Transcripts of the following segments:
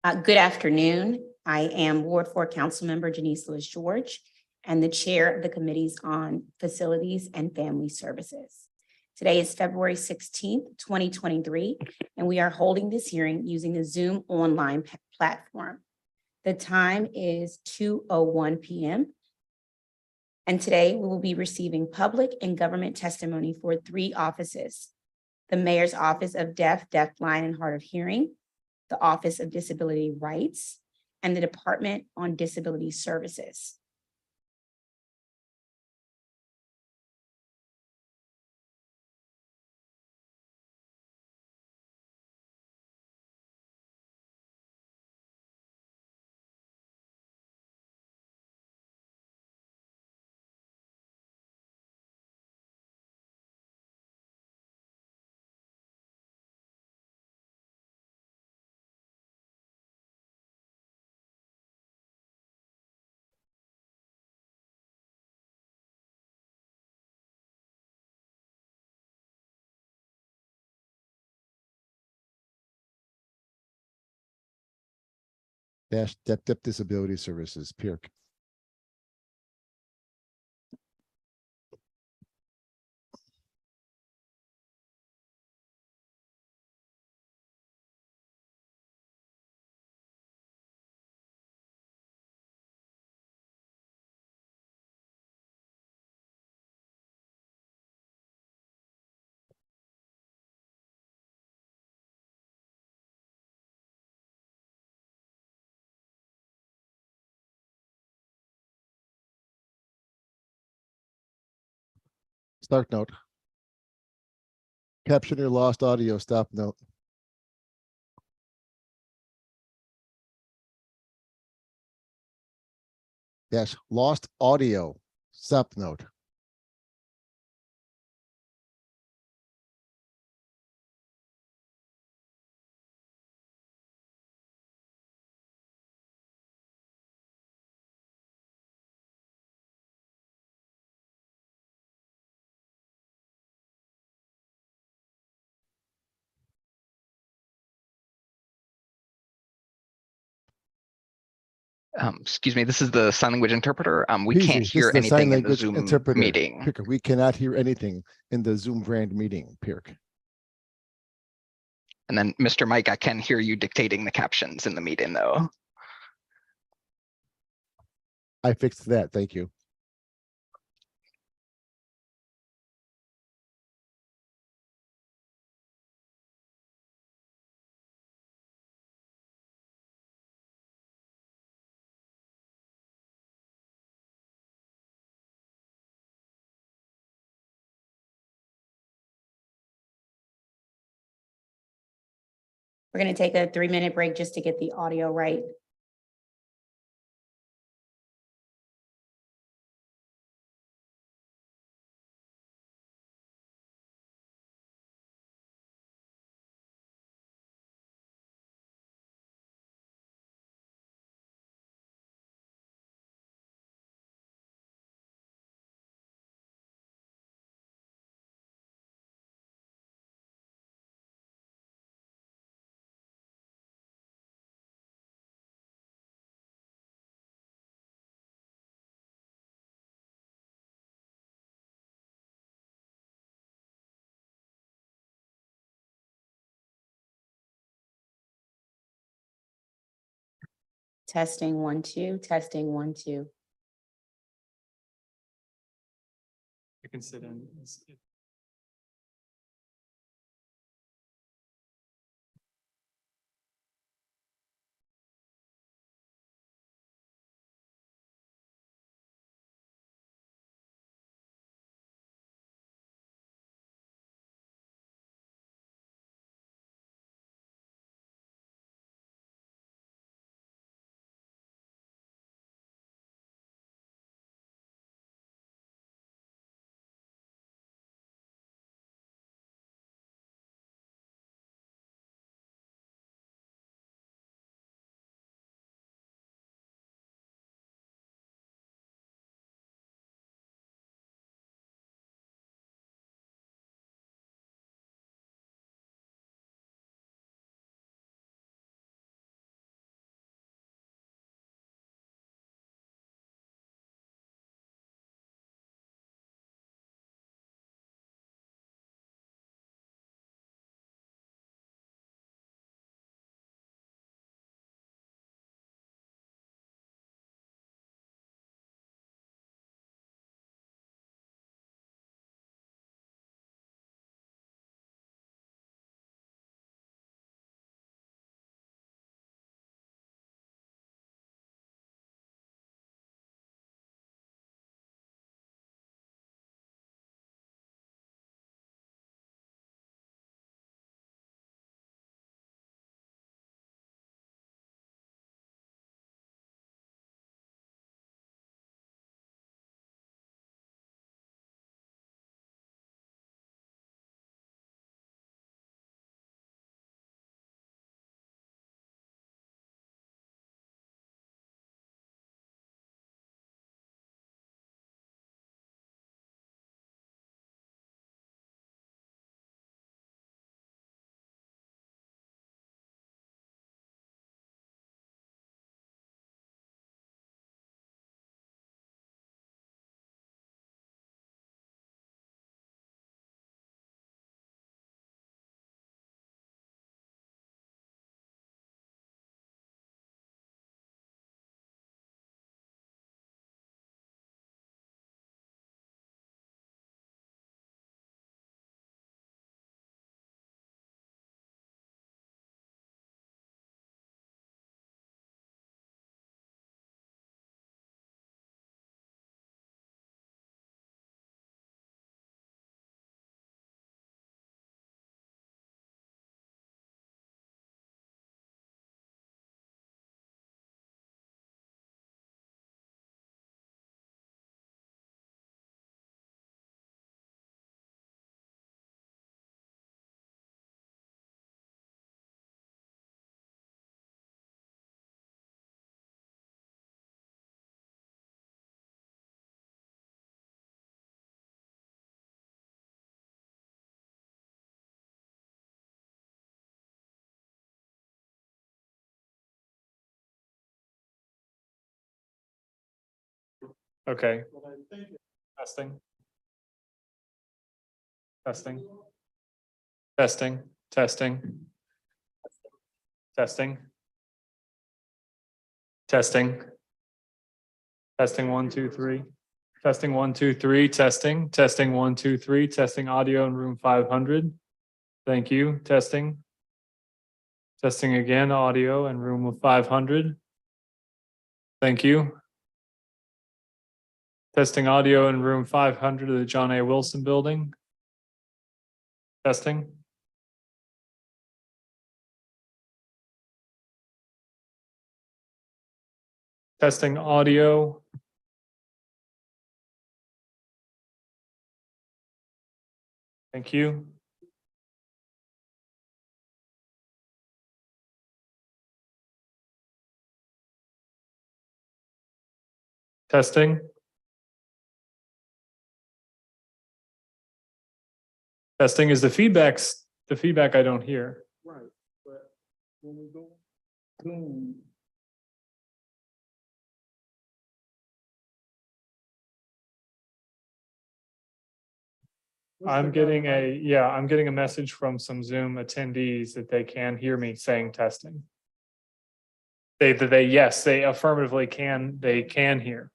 Good afternoon. I am Ward 4 Councilmember Janice Lewis George and the Chair of the Committees on Facilities and Family Services. Today is February 16th, 2023, and we are holding this hearing using the Zoom online platform. The time is 2:01 p.m. And today we will be receiving public and government testimony for 3 offices: the Mayor's Office of Deaf, Deafblind, and Hard of Hearing, the Office of Disability Rights, and the Department on Disability Services. Deaf Disability Services, PIRC. Start note. Caption your lost audio, stop note. Yes, lost audio, stop note. Excuse me, this is the sign language interpreter. We Easy. can't This hear is the anything sign in the language Zoom interpreter. meeting. PIRC. We cannot hear anything in the Zoom brand meeting, PIRC. And then, Mr. Mike, I can hear you dictating the captions in the meeting, though. I fixed that, thank you. We're going to take a 3-minute break just to get the audio right. Testing 1 2, testing 1 2. You can sit in. Okay. Testing. Testing. Testing, testing. Testing. Testing. Testing 1, 2, 3. Testing 1, 2, 3. Testing. Testing 1, 2, 3. Testing audio in room 500. Thank you. Testing. Testing again, audio in room 500. Thank you. Testing audio in room 500 of the John A. Wilson Building. Testing. Testing audio. Thank you. Testing. Testing is the feedback I don't hear. Right, but when we go Zoom. I'm getting a message from some Zoom attendees that they can hear me saying testing. Yes, they affirmatively they can hear.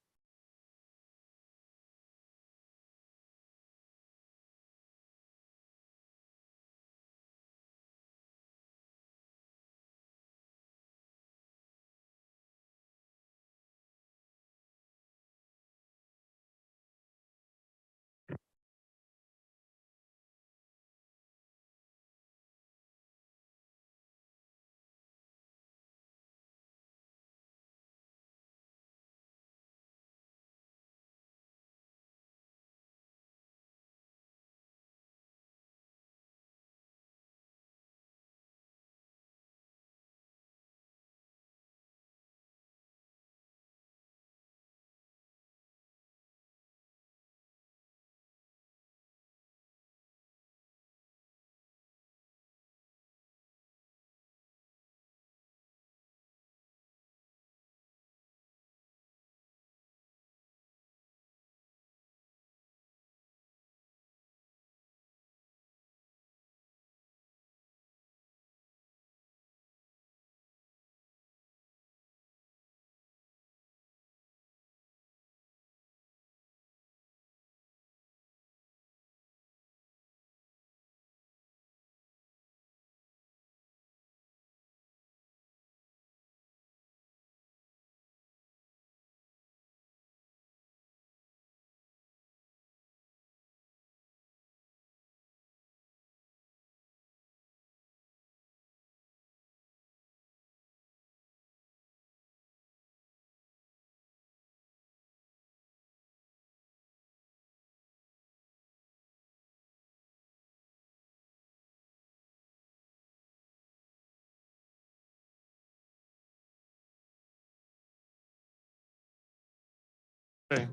Okay.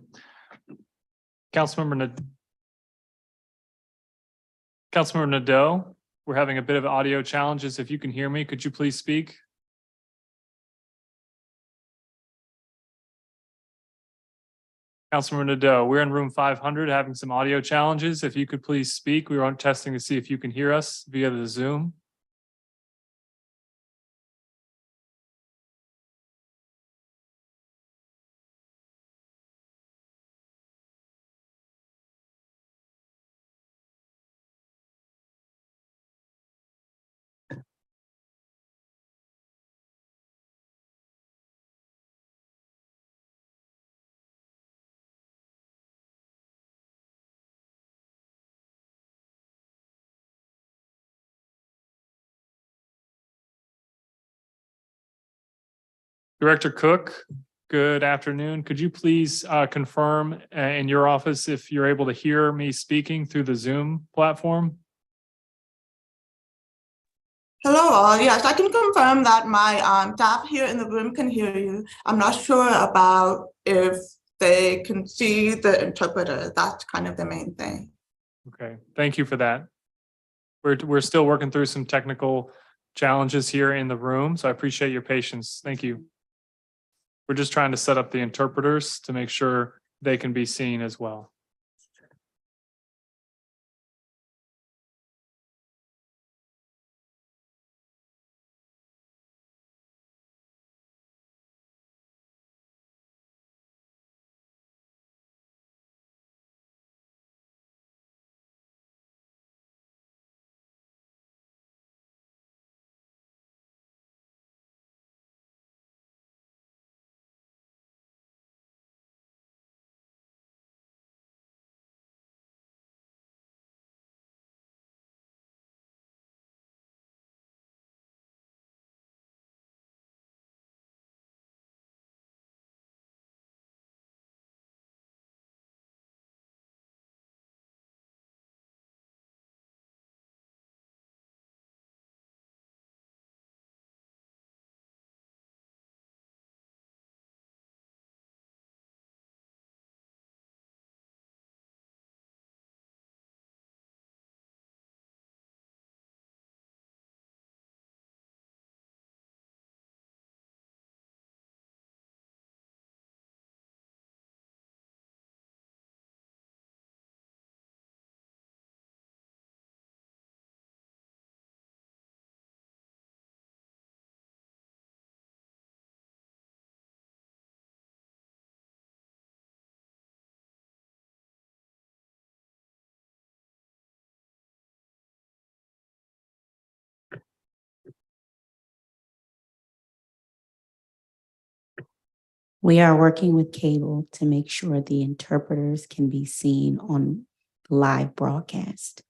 Councilmember Nadeau, we're having a bit of audio challenges. If you can hear me, could you please speak? Councilmember Nadeau, we're in room 500 having some audio challenges. If you could please speak, we are testing to see if you can hear us via the Zoom. Director Cook, good afternoon. Could you please confirm in your office if you're able to hear me speaking through the Zoom platform? Hello all. Yes, I can confirm that my staff here in the room can hear you. I'm not sure about if they can see the interpreter. That's kind of the main thing. Okay, thank you for that. We're still working through some technical challenges here in the room, so I appreciate your patience. Thank you. We're just trying to set up the interpreters to make sure they can be seen as well. We are working with cable to make sure the interpreters can be seen on live broadcast.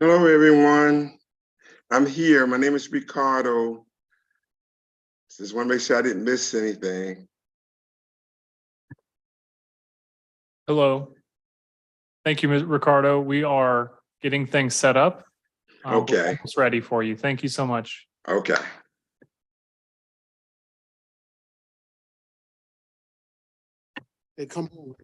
Hello, everyone. I'm here. My name is Ricardo. Just want to make sure I didn't miss anything. Hello. Thank you, Ms. Ricardo. We are getting things set up. We're Okay. almost ready for you. Thank you so much. Okay. Hey, come on.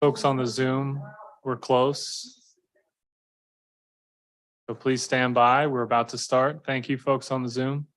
Folks on the Zoom, we're close. So please stand by. We're about to start. Thank you, folks on the Zoom.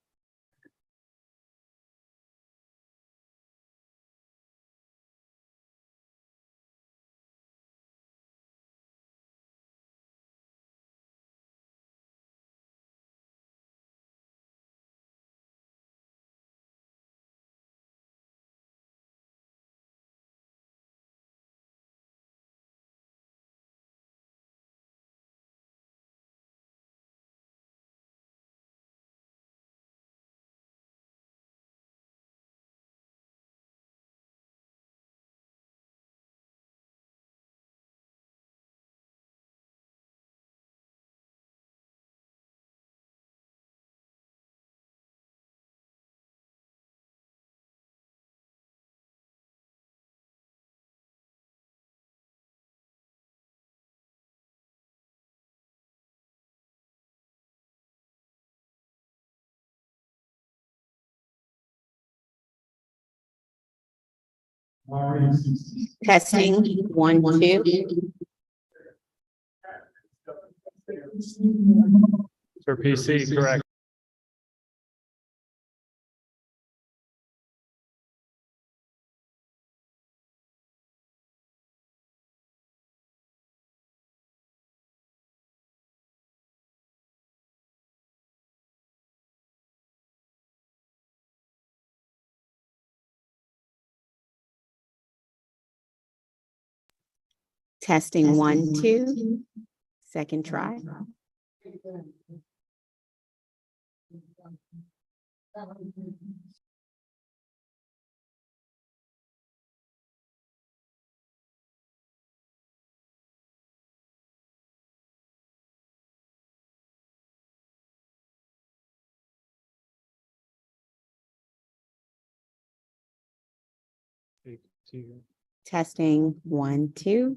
Testing, 1, 2. For PC, correct. Testing, 1, 2. Second try. Testing, 1, 2.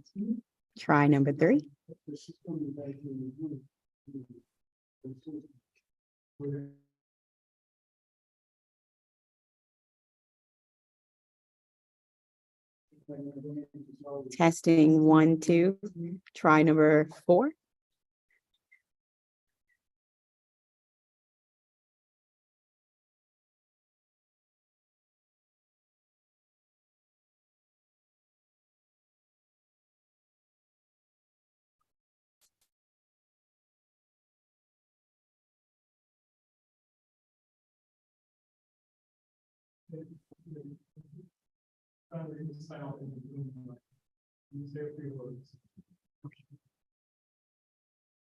Try number 3. Testing, 1, 2. Try number 4.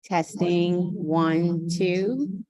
Testing, 1, 2.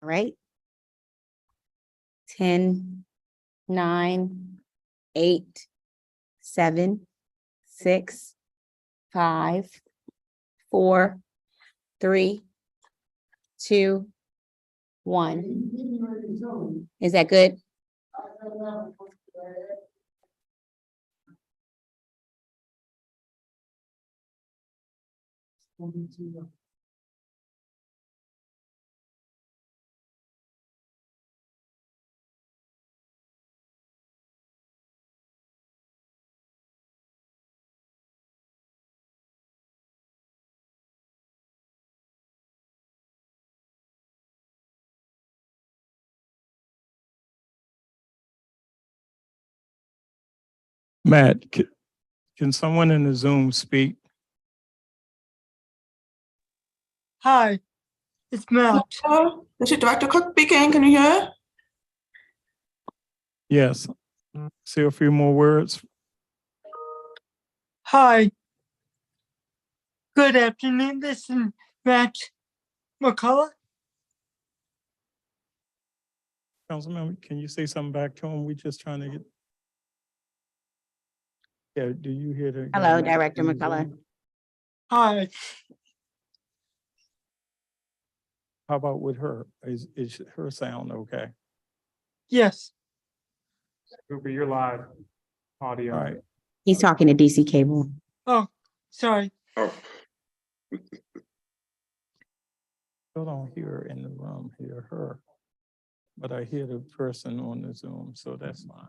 All right. 10, 9, 8, 7, 6, 5, 4, 3, 2, 1. Is that good? Matt, can someone in the Zoom speak? Hi, it's Matt. This is Director Cook speaking. Can you hear? Yes. Say a few more words. Hi. Good afternoon. This is Matt McCullough. Councilmember, can you say something back to him? We just trying to get. Yeah, do you hear the? Hello, young man Director in the McCullough. Zoom? Hi. How about with her? Is her sound okay? Yes. Cooper, you're live. Audio. All right, He's talking to DC Cable. Oh, sorry. Oh, still don't hear her in the room, hear her. But I hear the person on the Zoom, so that's fine.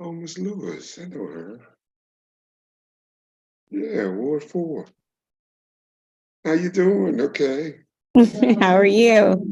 oh, Miss Lewis, I know her. Yeah, Ward 4. How you doing? Okay. How are you?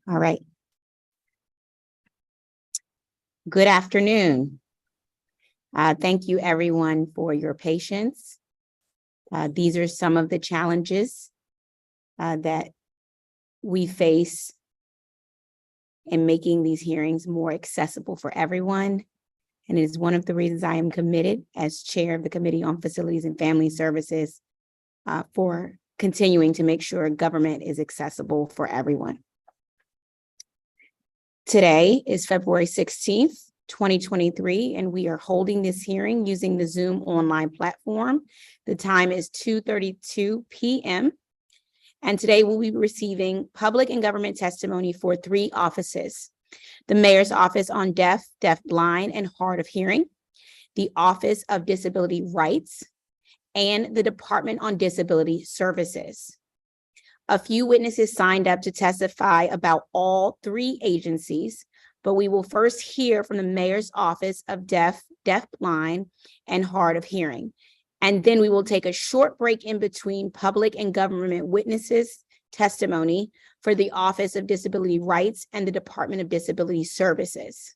All right. Good afternoon. Thank you, everyone, for your patience. These are some of the challenges that we face in making these hearings more accessible for everyone. And it is one of the reasons I am committed as chair of the Committee on Facilities and Family Services for continuing to make sure government is accessible for everyone. Today is February 16th, 2023, and we are holding this hearing using the Zoom online platform. The time is 2:32 p.m. And today we'll be receiving public and government testimony for 3 offices: the Mayor's Office on Deaf, Deafblind, and Hard of Hearing, the Office of Disability Rights, and the Department on Disability Services. A few witnesses signed up to testify about all 3 agencies, but we will first hear from the Mayor's Office of Deaf, Deafblind, and Hard of Hearing. And then we will take a short break in between public and government witnesses' testimony for the Office of Disability Rights and the Department of Disability Services.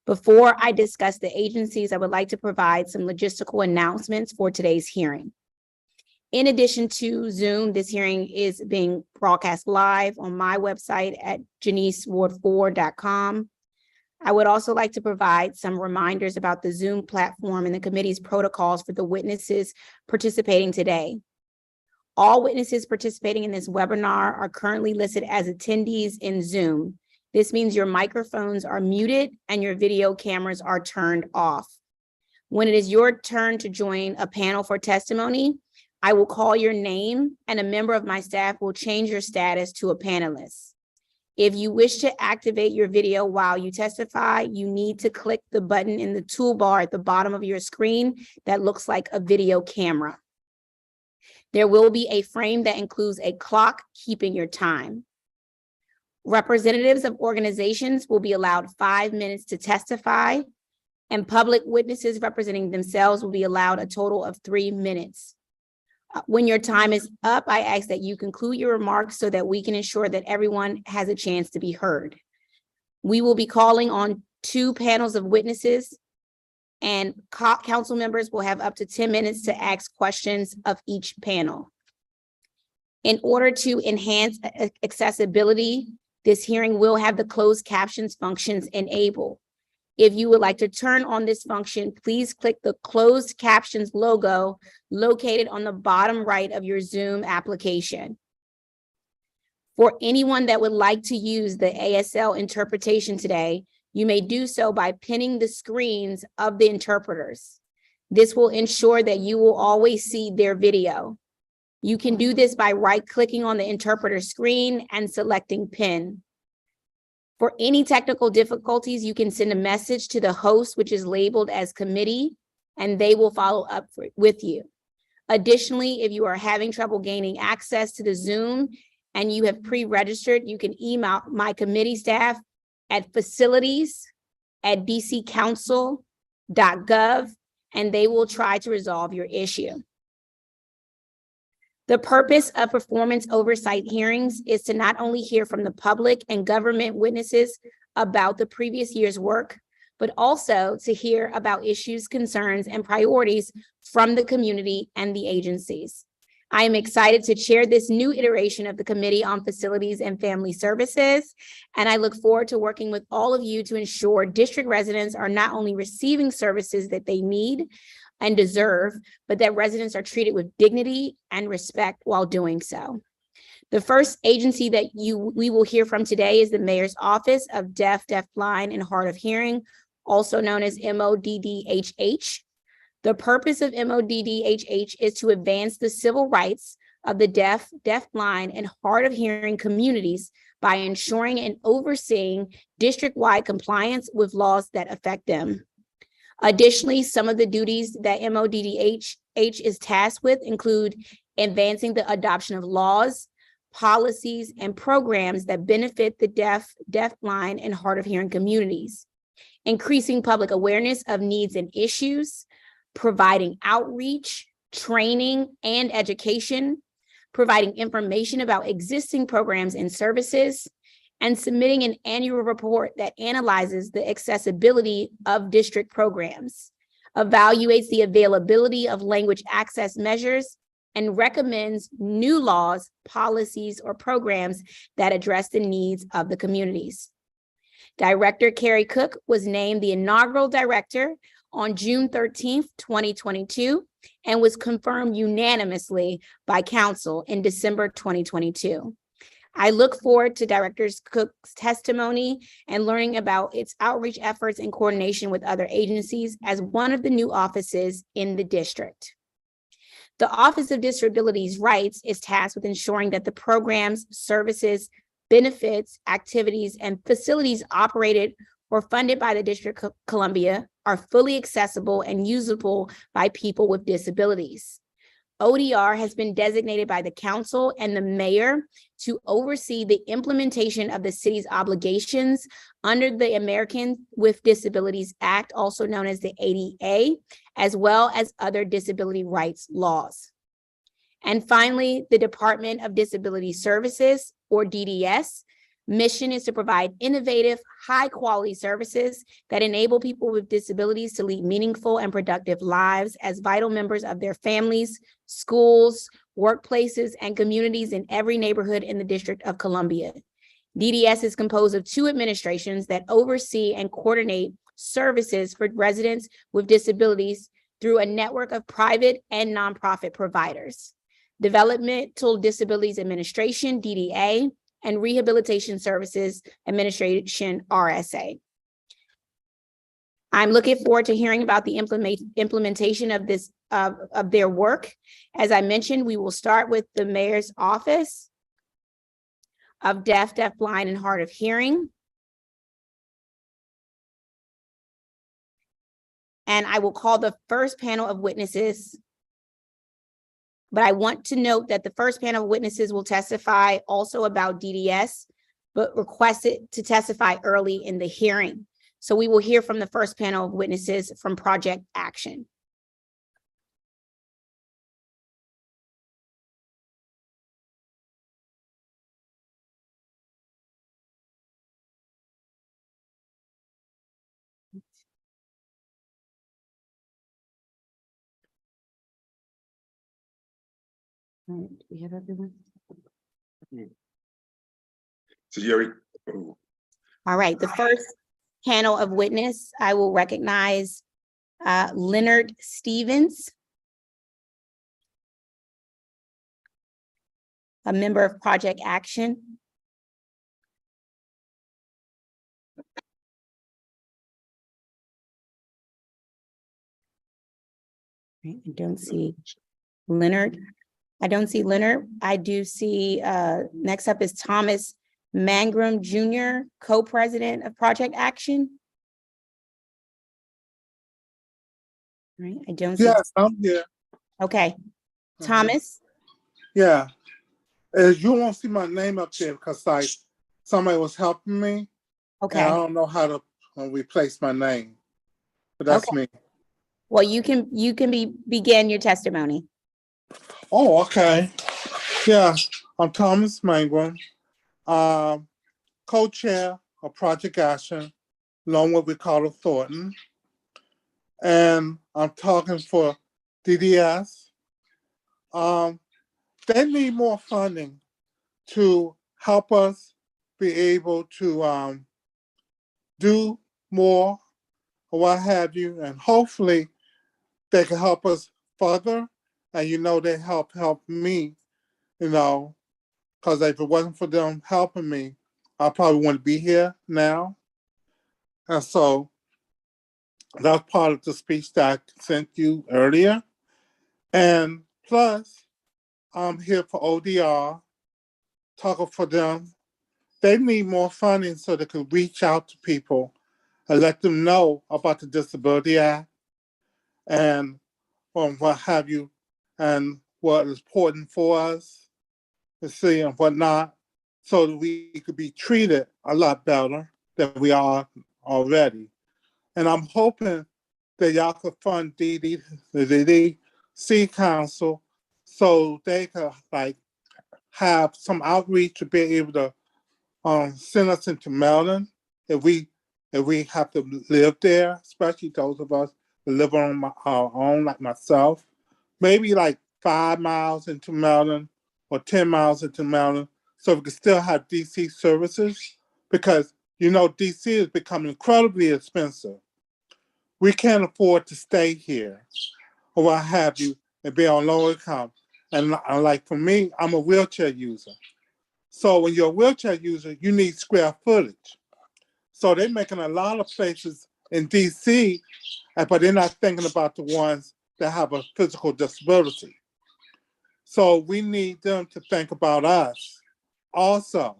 Before I discuss the agencies, I would like to provide some logistical announcements for today's hearing. In addition to Zoom, this hearing is being broadcast live on my website at janiceward4.com. I would also like to provide some reminders about the Zoom platform and the committee's protocols for the witnesses participating today. All witnesses participating in this webinar are currently listed as attendees in Zoom. This means your microphones are muted and your video cameras are turned off. When it is your turn to join a panel for testimony, I will call your name and a member of my staff will change your status to a panelist. If you wish to activate your video while you testify, you need to click the button in the toolbar at the bottom of your screen that looks like a video camera. There will be a frame that includes a clock keeping your time. Representatives of organizations will be allowed 5 minutes to testify, and public witnesses representing themselves will be allowed a total of 3 minutes. When your time is up, I ask that you conclude your remarks so that we can ensure that everyone has a chance to be heard. We will be calling on 2 panels of witnesses, and council members will have up to 10 minutes to ask questions of each panel. In order to enhance accessibility, this hearing will have the closed captions functions enabled. If you would like to turn on this function, please click the closed captions logo located on the bottom right of your Zoom application. For anyone that would like to use the ASL interpretation today, you may do so by pinning the screens of the interpreters. This will ensure that you will always see their video. You can do this by right-clicking on the interpreter screen and selecting pin. For any technical difficulties, you can send a message to the host, which is labeled as committee, and they will follow up with you. Additionally, if you are having trouble gaining access to the Zoom and you have pre-registered, you can email my committee staff at facilities@dccouncil.gov, and they will try to resolve your issue. The purpose of performance oversight hearings is to not only hear from the public and government witnesses about the previous year's work, but also to hear about issues, concerns, and priorities from the community and the agencies. I am excited to chair this new iteration of the Committee on Facilities and Family Services, and I look forward to working with all of you to ensure district residents are not only receiving services that they need and deserve, but that residents are treated with dignity and respect while doing so. The first agency that we will hear from today is the Mayor's Office of Deaf, Deafblind, and Hard of Hearing, also known as MODDHH. The purpose of MODDHH is to advance the civil rights of the deaf, deafblind, and hard of hearing communities by ensuring and overseeing district-wide compliance with laws that affect them. Additionally, some of the duties that MODDHH is tasked with include advancing the adoption of laws, policies, and programs that benefit the deaf, deafblind, and hard of hearing communities, increasing public awareness of needs and issues, providing outreach, training, and education, providing information about existing programs and services, and submitting an annual report that analyzes the accessibility of district programs, evaluates the availability of language access measures, and recommends new laws, policies, or programs that address the needs of the communities. Director Carrie Cook was named the inaugural director on June 13th, 2022, and was confirmed unanimously by council in December 2022. I look forward to Director Cook's testimony and learning about its outreach efforts in coordination with other agencies as one of the new offices in the district. The Office of Disabilities Rights is tasked with ensuring that the programs, services, benefits, activities, and facilities operated or funded by the District of Columbia are fully accessible and usable by people with disabilities. ODR has been designated by the council and the mayor to oversee the implementation of the city's obligations under the American with Disabilities Act, also known as the ADA, as well as other disability rights laws. And finally, the Department of Disability Services, or DDS, mission is to provide innovative, high-quality services that enable people with disabilities to lead meaningful and productive lives as vital members of their families, schools, workplaces, and communities in every neighborhood in the District of Columbia. DDS is composed of two administrations that oversee and coordinate services for residents with disabilities through a network of private and nonprofit providers. Developmental Disabilities Administration, DDA, and Rehabilitation Services Administration, RSA. I'm looking forward to hearing about the implementation of this of their work. As I mentioned, we will start with the Mayor's Office of Deaf, Deafblind, and Hard of Hearing. And I will call the first panel of witnesses. But I want to note that the first panel of witnesses will testify also about DDS, but requested to testify early in the hearing. So we will hear from the first panel of witnesses from Project Action. All right, do we have everyone? So you already, oh, All right, the first panel of witness, I will recognize Leonard Stevens, a member of Project Action. I don't see Leonard. I don't see Leonard. I do see, next up is Thomas Mangrum Jr., co-president of Project Action. Right, I don't see, Yes, I'm here. okay. Thomas, Yeah. You won't see my name up there because like somebody was helping me. And I okay. don't know how to replace my name. But that's me. Well, you can begin your testimony. Oh, okay. Yeah, I'm Thomas Mangrum, co-chair of Project Action, along with Ricardo Thornton. And I'm talking for DDS. They need more funding to help us be able to do more or what have you, and hopefully they can help us further. And they help me, because if it wasn't for them helping me, I probably wouldn't be here now. And so that's part of the speech that I sent you earlier. And plus, I'm here for ODR, talking for them. They need more funding so they can reach out to people and let them know about the Disability Act and what have you, and what is important for us to see and whatnot, so that we could be treated a lot better than we are already. And I'm hoping that y'all could fund the DDC Council so they could have some outreach to be able to send us into Maryland if we have to live there, especially those of us that live on our own, like myself. Maybe 5 miles into Maryland or 10 miles into Maryland, so we can still have DC services, because DC is becoming incredibly expensive. We can't afford to stay here or what have you and be on low income. And for me, I'm a wheelchair user. So when you're a wheelchair user, you need square footage. So they're making a lot of places in DC, but they're not thinking about the ones that have a physical disability. So we need them to think about us also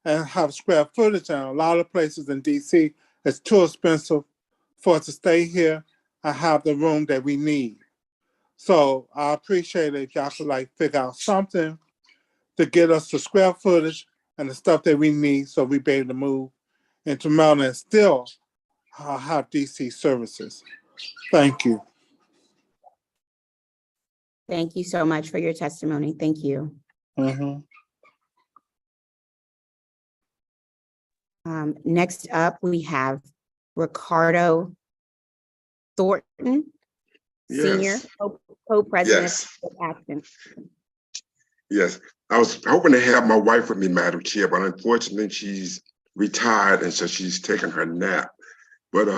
and have square footage. And a lot of places in DC, it's too expensive for us to stay here and have the room that we need. So I appreciate it if y'all could figure out something to get us the square footage and the stuff that we need so we be able to move into Maryland and still have DC services. Thank you. Thank you so much for your testimony. Thank you. Next up, we have Ricardo Thornton, Senior, yes, co-president yes, of Action. yes. I was hoping to have my wife with me, Madam Chair, but unfortunately she's retired and so she's taking her nap. But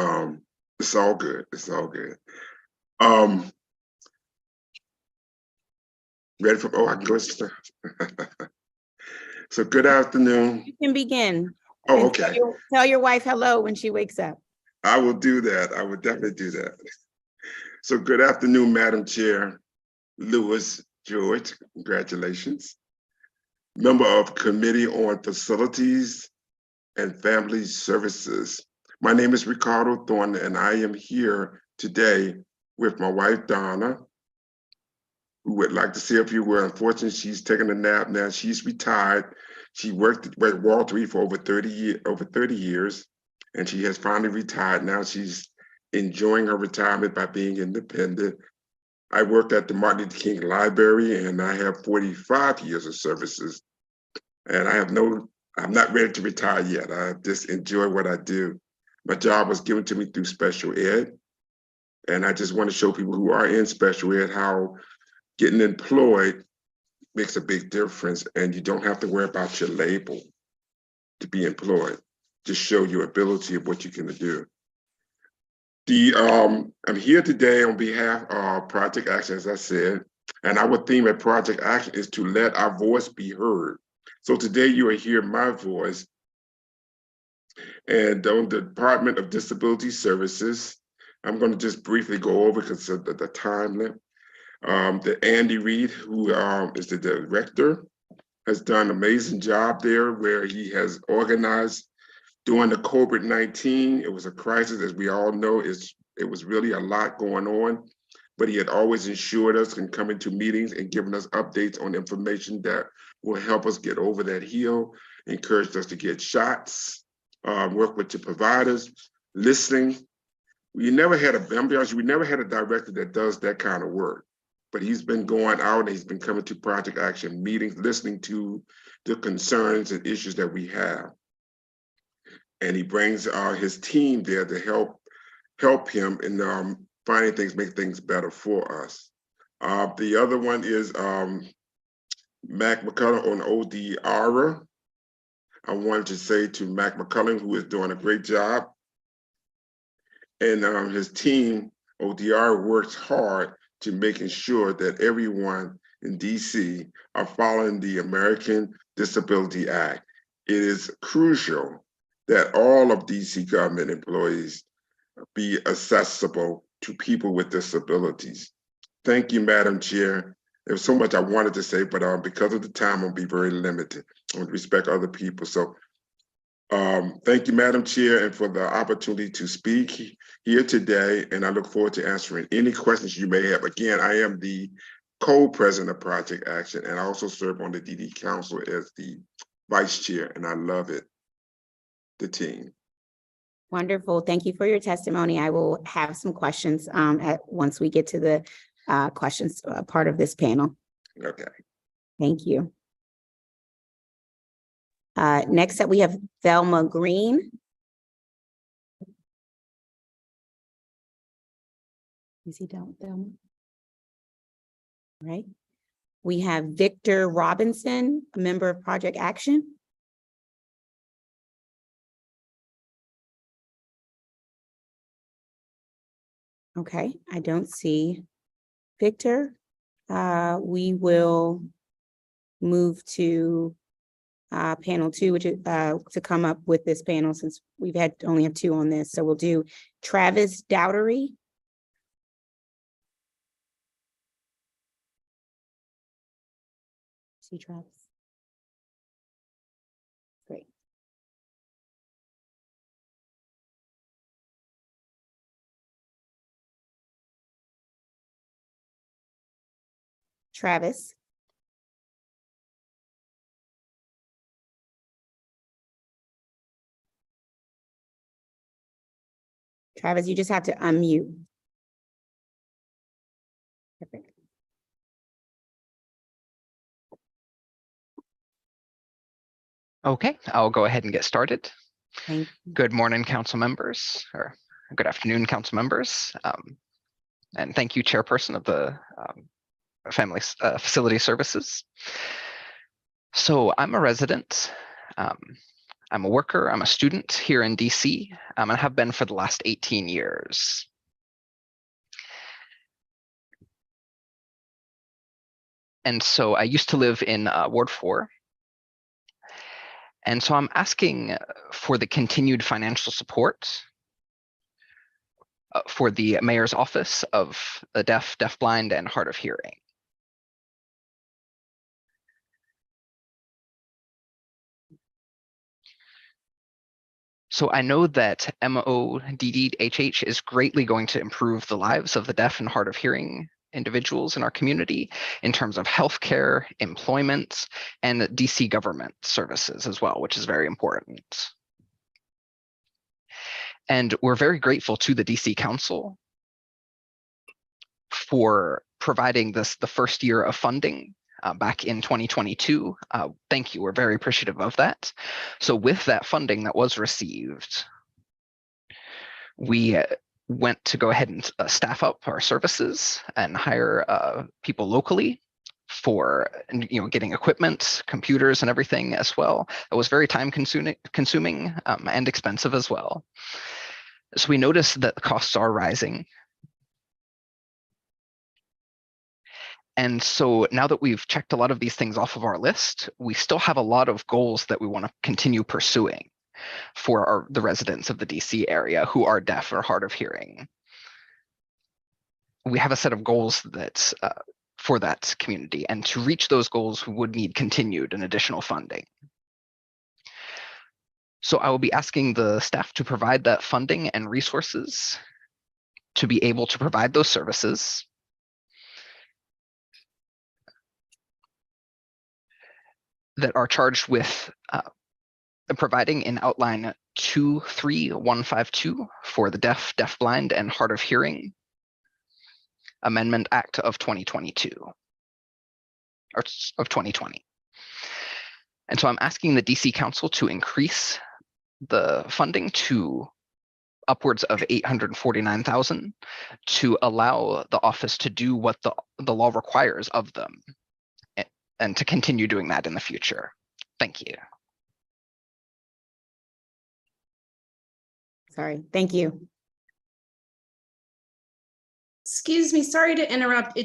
it's all good. It's all good. Ready for, I can go. So good afternoon. You can begin. Oh, And okay. Tell your wife hello when she wakes up. I will do that. I will definitely do that. So good afternoon, Madam Chair Lewis George. Congratulations. Member of Committee on Facilities and Family Services. My name is Ricardo Thornton, and I am here today with my wife, Donna, who would like to say a few words. Unfortunately, she's taking a nap now. She's retired. She worked at Walter Reed for over 30 years, and she has finally retired. Now she's enjoying her retirement by being independent. I worked at the Martin Luther King Library, and I have 45 years of services. And I'm not ready to retire yet. I just enjoy what I do. My job was given to me through special ed. And I just want to show people who are in special ed how getting employed makes a big difference, and you don't have to worry about your label to be employed. Just show your ability of what you can do. I'm here today on behalf of Project Action, as I said, and our theme at Project Action is to let our voice be heard. So today you will hear my voice. And on the Department of Disability Services, I'm going to just briefly go over because of the time limit. The Andy Reid, who is the director, has done an amazing job there where he has organized during the COVID-19. It was a crisis, as we all know. It was really a lot going on, but he had always ensured us in coming to meetings and giving us updates on information that will help us get over that hill, encouraged us to get shots, work with the providers, listening. We never had we never had a director that does that kind of work, but he's been going out and he's been coming to Project Action meetings, listening to the concerns and issues that we have. And he brings his team there to help him in finding things, make things better for us. The other one is Mac McCullough on ODR. I wanted to say to Mac McCullough, who is doing a great job, and his team, ODR, works hard to making sure that everyone in DC are following the American Disability Act. It is crucial that all of DC government employees be accessible to people with disabilities. Thank you, Madam Chair. There's so much I wanted to say, but because of the time, I'll be very limited. I want to respect other people. So thank you, Madam Chair, and for the opportunity to speak here today. And I look forward to answering any questions you may have. Again, I am the co-president of Project Action, and I also serve on the DD Council as the vice chair, and I love it, the team. Wonderful. Thank you for your testimony. I will have some questions once we get to the questions part of this panel. Okay. Thank you. Next up, we have Thelma Green. Is he down, Thelma? Right. We have Victor Robinson, a member of Project Action. Okay, I don't see Victor. We will move to panel 2, which is to come up with this panel since we've only have 2 on this. So we'll do Travis Dowdery. See Travis. Great. Travis. Travis, you just have to unmute. Perfect. Okay, I'll go ahead and get started. Thank you. Good morning, council members, or good afternoon, council members. And thank you, chairperson of the Family Facility Services. So I'm a resident. I'm a worker, I'm a student here in DC, and have been for the last 18 years. And so I used to live in Ward 4. And so I'm asking for the continued financial support for the mayor's office of the deaf, deafblind, and hard of hearing. So I know that MODDHH is greatly going to improve the lives of the deaf and hard of hearing individuals in our community in terms of healthcare, employment, and DC government services as well, which is very important. And we're very grateful to the DC Council for providing the first year of funding back in 2022. Thank you, we're very appreciative of that. So with that funding that was received, we went to go ahead and staff up our services and hire people locally for getting equipment, computers, and everything as well. It was very time consuming and expensive as well. So we noticed that the costs are rising. And so now that we've checked a lot of these things off of our list, we still have a lot of goals that we want to continue pursuing for the residents of the DC area who are deaf or hard of hearing. We have a set of goals that for that community, and to reach those goals, we would need continued and additional funding. So I will be asking the staff to provide that funding and resources to be able to provide those services. That are charged with providing in outline 23152 for the Deafblind and hard of hearing Amendment Act of 2022 or of 2020. And so I'm asking the DC Council to increase the funding to upwards of $849,000 to allow the office to do what the law requires of them, and to continue doing that in the future. Thank you. Sorry, thank you. Excuse me, sorry to interrupt.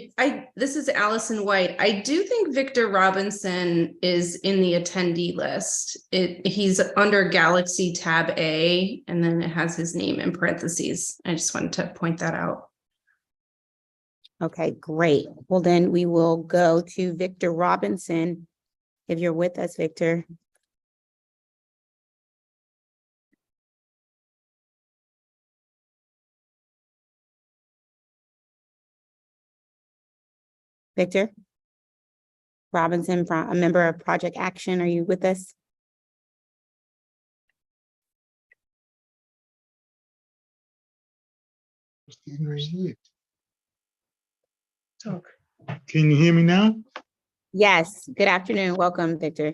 This is Allison White. I do think Victor Robinson is in the attendee list. He's under Galaxy tab A, and then it has his name in parentheses. I just wanted to point that out. Okay, great. Well, then we will go to Victor Robinson. If you're with us, Victor. Victor Robinson, a member of Project Action, are you with us? Talk. Can you hear me now? Yes. Good afternoon. Welcome, Victor.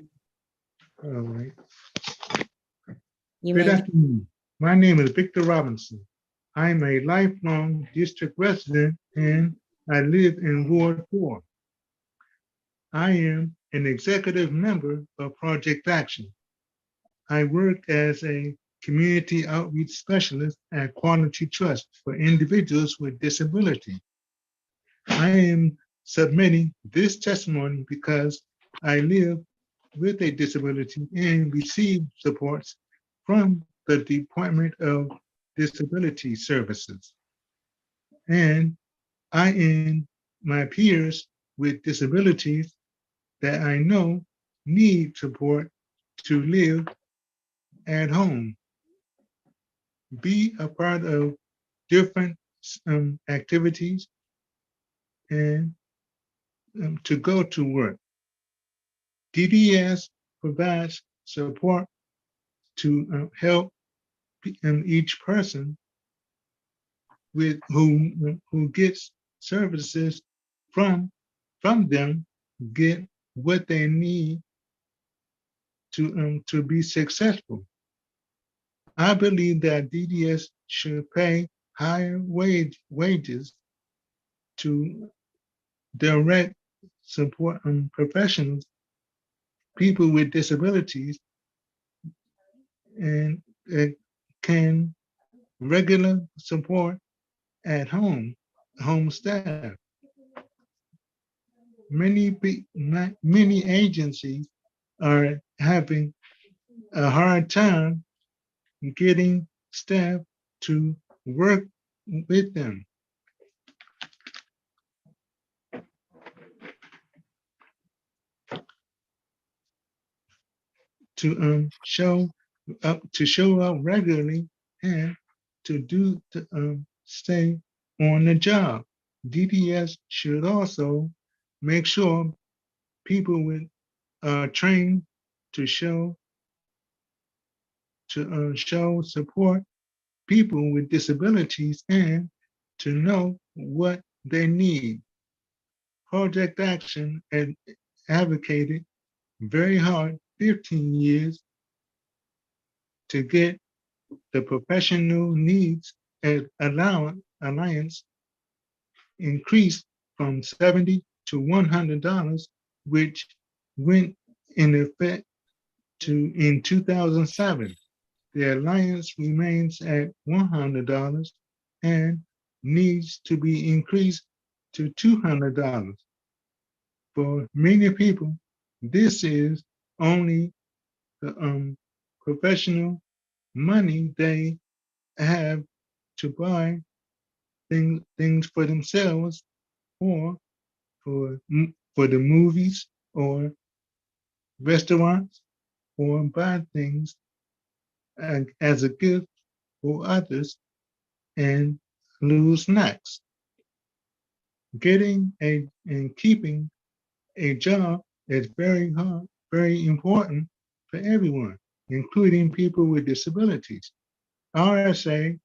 All right. You Good may. afternoon. My name is Victor Robinson. I'm a lifelong district resident and I live in Ward 4. I am an executive member of Project Action. I work as a community outreach specialist at Quality Trust for individuals with disability. I am submitting this testimony because I live with a disability and receive supports from the Department of Disability Services. And I and my peers with disabilities that I know need support to live at home, be a part of different activities, and to go to work. DDS provides support to help each person with who gets services from them, get what they need to be successful. I believe that DDS should pay higher wages to direct support professionals, people with disabilities, and can regular support at home staff. Many agencies are having a hard time getting staff to work with them. To show up regularly and to stay on the job. DDS should also make sure people with trained to show support people with disabilities and to know what they need. Project Action advocated very hard 15 years to get the professional needs alliance increased from 70 to $100, which went in effect in 2007. The alliance remains at $100 and needs to be increased to $200. For many people, this is only the professional money they have to buy things for themselves or for the movies or restaurants, or buy things as a gift for others and lose snacks. Getting and keeping a job is very hard, very important for everyone, including people with disabilities. RSA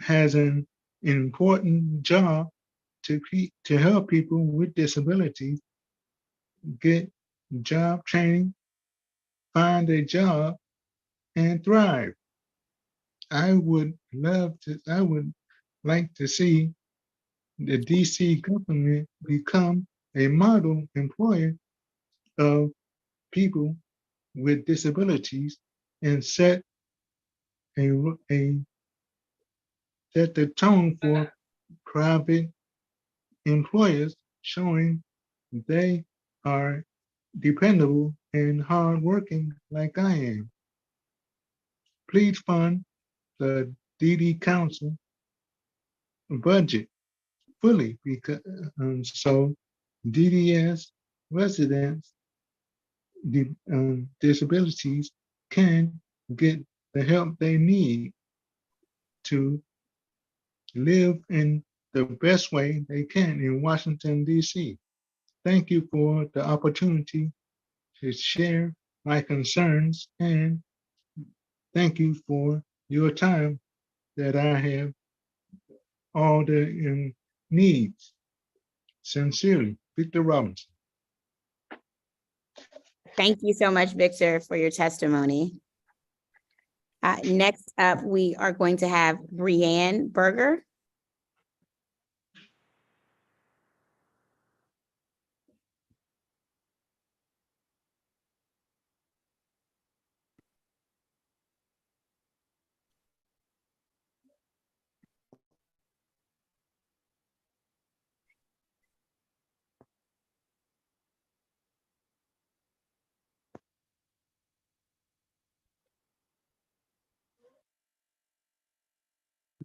has an important job to help people with disabilities get job training, find a job, and thrive. I would like to see the DC government become a model employer of people with disabilities and set the tone for private employers, showing they are dependable and hardworking like I am. Please fund the DD Council budget fully, because so DDS residents disabilities can get the help they need to live in the best way they can in Washington, D.C. Thank you for the opportunity to share my concerns, and thank you for your time that I have all the needs. Sincerely, Victor Robinson. Thank you so much, Victor, for your testimony. Next up, we are going to have Brianne Berger.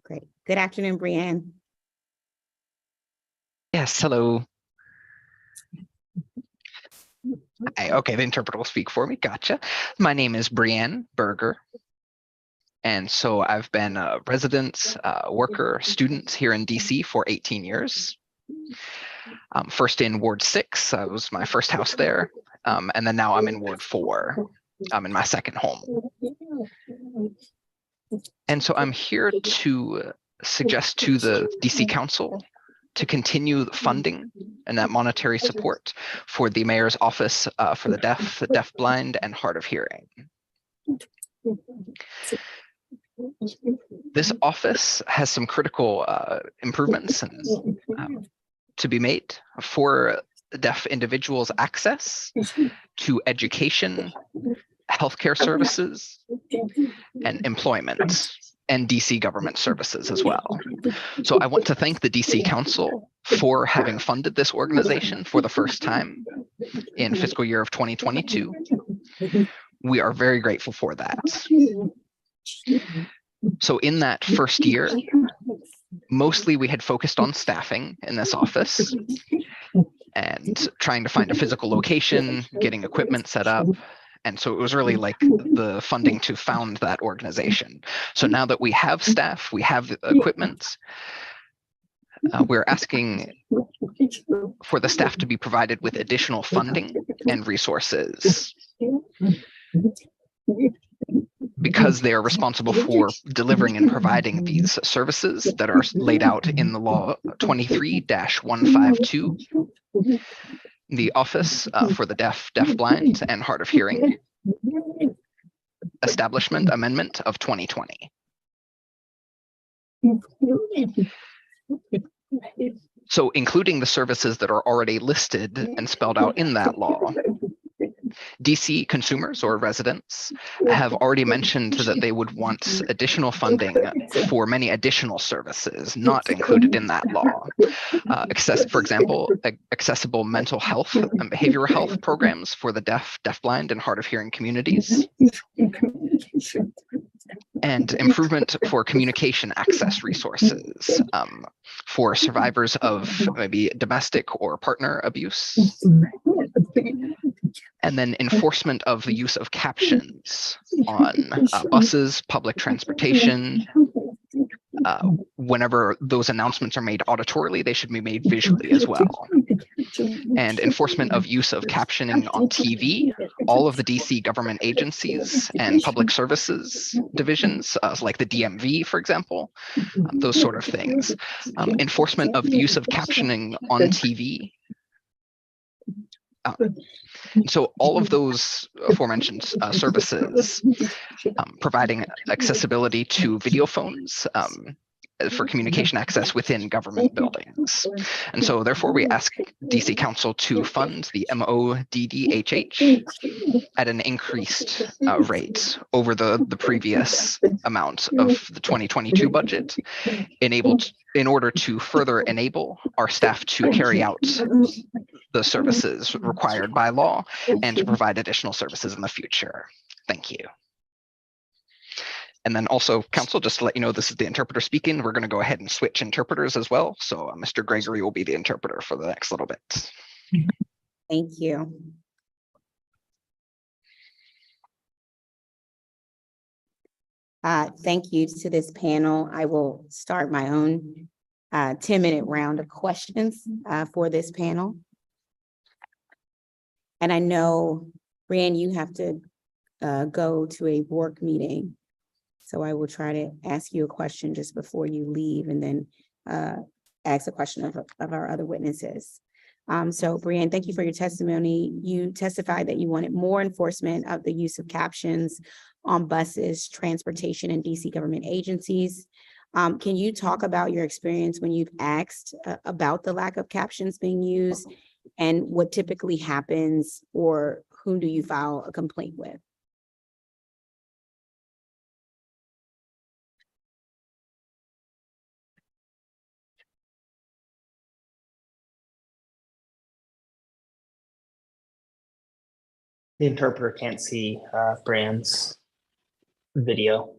Great. Good afternoon, Brianne. Yes, hello. Okay, the interpreter will speak for me. Gotcha. My name is Brianne Berger. And so I've been a resident, worker, student here in DC for 18 years. First in Ward 6, was my first house there. And then now I'm in Ward 4. I'm in my second home. And so I'm here to suggest to the DC Council to continue the funding and that monetary support for the Mayor's Office for the Deaf, the Deafblind, and Hard of Hearing. This office has some critical improvements and, to be made for deaf individuals' access to education, healthcare services, and employment, and DC government services as well. So I want to thank the DC Council for having funded this organization for the first time in fiscal year of 2022. We are very grateful for that. So in that first year, mostly we had focused on staffing in this office and trying to find a physical location, getting equipment set up. And so it was really like the funding to found that organization. So now that we have staff, we have equipment, we're asking for the staff to be provided with additional funding and resources, because they are responsible for delivering and providing these services that are laid out in the law 23-152. The Office for the Deaf, Deafblind, and Hard of Hearing Establishment Amendment of 2020. So including the services that are already listed and spelled out in that law, DC consumers or residents have already mentioned that they would want additional funding for many additional services not included in that law. For example, accessible mental health and behavioral health programs for the deaf, deafblind, and hard of hearing communities. And improvement for communication access resources for survivors of maybe domestic or partner abuse. And then enforcement of the use of captions on buses, public transportation. Whenever those announcements are made auditorily, they should be made visually as well. And enforcement of use of captioning on TV, all of the DC government agencies and public services divisions, like the DMV, for example, those sort of things. Enforcement of the use of captioning on TV. So all of those aforementioned services, providing accessibility to video phones for communication access within government buildings. And so therefore we ask DC Council to fund the MODDHH at an increased rate over the previous amount of the 2022 budget, in order to further enable our staff to carry out the services required by law and to provide additional services in the future. Thank you. And then also, Council, just to let you know, this is the interpreter speaking. We're going to go ahead and switch interpreters as well. So Mr. Gregory will be the interpreter for the next little bit. Thank you. Thank you to this panel. I will start my own 10-minute round of questions for this panel. And I know, Brianne, you have to go to a work meeting. So I will try to ask you a question just before you leave, and then ask a question of our other witnesses. So Brianne, thank you for your testimony. You testified that you wanted more enforcement of the use of captions on buses, transportation, and DC government agencies. Can you talk about your experience when you've asked about the lack of captions being used, and what typically happens, or whom do you file a complaint with? The interpreter can't see Brianne's video.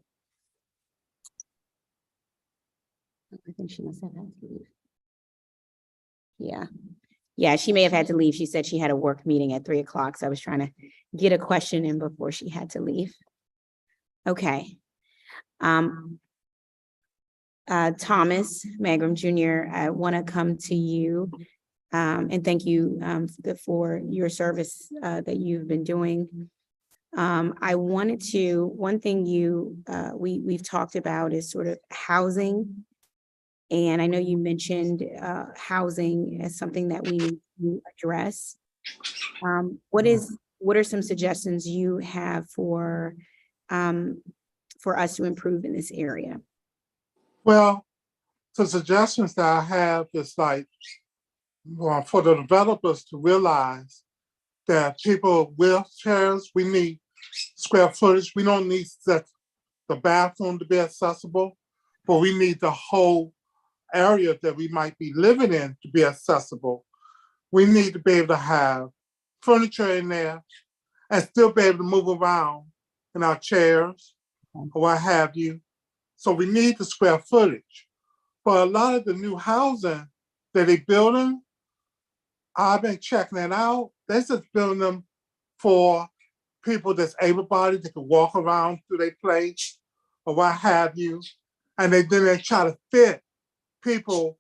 I think she must have had to leave. Yeah, she may have had to leave. She said she had a work meeting at 3 o'clock. So I was trying to get a question in before she had to leave. Okay. Thomas Magrum Jr., I want to come to you and thank you for your service that you've been doing. I wanted to, one thing we've talked about is sort of housing. And I know you mentioned housing as something that we need to address. What are some suggestions you have for us to improve in this area? Well, the suggestions that I have is like, for the developers to realize that people with wheelchairs, we need square footage. We don't need the bathroom to be accessible, but we need the whole area that we might be living in to be accessible. We need to be able to have furniture in there and still be able to move around in our chairs or what have you. So we need the square footage. But a lot of the new housing that they're building, I've been checking it out. They're just building them for people that's able-bodied, that can walk around through their place or what have you. And then they try to fit people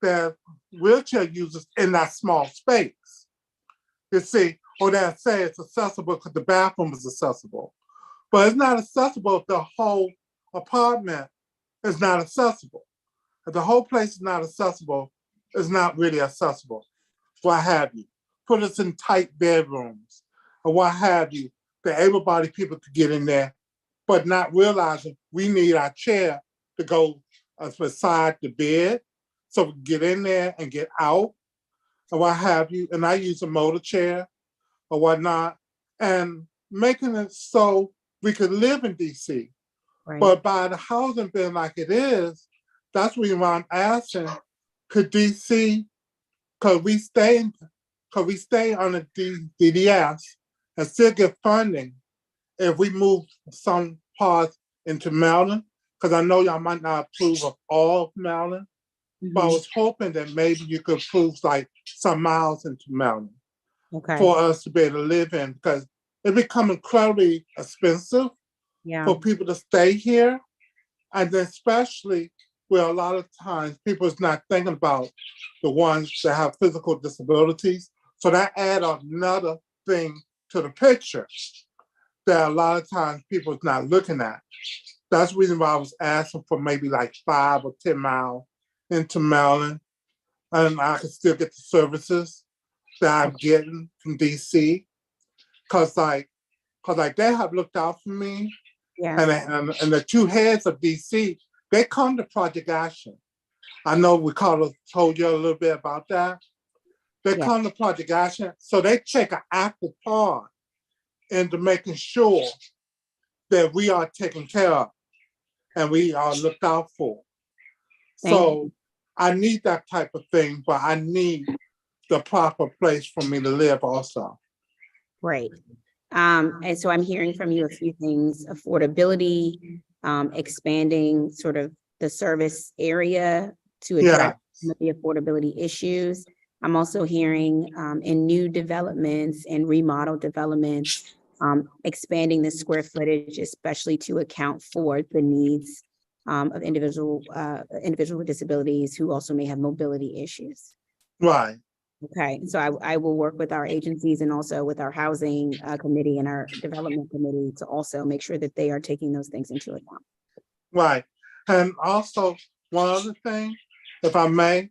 that wheelchair users in that small space. You see, or they say it's accessible because the bathroom is accessible. But it's not accessible if the whole apartment is not accessible. If the whole place is not accessible, it's not really accessible. What have you. Put us in tight bedrooms or what have you. The able-bodied people could get in there, but not realizing we need our chair to go beside the bed so we can get in there and get out or what have you. And I use a motor chair or whatnot, and making it so we could live in DC. Right. But by the housing being like it is, that's why I'm asking, could DC, could we stay on the DDS and still get funding if we move some parts into Maryland? Because I know y'all might not approve of all of Maryland, but I was hoping that maybe you could approve like some miles into Maryland Okay. for us to be able to live in, because it become incredibly expensive Yeah. for people to stay here. And then especially where a lot of times people is not thinking about the ones that have physical disabilities. So that add another thing to the picture that a lot of times people is not looking at. That's the reason why I was asking for maybe like 5 or 10 miles into Maryland, and I could still get the services that I'm getting from DC. Cause they have looked out for me. Yeah. And the two heads of DC, they come to Project Action. I know we told you a little bit about that. They come to Project Action, so they take an active part into making sure that we are taken care of and we are looked out for. So I need that type of thing, but I need the proper place for me to live also. Great. And so I'm hearing from you a few things: affordability, expanding sort of the service area to address some of the affordability issues. I'm also hearing in new developments and remodel developments, expanding the square footage, especially to account for the needs of individual with disabilities who also may have mobility issues. Right. Okay, so I will work with our agencies and also with our housing committee and our development committee to also make sure that they are taking those things into account. Right. And also one other thing, if I may,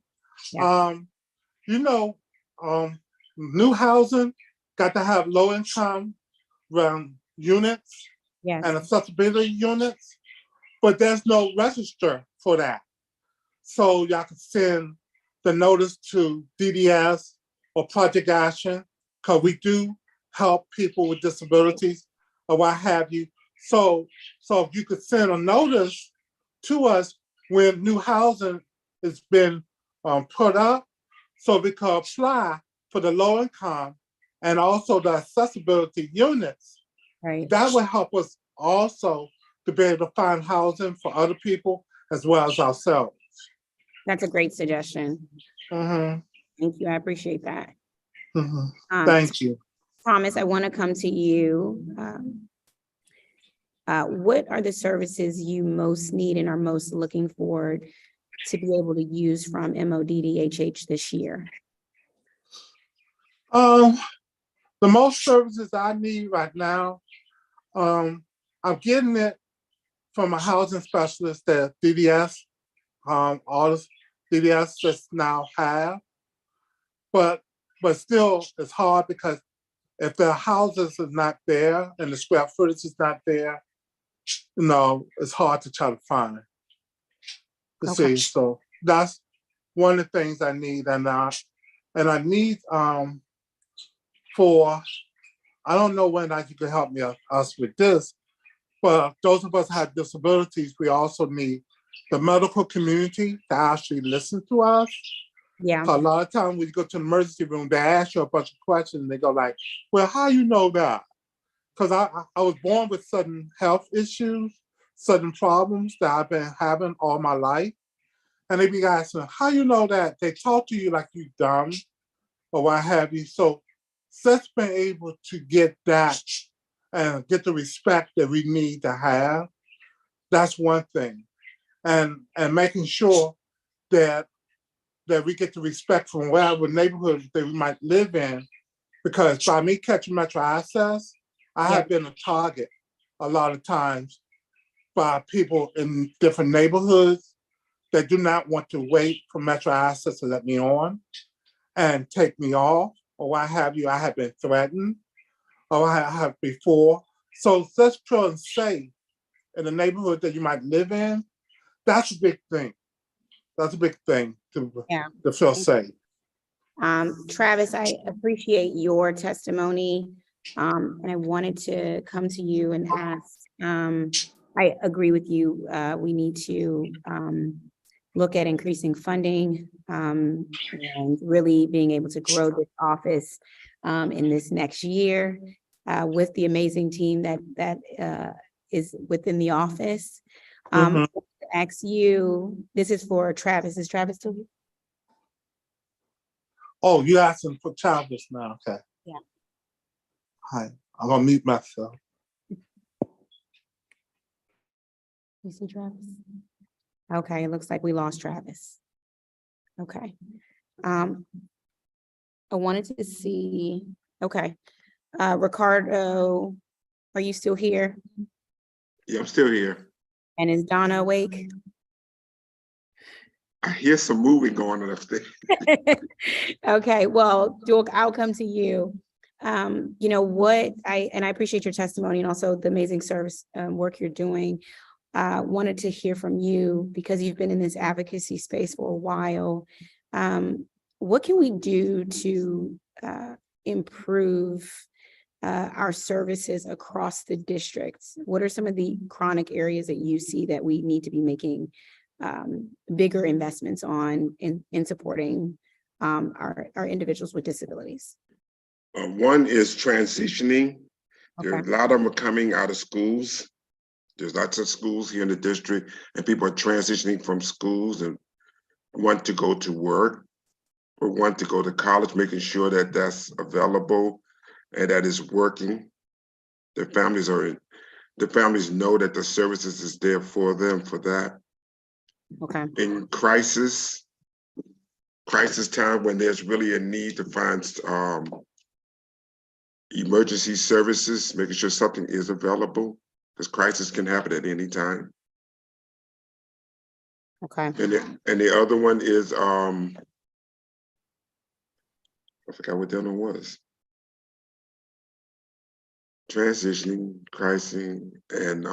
new housing got to have low income units and accessibility units, but there's no register for that. So y'all can send the notice to DDS or Project Action, because we do help people with disabilities or what have you. So if you could send a notice to us when new housing has been put up, so we can apply for the low income and also the accessibility units. Right. That will help us also to be able to find housing for other people as well as ourselves. That's a great suggestion. Thank you. I appreciate that. Thank you. Thomas, I want to come to you. What are the services you most need and are most looking forward to be able to use from MODDHH this year? The most services I need right now, I'm getting it from a housing specialist that DDS, all the DDS just now have, but still it's hard because if the houses is not there and the square footage is not there, it's hard to try to find. See, so that's one of the things I need, and I need for, I don't know when you can help us with this, but those of us who have disabilities, we also need the medical community to actually listen to us. Yeah. A lot of times when you go to the emergency room, they ask you a bunch of questions and they go like, well, how you know that? Because I was born with certain health issues, certain problems that I've been having all my life. And they be asking, how you know that? They talk to you like you dumb or what have you. So just being able to get that and get the respect that we need to have, that's one thing. And making sure that we get the respect from whatever neighborhoods that we might live in, because by me catching Metro Access, I have been a target a lot of times by people in different neighborhoods that do not want to wait for Metro Access to let me on and take me off, or what have you. I have been threatened, or I have before. So just feel safe in the neighborhood that you might live in, that's a big thing. That's a big thing Yeah. to feel safe. Travis, I appreciate your testimony. And I wanted to come to you and ask, I agree with you. We need to, look at increasing funding, and really being able to grow this office, in this next year, with the amazing team that is within the office. Mhm. Ask you, this is for Travis. Is Travis still here? Oh, you're asking for Travis now, okay. Yeah. Hi, I'm gonna mute myself. You see Travis? Okay, it looks like we lost Travis. Okay. I wanted to see, okay. Ricardo, are you still here? Yeah, I'm still here. And is Donna awake? I hear some moving going on upstairs. Okay, well, Duke, I'll come to you. You know what, I appreciate your testimony and also the amazing service work you're doing. Wanted to hear from you because you've been in this advocacy space for a while. What can we do to improve our services across the districts? What are some of the chronic areas that you see that we need to be making bigger investments on in supporting our individuals with disabilities? One is transitioning. There are Okay. a lot of them are coming out of schools. There's lots of schools here in the district, and people are transitioning from schools and want to go to work or want to go to college, making sure that that's available and that is working. The families know that the services is there for them for that. Okay. In crisis time when there's really a need to find emergency services, making sure something is available because crisis can happen at any time. Okay. And the other one is I forgot what the other one was. Transitioning, crisis, and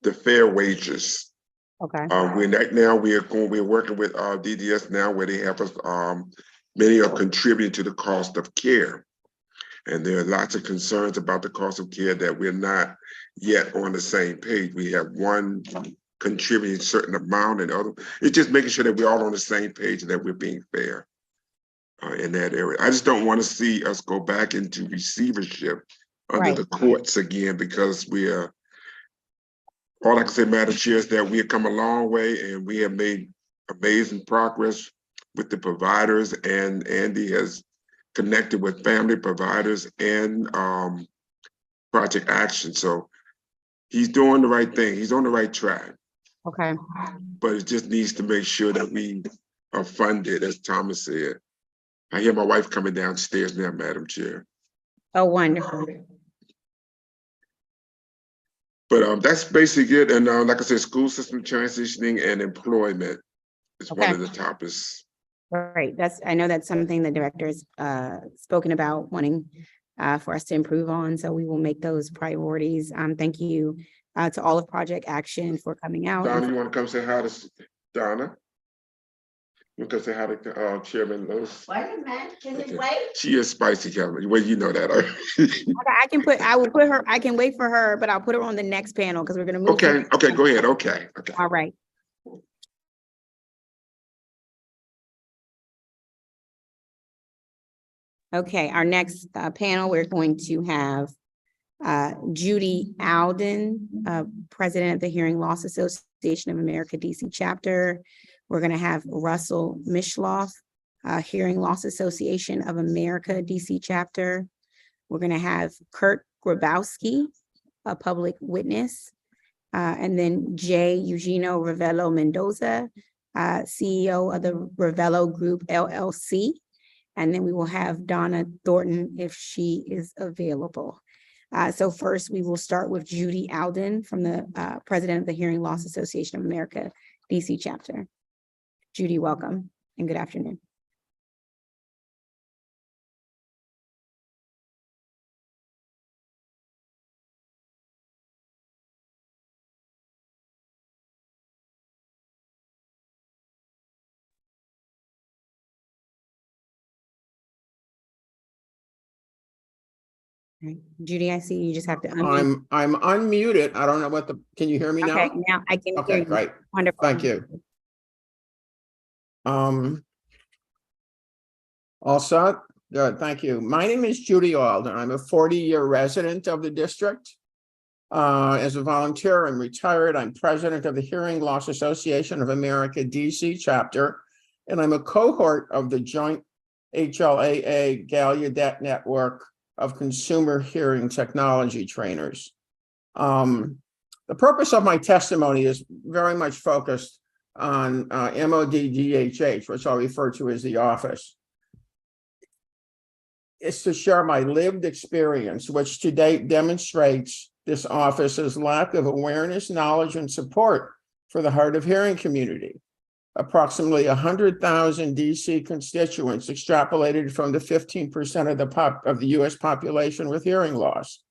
the fair wages. Okay. We're working with DDS now where they have us, many are contributing to the cost of care. And there are lots of concerns about the cost of care that we're not yet on the same page. We have one contributing a certain amount and other. It's just making sure that we're all on the same page and that we're being fair in that area. I just don't want to see us go back into receivership under Right. the courts again because all I can say, Madam Chair, is that we have come a long way and we have made amazing progress with the providers, and Andy has connected with family providers and Project Action. So he's doing the right thing. He's on the right track. Okay. But it just needs to make sure that we are funded, as Thomas said. I hear my wife coming downstairs now, Madam Chair. Oh, wonderful. But that's basically it. And like I said, school system transitioning and employment is one of the topics. Right. I know that's something the director has spoken about wanting for us to improve on. So we will make those priorities. Thank you to all of Project Action for coming out. Donna, you want to come say hi to Donna? You can say hi to Chairman Lewis. Wait a minute, can Okay. it wait? She is spicy, Kevin. Well, you know that. I will put her, I can wait for her, but I'll put her on the next panel because we're going to move. Okay, go ahead. Okay. All right. Okay, our next panel, we're going to have Judy Alden, President of the Hearing Loss Association of America DC chapter. We're going to have Russell Mishloff, Hearing Loss Association of America DC chapter. We're going to have Kurt Grabowski, a public witness, and then Jay Eugenio Ravello Mendoza, CEO of the Ravello Group LLC. And then we will have Donna Thornton if she is available. So first, we will start with Judy Alden from the President of the Hearing Loss Association of America, DC chapter. Judy, welcome and good afternoon. Okay. Judy, I see you just have to unmute. I'm unmuted. I don't know what can you hear me now? Okay, now I can hear Okay, you. great. Wonderful. Thank you. All set? Good, thank you. My name is Judy Alden. I'm a 40-year resident of the district. As a volunteer, I'm retired. I'm president of the Hearing Loss Association of America DC chapter, and I'm a cohort of the joint HLAA Gallaudet network of consumer hearing technology trainers. The purpose of my testimony is very much focused on MODDHH, which I'll refer to as the office. It's to share my lived experience, which to date demonstrates this office's lack of awareness, knowledge, and support for the hard of hearing community. Approximately 100,000 DC constituents extrapolated from the 15% of the US population with hearing loss.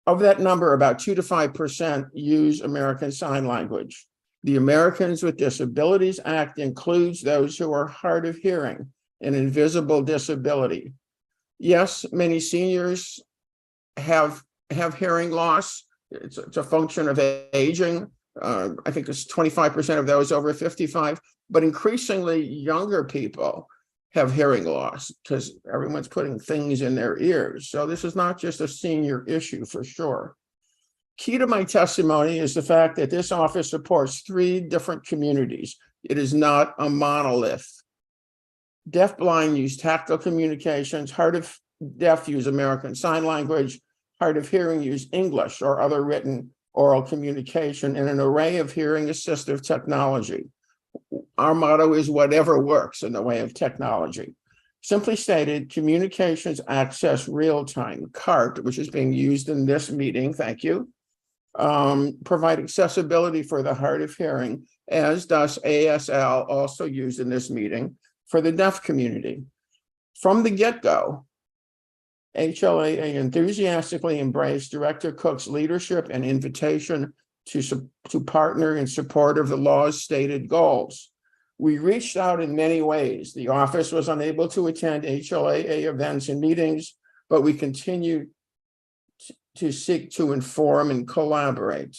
Of that number, about 2 to 5% use American Sign Language. The Americans with Disabilities Act includes those who are hard of hearing, an invisible disability. Yes, many seniors have hearing loss. It's a function of aging. I think it's 25% of those over 55, but increasingly younger people have hearing loss because everyone's putting things in their ears. So this is not just a senior issue for sure. Key to my testimony is the fact that this office supports 3 different communities. It is not a monolith. Deafblind use tactile communications, hard of deaf use American Sign Language, hard of hearing use English or other written oral communication, and an array of hearing assistive technology. Our motto is whatever works in the way of technology. Simply stated, communications access real-time, CART, which is being used in this meeting, thank you, provide accessibility for the hard of hearing, as does ASL, also used in this meeting, for the deaf community. From the get-go, HLAA enthusiastically embraced Director Cook's leadership and invitation to partner in support of the law's stated goals. We reached out in many ways. The office was unable to attend HLAA events and meetings, but we continue to seek to inform and collaborate.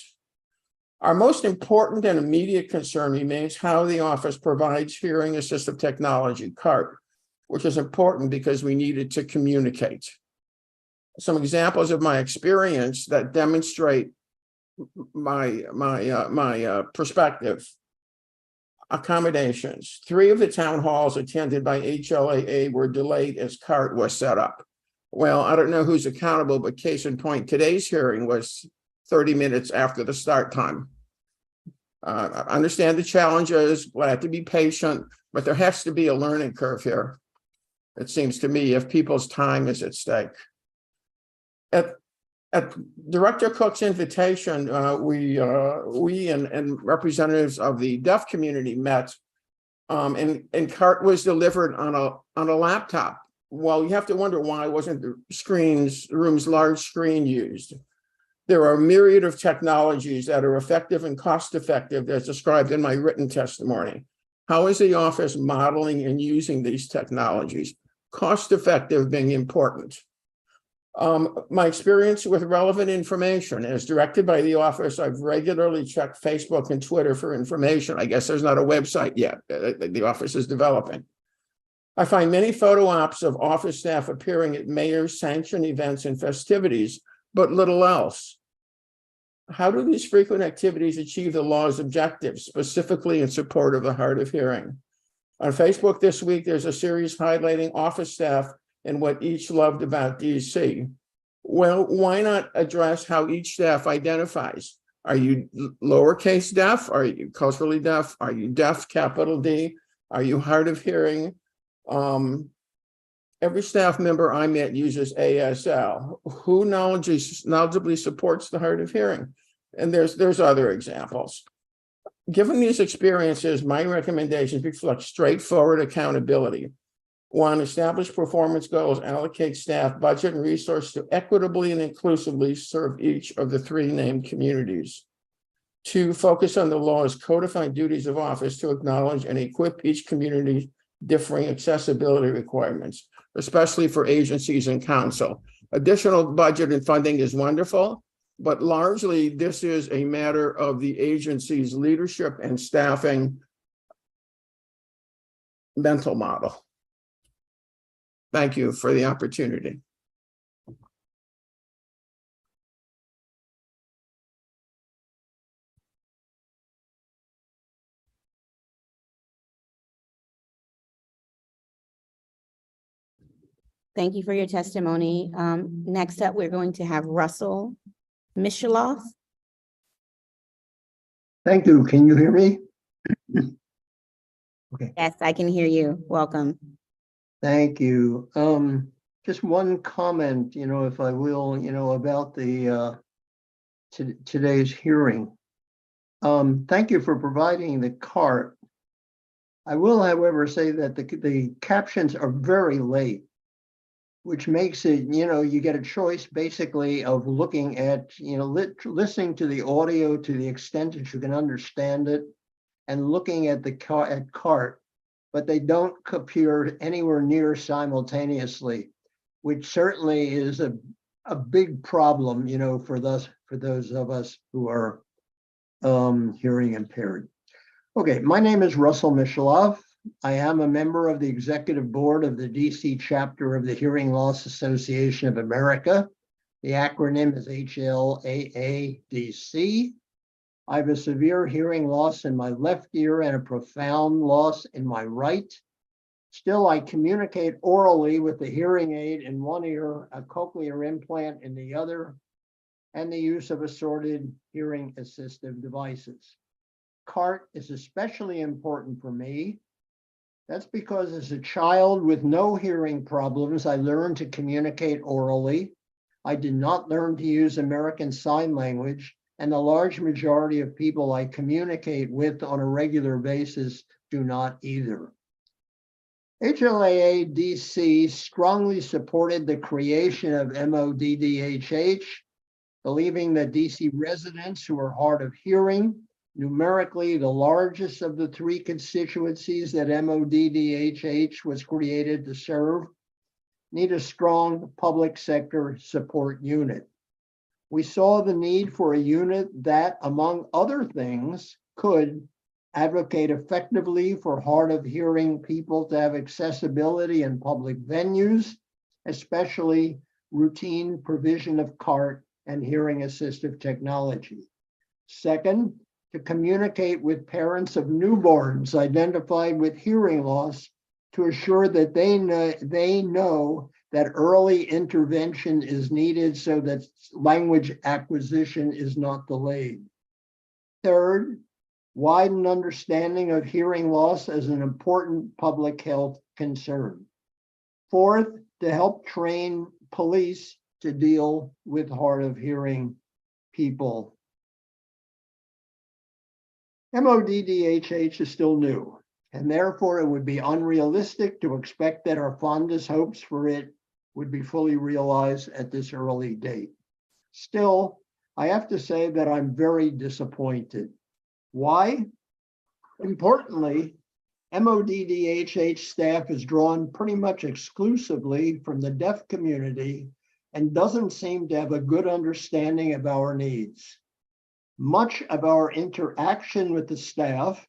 Our most important and immediate concern remains how the office provides hearing assistive technology, CART, which is important because we need it to communicate. Some examples of my experience that demonstrate my perspective. Accommodations. 3 of the town halls attended by HLAA were delayed as CART was set up. Well, I don't know who's accountable, but case in point, today's hearing was 30 minutes after the start time. I understand the challenges, glad to be patient, but there has to be a learning curve here. It seems to me if people's time is at stake. At Director Cook's invitation, we and representatives of the deaf community met, and CART was delivered on a laptop. Well, you have to wonder why wasn't the room's large screen used? There are a myriad of technologies that are effective and cost-effective as described in my written testimony. How is the office modeling and using these technologies? Cost-effective being important. My experience with relevant information, as directed by the office, I've regularly checked Facebook and Twitter for information. I guess there's not a website yet. The office is developing. I find many photo ops of office staff appearing at mayor's sanctioned events and festivities, but little else. How do these frequent activities achieve the law's objectives, specifically in support of the hard of hearing? On Facebook this week, there's a series highlighting office staff and what each loved about DC. Well, why not address how each staff identifies? Are you lowercase deaf? Are you culturally deaf? Are you deaf, capital D? Are you hard of hearing? Every staff member I met uses ASL. Who knowledgeably supports the hard of hearing? And there's other examples. Given these experiences, my recommendations reflect straightforward accountability. 1, establish performance goals, allocate staff, budget, and resource to equitably and inclusively serve each of the 3 named communities. 2, focus on the law's codified duties of office to acknowledge and equip each community differing accessibility requirements, especially for agencies and council. Additional budget and funding is wonderful, but largely this is a matter of the agency's leadership and staffing mental model. Thank you for the opportunity. Thank you for your testimony. Next up, we're going to have Russell Mishaloff. Thank you. Can you hear me? Okay, Yes, I can hear you. Welcome. thank you. Just one comment, if I will, about the today's hearing. Thank you for providing the cart. I will, however, say that the captions are very late, which makes it, you get a choice basically of looking at, listening to the audio to the extent that you can understand it and looking at the cart, but they don't appear anywhere near simultaneously, which certainly is a big problem, for those of us who are hearing impaired. Okay, my name is Russell Mishaloff. I am a member of the executive board of the DC chapter of the Hearing Loss Association of America. The acronym is HLAADC. I have a severe hearing loss in my left ear and a profound loss in my right. Still, I communicate orally with the hearing aid in one ear, a cochlear implant in the other, and the use of assorted hearing assistive devices. CART is especially important for me. That's because as a child with no hearing problems, I learned to communicate orally. I did not learn to use American Sign Language, and the large majority of people I communicate with on a regular basis do not either. HLAA-DC strongly supported the creation of MODDHH, believing that DC residents who are hard of hearing, numerically the largest of the three constituencies that MODDHH was created to serve, need a strong public sector support unit. We saw the need for a unit that, among other things, could advocate effectively for hard of hearing people to have accessibility in public venues, especially routine provision of CART and hearing assistive technology. Second, to communicate with parents of newborns identified with hearing loss to assure that they know that early intervention is needed so that language acquisition is not delayed. Third, widen understanding of hearing loss as an important public health concern. Fourth, to help train police to deal with hard of hearing people. MODDHH is still new, and therefore it would be unrealistic to expect that our fondest hopes for it would be fully realized at this early date. Still, I have to say that I'm very disappointed. Why? Importantly, MODDHH staff is drawn pretty much exclusively from the deaf community and doesn't seem to have a good understanding of our needs. Much of our interaction with the staff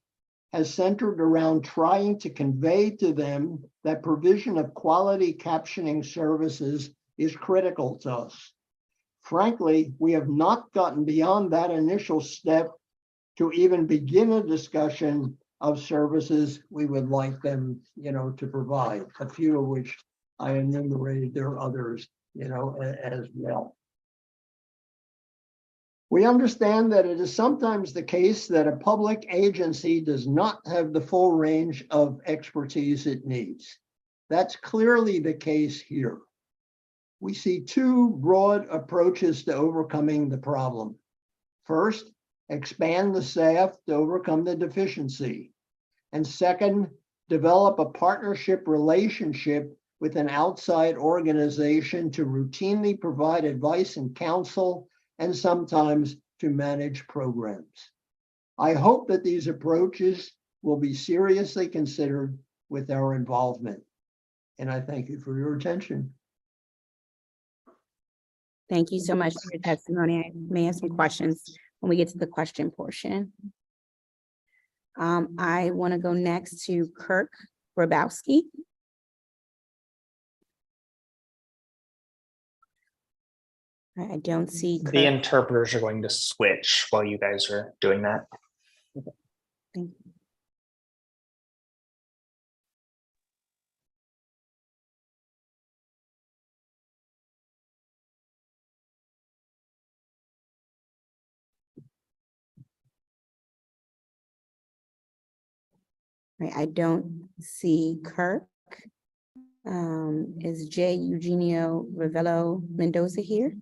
has centered around trying to convey to them that provision of quality captioning services is critical to us. Frankly, we have not gotten beyond that initial step to even begin a discussion of services we would like them, to provide, a few of which I enumerated. There are others, as well. We understand that it is sometimes the case that a public agency does not have the full range of expertise it needs. That's clearly the case here. We see two broad approaches to overcoming the problem. First, expand the staff to overcome the deficiency. And second, develop a partnership relationship with an outside organization to routinely provide advice and counsel, and sometimes to manage programs. I hope that these approaches will be seriously considered with our involvement. And I thank you for your attention. Thank you so much for your testimony. I may have some questions when we get to the question portion. I want to go next to Kirk Grabowski. I don't see Kirk. The interpreters are going to switch while you guys are doing that. Thank you. Right, I don't see Kirk. Is J. Eugenio Ravello Mendoza here?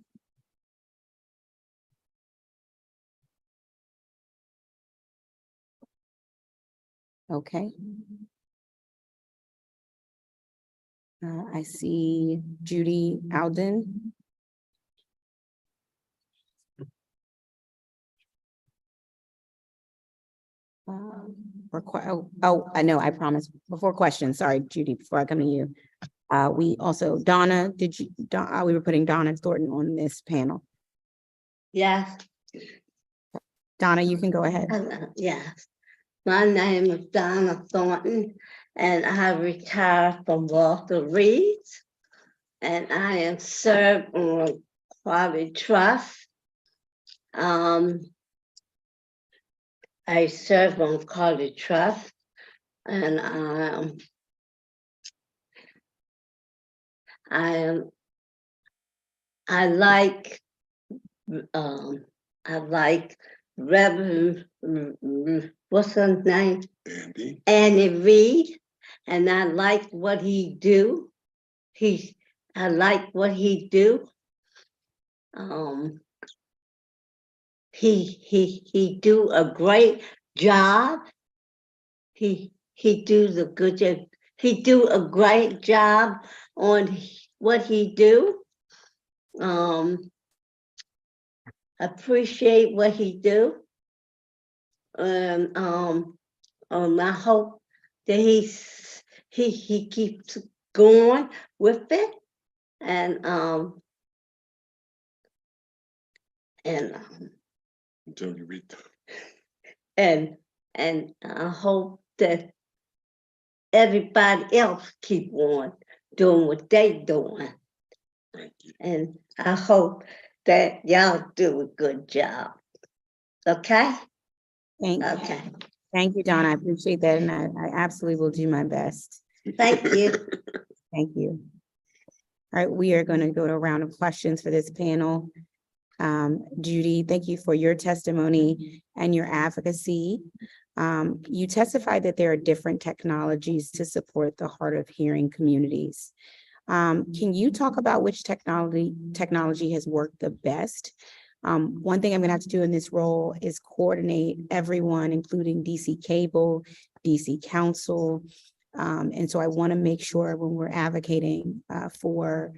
Okay. I see Judy Alden. I know, I promise. Before questions, sorry, Judy, before I come to you. We also, Donna, we were putting Donna Thornton on this panel. Yes. Donna, you can go ahead. Yes. My name is Donna Thornton, and I retired from Walter Reed, and I am served on Quality Trust. I serve on Quality Trust, and I like Reverend, what's his name? Andy Reid, and I like what he do. I like what he do. He do a great job. He do a great job on what he do. Appreciate what he do. And I hope that he keeps going with it. And I hope that everybody else keep on doing what they doing. And I hope that y'all do a good job. Okay? Thank you, Donna. I appreciate that. And I absolutely will do my best. Thank you. Thank you. All right, we are going to go to a round of questions for this panel. Judy, thank you for your testimony and your advocacy. You testified that there are different technologies to support the hard of hearing communities. Can you talk about which technology has worked the best? One thing I'm gonna have to do in this role is coordinate everyone, including DC Cable, DC Council. And so I wanna make sure when we're advocating for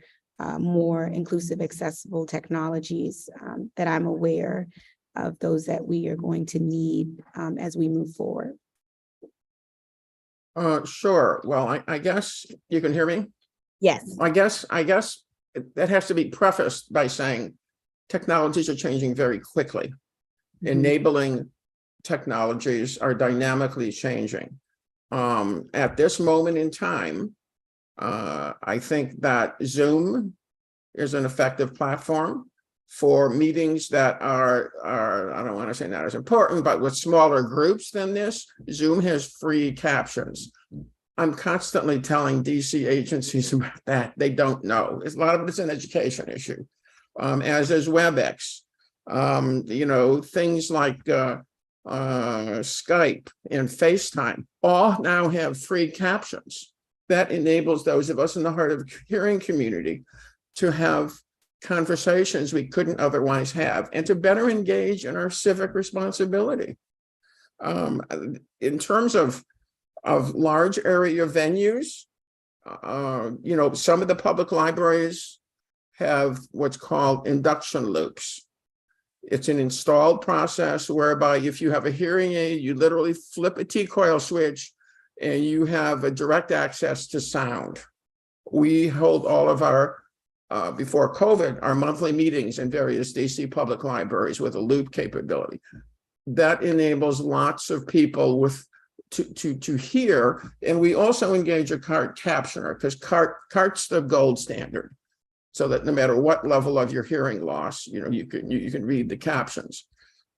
more inclusive, accessible technologies, that I'm aware of those that we are going to need as we move forward. Sure. Well, I guess you can hear me? Yes. I guess that has to be prefaced by saying technologies are changing very quickly. Enabling technologies are dynamically changing. At this moment in time, I think that Zoom is an effective platform for meetings that are I don't want to say not as important, but with smaller groups than this. Zoom has free captions. I'm constantly telling DC agencies about that. They don't know. A lot of it's an education issue, as is WebEx. Things like Skype and FaceTime all now have free captions. That enables those of us in the hard of hearing community to have conversations we couldn't otherwise have and to better engage in our civic responsibility. In terms of large area venues, some of the public libraries have what's called induction loops. It's an installed process whereby if you have a hearing aid, you literally flip a T-coil switch and you have a direct access to sound. We hold all of our before COVID, our monthly meetings in various DC public libraries with a loop capability. That enables lots of people to hear, and we also engage a CART captioner because CART's the gold standard, so that no matter what level of your hearing loss, you can read the captions.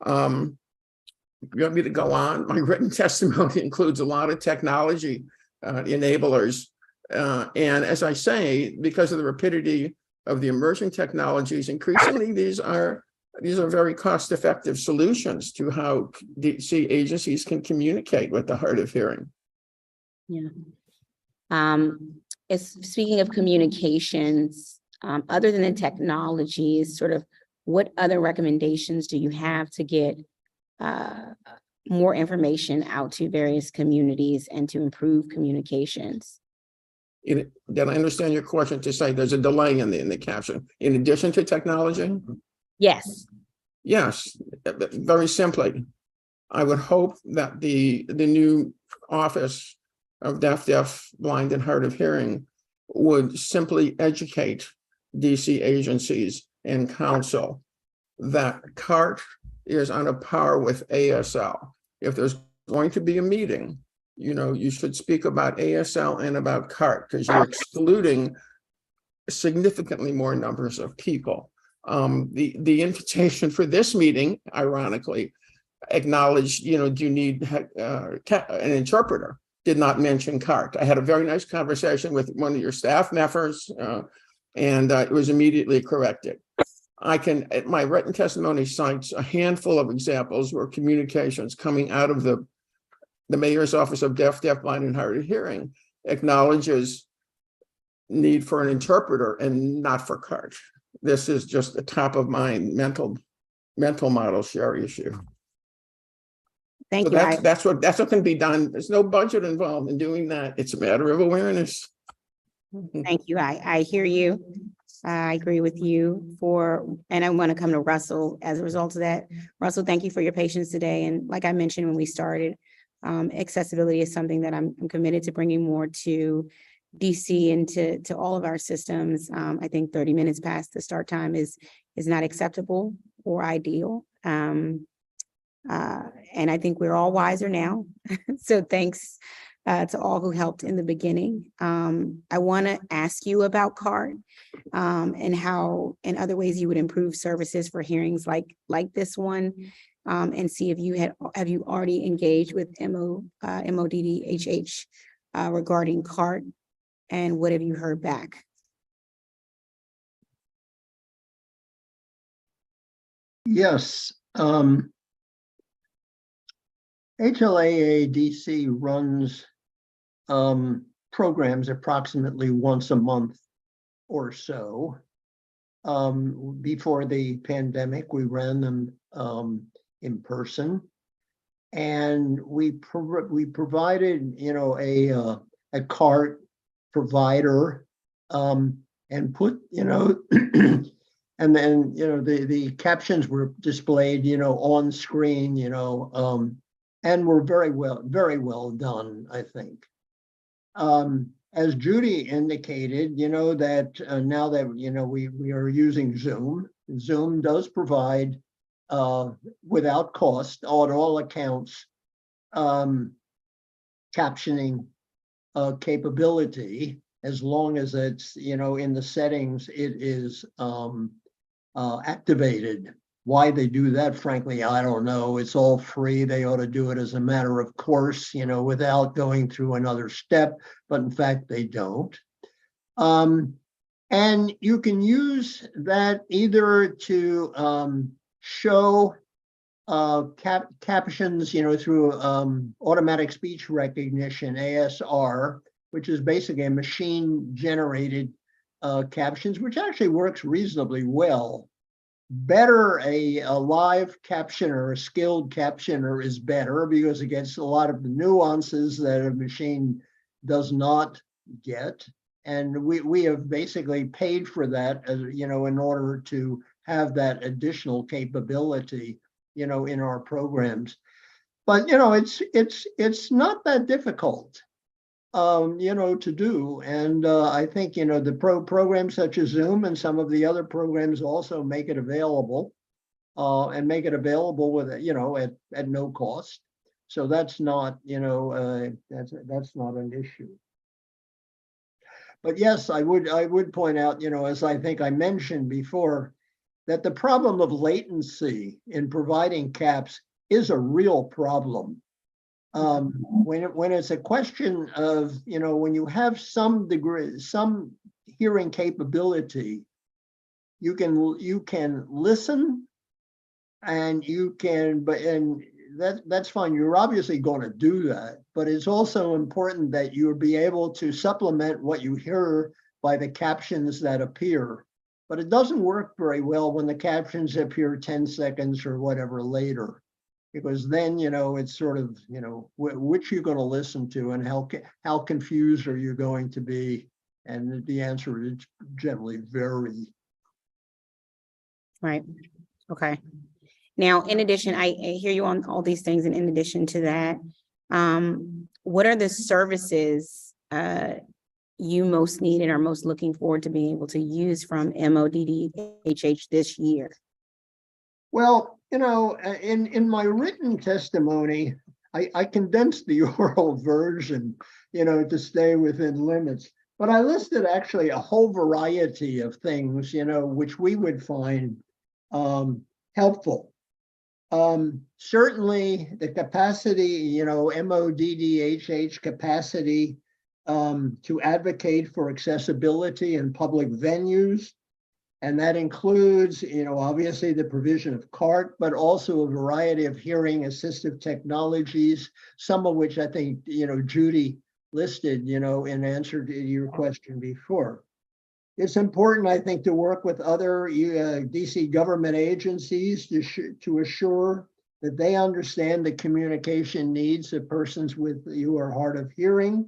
You want me to go on? My written testimony includes a lot of technology enablers, and as I say, because of the rapidity of the emerging technologies, increasingly these are very cost-effective solutions to how DC agencies can communicate with the hard of hearing. Yeah. Speaking of communications, other than the technology, is sort of what other recommendations do you have to get more information out to various communities and to improve communications? Did I understand your question to say there's a delay in the caption in addition to technology? Yes. Yes, very simply. I would hope that the new office of deaf, blind, and hard of hearing would simply educate DC agencies and council that CART is on a par with ASL. If there's going to be a meeting, you should speak about ASL and about CART because you're excluding significantly more numbers of people. The invitation for this meeting, ironically, acknowledged, do you need an interpreter? Did not mention CART. I had a very nice conversation with one of your staff members, and it was immediately corrected. My written testimony cites a handful of examples where communications coming out of the Mayor's Office of Deaf, Blind, and Hard of Hearing acknowledges need for an interpreter and not for CART. This is just a top of mind mental model share issue. Thank So you. that's what can be done. There's no budget involved in doing that. It's a matter of awareness. Thank you. I hear you. I agree with you and I want to come to Russell as a result of that. Russell, thank you for your patience today. And like I mentioned when we started, accessibility is something that I'm committed to bringing more to DC and to all of our systems. I think 30 minutes past the start time is not acceptable or ideal. And I think we're all wiser now. So thanks to all who helped in the beginning. I want to ask you about CART and how in other ways you would improve services for hearings like this one, and see if have you already engaged with MODDHH regarding CART, and what have you heard back? Yes. HLAA DC runs programs approximately once a month or so. Before the pandemic, we ran them in person, and we provided, a CART provider, and put, and then, the captions were displayed, on screen, and were very well done, I think. As Judy indicated, that now that, we are using Zoom does provide, without cost, on all accounts, captioning capability, as long as it's, in the settings, it is activated. Why they do that, frankly, I don't know. It's all free. They ought to do it as a matter of course, without going through another step, but in fact, they don't. And you can use that either to show captions, through automatic speech recognition, ASR, which is basically a machine-generated captions, which actually works reasonably well. Better, a live captioner, a skilled captioner is better because it gets a lot of the nuances that a machine does not get. And we have basically paid for that, as in order to have that additional capability, in our programs. But it's not that difficult. to do. And I think, the programs such as Zoom and some of the other programs also make it available and make it available with, at no cost. So that's not, that's not an issue. But yes, I would point out, as I think I mentioned before, that the problem of latency in providing caps is a real problem. When it's a question of, when you have some degree, some hearing capability, you can listen and that's fine. You're obviously going to do that, but it's also important that you'll be able to supplement what you hear by the captions that appear. But it doesn't work very well when the captions appear 10 seconds or whatever later, because then, it's sort of, which you're going to listen to and how confused are you going to be? And the answer is generally very. Right. Okay. Now, in addition, I hear you on all these things. And in addition to that, what are the services you most need and are most looking forward to being able to use from MODDHH this year? Well, in my written testimony, I condensed the oral version, to stay within limits. But I listed actually a whole variety of things, which we would find helpful. Certainly the capacity, MODDHH capacity to advocate for accessibility in public venues. And that includes, obviously the provision of CART, but also a variety of hearing assistive technologies, some of which I think, Judy listed, in answer to your question before. It's important, I think, to work with other DC government agencies to assure that they understand the communication needs of persons who are hard of hearing,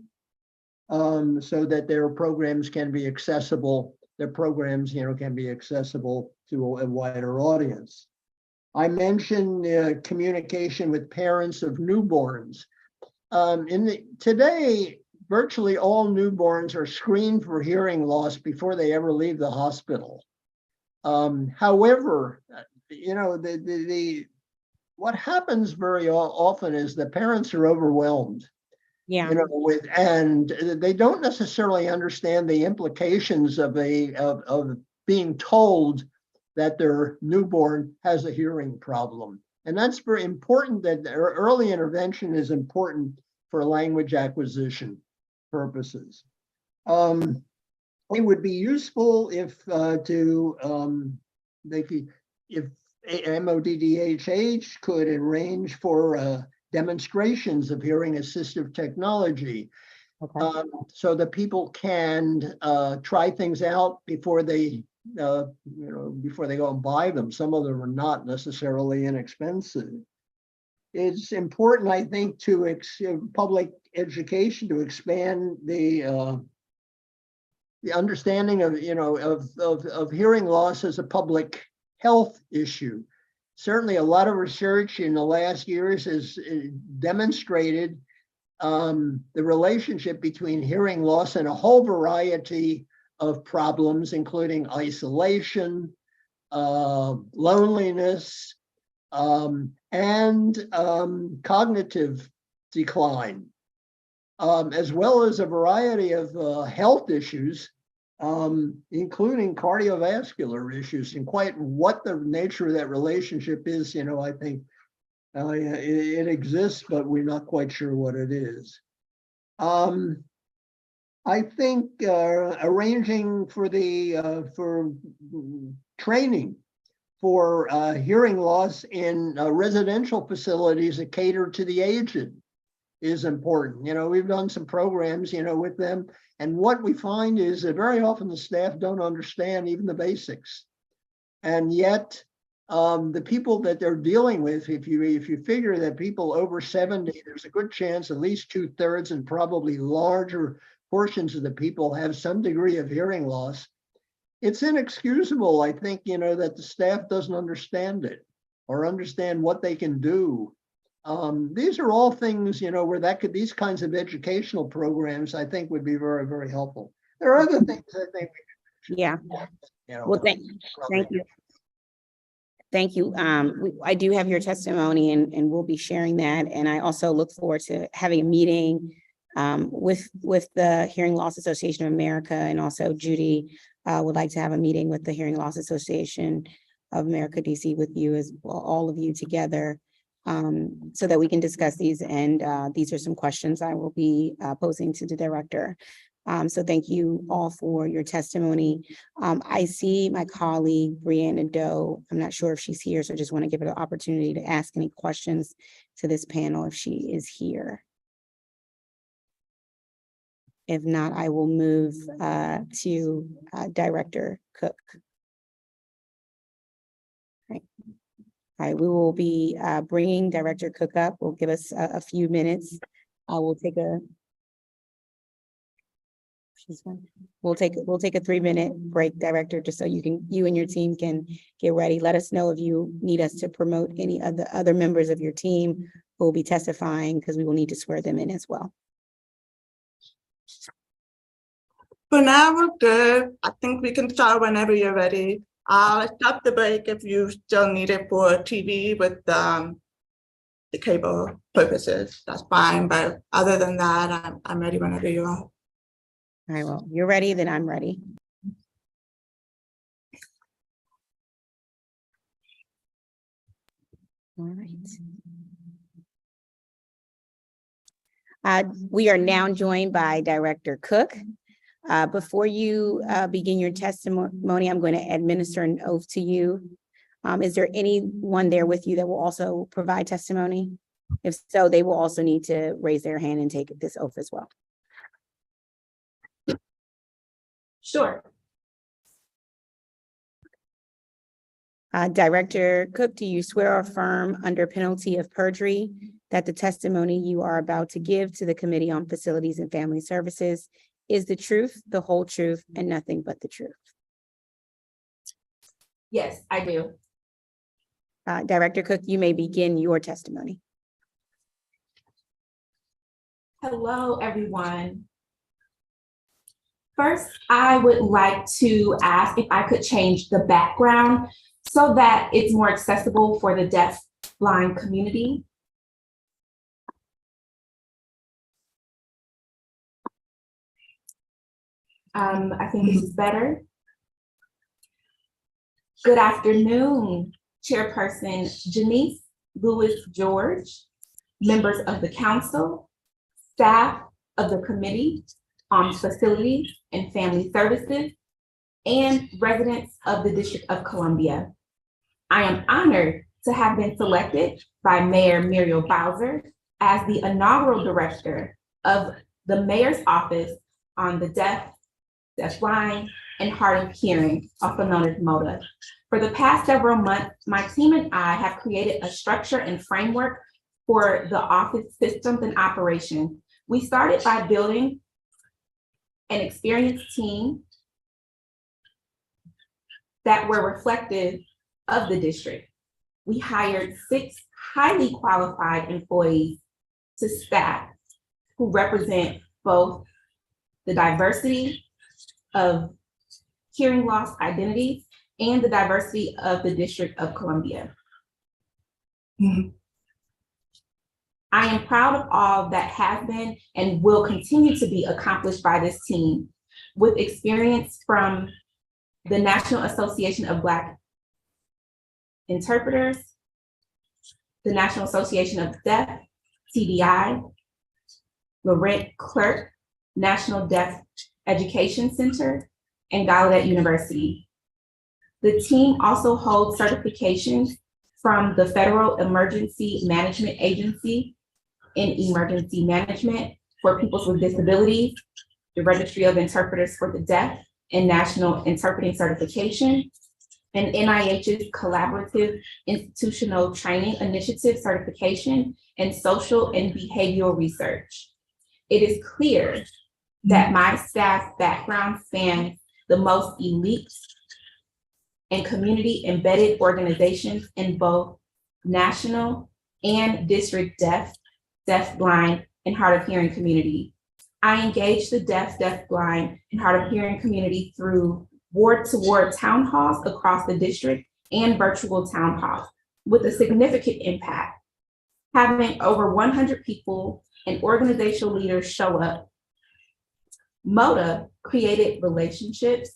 so that their programs can be accessible. Their programs, can be accessible to a wider audience. I mentioned communication with parents of newborns. Today, virtually all newborns are screened for hearing loss before they ever leave the hospital. However, what happens very often is the parents are overwhelmed. Yeah. And they don't necessarily understand the implications of being told that their newborn has a hearing problem. And that's very important, that early intervention is important for language acquisition purposes. It would be useful if MODDHH could arrange for demonstrations of hearing assistive technology, so that people can try things out before they go and buy them. Some of them are not necessarily inexpensive. It's important, I think, to public education to expand the understanding of hearing loss as a public health issue. Certainly, a lot of research in the last years has demonstrated the relationship between hearing loss and a whole variety of problems, including isolation, loneliness, and cognitive decline, as well as a variety of health issues, including cardiovascular issues. And quite what the nature of that relationship is, I think it exists, but we're not quite sure what it is. I think arranging for training for hearing loss in residential facilities that cater to the aged is important. We've done some programs, with them. And what we find is that very often the staff don't understand even the basics. And yet the people that they're dealing with, if you figure that people over 70, there's a good chance at least 2/3 and probably larger portions of the people have some degree of hearing loss. It's inexcusable, I think, that the staff doesn't understand it or understand what they can do. These are all things, where these kinds of educational programs, I think, would be very, very helpful. There are other things I think. Yeah. Well, thank you. Thank you. I do have your testimony and we'll be sharing that. And I also look forward to having a meeting with the Hearing Loss Association of America, and also Judy would like to have a meeting with the Hearing Loss Association of America, DC, with you as well, all of you together, so that we can discuss these. And these are some questions I will be posing to the director. So thank you all for your testimony. I see my colleague, Brianna Doe. I'm not sure if she's here, so I just want to give her the opportunity to ask any questions to this panel if she is here. If not, I will move to Director Cook. All right, we will be bringing Director Cook up. We'll give us a few minutes. We'll take a 3-minute break, Director, just so you and your team can get ready. Let us know if you need us to promote any of the other members of your team who will be testifying, because we will need to swear them in as well. For now, we're good. I think we can start whenever you're ready. I'll stop the break if you still need it for TV with the cable purposes. That's fine, but other than that, I'm ready whenever you are. All right, well, you're ready, then I'm ready. All right. We are now joined by Director Cook. Before you begin your testimony, I'm going to administer an oath to you. Is there anyone there with you that will also provide testimony? If so, they will also need to raise their hand and take this oath as well. Sure. Director Cook, do you swear or affirm under penalty of perjury that the testimony you are about to give to the Committee on Facilities and Family Services is the truth, the whole truth, and nothing but the truth? Yes, I do. Director Cook, you may begin your testimony. Hello, everyone. First, I would like to ask if I could change the background so that it's more accessible for the deaf-blind community. I think this is better. Good afternoon, Chairperson Janice Lewis-George, members of the council, staff of the Committee on Facilities and Family Services, and residents of the District of Columbia. I am honored to have been selected by Mayor Muriel Bowser as the inaugural director of the Mayor's Office on the Deaf, Deafblind, and Hard of Hearing, also known as MODDHH. For the past several months, my team and I have created a structure and framework for the office systems and operations. We started by building an experienced team that were reflective of the district. We hired 6 highly qualified employees to staff who represent both the diversity of hearing loss identities and the diversity of the District of Columbia. I am proud of all that has been and will continue to be accomplished by this team, with experience from the National Association of Black Interpreters, the National Association of Deaf, TDI, Laurent Clerk, National Deaf Education Center, and Gallaudet University. The team also holds certifications from the Federal Emergency Management Agency in Emergency Management for Peoples with Disabilities, the Registry of Interpreters for the Deaf, and National Interpreting Certification, and NIH's Collaborative Institutional Training Initiative Certification in Social and Behavioral Research. It is clear that my staff background spans the most elite and community embedded organizations in both national and district deaf, deafblind, and hard of hearing community. I engage the deaf, deafblind, and hard of hearing community through ward-to-ward town halls across the district and virtual town halls with a significant impact. Having over 100 people and organizational leaders show up, MODDHH created relationships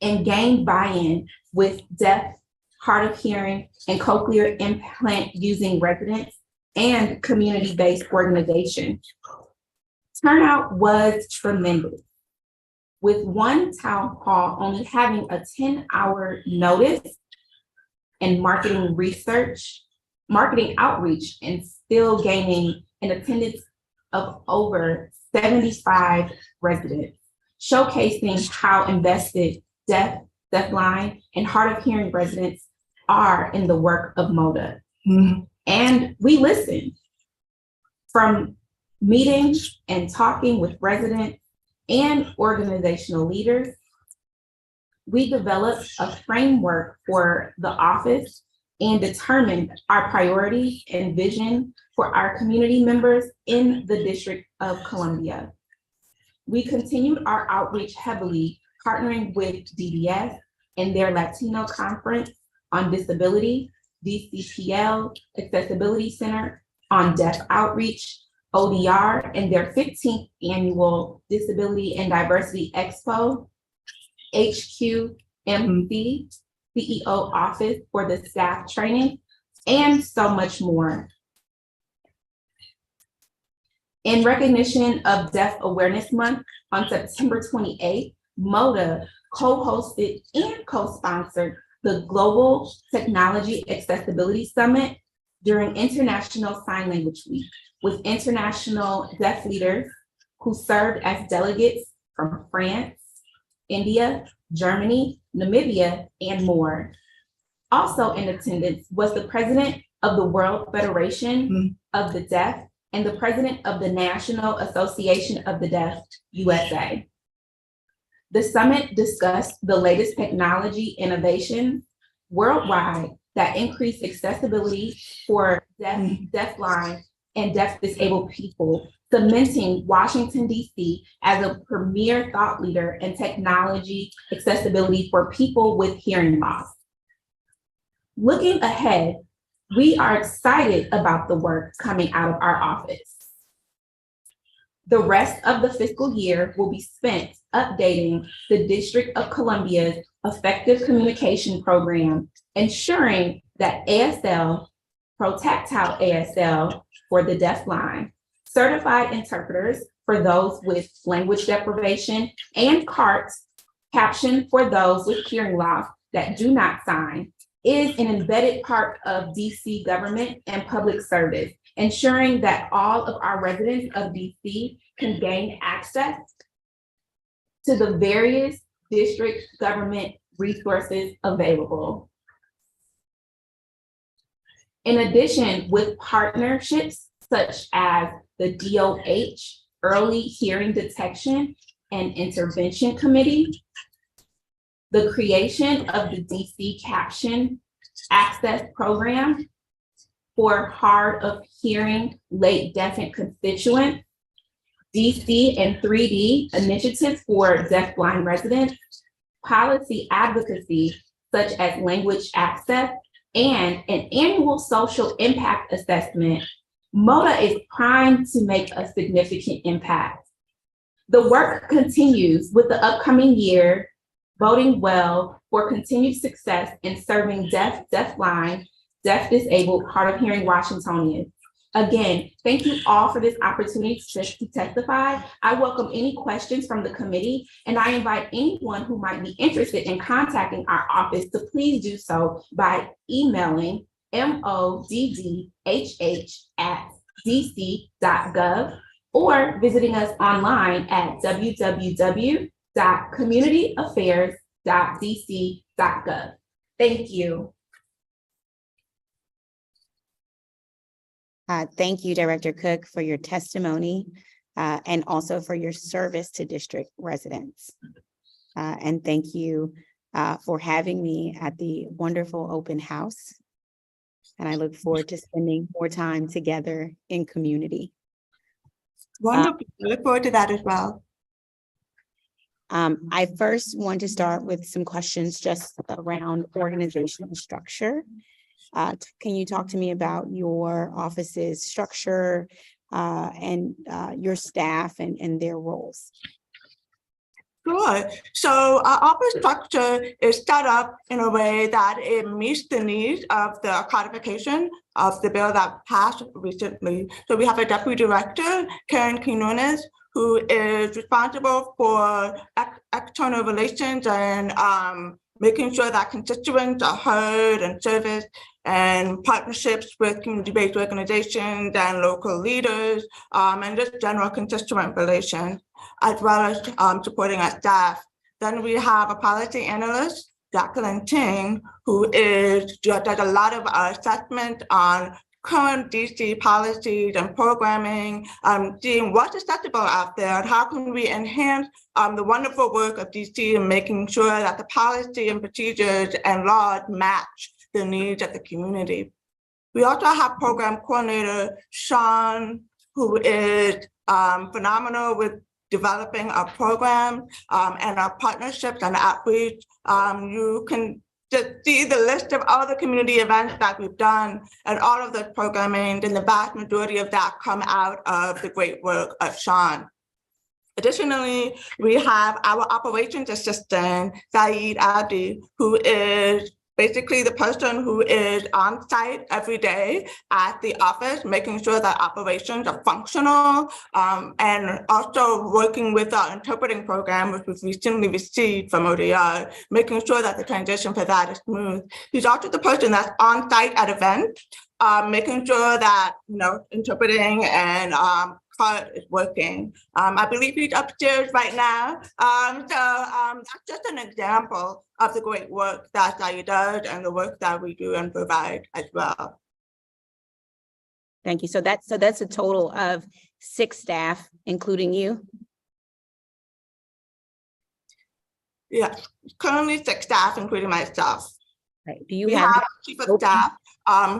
and gained buy-in with deaf, hard of hearing, and cochlear implant using residents and community-based organizations. Turnout was tremendous, with one town hall only having a 10-hour notice and marketing outreach, and still gaining an attendance of over 75 residents, showcasing how invested deaf, deafblind, and hard of hearing residents are in the work of MODDHH. And we listened. From meetings and talking with residents and organizational leaders, we developed a framework for the office and determined our priorities and vision for our community members in the District of Columbia. We continued our outreach heavily, partnering with DDS and their Latino Conference on Disability, DCPL Accessibility Center on Deaf Outreach, ODR, and their 15th Annual Disability and Diversity Expo, HQMC, CEO Office for the Staff Training, and so much more. In recognition of Deaf Awareness Month on September 28th, MODDHH co-hosted and co-sponsored the Global Technology Accessibility Summit during International Sign Language Week with international deaf leaders who served as delegates from France, India, Germany, Namibia, and more. Also in attendance was the president of the World Federation of the Deaf and the president of the National Association of the Deaf, USA. The summit discussed the latest technology innovations worldwide that increase accessibility for deaf, deafblind, and deaf disabled people, cementing Washington, D.C. as a premier thought leader in technology accessibility for people with hearing loss. Looking ahead, we are excited about the work coming out of our office. The rest of the fiscal year will be spent updating the District of Columbia's effective communication program, ensuring that ASL, pro-tactile ASL for the deafblind, certified interpreters for those with language deprivation, and CARTs, caption for those with hearing loss that do not sign, is an embedded part of DC government and public service, ensuring that all of our residents of DC can gain access to the various district government resources available. In addition, with partnerships such as the DOH Early Hearing Detection and Intervention Committee, the creation of the DC Caption Access Program for hard of hearing late deafened constituents, DC and 3D initiatives for deafblind residents, policy advocacy such as language access, and an annual social impact assessment, MODDHH is primed to make a significant impact. The work continues with the upcoming year, boding well for continued success in serving deaf, deafblind, deaf disabled, hard of hearing Washingtonians. Again, thank you all for this opportunity to testify. I welcome any questions from the committee, and I invite anyone who might be interested in contacting our office to please do so by emailing moddhh@dc.gov or visiting us online at www.communityaffairs.dc.gov. Thank you. Thank you, Director Cook, for your testimony and also for your service to district residents. And thank you for having me at the wonderful open house And I look forward to spending more time together in community. Wonderful. I look forward to that as well. I first want to start with some questions just around organizational structure. Can you talk to me about your office's structure and your staff and their roles? Sure. So our office structure is set up in a way that it meets the needs of the codification of the bill that passed recently. So we have a deputy director, Karen Quinones, who is responsible for external relations and making sure that constituents are heard and serviced, and partnerships with community-based organizations and local leaders, and just general constituent relations, as well as supporting our staff. Then we have a policy analyst, Jacqueline Ting, who does a lot of assessment on current DC policies and programming, seeing what's accessible out there and how can we enhance the wonderful work of DC and making sure that the policy and procedures and laws match the needs of the community. We also have program coordinator, Sean, who is phenomenal with developing our program and our partnerships and outreach. You can just see the list of all the community events that we've done and all of the programming, and the vast majority of that come out of the great work of Sean. Additionally, we have our operations assistant, Saeed Abdi, who is basically the person who is on site every day at the office, making sure that operations are functional, and also working with our interpreting program, which was recently received from ODR, making sure that the transition for that is smooth. He's also the person that's on site at events, making sure that, interpreting and is working. I believe he's upstairs right now. That's just an example of the great work that Saeed does and the work that we do and provide as well. Thank you. So that's a total of 6 staff, including you? Yes, currently 6 staff, including myself. Right. Do you we have a chief of staff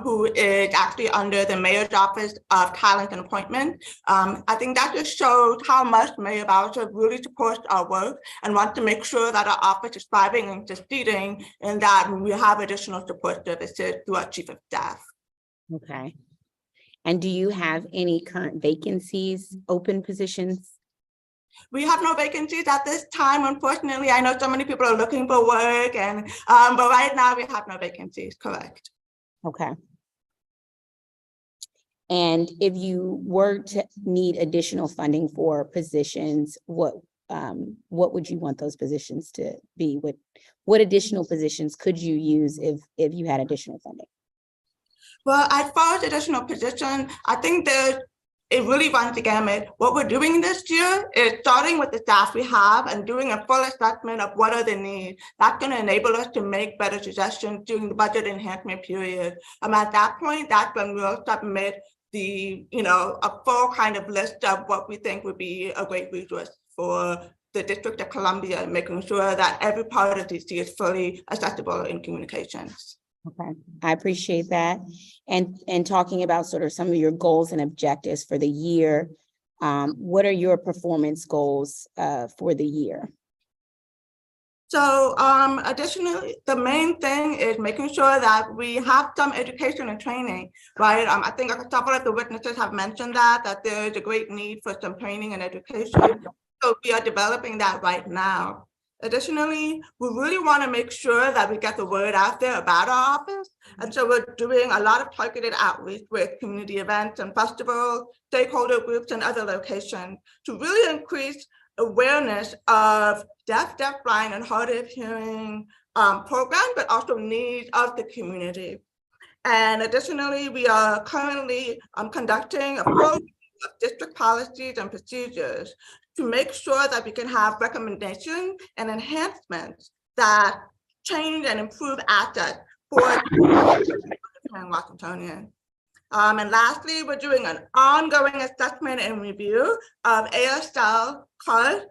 who is actually under the mayor's office of talent and appointment. I think that just shows how much Mayor Bowser really supports our work and wants to make sure that our office is thriving and succeeding, and that we have additional support services through our chief of staff. Okay. And do you have any current vacancies, open positions? We have no vacancies at this time, unfortunately. I know so many people are looking for work, and but right now we have no vacancies, correct. Okay. And if you were to need additional funding for positions, what would you want those positions to be? What additional positions could you use if you had additional funding? Well, as far as additional positions, I think it really runs the gamut. What we're doing this year is starting with the staff we have and doing a full assessment of what are the needs. That's going to enable us to make better suggestions during the budget enhancement period. At that point, that's when we'll submit a full kind of list of what we think would be a great resource for the District of Columbia, making sure that every part of DC is fully accessible in communications. Okay, I appreciate that. And talking about sort of some of your goals and objectives for the year, what are your performance goals for the year? So additionally, the main thing is making sure that we have some education and training, right? I think a couple of the witnesses have mentioned that there is a great need for some training and education. So we are developing that right now. Additionally, we really want to make sure that we get the word out there about our office. And so we're doing a lot of targeted outreach with community events and festivals, stakeholder groups, and other locations to really increase awareness of deafblind, and hard of hearing programs, but also needs of the community. And additionally, we are currently conducting a program of district policies and procedures to make sure that we can have recommendations and enhancements that change and improve assets for Washingtonian. And lastly, we're doing an ongoing assessment and review of ASL cards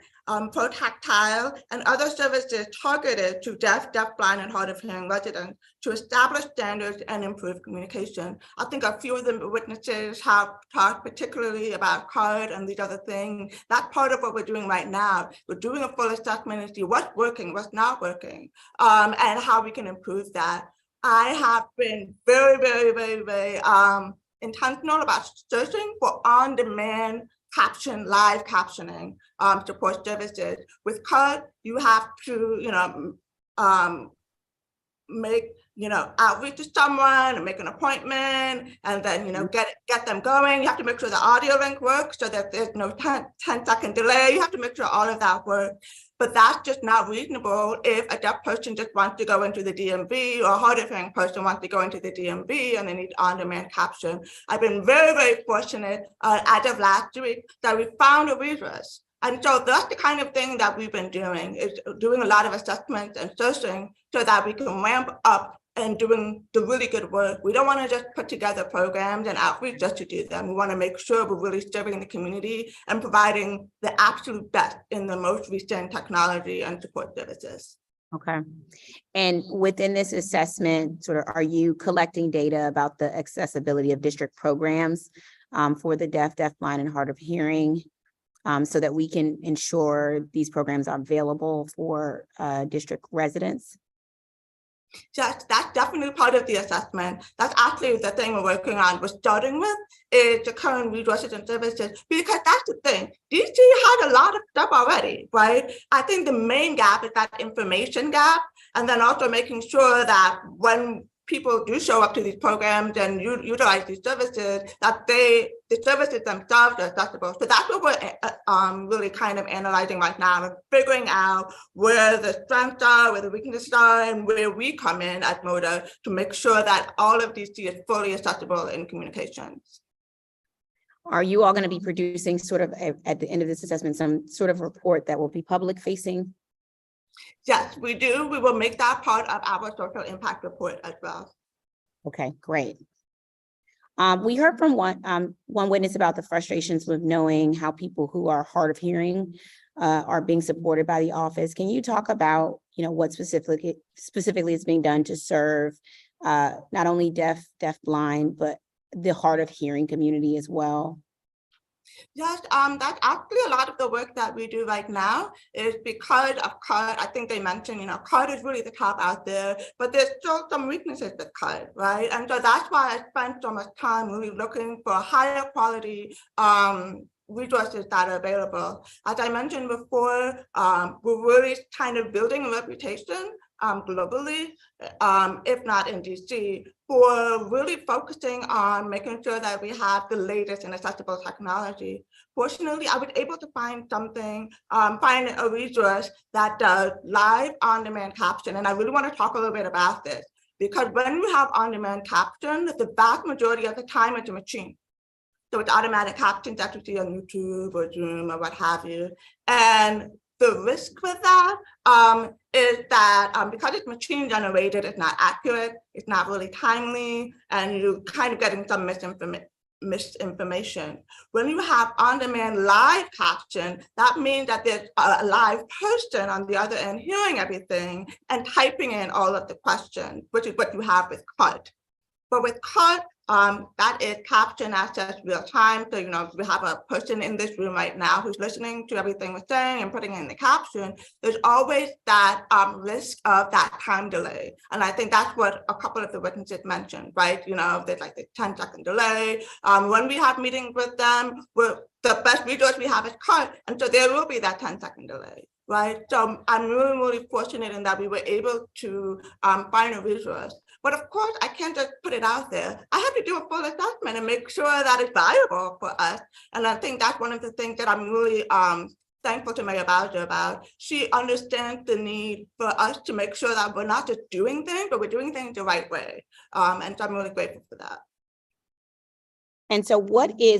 pro-tactile, and other services targeted to deaf, deafblind, and hard of hearing residents to establish standards and improve communication. I think a few of the witnesses have talked particularly about CARD and these other things. That's part of what we're doing right now. We're doing a full assessment and see what's working, what's not working, and how we can improve that. I have been very intentional about searching for on-demand live captioning support services. With CUD, you have to, make, outreach to someone and make an appointment and then, get them going. You have to make sure the audio link works so that there's no 10-second delay. You have to make sure all of that works. But that's just not reasonable if a deaf person just wants to go into the DMV or a hard of hearing person wants to go into the DMV and they need on-demand caption. I've been very fortunate as of last week that we found a resource. And so that's the kind of thing that we've been doing, is doing a lot of assessments and searching so that we can ramp up and doing the really good work. We don't want to just put together programs and outreach just to do them. We want to make sure we're really serving the community and providing the absolute best in the most recent technology and support services. Okay. And within this assessment, are you collecting data about the accessibility of district programs for the deaf, deafblind, and hard of hearing so that we can ensure these programs are available for district residents? Yes, that's definitely part of the assessment. That's actually the thing we're working on. We're starting with is the current resources and services, because that's the thing. DC had a lot of stuff already, right? I think the main gap is that information gap, and then also making sure that when people do show up to these programs and utilize these services, that the services themselves are accessible. So that's what we're really kind of analyzing right now, and figuring out where the strengths are, where the weaknesses are, and where we come in at MODDHH to make sure that all of these is fully accessible in communications. Are you all going to be producing at the end of this assessment, some sort of report that will be public facing? Yes, we do. We will make that part of our social impact report as well. Okay, great. We heard from one witness about the frustrations with knowing how people who are hard of hearing are being supported by the office. Can you talk about, what specifically is being done to serve not only deaf, blind, but the hard of hearing community as well? Yes, that's actually a lot of the work that we do right now is because of CUD. I think they mentioned, CUD is really the top out there, but there's still some weaknesses with CUD, right? And so that's why I spent so much time really looking for higher quality resources that are available. As I mentioned before, we're really kind of building a reputation globally, if not in DC, for really focusing on making sure that we have the latest and accessible technology. Fortunately, I was able to find find a resource that does live on-demand caption. And I really want to talk a little bit about this, because when you have on-demand caption, the vast majority of the time it's a machine. So it's automatic captions that you see on YouTube or Zoom or what have you. And the risk with that is that because it's machine generated, it's not accurate, it's not really timely, and you're kind of getting some misinformation. When you have on-demand live caption, that means that there's a live person on the other end hearing everything and typing in all of the questions, which is what you have with CUD. But with CUD, that is caption access real time. So, we have a person in this room right now who's listening to everything we're saying and putting in the caption. There's always that risk of that time delay. And I think that's what a couple of the witnesses mentioned, right? There's like the 10-second delay. When we have meetings with them, the best resource we have is CUD. And so there will be that 10-second delay, right? So I'm really fortunate in that we were able to find a resource. But of course, I can't just put it out there. I have to do a full assessment and make sure that it's valuable for us. And I think that's one of the things that I'm really thankful to Mayor Bowser about. She understands the need for us to make sure that we're not just doing things, but we're doing things the right way. And so I'm really grateful for that. And so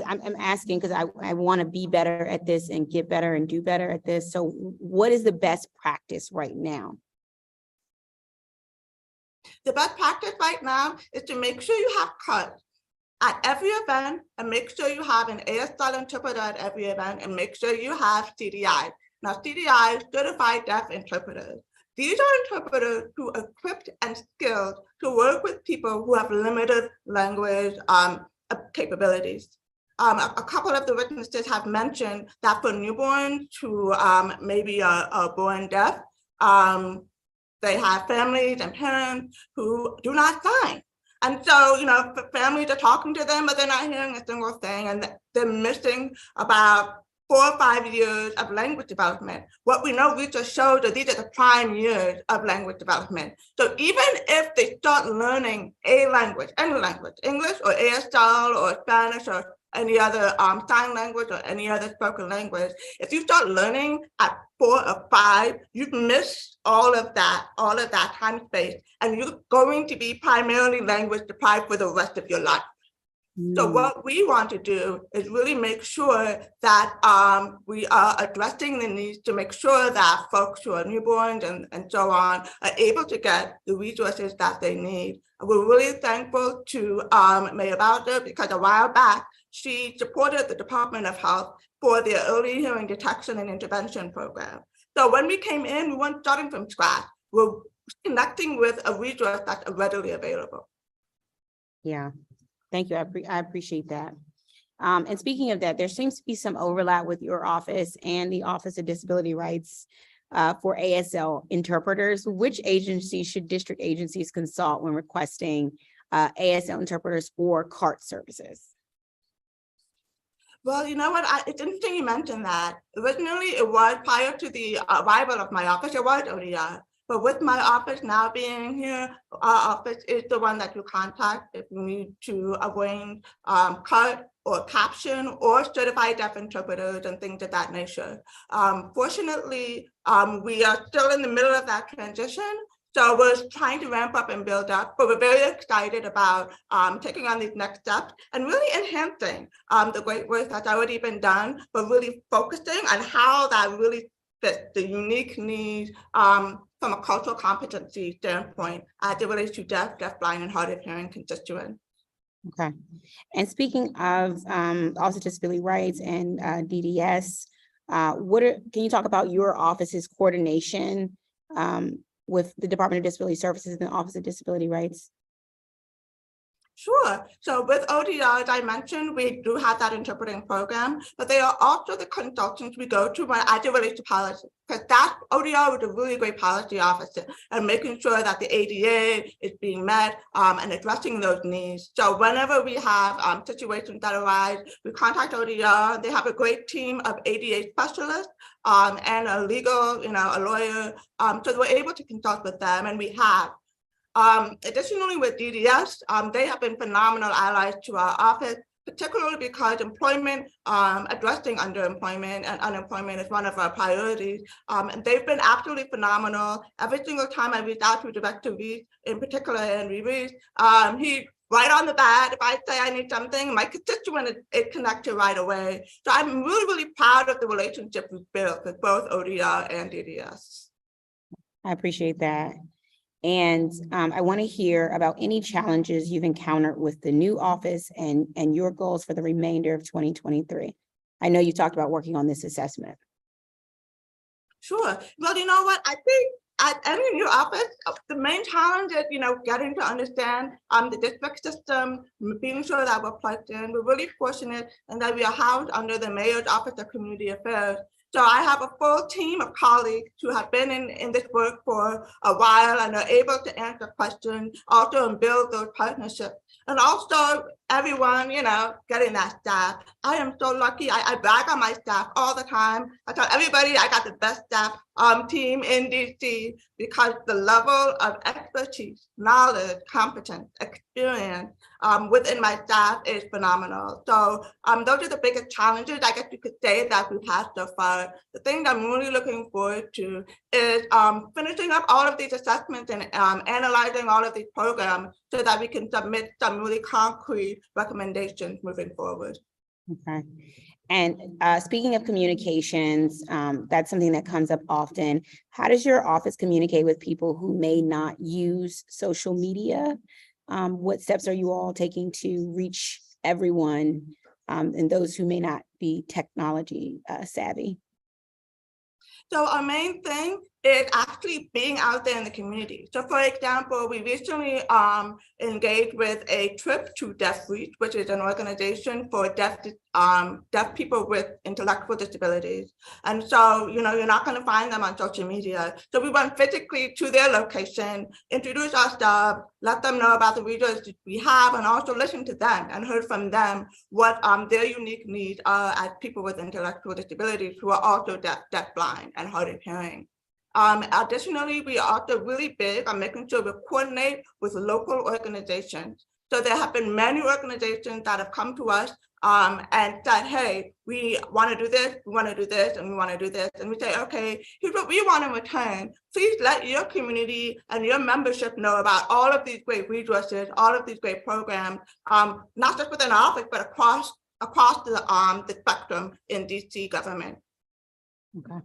I'm asking because I want to be better at this and get better and do better at this. So what is the best practice right now? The best practice right now is to make sure you have CUD at every event, and make sure you have an ASL interpreter at every event, and make sure you have CDI. Now, CDI, Certified Deaf Interpreters. These are interpreters who are equipped and skilled to work with people who have limited language capabilities. A couple of the witnesses have mentioned that for newborns who maybe are born deaf, they have families and parents who do not sign. And so, families are talking to them, but they're not hearing a single thing, and they're missing about 4 or 5 years of language development. What we know research shows that these are the prime years of language development. So even if they start learning a language, any language, English or ASL or Spanish or any other sign language or any other spoken language, if you start learning at 4 or 5, you've missed all of that time space, and you're going to be primarily language deprived for the rest of your life. So what we want to do is really make sure that we are addressing the needs to make sure that folks who are newborns and so on are able to get the resources that they need. We're really thankful to Mayor Bowser, because a while back, she supported the Department of Health for their early hearing detection and intervention program. So when we came in, we weren't starting from scratch. We're connecting with a resource that's readily available. Yeah. Thank you. I appreciate that. And speaking of that, there seems to be some overlap with your office and the Office of Disability Rights for ASL interpreters. Which agencies should district agencies consult when requesting ASL interpreters or CART services? Well, you know what? It's interesting you mentioned that. Originally, it was prior to the arrival of my office, it was ODR. But with my office now being here, our office is the one that you contact if you need to arrange CART or caption or certified deaf interpreters and things of that nature. Fortunately, we are still in the middle of that transition. So we're trying to ramp up and build up, but we're very excited about taking on these next steps and really enhancing the great work that's already been done, but really focusing on how that really fits the unique needs from a cultural competency standpoint as it relates to deaf, deafblind, and hard of hearing constituents. Okay. And speaking of Office of Disability Rights and DDS, can you talk about your office's coordination with the Department of Disability Services and the Office of Disability Rights? Sure. So with ODR, as I mentioned, we do have that interpreting program, but they are also the consultants we go to when as it relates to policy, because that ODR is a really great policy officer and making sure that the ADA is being met and addressing those needs. So whenever we have situations that arise, we contact ODR. They have a great team of ADA specialists and a legal, a lawyer. So we're able to consult with them, and we have. Additionally, with DDS, they have been phenomenal allies to our office, particularly because employment, addressing underemployment and unemployment is one of our priorities. And they've been absolutely phenomenal. Every single time I reach out to Director Reese, in particular Henry Reese, he right on the bat, if I say I need something, my constituent is connected right away. So I'm really, really proud of the relationship we've built with both ODR and DDS. I appreciate that. And I want to hear about any challenges you've encountered with the new office and your goals for the remainder of 2023. I know you talked about working on this assessment. Sure. Well, you know what? I think at any new office, the main challenge is, getting to understand the district system, being sure that we're plugged in. We're really fortunate in that we are housed under the Mayor's Office of Community Affairs. So I have a full team of colleagues who have been in this work for a while and are able to answer questions, also and build those partnerships. And also everyone, getting that staff. I am so lucky. I brag on my staff all the time. I tell everybody I got the best staff team in DC because the level of expertise, knowledge, competence, experience within my staff is phenomenal. So those are the biggest challenges, I guess you could say, that we've had so far. The thing I'm really looking forward to is finishing up all of these assessments and analyzing all of these programs so that we can submit some really concrete recommendations moving forward. Okay. And speaking of communications, that's something that comes up often. How does your office communicate with people who may not use social media? What steps are you all taking to reach everyone and those who may not be technology savvy? So our main thing is actually being out there in the community. So for example, we recently engaged with a trip to Deafblind, which is an organization for deaf people with intellectual disabilities. And so, you know, you're not going to find them on social media. So we went physically to their location, introduced ourselves, let them know about the resources we have, and also listen to them and heard from them what their unique needs are as people with intellectual disabilities who are also deafblind and hard of hearing. Additionally, we are also really big on making sure we coordinate with local organizations. So there have been many organizations that have come to us and said, hey, we want to do this, we want to do this, and we want to do this. And we say, okay, here's what we want in return. Please let your community and your membership know about all of these great resources, all of these great programs, not just within our office, but across the spectrum in DC government. Okay.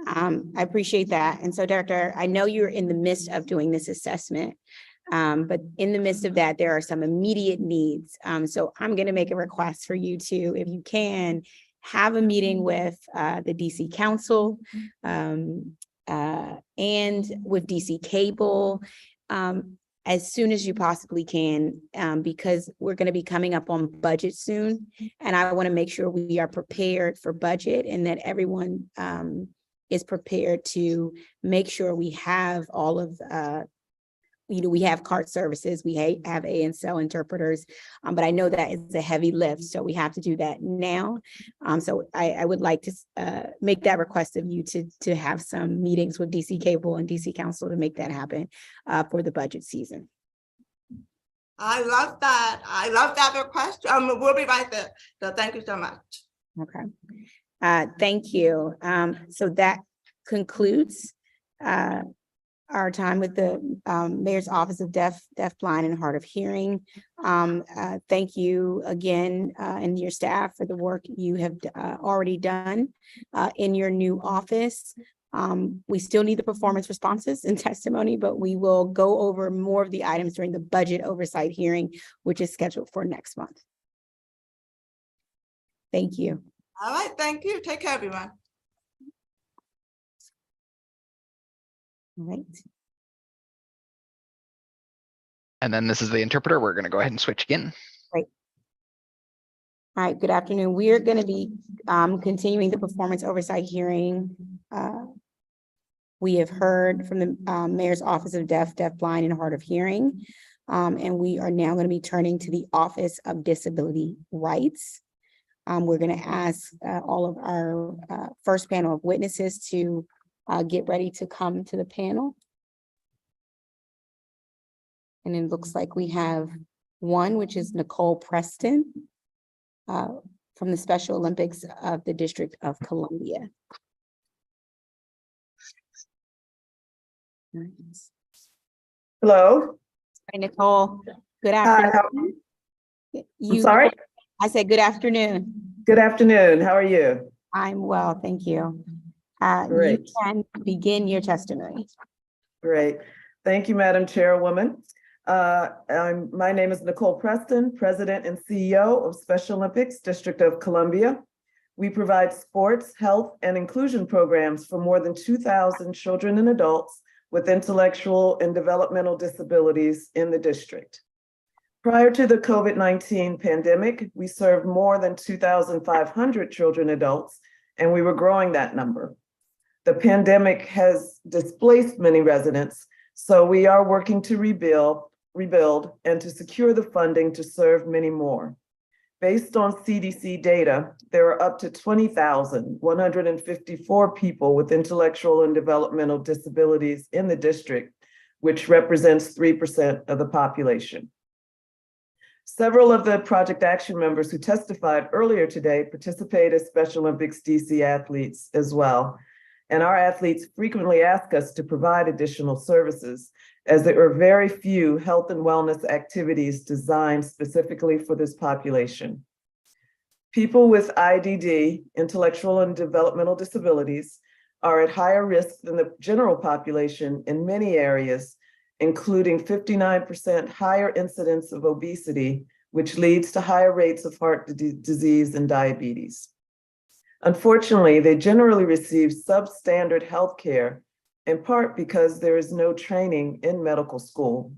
I appreciate that. And so, Director, I know you're in the midst of doing this assessment, but in the midst of that, there are some immediate needs. So I'm going to make a request for you to, if you can, have a meeting with the DC Council and with DC Cable as soon as you possibly can, because we're going to be coming up on budget soon. And I want to make sure we are prepared for budget and that everyone is prepared to make sure we have all of, we have CART services, we have ANSL interpreters, but I know that is a heavy lift, so we have to do that now. So I would like to make that request of you to have some meetings with DC Cable and DC Council to make that happen for the budget season. I love that. I love that request. We'll be right there. So thank you so much. Okay. Thank you. So that concludes our time with the Mayor's Office of Deaf, Blind, and Hard of Hearing. Thank you again and your staff for the work you have already done in your new office. We still need the performance responses and testimony, but we will go over more of the items during the budget oversight hearing, which is scheduled for next month. Thank you. All right, thank you. Take care, everyone. All right. And then this is the interpreter. We're going to go ahead and switch again. Great. All right, good afternoon. We are going to be continuing the performance oversight hearing. We have heard from the Mayor's Office of Deaf, Blind, and Hard of Hearing. And we are now going to be turning to the Office of Disability Rights. We're going to ask all of our first panel of witnesses to get ready to come to the panel. And it looks like we have one, which is Nicole Preston from the Special Olympics of the District of Columbia. Hello. Hi, Nicole. Good afternoon. I'm sorry? I said good afternoon. Good afternoon. How are you? I'm well, thank you. Great. You can begin your testimony. Great. Thank you, Madam Chairwoman. My name is Nicole Preston, President and CEO of Special Olympics District of Columbia. We provide sports, health, and inclusion programs for more than 2,000 children and adults with intellectual and developmental disabilities in the district. Prior to the COVID-19 pandemic, we served more than 2,500 children and adults, and we were growing that number. The pandemic has displaced many residents, so we are working to rebuild and to secure the funding to serve many more. Based on CDC data, there are up to 20,154 people with intellectual and developmental disabilities in the district, which represents 3% of the population. Several of the Project Action members who testified earlier today participate as Special Olympics DC athletes as well. And our athletes frequently ask us to provide additional services, as there are very few health and wellness activities designed specifically for this population. People with IDD, intellectual and developmental disabilities, are at higher risk than the general population in many areas, including 59% higher incidence of obesity, which leads to higher rates of heart disease and diabetes. Unfortunately, they generally receive substandard health care, in part because there is no training in medical school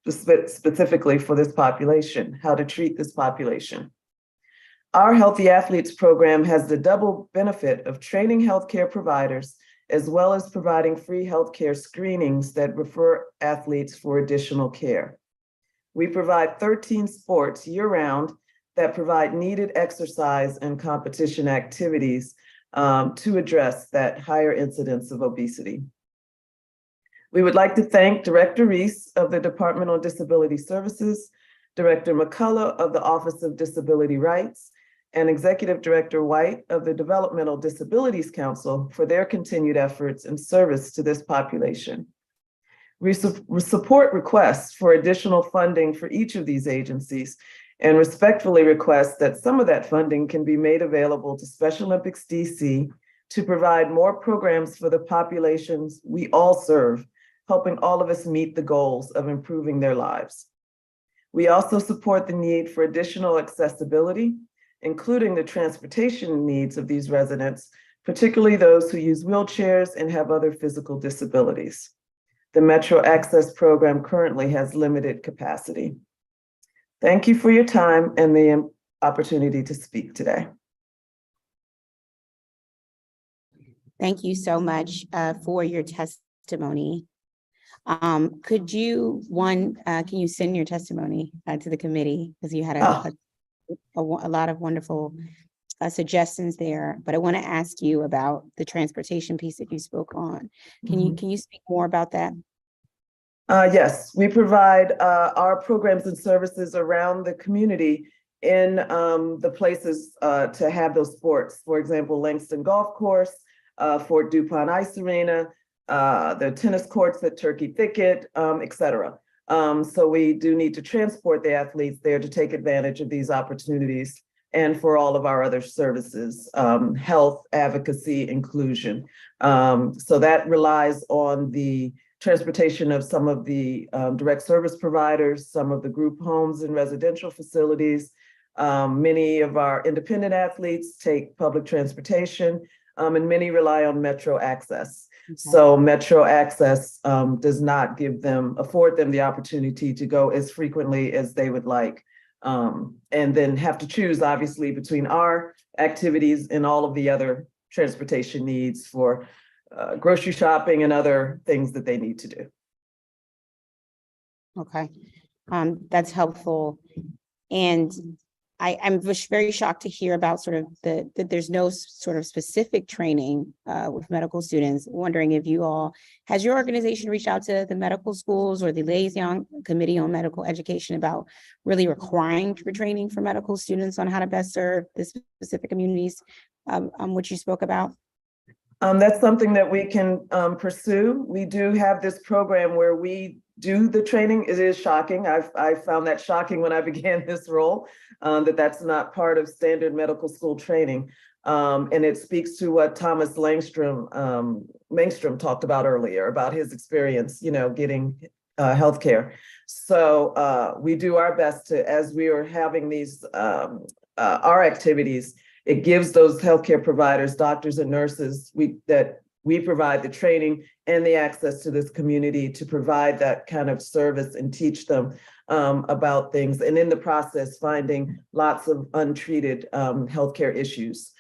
specifically for this population, how to treat this population. Our Healthy Athletes program has the double benefit of training healthcare providers as well as providing free healthcare screenings that refer athletes for additional care. We provide 13 sports year-round that provide needed exercise and competition activities to address that higher incidence of obesity. We would like to thank Director Reese of the Department on Disability Services, Director McCullough of the Office of Disability Rights, and Executive Director White of the Developmental Disabilities Council for their continued efforts and service to this population. We support requests for additional funding for each of these agencies and respectfully request that some of that funding can be made available to Special Olympics DC to provide more programs for the populations we all serve, helping all of us meet the goals of improving their lives. We also support the need for additional accessibility, including the transportation needs of these residents, particularly those who use wheelchairs and have other physical disabilities. The Metro Access program currently has limited capacity. Thank you for your time and the opportunity to speak today. Thank you so much for your testimony. Could you, can you send your testimony to the committee? Because you had a lot of wonderful suggestions there, but I want to ask you about the transportation piece that you spoke on. Can you speak more about that? Yes, we provide our programs and services around the community in the places to have those sports. For example, Langston Golf Course, Fort DuPont Ice Arena, the tennis courts at Turkey Thicket, et cetera. So we do need to transport the athletes there to take advantage of these opportunities and for all of our other services, health, advocacy, inclusion. So that relies on the transportation of some of the direct service providers, some of the group homes and residential facilities. Many of our independent athletes take public transportation, and many rely on Metro Access. Okay. So Metro Access does not afford them the opportunity to go as frequently as they would like, and then have to choose, obviously, between our activities and all of the other transportation needs for grocery shopping and other things that they need to do. Okay, that's helpful. And I'm very shocked to hear about sort of that there's no sort of specific training with medical students. Wondering if has your organization reached out to the medical schools or the Liaison Committee on Medical Education about really requiring training for medical students on how to best serve the specific communities which you spoke about? That's something that we can pursue. We do have this program where we do the training. It is shocking. I found that shocking when I began this role, that's not part of standard medical school training. And it speaks to what Thomas Langstrom talked about earlier, about his experience, getting healthcare. So we do our best to, as we are having these, our activities, it gives those healthcare providers, doctors and nurses, that we provide the training and the access to this community to provide that kind of service and teach them about things. And in the process, finding lots of untreated healthcare issues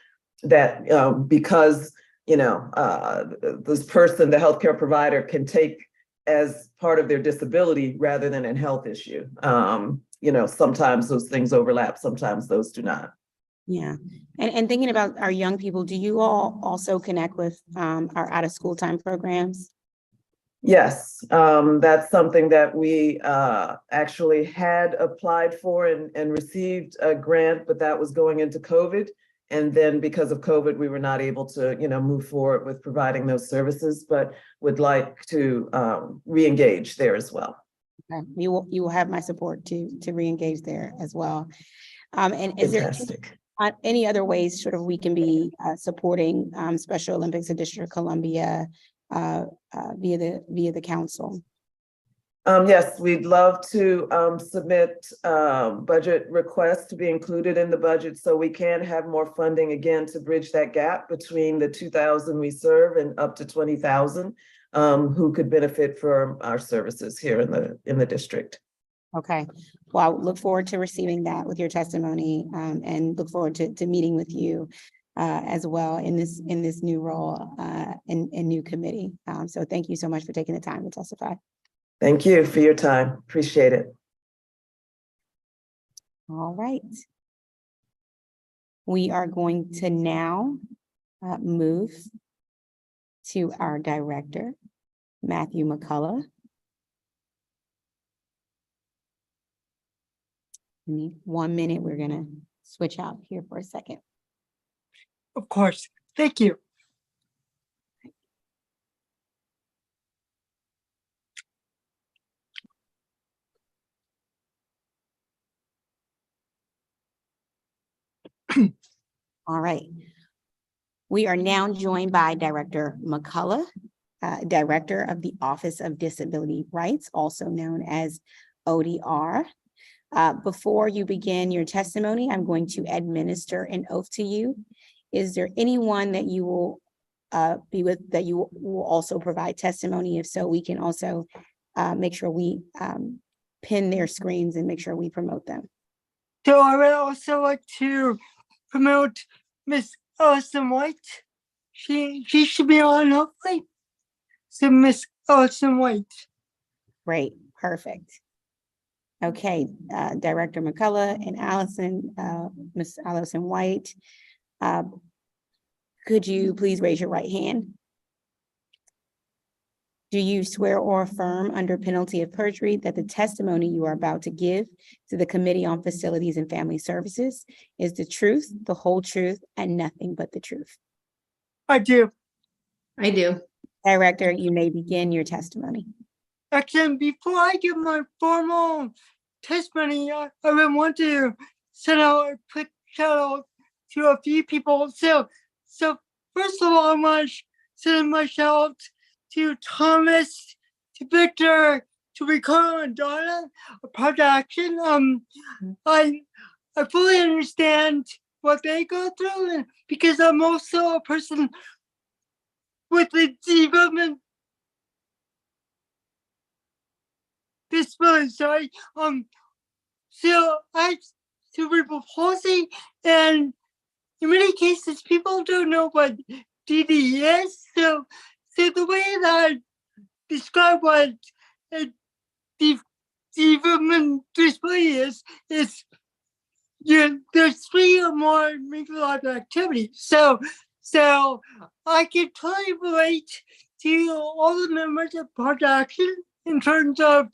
that because, this person, the healthcare provider, can take as part of their disability rather than a health issue. Sometimes those things overlap, sometimes those do not. Yeah. And thinking about our young people, do you all also connect with our out of school time programs? Yes, that's something that we actually had applied for and received a grant, but that was going into COVID. And then because of COVID, we were not able to, move forward with providing those services, but would like to re-engage there as well. Okay. You will have my support to re-engage there as well. And is Fantastic. there any other ways sort of we can be supporting Special Olympics in District of Columbia via the council? Yes, we'd love to submit budget requests to be included in the budget so we can have more funding again to bridge that gap between the 2,000 we serve and up to 20,000 who could benefit from our services here in the district. Okay, well, I look forward to receiving that with your testimony and look forward to meeting with you as well in this new role and new committee. So thank you so much for taking the time to testify. Thank you for your time. Appreciate it. All right. We are going to now move to our director, Matthew McCullough. Give me 1 minute. We're going to switch out here for a second. Of course. Thank you. All right. We are now joined by Director McCullough, Director of the Office of Disability Rights, also known as ODR. Before you begin your testimony, I'm going to administer an oath to you. Is there anyone that you will be with that you will also provide testimony? If so, we can also make sure we pin their screens and make sure we promote them. So I would also like to promote Miss Allison White. She should be on hopefully. So Miss Allison White. Great, perfect. Okay, Director McCullough and Allison, Miss Allison White. Could you please raise your right hand? Do you swear or affirm under penalty of perjury that the testimony you are about to give to the Committee on Facilities and Family Services is the truth, the whole truth, and nothing but the truth? I do. I do. Director, you may begin your testimony. Actually, before I give my formal testimony, I would want to send out a quick shout out to a few people. So first of all, I want to send my shout out to Thomas, to Victor, to Ricardo and Donna, a Project Action. I fully understand what they go through, and because I'm also a person with the development disability. Sorry. So I have cerebral palsy, and in many cases, people don't know what DDS. So the way that I describe what a development disability is there's 3 or more neurological activities. So I can totally relate to all the members of Project Action in terms of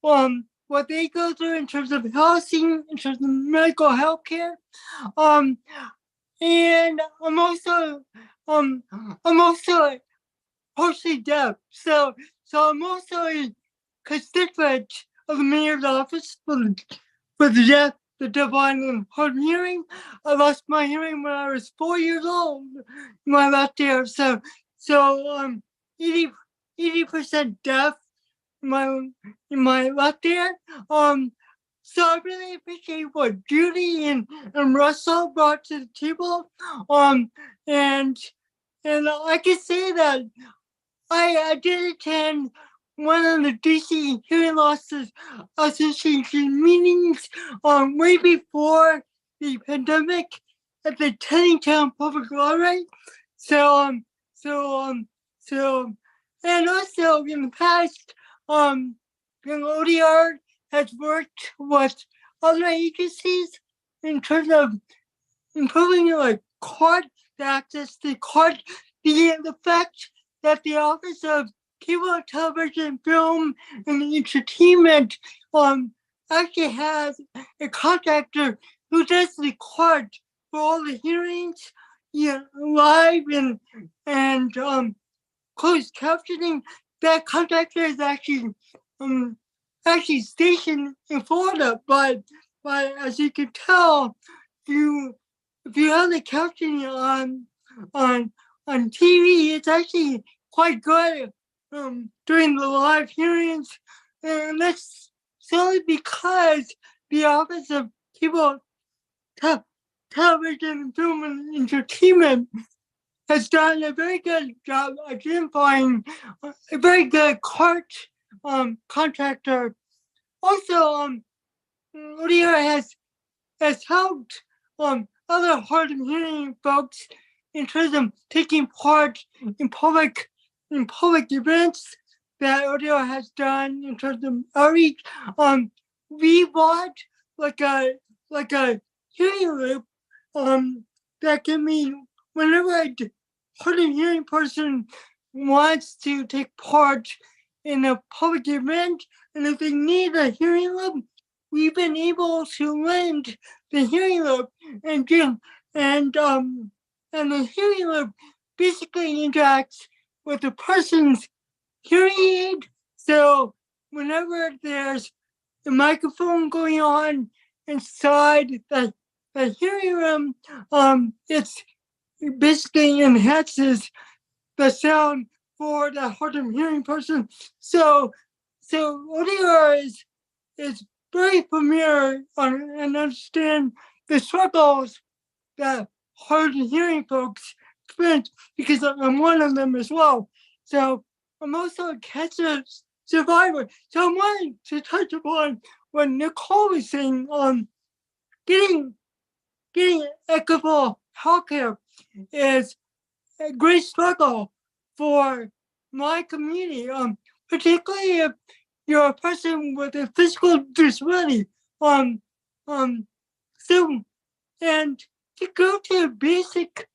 what they go through in terms of housing, in terms of medical health care. And I'm also partially deaf. So I'm also a constituent of the mayor's office for the deaf, the deafblind, and hard of hearing. I lost my hearing when I was 4 years old in my left ear. So 80% deaf in my left ear. So I really appreciate what Judy and Russell brought to the table. And I can say that I did attend one of the DC Hearing Loss Association meetings way before the pandemic at the Tenningtown Public Library. And also in the past, ODR has worked with other agencies in terms of improving like court access to court, the fact that the Office of Cable Television, Film, and Entertainment actually has a contractor who does the court for all the hearings, live and closed captioning. That contractor is actually stationed in Florida, but as you can tell, if you have the captioning on TV, it's actually quite good during the live hearings And that's solely because the Office of Cable Television, Film, and Entertainment has done a very good job identifying a very good court contractor. Also, ODR has helped other hard of hearing folks in terms of taking part in public events that ODR has done in terms of outreach. We bought like a hearing loop that can be whenever a hard of hearing person wants to take part in a public event, and if they need a hearing loop, we've been able to lend the hearing loop and the hearing loop basically interacts with the person's hearing aid. So whenever there's a microphone going on inside the hearing room, it basically enhances the sound for the hard of hearing person. So ODR is very familiar and understand the struggles that hard of hearing folks experience, because I'm one of them as well. So I'm also a cancer survivor. So I wanted to touch upon what Nicole was saying on getting equitable healthcare is a great struggle for my community, particularly if you're a person with a physical disability. So, and to go to a basic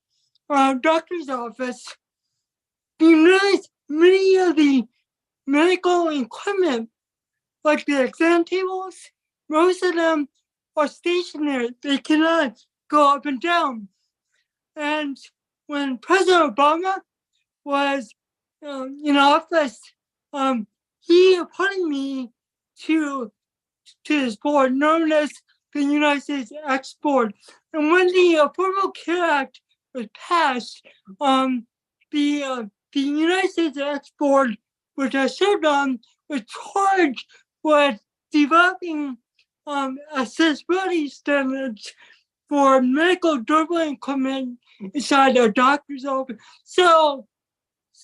doctor's office, you realize many of the medical equipment, like the exam tables, most of them are stationary. They cannot go up and down. And when President Obama was in office, he appointed me to this board known as the United States X Board. And when the Affordable Care Act was passed, the United States X Board, which I served on, was charged with developing accessibility standards for medical durable equipment inside a doctor's office. So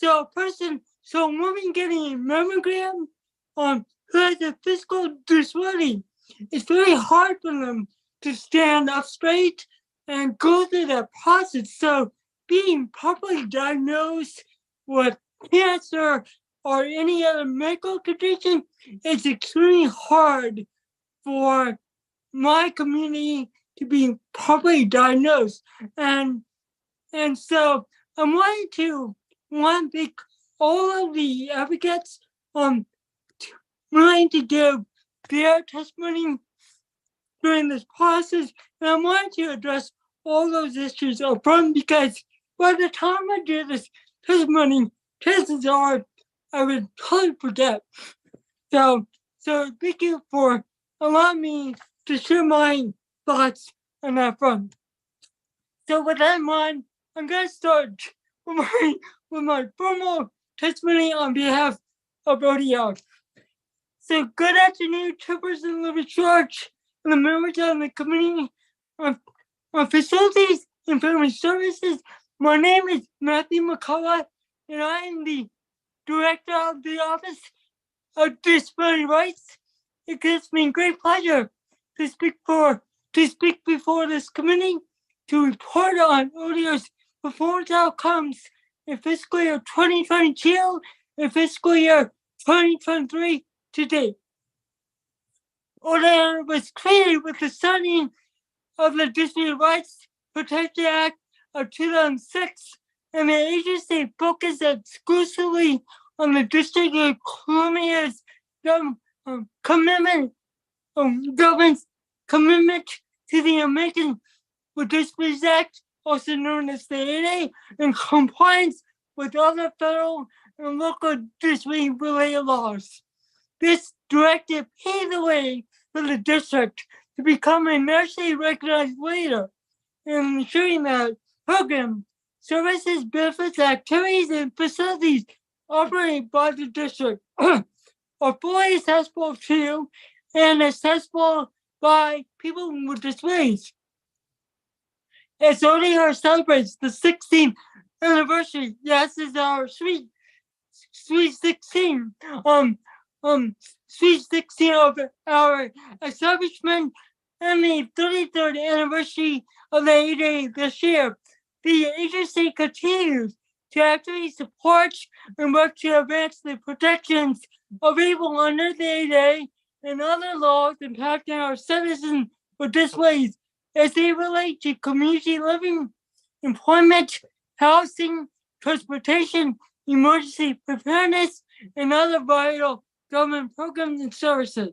a woman getting a mammogram who has a physical disability, it's very hard for them to stand up straight and go through that process. So being properly diagnosed with cancer or any other medical condition is extremely hard for my community to be properly diagnosed. And so I want to thank all of the advocates willing to give their testimony during this process. And I want to address all those issues up front, because by the time I do this testimony, chances are I would totally forget. So thank you for allowing me to share my thoughts on that front. So with that in mind, I'm going to start with my formal testimony on behalf of ODR. So good afternoon, Chairperson Libby George and the members of the Committee on Facilities and Family Services. My name is Matthew McCullough, and I am the Director of the Office of Disability Rights. It gives me great pleasure to speak before this committee to report on ODR's performance outcomes in fiscal year 2022 and fiscal year 2023 to date. ODR was created with the signing of the Disability Rights Protection Act of 2006, and the agency focused exclusively on the District of Columbia's government's commitment to the American with Disabilities Act, also known as the ADA, in compliance with other federal and local disability-related laws. This directive paved the way for the district to become a nationally recognized leader in ensuring that programs, services, benefits, activities, and facilities operated by the district are fully accessible to and accessible by people with disabilities. As ODR celebrates the 16th anniversary, yes, is our sweet 16. Sweet 16 of our establishment and the 33rd anniversary of the ADA this year. The agency continues to actively support and work to advance the protections available under the ADA and other laws impacting our citizens with disabilities as they relate to community living, employment, housing, transportation, emergency preparedness, and other vital government programs and services.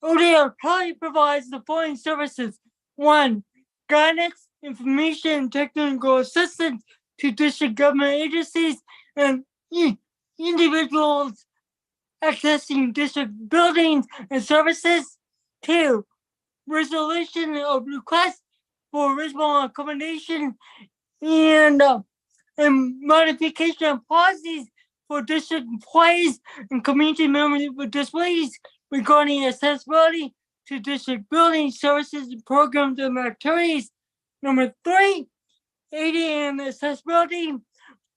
ODR currently provides the following services. 1, guidance, information, and technical assistance to district government agencies and individuals accessing district buildings and services. 2, resolution of requests for reasonable accommodation and modification of policies for district employees and community members with disabilities regarding accessibility to district building services, programs, and activities. Number 3, ADA and accessibility,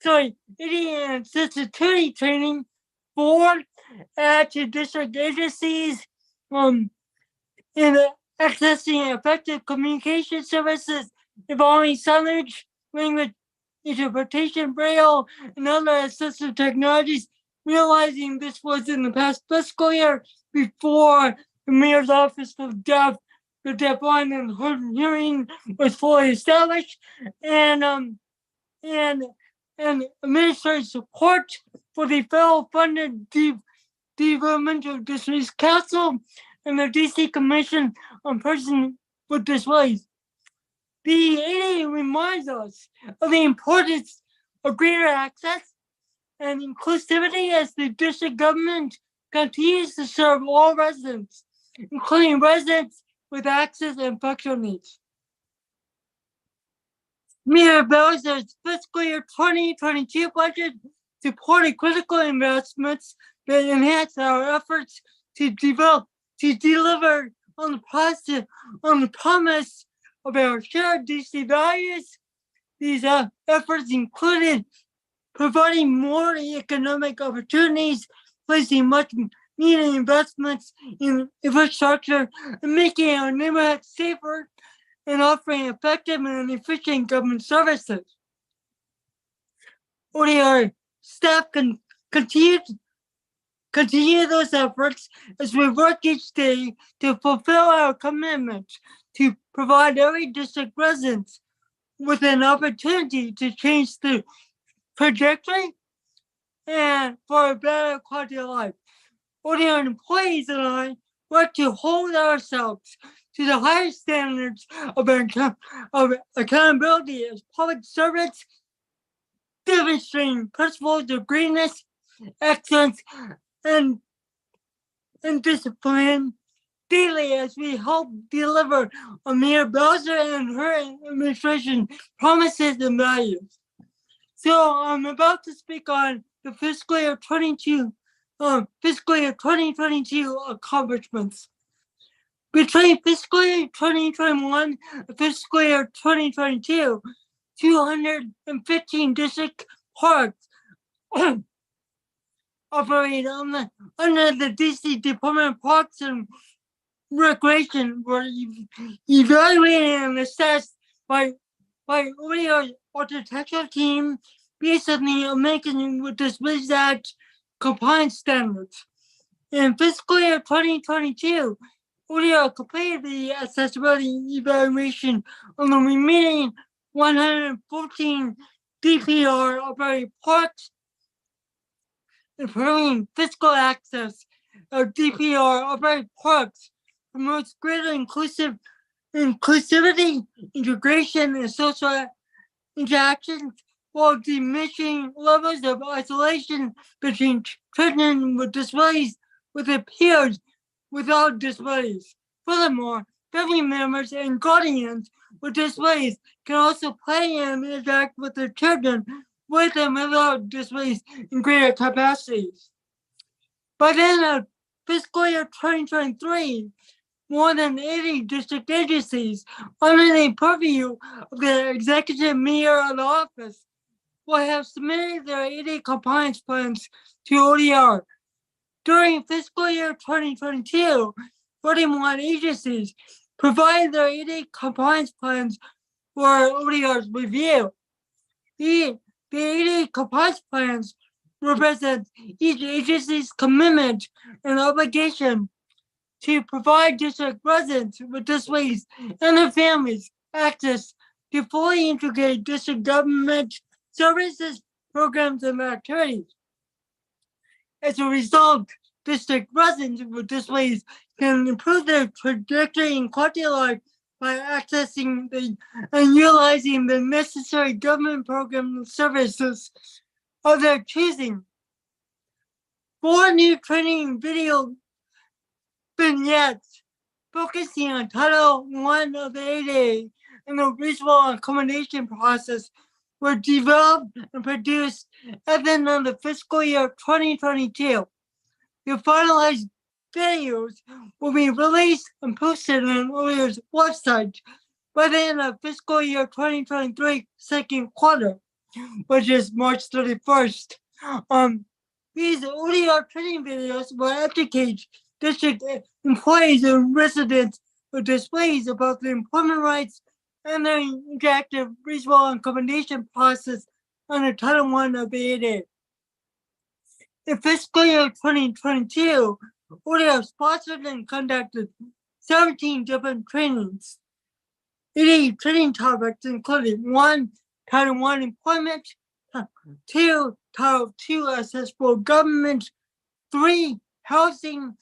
ADA and sensitivity training. 4, add to district agencies in accessing effective communication services involving signage, language interpretation, braille, and other assistive technologies, realizing this was in the past fiscal year before the Mayor's Office of the Deafblind and Hard of Hearing was fully established, and administrative support for the federal funded Developmental Disabilities Council and the DC Commission on Persons with Disabilities. The ADA reminds us of the importance of greater access and inclusivity as the district government continues to serve all residents, including residents with access and functional needs. Mayor Bowser's fiscal year 2022 budget supported critical investments that enhance our efforts to deliver on the promise of our shared DC values. These efforts included providing more economic opportunities, placing much needed investments in infrastructure, and making our neighborhoods safer, and offering effective and efficient government services. ODR staff can continue those efforts as we work each day to fulfill our commitment to provide every district resident with an opportunity to change the trajectory and for a better quality of life. ODR employees and I work to hold ourselves to the highest standards of accountability as public servants, demonstrating principles of greatness, excellence, and discipline daily as we help deliver on Mayor Bowser and her administration promises and values. So I'm about to speak on the fiscal year 2022 accomplishments. Between fiscal year 2021 and fiscal year 2022, 215 district parks operate under the DC Department of Parks and Recreation were evaluated and assessed by ODR's architectural team based on the American with Disabilities Act compliance standards. In fiscal year 2022, ODR completed the accessibility evaluation on the remaining 114 DPR operating parks, improving physical access of DPR operating parks, promotes greater inclusivity, integration, and social interactions while diminishing levels of isolation between children with disabilities with their peers without disabilities. Furthermore, family members and guardians with disabilities can also play and interact with their children with and without disabilities in greater capacities. By the end of fiscal year 2023, more than 80 district agencies under the purview of the executive mayor of the office will have submitted their ADA compliance plans to ODR. During fiscal year 2022, 41 agencies provided their ADA compliance plans for ODR's review. The ADA compliance plans represent each agency's commitment and obligation to provide district residents with disabilities and their families access to fully integrated district government services, programs, and activities. As a result, district residents with disabilities can improve their trajectory and quality of life by accessing and utilizing the necessary government programs and services of their choosing. 4 new training video vignettes focusing on Title I of the ADA and the reasonable accommodation process were developed and produced at the end of the fiscal year 2022. The finalized videos will be released and posted on ODR's website by the end of fiscal year 2023 second quarter, which is March 31st. These ODR training videos will educate district employees and residents with displays about the employment rights and their interactive reasonable accommodation process under Title I of the ADA. In fiscal year 2022, ODR sponsored and conducted 17 different trainings. 80 training topics included 1, Title I employment, 2, Title II accessible government, 3, housing,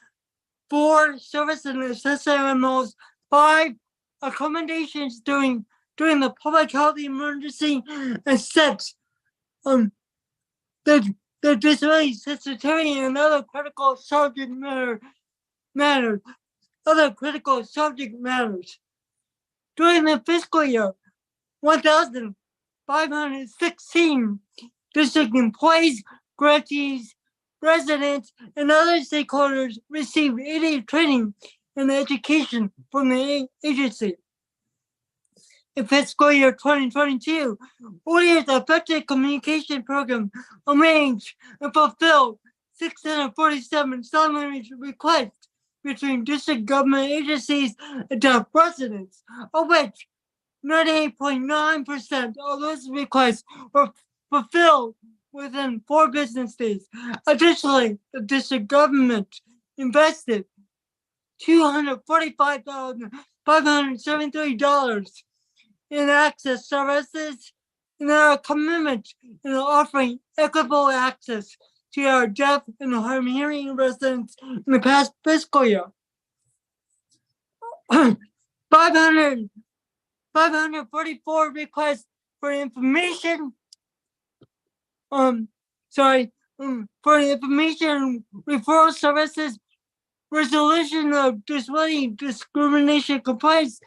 4, service and accessory animals, 5, accommodations during the public health emergency, and 6, the disability sensitivity and other critical subject matters. During the fiscal year, 1,516 district employees, grantees, residents, and other stakeholders received ADA training and education from the agency. In fiscal year 2022, ODR's effective communication program arranged and fulfilled 647 summary requests between district government agencies and deaf residents, of which 98.9% of those requests were fulfilled within 4 business days. Additionally, the district government invested $245,573 in access services and our commitment in offering equitable access to our deaf and hard of hearing residents in the past fiscal year. 544 requests for information for information referral services, resolution of disability discrimination complaints,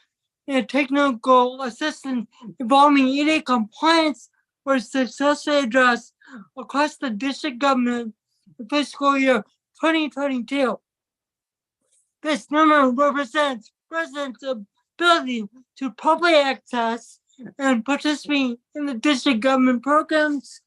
and technical assistance involving ADA compliance were successfully addressed across the district government in fiscal year 2022. This number represents residents' ability to properly access and participate in the district government programs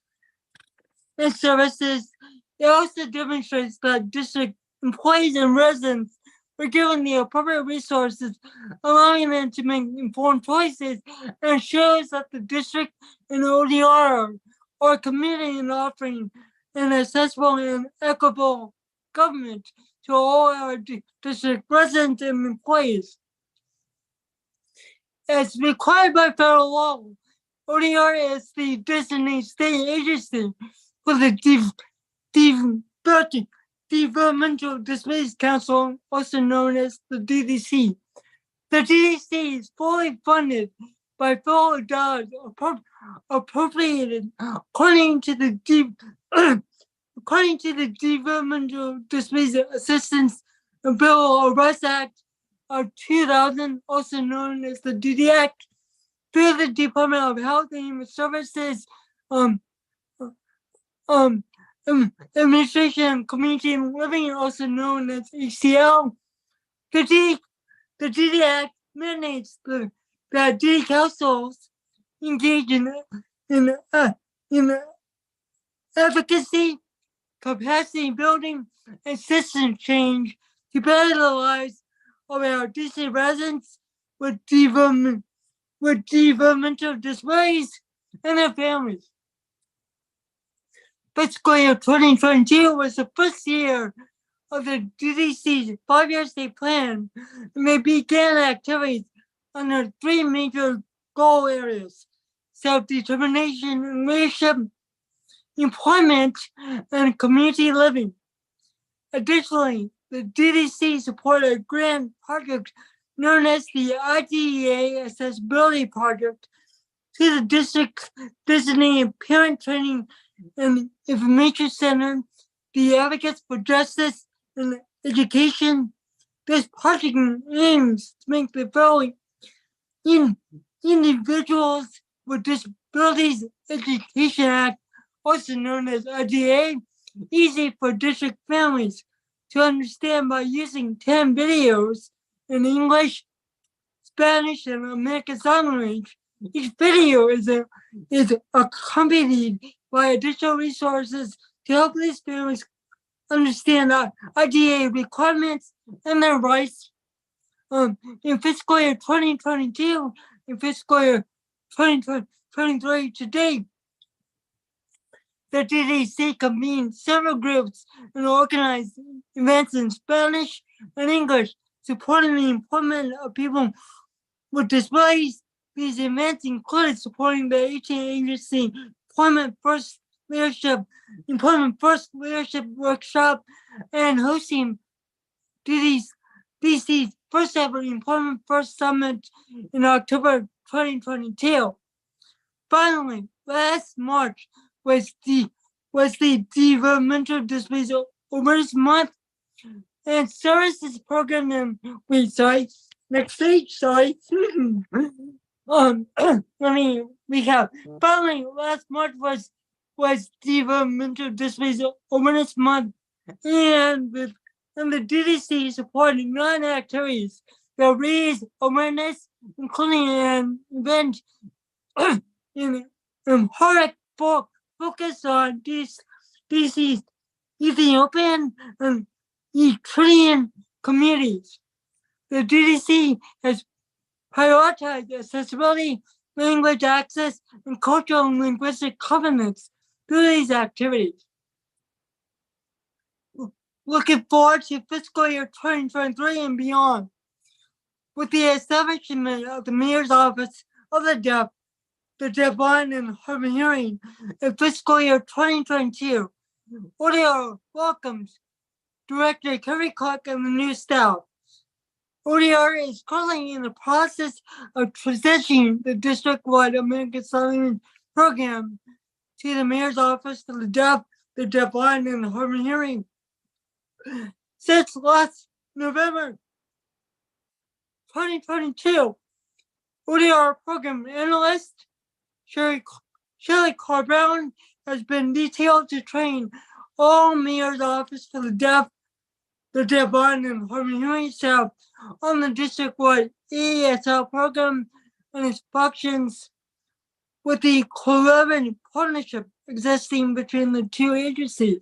and services. It also demonstrates that district employees and residents were given the appropriate resources, allowing them to make informed choices, and shows that the district and ODR are committed in offering an accessible and equitable government to all our district residents and employees. As required by federal law, ODR is the designated state agency for the Developmental Disabilities Council, also known as the DDC. The DDC is fully funded by federal dollars appropriated according to the Developmental Disabilities Assistance and Bill of Rights Act of 2000, also known as the DDS, through the Department of Health and Human Services, Administration and Community Living, also known as ACL. The DDS mandates that DD councils engage in advocacy, capacity building, and system change to better the lives of our DC residents with developmental disabilities and their families. Fiscal year 2022 was the first year of the DDC's 5-year state plan, and they began activities under 3 major goal areas: self-determination and leadership, employment, and community living. Additionally, the DDC supported a grant project known as the IDEA Accessibility Project to the district designated Parent Training and Information Center, the Advocates for Justice and Education. This project aims to make the following: Individuals with Disabilities Education Act, also known as IDA, easy for district families to understand by using 10 videos in English, Spanish, and American Sign Language. Each video is accompanied by additional resources to help these families understand IDA requirements and their rights. In fiscal year 2022 and fiscal year 2023 to date, the DDC convened several groups and organized events in Spanish and English, supporting the employment of people with disabilities. These events included supporting the HA Agency Employment First Leadership Workshop and hosting DC's first ever Employment First Summit in October 2022. Finally, last March was the Developmental Disabilities Awareness Month and services program. And next page, sorry. Let me recap. Finally, last March was Developmental Disabilities Awareness Month, and the DDC supported 9 activities that raise awareness, including an event in Horek focus on DC's Ethiopian and Eritrean communities. The DDC has prioritized accessibility, language access, and cultural and linguistic governance through these activities. Looking forward to fiscal year 2023 and beyond, with the establishment of the Mayor's Office of the Deaf, the Deafblind, and Hard of Hearing in fiscal year 2022, ODR welcomes Director Kerry Clark and the new staff. ODR is currently in the process of transitioning the district-wide American Sign Language program to the Mayor's Office of the Deaf, the Deafblind, and the Hard of Hearing. Since last November 2022, ODR program analyst Shelley Carr-Brown has been detailed to train all Mayor's Office for the Deaf, the Deafblind, and Hard of Hearing staff on the district-wide ASL program and its functions, with the collaborative partnership existing between the 2 agencies.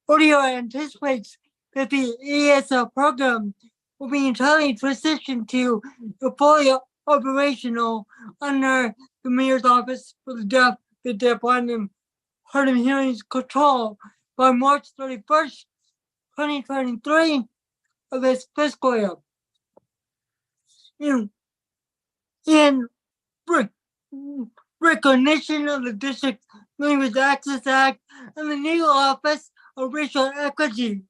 ODR anticipates that the ASL program will be entirely transitioned to the fully operational under the Mayor's Office for the Deaf, the Deafblind, and Hard of Hearing's control by March 31st, 2023 of this fiscal year. In recognition of the District Language Access Act and the new Office of Racial Equity,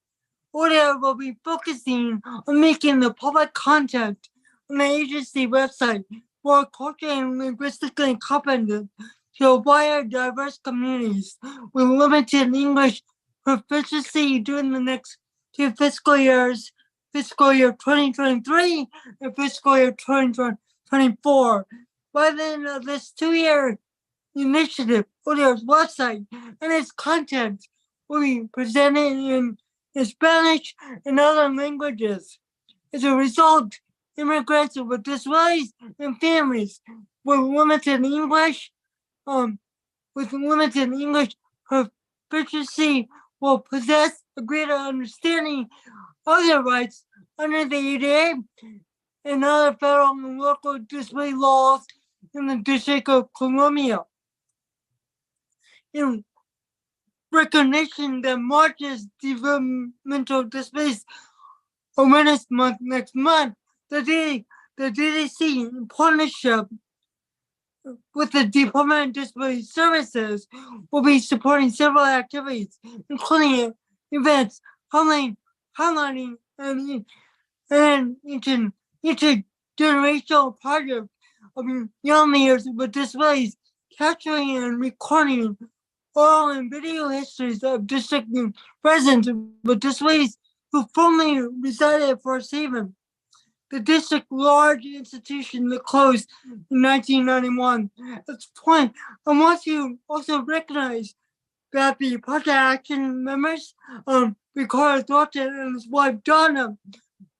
ODR will be focusing on making the public content on the agency website more culturally and linguistically competent to a wider diverse communities with limited English proficiency during the next 2 fiscal years, fiscal year 2023 and fiscal year 2024. By the end of this 2-year initiative, ODR's website and its content will be presented in Spanish and other languages. As a result, immigrants with disabilities and families with limited English proficiency will possess a greater understanding of their rights under the ADA and other federal and local disability laws in the District of Columbia. In recognition that March is Developmental Disabilities Awareness Month next month, the DDC, in partnership with the Department of Disability Services, will be supporting several activities, including events highlighting an intergenerational project of young leaders with disabilities, capturing and recording oral and video histories of district residents with disabilities who formerly resided at Forest Haven, the district large institution that closed in 1991. At this point, I want to also recognize that the Project Action members, Ricardo Thornton and his wife Donna,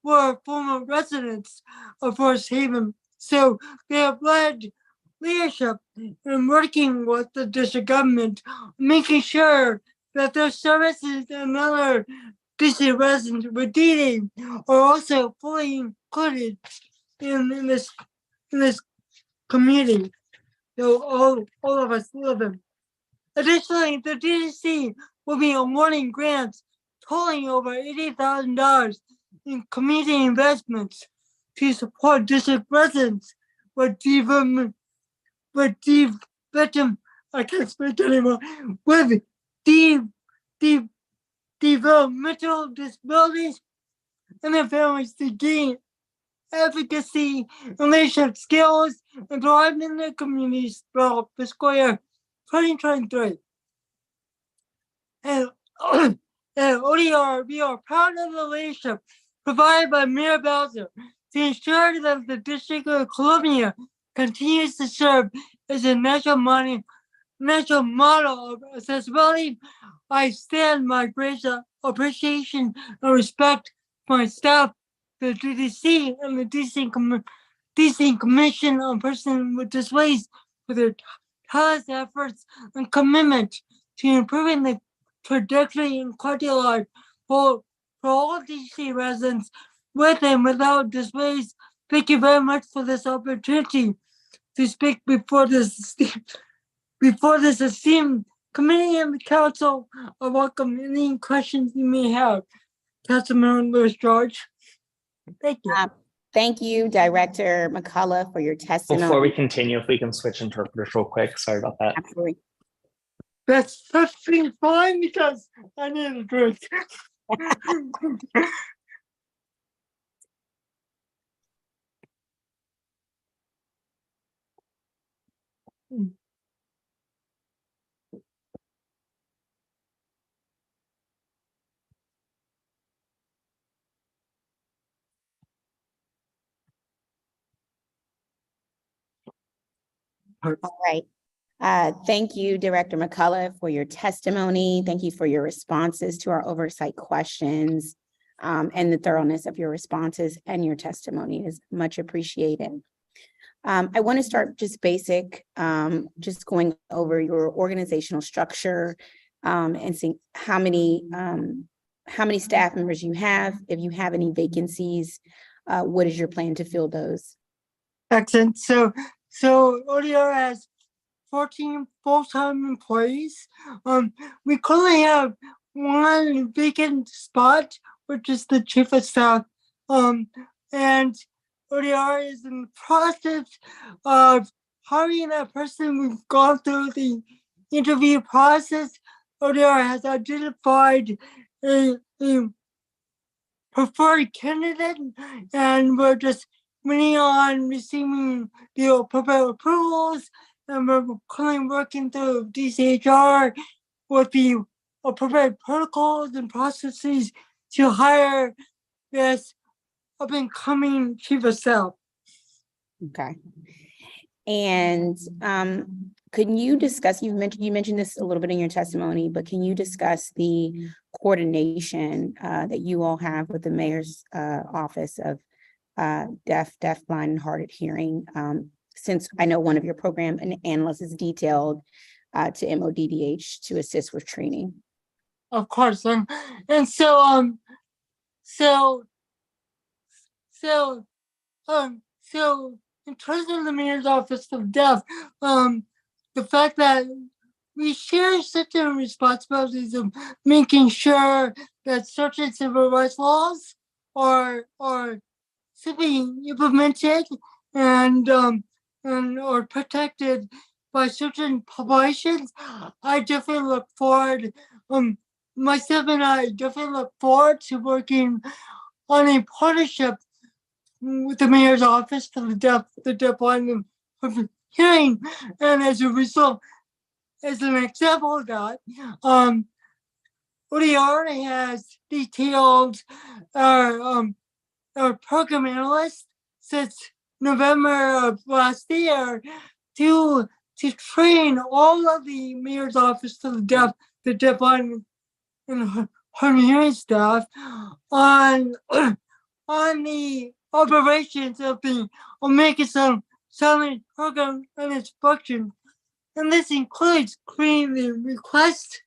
were former residents of Forest Haven. So they have led leadership in working with the district government, making sure that their services and other district residents with DD are also fully included in this community. So all of us live in. Additionally, the DDC will be awarding grants totaling over $80,000 in community investments to support district residents with I can't speak anymore, with developmental disabilities and their families to gain advocacy and leadership skills and thrive in their communities throughout fiscal year 2023. And at ODR, we are proud of the leadership provided by Mayor Bowser to ensure that the District of Columbia continues to serve as a national model of accessibility. I stand my great appreciation and respect for my staff, the DDC, and the DC Commission on Persons with Disabilities for their tireless efforts and commitment to improving the trajectory and quality of life for all DC residents with and without disabilities. Thank you very much for this opportunity to speak before this esteemed committee and the council. I welcome any questions you may have. Councilmember Lewis George. Thank you. Thank you, Director McCullough, for your testimony. Before we continue, if we can switch interpreters real quick. Sorry about that. Absolutely. That's perfectly fine because I need a drink. All right. Thank you, Director McCullough, for your testimony. Thank you for your responses to our oversight questions, and the thoroughness of your responses and your testimony is much appreciated. I want to start just basic, just going over your organizational structure and seeing how many staff members you have. If you have any vacancies, what is your plan to fill those? Excellent. So ODR has 14 full-time employees. We currently have one vacant spot, which is the chief of staff. And ODR is in the process of hiring that person. We've gone through the interview process. ODR has identified a preferred candidate, and we're just waiting on receiving the appropriate approvals. And we're currently working through DCHR with the appropriate protocols and processes to hire this up-and-coming chief of staff. Okay. And Can you discuss, you mentioned this a little bit in your testimony, but can you discuss the coordination that you all have with the mayor's office of deaf, blind, and hard of hearing? Since I know one of your program and analysts is detailed to MODDH to assist with training. Of course, and so in terms of the mayor's office of deaf, the fact that we share certain responsibilities of making sure that certain civil rights laws are simply implemented and or protected by certain populations. I definitely look forward. Myself and I definitely look forward to working on a partnership with the mayor's office for the deaf, blind, and hearing. And as a result, as an example of that, ODR has detailed our program analyst since November of last year to train all of the mayor's office for the deaf, blind, and hard of hearing staff on the operations of the Omega Summit program and its function. And this includes creating the request,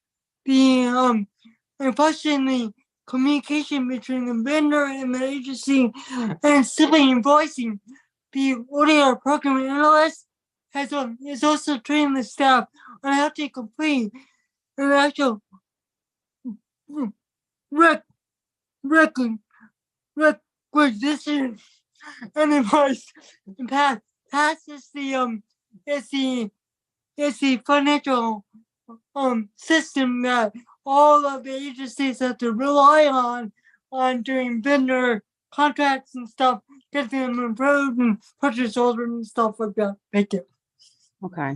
and fostering the communication between the vendor and the agency, and simply invoicing. The ODR program analyst is also training the staff on how to complete an actual requisition and advice. Passes it's the financial system that all of the agencies have to rely on doing vendor contracts and stuff, get them improved and purchase orders and stuff like that. Thank you. Okay.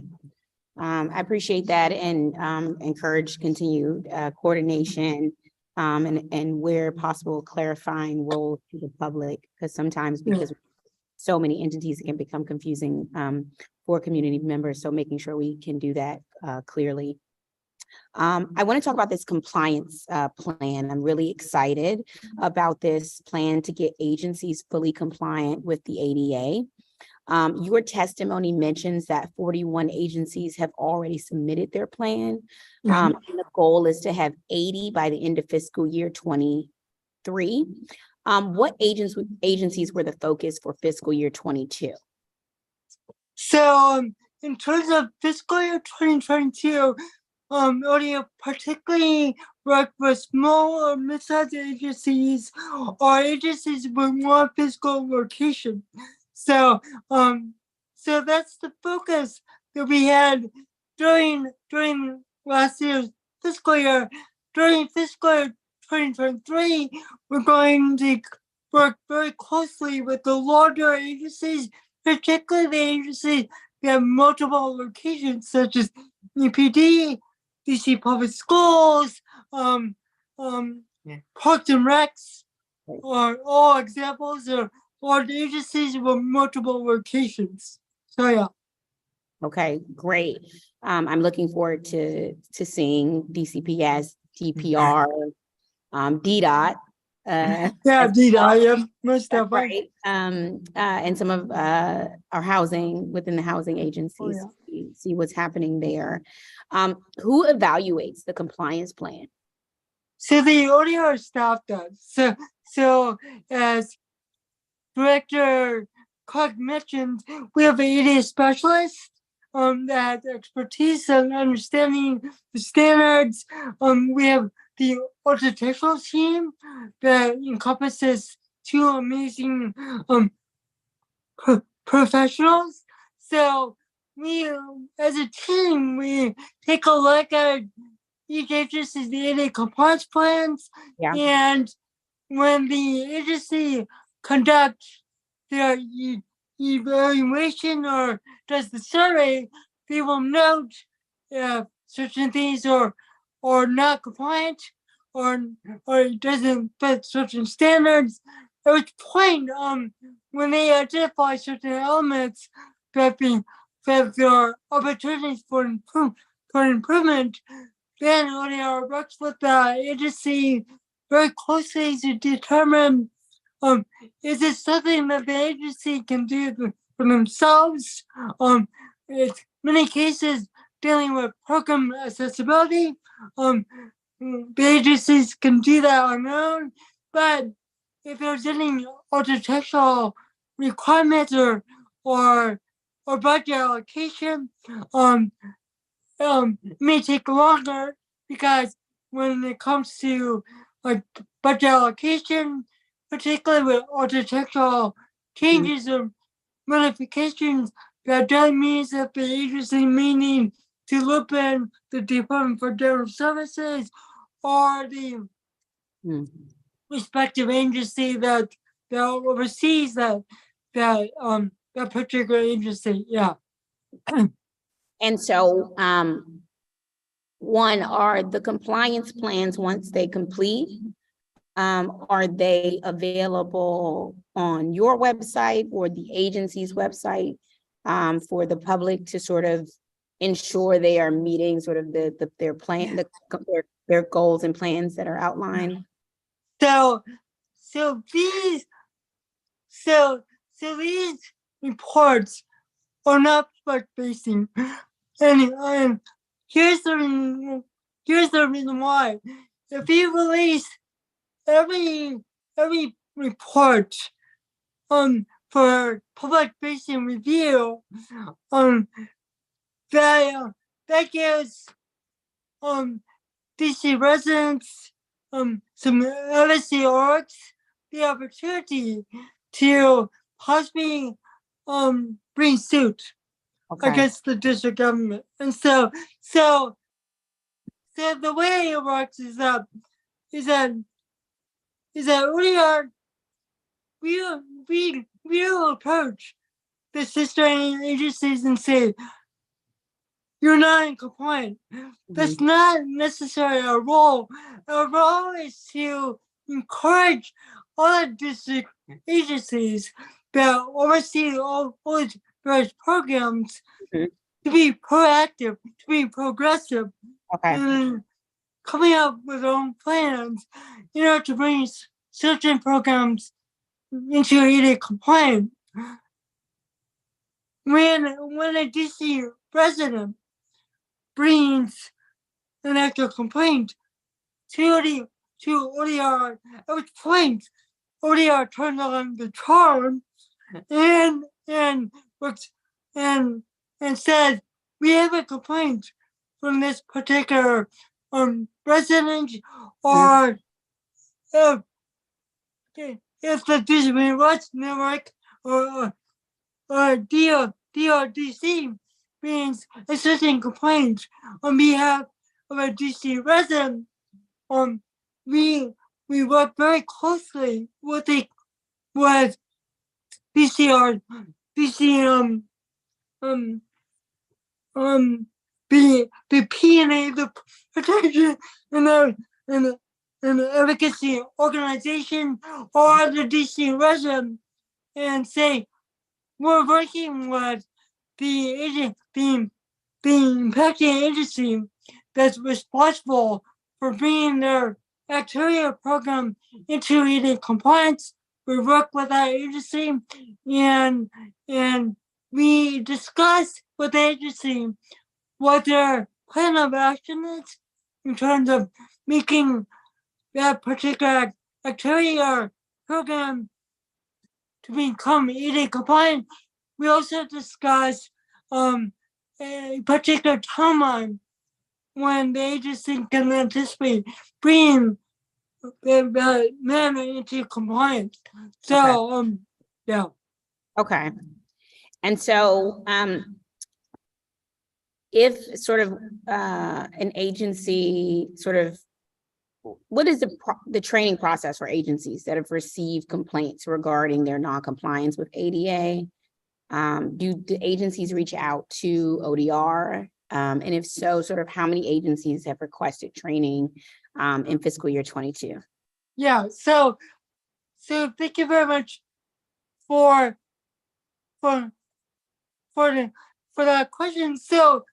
I appreciate that and encourage continued coordination and where possible clarifying roles to the public, because sometimes because so many entities, it can become confusing for community members. So making sure we can do that clearly. I want to talk about this compliance plan. I'm really excited about this plan to get agencies fully compliant with the ADA. Your testimony mentions that 41 agencies have already submitted their plan. And the goal is to have 80 by the end of fiscal year 23. What agencies were the focus for fiscal year 22? So in terms of fiscal year 2022, ODR particularly work with small or mid-sized agencies or agencies with more physical location. So that's the focus that we had during last year's fiscal year. During fiscal year 2023, we're going to work very closely with the larger agencies, particularly the agencies that have multiple locations, such as EPD, DC Public Schools, Parks and Recs, are all examples of large agencies with multiple locations. So yeah. Okay, great. I'm looking forward to seeing DCPS, DPR, DDOT. DDOT, yeah, most definitely. Right. And some of our housing within the housing agencies, see what's happening there. Who evaluates the compliance plan? So the ODR staff does. So as Director Clark mentioned, we have an ADA specialist that has expertise in understanding the standards. We have the architectural team that encompasses two amazing professionals. So we, as a team, we take a look at each agency's ADA compliance plans, and when the agency conducts their evaluation or does the survey, they will note if certain things are not compliant or it doesn't fit certain standards. At which point, when they identify certain elements that have been if there are opportunities for improvement, then ODR works with the agency very closely to determine is it something that the agency can do for themselves? In many cases dealing with program accessibility, the agencies can do that on their own. But if there's any architectural requirements or budget allocation, it may take longer because when it comes to like budget allocation, particularly with architectural changes or modifications, that does means that the agency may need to loop in the Department for General Services or the respective agency that oversees that particular agency. Yeah. And so, one, are the compliance plans, once they complete, are they available on your website or the agency's website for the public to sort of ensure they are meeting sort of their plan, their goals and plans that are outlined? So these reports are not public facing, and here's the reason why. If you release every report for public facing review, that gives DC residents, some LSC orgs the opportunity to possibly bring suit against the district government. And so the way it works is that ODR, we will approach the sister agencies and say, you're not in compliance. That's not necessarily our role. Our role is to encourage all the district agencies that oversee all these various programs to be proactive, to be progressive, and coming up with their own plans in order to bring certain programs into ADA compliance. When a DC resident brings an actual complaint to ODR, at which point ODR turns on the charm and works and says, we have a complaint from this particular resident, or if the Disability Rights Network or DRDC brings a certain complaint on behalf of a DC resident, we work very closely with DC the P&A, the protection and the advocacy organization or the DC resident, and say, we're working with the impacted agency that's responsible for bringing their bacteria program into ADA compliance. We work with that agency and we discuss with the agency what their plan of action is in terms of making that particular bacteria program to become ADA compliant. We also discuss a particular timeline when the agency can anticipate bringing the matter into compliance. So, yeah. Okay. And so, if sort of an agency sort of, what is the training process for agencies that have received complaints regarding their non-compliance with ADA? Do the agencies reach out to ODR? And if so, sort of how many agencies have requested training in fiscal year 22? Yeah, so thank you very much for for that question. So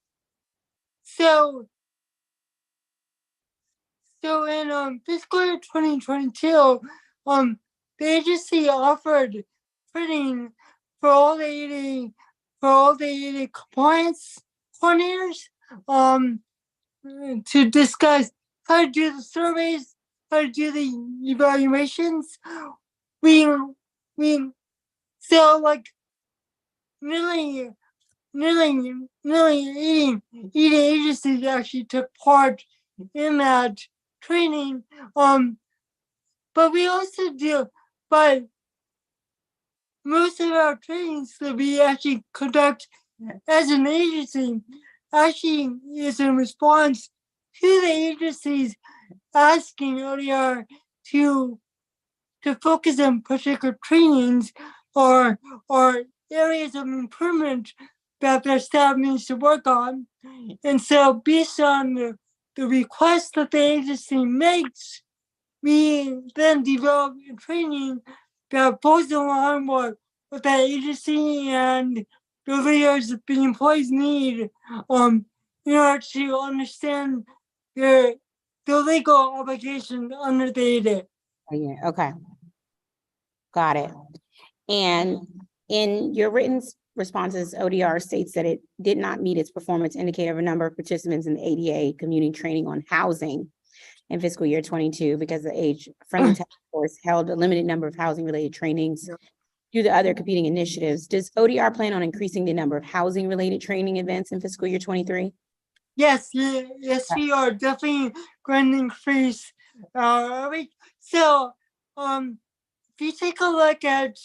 in fiscal year 2022, the agency offered training for all the ADA compliance coordinators to discuss how to do the surveys, how to do the evaluations. So like nearly 80 agencies actually took part in that training. But we also do, but most of our trainings that we actually conduct as an agency actually is in response to the agencies asking ODR to focus on particular trainings or areas of improvement that their staff needs to work on. And so based on the request that the agency makes, we then develop a training that goes along with what the agency and the leaders, the employees need in order to understand the legal obligation under the ADA. Yeah, okay. Got it. And in your written responses, ODR states that it did not meet its performance indicator of a number of participants in the ADA community training on housing in fiscal year 22 because the age-friendly task force held a limited number of housing-related trainings due to other competing initiatives. Does ODR plan on increasing the number of housing-related training events in fiscal year 23? Yes, we are definitely going to increase. So, if you take a look at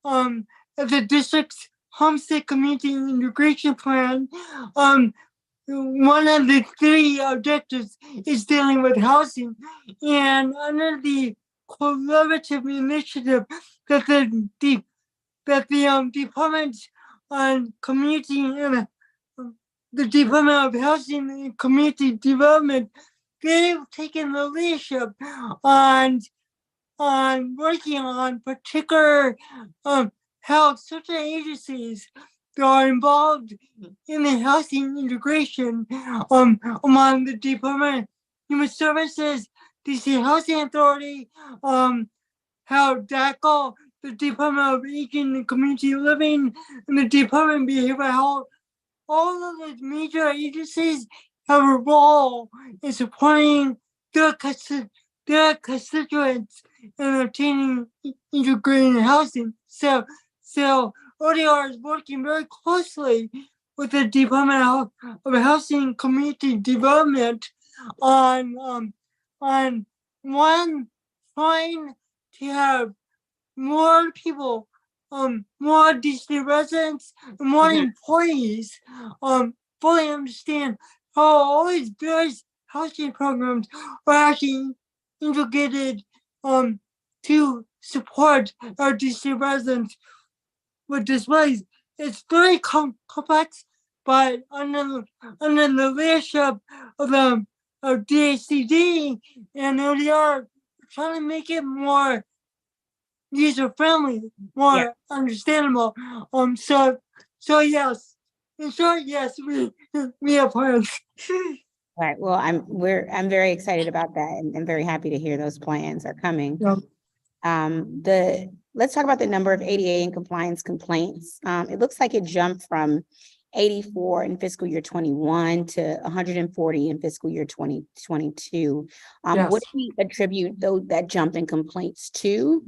the district's homestead community integration plan, one of the 3 objectives is dealing with housing, and under the collaborative initiative that the Department on Community and the Department of Housing and Community Development, they've taken the leadership on working on particular health certain agencies that are involved in the housing integration among the Department of Human Services, DC Housing Authority, how DACO, the Department of Aging and Community Living, and the Department of Behavioral Health. All of the major agencies have a role in supporting their constituents in obtaining integrated housing. So ODR is working very closely with the Department of Housing and Community Development on one, trying to have more people, more DC residents, and more employees fully understand how all these various housing programs are actually integrated to support our DC residents with disabilities. It's very complex, but under the leadership of DHCD and ODR, trying to make it more user-friendly, more understandable. So yes, in short, yes, we have plans. All right, well, I'm very excited about that and very happy to hear those plans are coming. Yeah. Let's talk about the number of ADA and compliance complaints. It looks like it jumped from 84 in fiscal year 21 to 140 in fiscal year 2022. Yes. What do we attribute that jump in complaints to?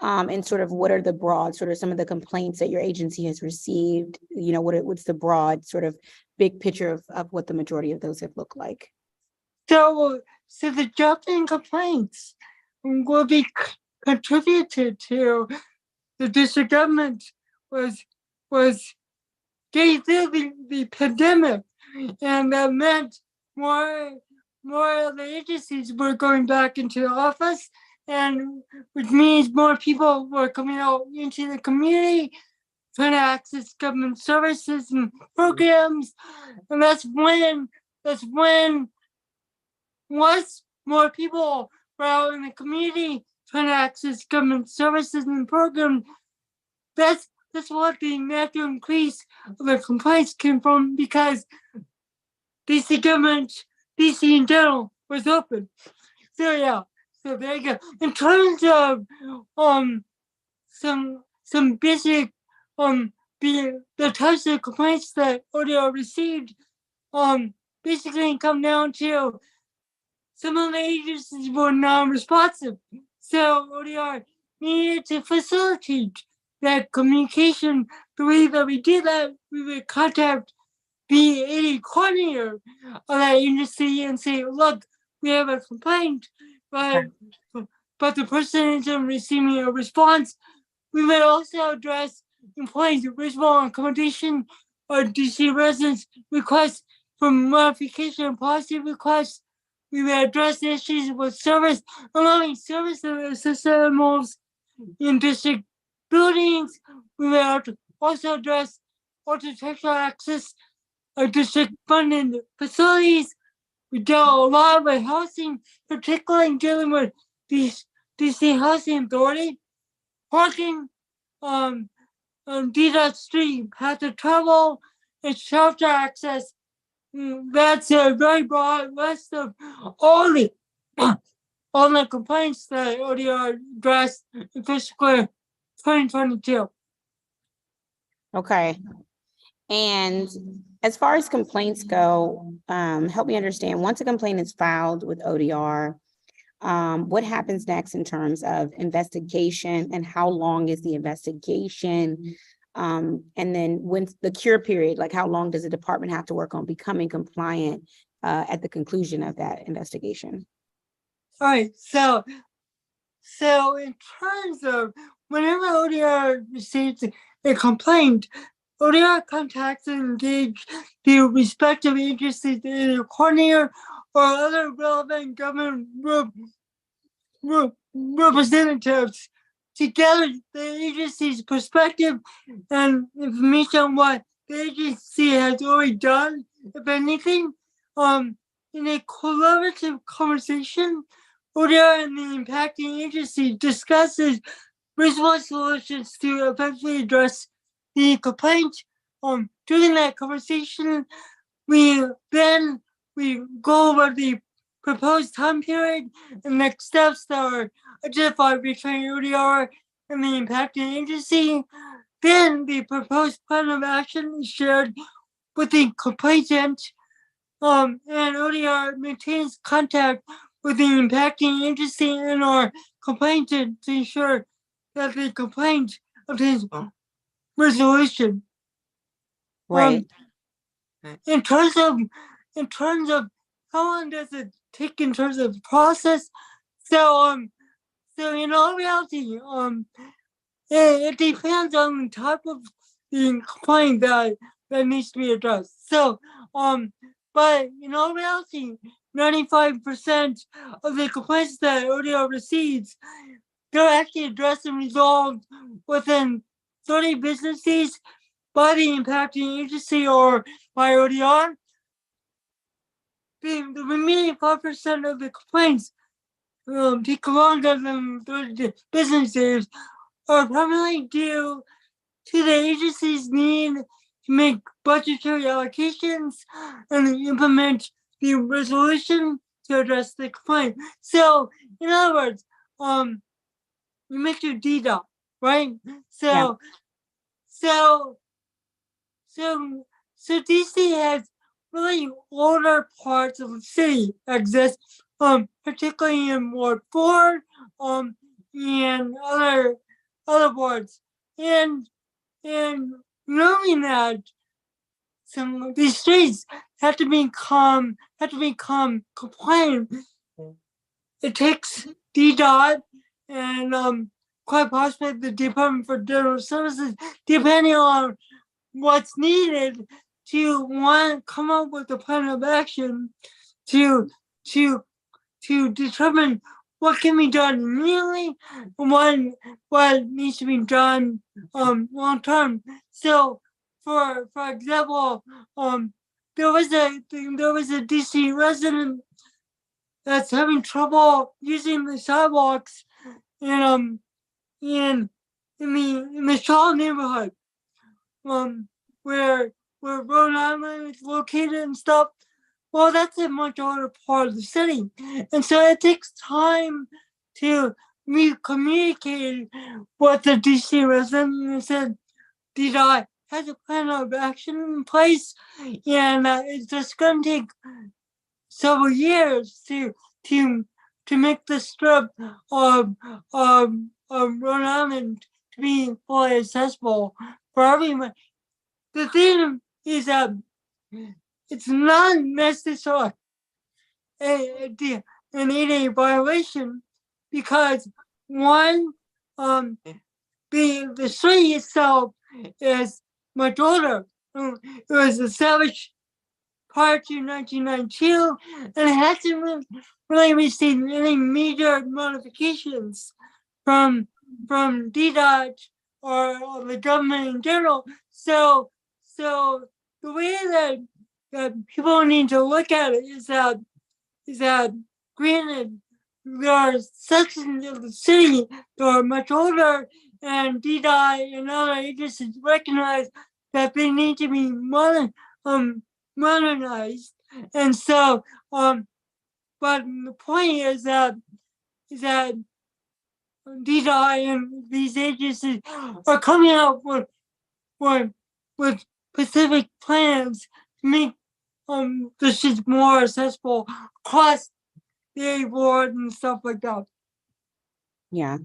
And sort of what are the broad, sort of some of the complaints that your agency has received? You know, what's the broad sort of big picture of what the majority of those have looked like? So the jump in complaints will be contributed to the district government was getting through the pandemic, and that meant more of the agencies were going back into the office, and which means more people were coming out into the community trying to access government services and programs, and that's when once more people were out in the community trying to access government services and programs, that's that's what the natural increase of the complaints came from, because DC government, DC in general was open. So yeah, so there you go. In terms of some basic the types of complaints that ODR received basically come down to some of the agencies were non-responsive. So ODR needed to facilitate that communication. The way that we did that, we would contact the AD coordinator of that agency and say, look, we have a complaint, but the person isn't receiving a response. We would also address employees' reasonable accommodation or DC residents' requests for modification and policy requests. We will address issues with service, allowing service of assisted animals in district buildings. We will also address architectural access of district funded facilities. We dealt a lot with housing, particularly dealing with these DC Housing Authority, parking, DDS street, path of travel, and shelter access. That's a very broad list of all the complaints that ODR addressed in fiscal year 2022. Okay. And as far as complaints go, help me understand, once a complaint is filed with ODR, what happens next in terms of investigation, and how long is the investigation? And then when's the cure period? Like, how long does the department have to work on becoming compliant at the conclusion of that investigation? All right, so in terms of whenever ODR receives a complaint, ODR contacts and engage the respective agencies, the coordinator or other relevant government representatives to gather the agency's perspective and information on what the agency has already done, if anything. In a collaborative conversation, ODR and the impacting agency discusses reasonable solutions to effectively address the complaint. During that conversation, we go over the proposed time period and next steps that are identified between ODR and the impacting agency. Then the proposed plan of action is shared with the complainant, and ODR maintains contact with the impacting agency and or complainant to ensure that the complaint obtains resolution. Right. In terms of how long does it take in terms of process? So in all reality, it depends on the type of the complaint that needs to be addressed. So but in all reality, 95% of the complaints that ODR receives, they're actually addressed and resolved within 30 business days by the impacting agency or by ODR. The remaining 5% of the complaints take longer than 30 business days are primarily due to the agency's need to make budgetary allocations and implement the resolution to address the complaint. So, in other words, you make your DDoS, right? So DC has really older parts of the city exist, particularly in Ward 4, and other wards. And knowing that some of these streets have to become compliant, it takes DDOT and quite possibly the Department for General Services, depending on what's needed, to come up with a plan of action to determine what can be done immediately and what needs to be done long term. So for example, there was a DC resident that's having trouble using the sidewalks in the Shaw neighborhood. where Rhode Island is located and stuff. Well, that's a much older part of the city, and so it takes time to communicate with the DC resident and said, DDI has a plan of action in place, and it's just going to take several years to make the strip of Rhode Island to be fully accessible for everyone. The thing is that it's not necessarily an 8A violation because one, the street itself is much older. It was established prior to 1992 and it hasn't really received any major modifications from DDOT or the government in general. So the way that people need to look at it is that granted there are sections of the city that are much older, and DDOT and other agencies recognize that they need to be modernized. And so, but the point is that DDOT and these agencies are coming up with specific plans to make the streets more accessible across the board and stuff like that. Yeah.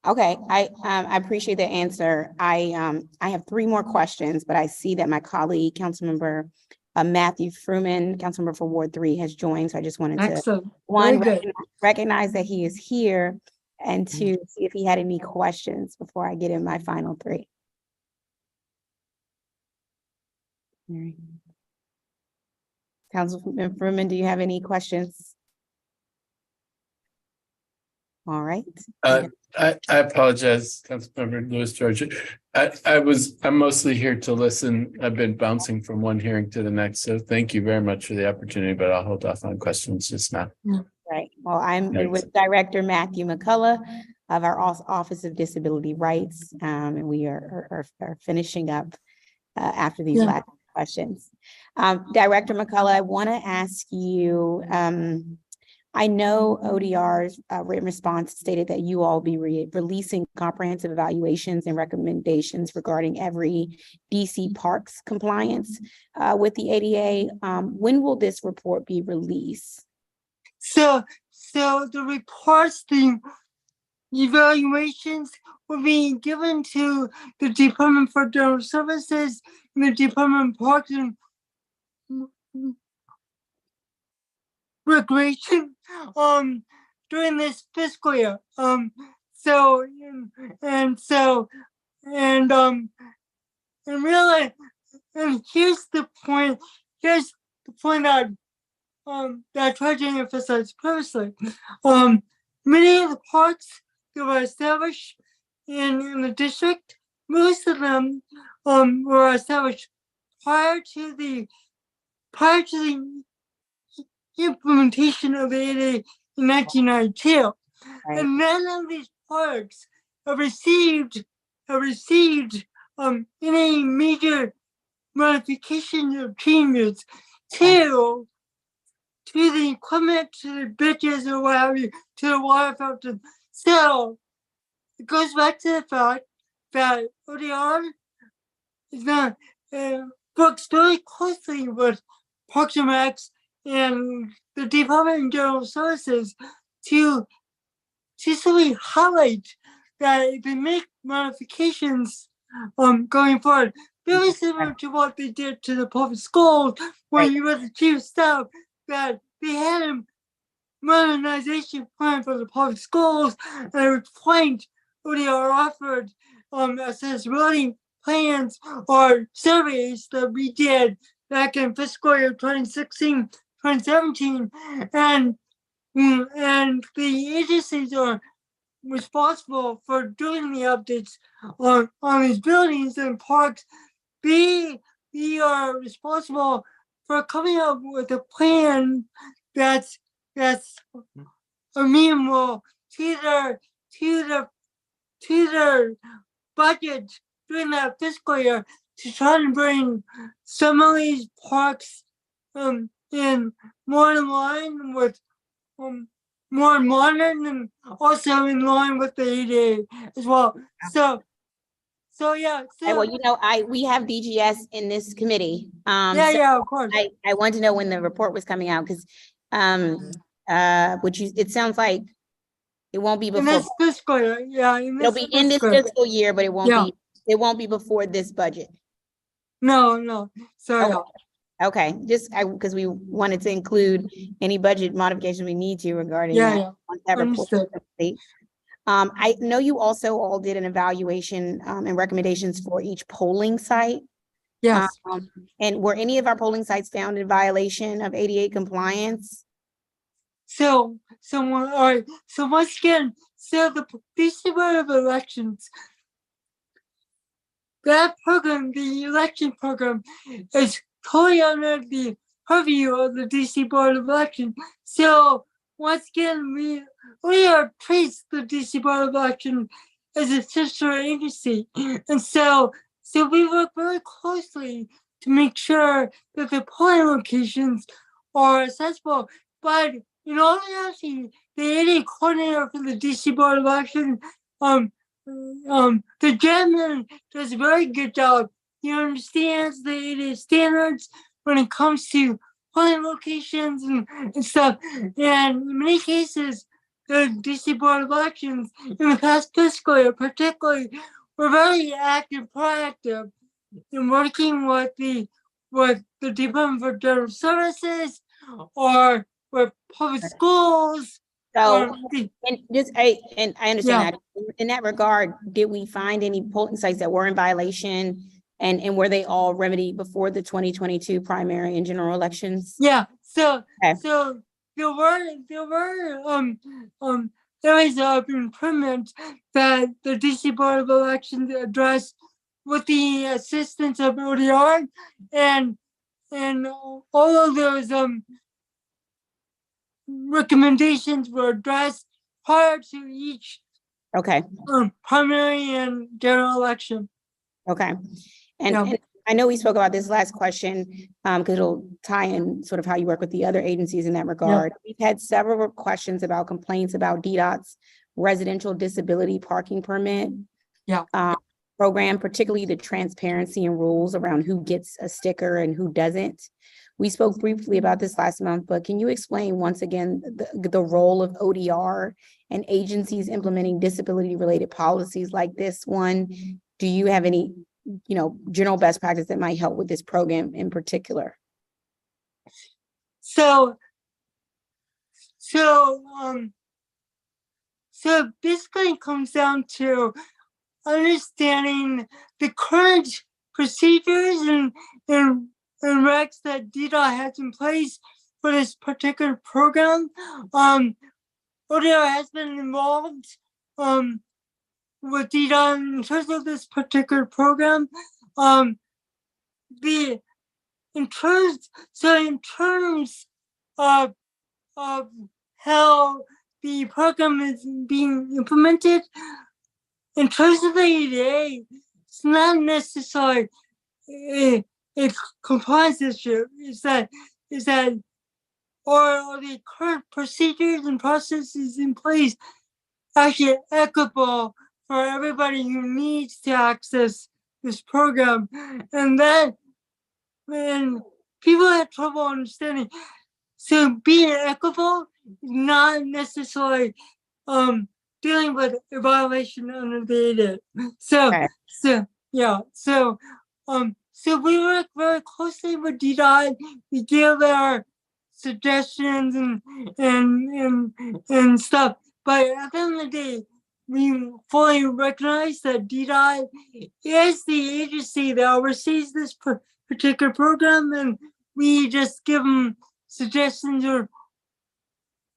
Okay, I appreciate the answer. I have 3 more questions, but I see that my colleague, Councilmember Matthew Fruman, Councilmember for Ward 3, has joined. So I just wanted to one, recognize that he is here, and 2, see if he had any questions before I get in my final 3. All right. Councilman Fruman, do you have any questions? All right. I apologize, Councilmember Lewis George. I'm mostly here to listen. I've been bouncing from one hearing to the next, so thank you very much for the opportunity, but I'll hold off on questions just now. Right. Well, I'm with Director Matthew McCullough of our Office of Disability Rights, and we are finishing up after these last questions. Director McCullough, I want to ask you, I know ODR's written response stated that you all be releasing comprehensive evaluations and recommendations regarding every DC Parks compliance with the ADA. When will this report be released? So the reports, the evaluations will be given to the Department for General Services and the Department of Parks and Recreation during this fiscal year. And really, and here's the point that I tried to emphasize previously. Many of the parks that were established in the district, most of them were established prior to the implementation of the ADA in 1992. Right. And none of these parks have received any major modifications or changes to the equipment, to the bridges or what have you, to the water fountain. So it goes back to the fact that ODR is not works very closely with Parks and Recs and the Department of General Services to simply highlight that if they make modifications going forward, very similar to what they did to the public schools, where you were the chief of staff, that they had a modernization plan for the public schools, and at which point ODR offered accessibility plans or surveys that we did back in fiscal year 2016, 2017, and the agencies are responsible for doing the updates on these buildings and parks. We are responsible for coming up with a plan that's amenable to their budget during that fiscal year. to try to bring some of these parks in more in line with more modern and also in line with the ADA as well. So yeah. So Well, you know, we have DGS in this committee. yeah, of course. I wanted to know when the report was coming out because it sounds like it won't be In before. this fiscal year, yeah. It'll be in this fiscal year, but it won't be before this budget. No. Sorry. Okay, just because we wanted to include any budget modifications we need to regarding that. Once that report is complete. I know you also all did an evaluation and recommendations for each polling site. Yes. And were any of our polling sites found in violation of ADA compliance? So once again, the DC Board of Elections, that program, the election program, is totally under the purview of the DC Board of Elections. So once again, we are praised the DC Board of Elections as a sister agency, and so we work very closely to make sure that the polling locations are accessible. But in all reality, the ADA coordinator for the DC Board of Elections, the gentleman does a very good job. He understands the ADA standards when it comes to polling locations and stuff. And in many cases, the DC Board of Elections in the past fiscal year, particularly, were very active, proactive in working with the Department for General Services or with public schools. So, I understand that. In that regard, did we find any polling sites that were in violation, and were they all remedied before the 2022 primary and general elections? Yeah. So there is improvement that the DC Board of Elections addressed with the assistance of ODR, and all of those recommendations were addressed prior to each primary and general election. Okay. And I know we spoke about this last question because it'll tie in sort of how you work with the other agencies in that regard. We've had several questions about complaints about DDOT's residential disability parking permit program, particularly the transparency and rules around who gets a sticker and who doesn't. We spoke briefly about this last month, but can you explain once again the role of ODR and agencies implementing disability-related policies like this one? Do you have any, general best practice that might help with this program in particular? So basically it comes down to understanding the current procedures and regs that DDOT has in place for this particular program. ODR has been involved with DDOT in terms of this particular program. In terms of how the program is being implemented, in terms of the ADA, it's not necessarily a compliance issue. Is that are the current procedures and processes in place actually equitable for everybody who needs to access this program? And people have trouble understanding. So being equitable is not necessarily dealing with a violation under the ADA. So we work very closely with DDOT. We give our suggestions and stuff. But at the end of the day, we fully recognize that DDOT is the agency that oversees this particular program, and we just give them suggestions or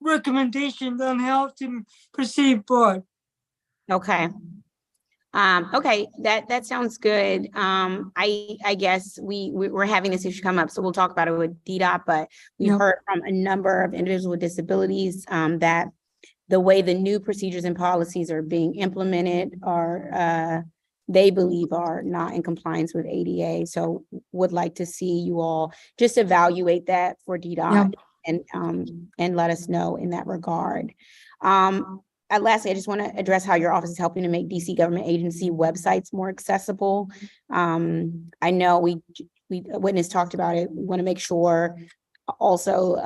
recommendations on how to proceed forward. Okay. Okay, that sounds good. I guess we're having this issue come up, so we'll talk about it with DDOT, but we've heard from a number of individuals with disabilities that the way the new procedures and policies are being implemented are they believe are not in compliance with ADA. So would like to see you all just evaluate that for DDOT and let us know in that regard. Lastly, I just want to address how your office is helping to make DC government agency websites more accessible. I know we Witness talked about it. We want to make sure also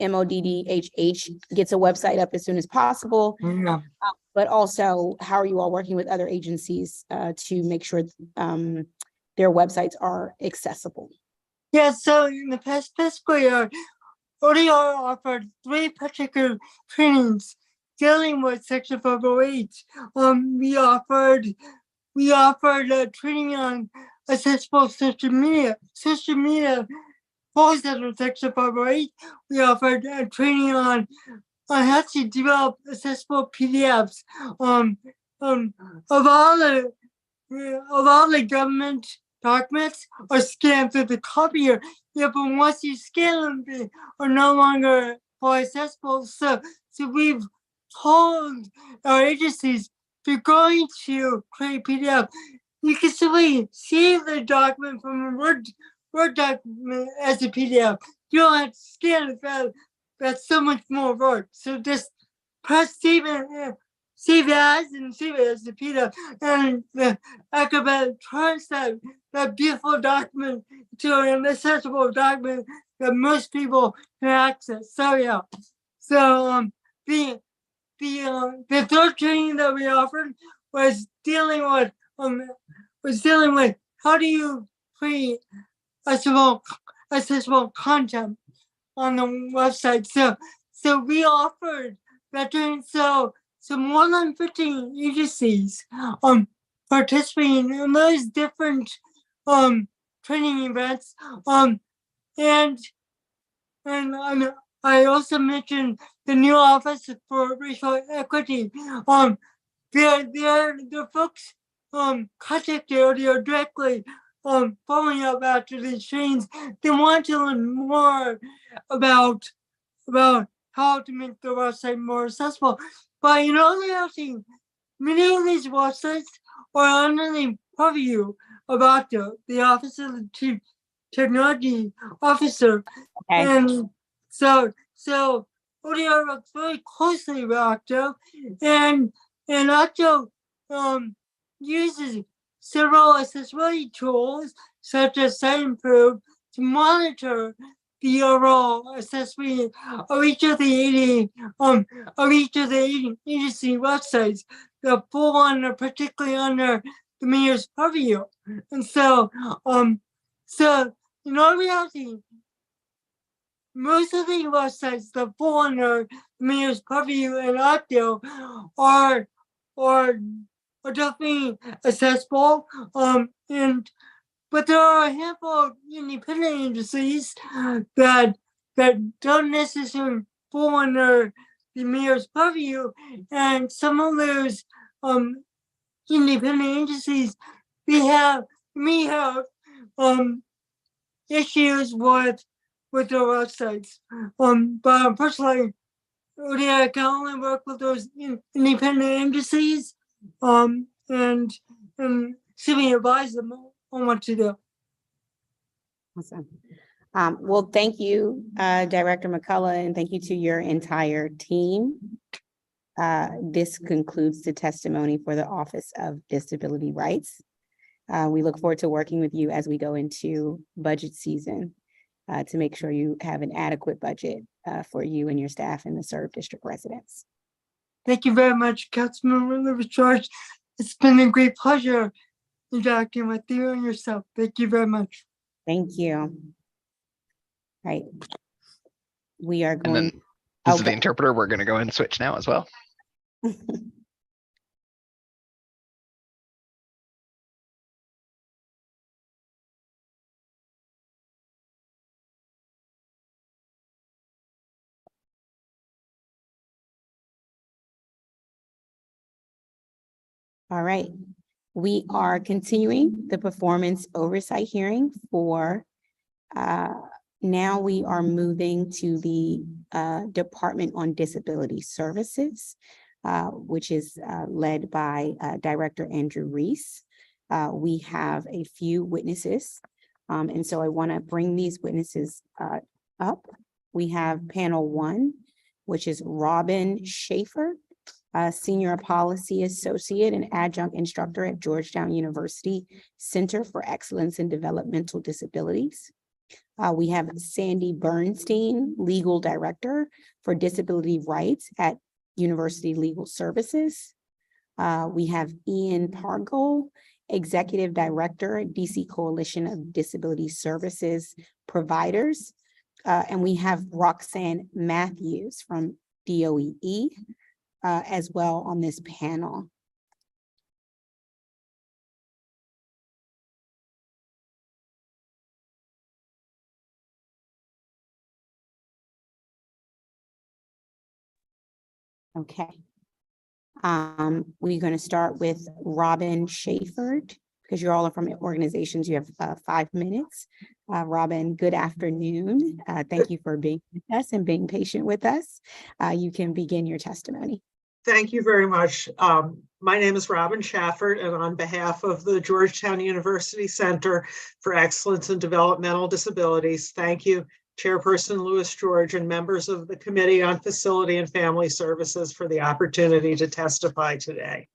MODDHH gets a website up as soon as possible. But also, how are you all working with other agencies to make sure their websites are accessible? Yeah, so in the past fiscal year, ODR offered 3 particular trainings dealing with Section 508. We offered training on accessible social media falls under Section 508. We offered training on how to develop accessible PDFs. Of all the government documents are scanned through the copier. Yeah, but once you scan them, they are no longer fully accessible. So we've told our agencies, if you're going to create PDF, you can simply save the document from a Word document as a PDF. You don't have to scan it. That's so much more work. So just press save as and save it as a PDF. And the Acrobat turns that beautiful document to an accessible document that most people can access. So yeah. So the third training that we offered was dealing with how do you create accessible content on the website. So we offered that training. So more than 15 agencies participating in those different training events. And I also mentioned the new Office for Racial Equity. Their folks contacted ODR directly following up after these trainings. They want to learn more about how to make the website more accessible. But in all reality, many of these websites are under the purview about the Office of the Chief Technology Officer. Okay. And so ODR works very closely with Octo, and Octo uses several accessibility tools such as Site Improve to monitor the overall accessibility of each of the agency websites that fall under, particularly under the mayor's purview. And so in all reality, most of the websites that fall under the mayor's purview and Octo are definitely accessible. But there are a handful of independent agencies that don't necessarily fall under the mayor's purview, and some of those independent agencies may have issues with their websites. But personally, I can only work with those independent agencies and simply advise them on what to do. Awesome. Well, thank you, Director McCullough, and thank you to your entire team. This concludes the testimony for the Office of Disability Rights. We look forward to working with you as we go into budget season to make sure you have an adequate budget for you and your staff and the served district residents. Thank you very much, Councilmember Lewis George. It's been a great pleasure interacting with you and yourself. Thank you very much. Thank you. All right. We are going. And then this is the interpreter. We're going to go ahead and switch now as well. All right. We are continuing the performance oversight hearing for now we are moving to the Department on Disability Services, which is led by Director Andrew Reese. We have a few witnesses. And so I want to bring these witnesses up. We have panel 1, which is Robin Schaefer, Senior Policy Associate and Adjunct Instructor at Georgetown University Center for Excellence in Developmental Disabilities. We have Sandy Bernstein, Legal Director for Disability Rights at University Legal Services. We have Ian Pargol, Executive Director at DC Coalition of Disability Services Providers. And we have Roxanne Matthews from DOEE as well on this panel. Okay. We're going to start with Robin Schaefer, because you're all from organizations. You have 5 minutes. Robin, good afternoon. Thank you for being with us and being patient with us. You can begin your testimony. Thank you very much. My name is Robin Schaffert, and on behalf of the Georgetown University Center for Excellence in Developmental Disabilities, thank you, Chairperson Louis George, and members of the Committee on Facility and Family Services for the opportunity to testify today.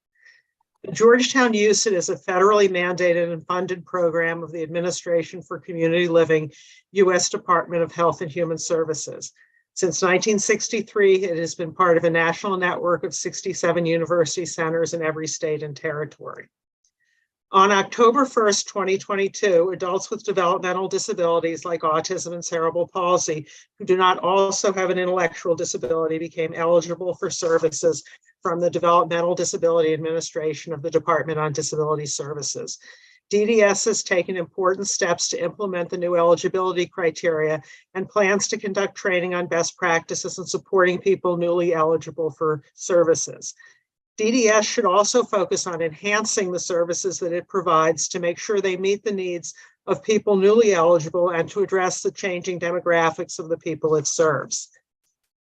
The Georgetown UCID is a federally mandated and funded program of the Administration for Community Living, U.S. Department of Health and Human Services. Since 1963, it has been part of a national network of 67 university centers in every state and territory. On October 1st, 2022, adults with developmental disabilities like autism and cerebral palsy who do not also have an intellectual disability became eligible for services from the Developmental Disability Administration of the Department on Disability Services. DDS has taken important steps to implement the new eligibility criteria and plans to conduct training on best practices and supporting people newly eligible for services. DDS should also focus on enhancing the services that it provides to make sure they meet the needs of people newly eligible and to address the changing demographics of the people it serves.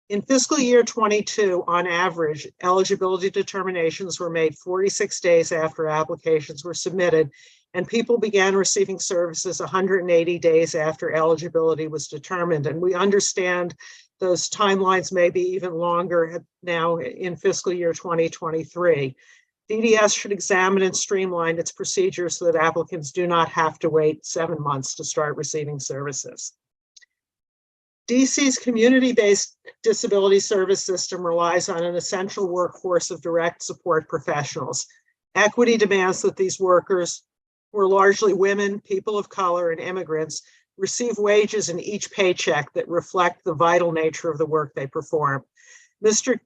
In fiscal year 22, on average, eligibility determinations were made 46 days after applications were submitted, and people began receiving services 180 days after eligibility was determined. And we understand those timelines may be even longer now in fiscal year 2023. DDS should examine and streamline its procedures so that applicants do not have to wait 7 months to start receiving services. DC's community-based disability service system relies on an essential workforce of direct support professionals. Equity demands that these workers, who are largely women, people of color, and immigrants, receive wages in each paycheck that reflect the vital nature of the work they perform. Mr.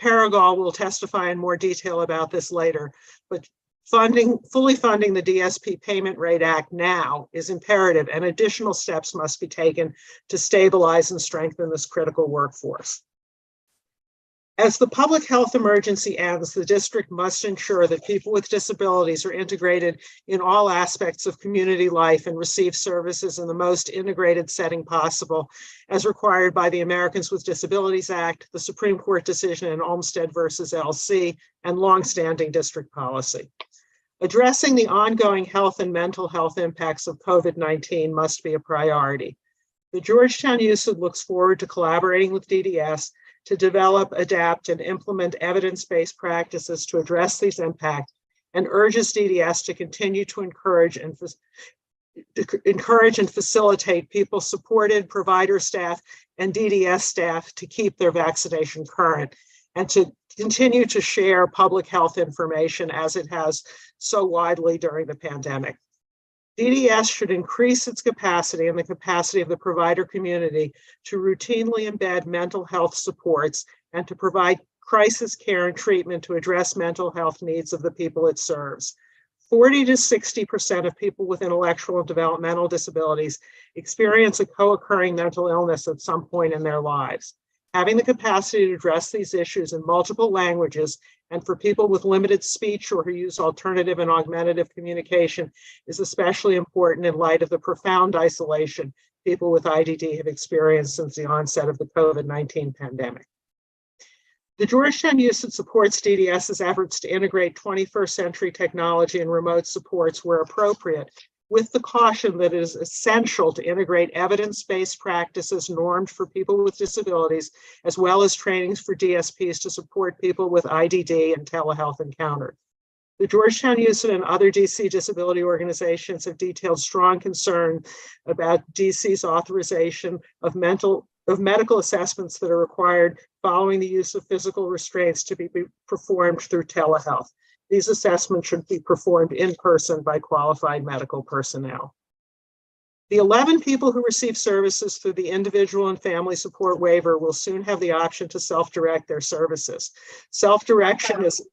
Paragall will testify in more detail about this later, but fully funding the DSP Payment Rate Act now is imperative, and additional steps must be taken to stabilize and strengthen this critical workforce. As the public health emergency ends, the district must ensure that people with disabilities are integrated in all aspects of community life and receive services in the most integrated setting possible, as required by the Americans with Disabilities Act, the Supreme Court decision in Olmstead versus LC, and longstanding district policy. Addressing the ongoing health and mental health impacts of COVID-19 must be a priority. The Georgetown UCID looks forward to collaborating with DDS to develop, adapt, and implement evidence-based practices to address these impacts, and urges DDS to continue to encourage and facilitate people-supported provider staff and DDS staff to keep their vaccination current, and to continue to share public health information as it has so widely during the pandemic. DDS should increase its capacity and the capacity of the provider community to routinely embed mental health supports and to provide crisis care and treatment to address mental health needs of the people it serves. 40 to 60% of people with intellectual and developmental disabilities experience a co-occurring mental illness at some point in their lives. Having the capacity to address these issues in multiple languages and for people with limited speech or who use alternative and augmentative communication is especially important in light of the profound isolation people with IDD have experienced since the onset of the COVID-19 pandemic. The Georgetown USID supports DDS's efforts to integrate 21st century technology and remote supports where appropriate, with the caution that it is essential to integrate evidence-based practices normed for people with disabilities, as well as trainings for DSPs to support people with IDD and telehealth encounters. The Georgetown USID and other DC disability organizations have detailed strong concern about DC's authorization of medical assessments that are required following the use of physical restraints to be performed through telehealth. These assessments should be performed in person by qualified medical personnel. The 11 people who receive services through the individual and family support waiver will soon have the option to self-direct their services. Self-direction is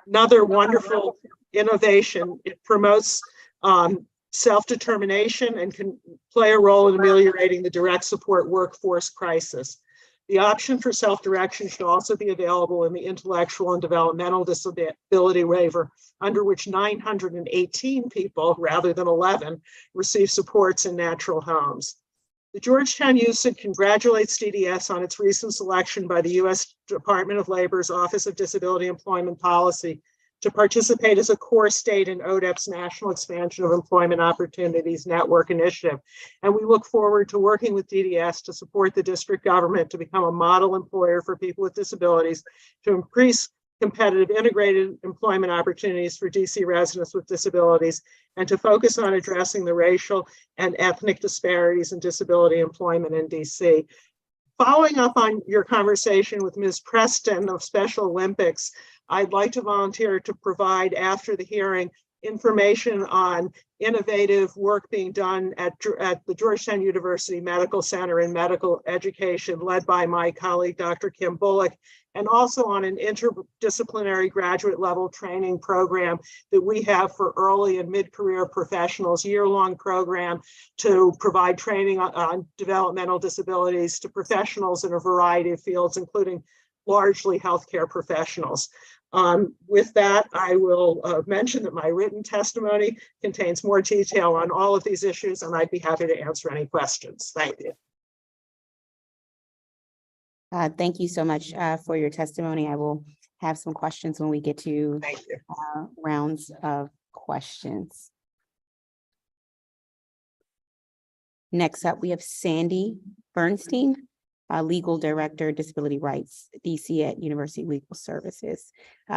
another wonderful innovation. It promotes self-determination and can play a role in ameliorating the direct support workforce crisis. The option for self-direction should also be available in the intellectual and developmental disability waiver, under which 918 people, rather than 11, receive supports in natural homes. The Georgetown USID congratulates DDS on its recent selection by the U.S. Department of Labor's Office of Disability Employment Policy to participate as a core state in ODEP's National Expansion of Employment Opportunities Network initiative. And we look forward to working with DDS to support the district government to become a model employer for people with disabilities, to increase competitive integrated employment opportunities for DC residents with disabilities, and to focus on addressing the racial and ethnic disparities in disability employment in DC. Following up on your conversation with Ms. Preston of Special Olympics, I'd like to volunteer to provide, after the hearing, information on innovative work being done at the Georgetown University Medical Center in medical education, led by my colleague, Dr. Kim Bullock, and also on an interdisciplinary graduate level training program that we have for early and mid-career professionals, year-long program to provide training on developmental disabilities to professionals in a variety of fields, including largely healthcare professionals. With that, I will mention that my written testimony contains more detail on all of these issues, and I'd be happy to answer any questions. Thank you. Thank you so much for your testimony. I will have some questions when we get to rounds of questions. Next up, we have Sandy Bernstein, Legal Director, Disability Rights, DC at University Legal Services.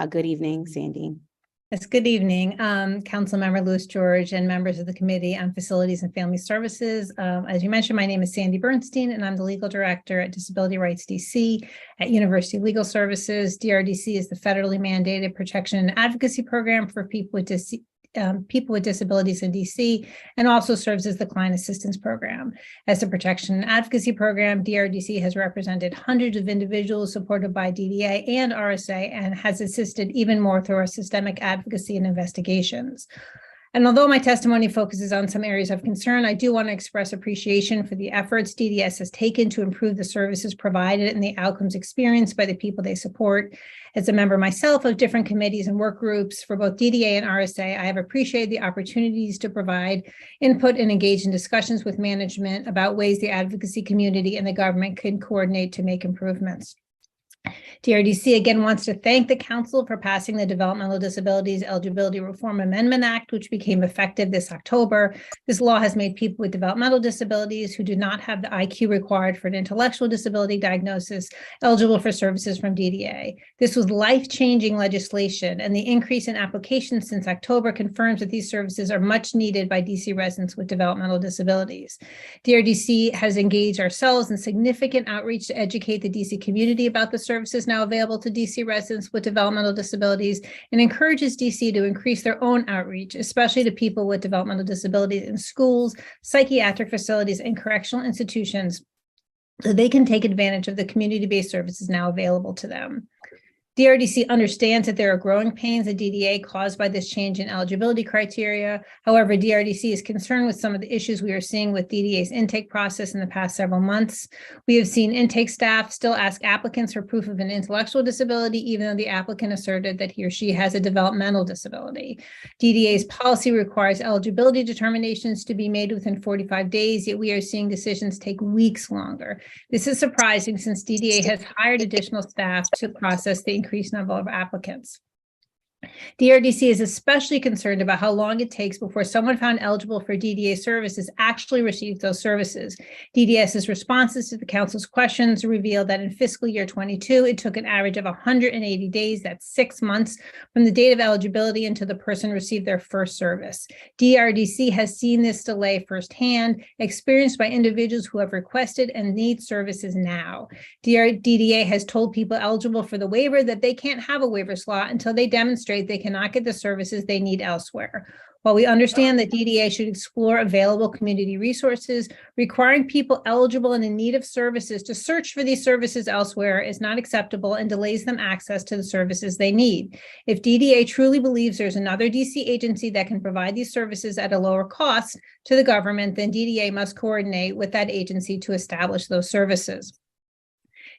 Good evening, Sandy. Yes, good evening, Councilmember Lewis George and members of the Committee on Facilities and Family Services. As you mentioned, my name is Sandy Bernstein, and I'm the Legal Director at Disability Rights DC at University Legal Services. DRDC is the federally mandated protection and advocacy program for people with disabilities in DC, and also serves as the client assistance program. As a protection and advocacy program, DRDC has represented hundreds of individuals supported by DDA and RSA, and has assisted even more through our systemic advocacy and investigations. And although my testimony focuses on some areas of concern, I do want to express appreciation for the efforts DDS has taken to improve the services provided and the outcomes experienced by the people they support. As a member myself of different committees and work groups for both DDA and RSA, I have appreciated the opportunities to provide input and engage in discussions with management about ways the advocacy community and the government can coordinate to make improvements. DRDC again wants to thank the Council for passing the Developmental Disabilities Eligibility Reform Amendment Act, which became effective this October. This law has made people with developmental disabilities who do not have the IQ required for an intellectual disability diagnosis eligible for services from DDA. This was life-changing legislation, and the increase in applications since October confirms that these services are much needed by DC residents with developmental disabilities. DRDC has engaged ourselves in significant outreach to educate the DC community about the services now available to DC residents with developmental disabilities, and encourages DC to increase their own outreach, especially to people with developmental disabilities in schools, psychiatric facilities, and correctional institutions, so they can take advantage of the community-based services now available to them. DRDC understands that there are growing pains at DDA caused by this change in eligibility criteria. However, DRDC is concerned with some of the issues we are seeing with DDA's intake process in the past several months. We have seen intake staff still ask applicants for proof of an intellectual disability, even though the applicant asserted that he or she has a developmental disability. DDA's policy requires eligibility determinations to be made within 45 days, yet we are seeing decisions take weeks longer. This is surprising since DDA has hired additional staff to process the increased number of applicants. DRDC is especially concerned about how long it takes before someone found eligible for DDA services actually receives those services. DDS's responses to the council's questions revealed that in fiscal year 22, it took an average of 180 days, that's 6 months, from the date of eligibility until the person received their first service. DRDC has seen this delay firsthand, experienced by individuals who have requested and need services now. DDA has told people eligible for the waiver that they can't have a waiver slot until they demonstrate they cannot get the services they need elsewhere. While we understand that DDA should explore available community resources, requiring people eligible and in need of services to search for these services elsewhere is not acceptable and delays them access to the services they need. If DDA truly believes there's another DC agency that can provide these services at a lower cost to the government, then DDA must coordinate with that agency to establish those services.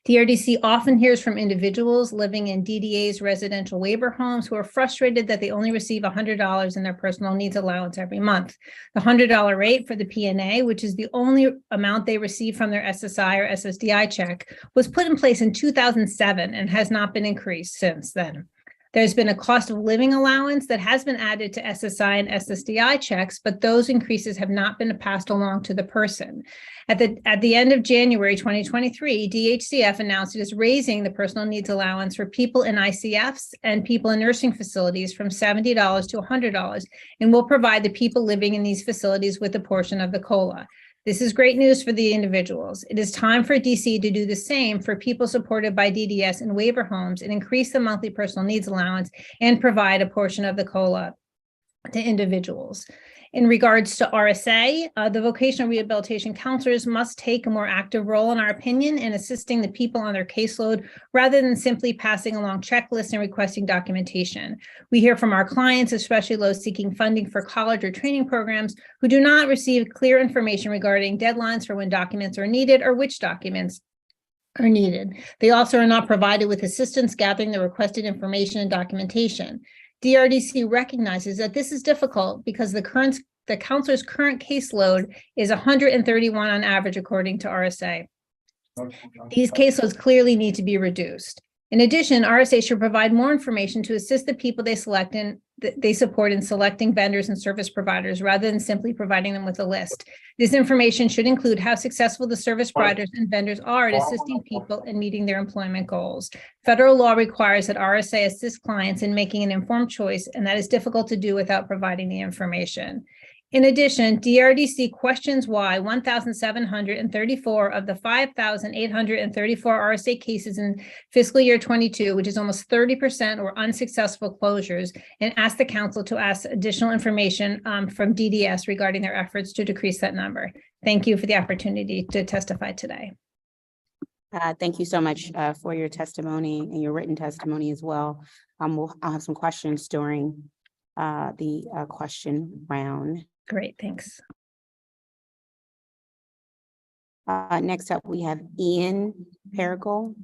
DRDC often hears from individuals living in DDA's residential waiver homes who are frustrated that they only receive $100 in their personal needs allowance every month. The $100 rate for the PNA, which is the only amount they receive from their SSI or SSDI check, was put in place in 2007 and has not been increased since then. There's been a cost of living allowance that has been added to SSI and SSDI checks, but those increases have not been passed along to the person. At the end of January 2023, DHCF announced it is raising the personal needs allowance for people in ICFs and people in nursing facilities from $70 to $100 and will provide the people living in these facilities with a portion of the COLA. This is great news for the individuals. It is time for DC to do the same for people supported by DDS in waiver homes and increase the monthly personal needs allowance and provide a portion of the COLA to individuals. In regards to RSA, the vocational rehabilitation counselors must take a more active role, in our opinion, in assisting the people on their caseload rather than simply passing along checklists and requesting documentation. We hear from our clients, especially those seeking funding for college or training programs, who do not receive clear information regarding deadlines for when documents are needed or which documents are needed. They also are not provided with assistance gathering the requested information and documentation. DRDC recognizes that this is difficult because the counselor's current caseload is 131 on average, according to RSA. These caseloads clearly need to be reduced. In addition, RSA should provide more information to assist the people they support in selecting vendors and service providers rather than simply providing them with a list. This information should include how successful the service providers and vendors are at assisting people in meeting their employment goals. Federal law requires that RSA assist clients in making an informed choice, and that is difficult to do without providing the information. In addition, DRDC questions why 1,734 of the 5,834 RSA cases in fiscal year 22, which is almost 30%, were unsuccessful closures, and asked the council to ask additional information from DDS regarding their efforts to decrease that number. Thank you for the opportunity to testify today. Thank you so much for your testimony and your written testimony as well. I'll have some questions during the question round. Great, thanks. Next up, we have Ian Perigal.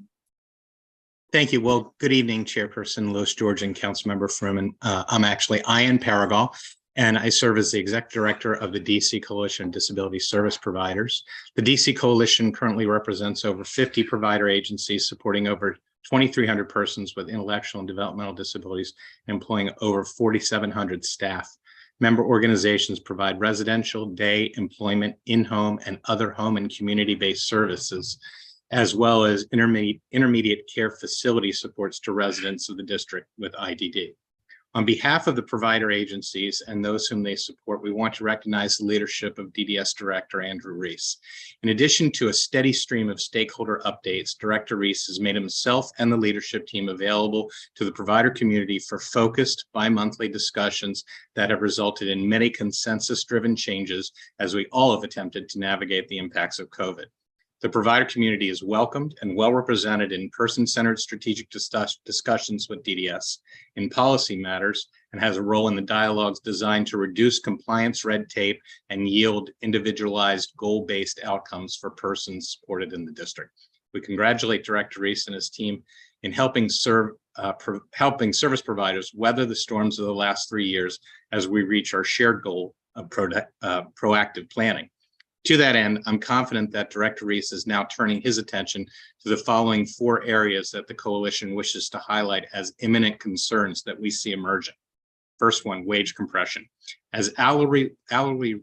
Thank you. Well, good evening, Chairperson Lewis George and Councilmember Fruman. I'm actually Ian Perigal, and I serve as the Executive Director of the DC Coalition of Disability Service Providers. The DC Coalition currently represents over 50 provider agencies supporting over 2,300 persons with intellectual and developmental disabilities, employing over 4,700 staff. Member organizations provide residential, day, employment, in-home, and other home and community-based services, as well as intermediate care facility supports to residents of the district with IDD. On behalf of the provider agencies and those whom they support, we want to recognize the leadership of DDS Director Andrew Reese. In addition to a steady stream of stakeholder updates, Director Reese has made himself and the leadership team available to the provider community for focused bi-monthly discussions that have resulted in many consensus-driven changes as we all have attempted to navigate the impacts of COVID. The provider community is welcomed and well represented in person-centered strategic discussions with DDS in policy matters, and has a role in the dialogues designed to reduce compliance red tape and yield individualized goal-based outcomes for persons supported in the district. We congratulate Director Reese and his team in helping service providers weather the storms of the last 3 years as we reach our shared goal of proactive planning. To that end, I'm confident that Director Reese is now turning his attention to the following 4 areas that the coalition wishes to highlight as imminent concerns that we see emerging. First one, wage compression. As hourly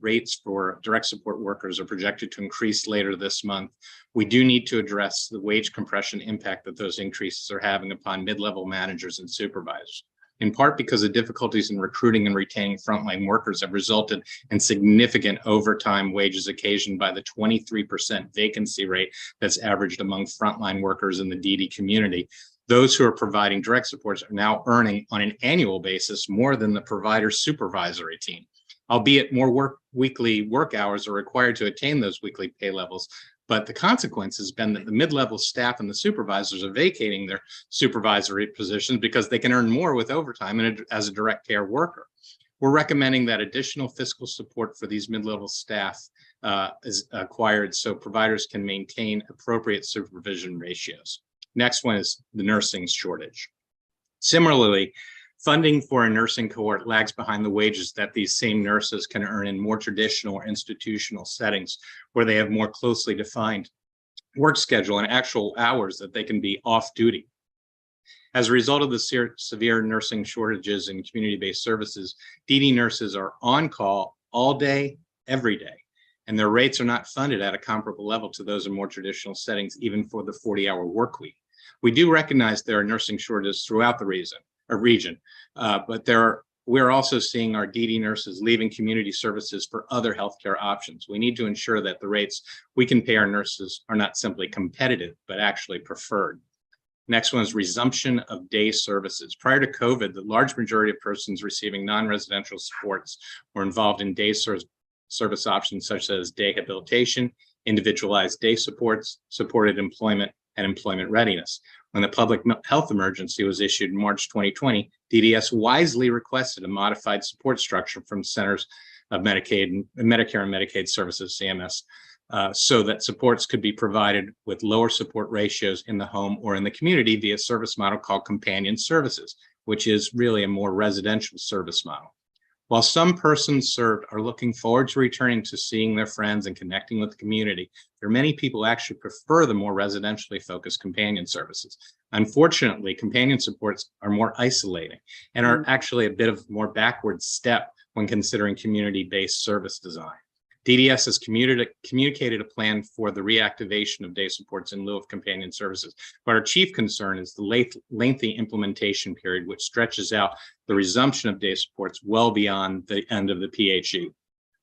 rates for direct support workers are projected to increase later this month, we do need to address the wage compression impact that those increases are having upon mid-level managers and supervisors. In part because the difficulties in recruiting and retaining frontline workers have resulted in significant overtime wages occasioned by the 23% vacancy rate that's averaged among frontline workers in the DD community. Those who are providing direct supports are now earning on an annual basis more than the provider supervisory team. Albeit more weekly work hours are required to attain those weekly pay levels, but the consequence has been that the mid-level staff and the supervisors are vacating their supervisory positions because they can earn more with overtime and as a direct care worker. We're recommending that additional fiscal support for these mid-level staff is acquired so providers can maintain appropriate supervision ratios. Next one is the nursing shortage. Similarly, funding for a nursing cohort lags behind the wages that these same nurses can earn in more traditional or institutional settings where they have more closely defined work schedule and actual hours that they can be off duty. As a result of the severe nursing shortages in community-based services, DD nurses are on call all day, every day, and their rates are not funded at a comparable level to those in more traditional settings, even for the 40-hour work week. We do recognize there are nursing shortages throughout the region, but we're also seeing our DD nurses leaving community services for other healthcare options. We need to ensure that the rates we can pay our nurses are not simply competitive, but actually preferred. Next one is resumption of day services. Prior to COVID, the large majority of persons receiving non-residential supports were involved in day service options such as day habilitation, individualized day supports, supported employment, and employment readiness. When the public health emergency was issued in March 2020, DDS wisely requested a modified support structure from Centers of Medicare and Medicaid Services, CMS, so that supports could be provided with lower support ratios in the home or in the community via a service model called companion services, which is really a more residential service model. While some persons served are looking forward to returning to seeing their friends and connecting with the community, there are many people who actually prefer the more residentially focused companion services. Unfortunately, companion supports are more isolating and are actually a bit of a more backward step when considering community-based service design. DDS has communicated a plan for the reactivation of day supports in lieu of companion services, but our chief concern is the lengthy implementation period, which stretches out the resumption of day supports well beyond the end of the PHE.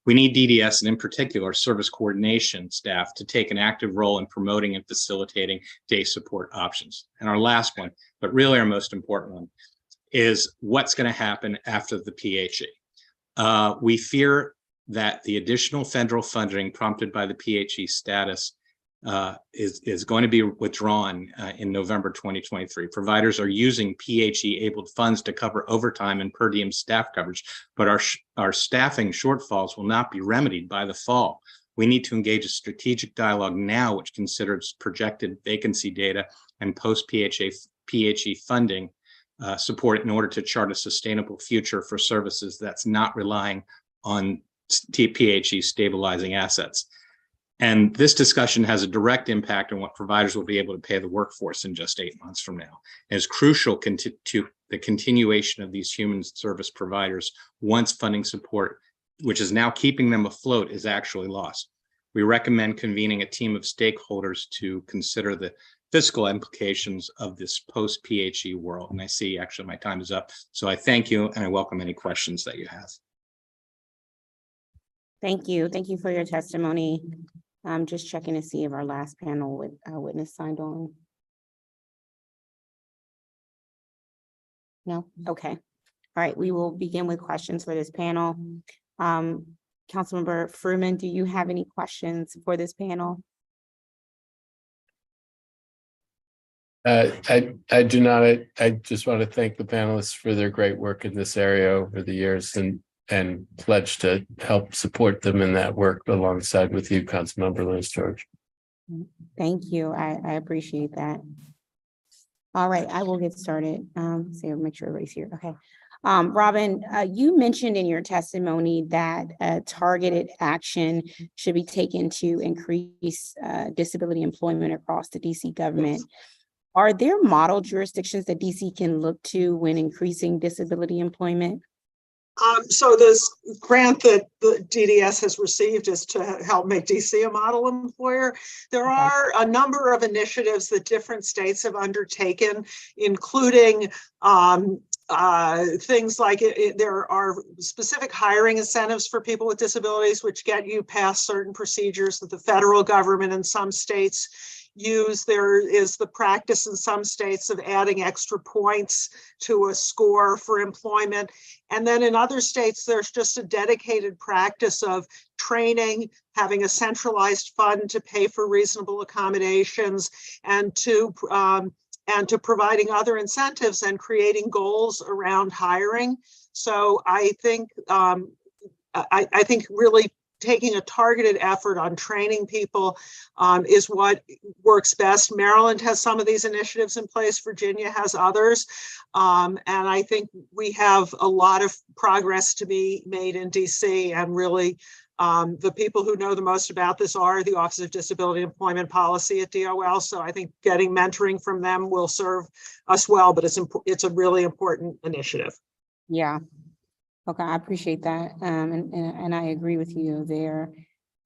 We need DDS and in particular service coordination staff to take an active role in promoting and facilitating day support options. And our last one, but really our most important one, is what's going to happen after the PHE. We fear that the additional federal funding prompted by the PHE status is going to be withdrawn in November 2023. Providers are using PHE-abled funds to cover overtime and per diem staff coverage, but our staffing shortfalls will not be remedied by the fall. We need to engage a strategic dialogue now, which considers projected vacancy data and post-PHE funding support in order to chart a sustainable future for services that's not relying on PHE stabilizing assets. And this discussion has a direct impact on what providers will be able to pay the workforce in just 8 months from now. It is crucial to the continuation of these human service providers once funding support, which is now keeping them afloat, is actually lost. We recommend convening a team of stakeholders to consider the fiscal implications of this post-PHE world. And I see actually my time is up. So I thank you and I welcome any questions that you have. Thank you. Thank you for your testimony. I'm just checking to see if our last panel with witness signed on. No? Okay. All right. We will begin with questions for this panel. Councilmember Fruman, do you have any questions for this panel? I do not. I just want to thank the panelists for their great work in this area over the years and pledge to help support them in that work alongside with you, Councilmember Lewis George. Thank you. I appreciate that. All right, I will get started. So make sure everybody's here. Okay. Robin, you mentioned in your testimony that targeted action should be taken to increase disability employment across the DC government. Are there model jurisdictions that DC can look to when increasing disability employment? So this grant that the DDS has received is to help make DC a model employer. There are a number of initiatives that different states have undertaken, including things like there are specific hiring incentives for people with disabilities, which get you past certain procedures that the federal government and some states use. There is the practice in some states of adding extra points to a score for employment. And then in other states, there's just a dedicated practice of training, having a centralized fund to pay for reasonable accommodations, and to providing other incentives and creating goals around hiring. So I think I think really taking a targeted effort on training people is what works best. Maryland has some of these initiatives in place. Virginia has others. And I think we have a lot of progress to be made in DC, and really the people who know the most about this are the Office of Disability Employment Policy at DOL. So I think getting mentoring from them will serve us well, but it's a really important initiative. Yeah. Okay, I appreciate that. And I agree with you there.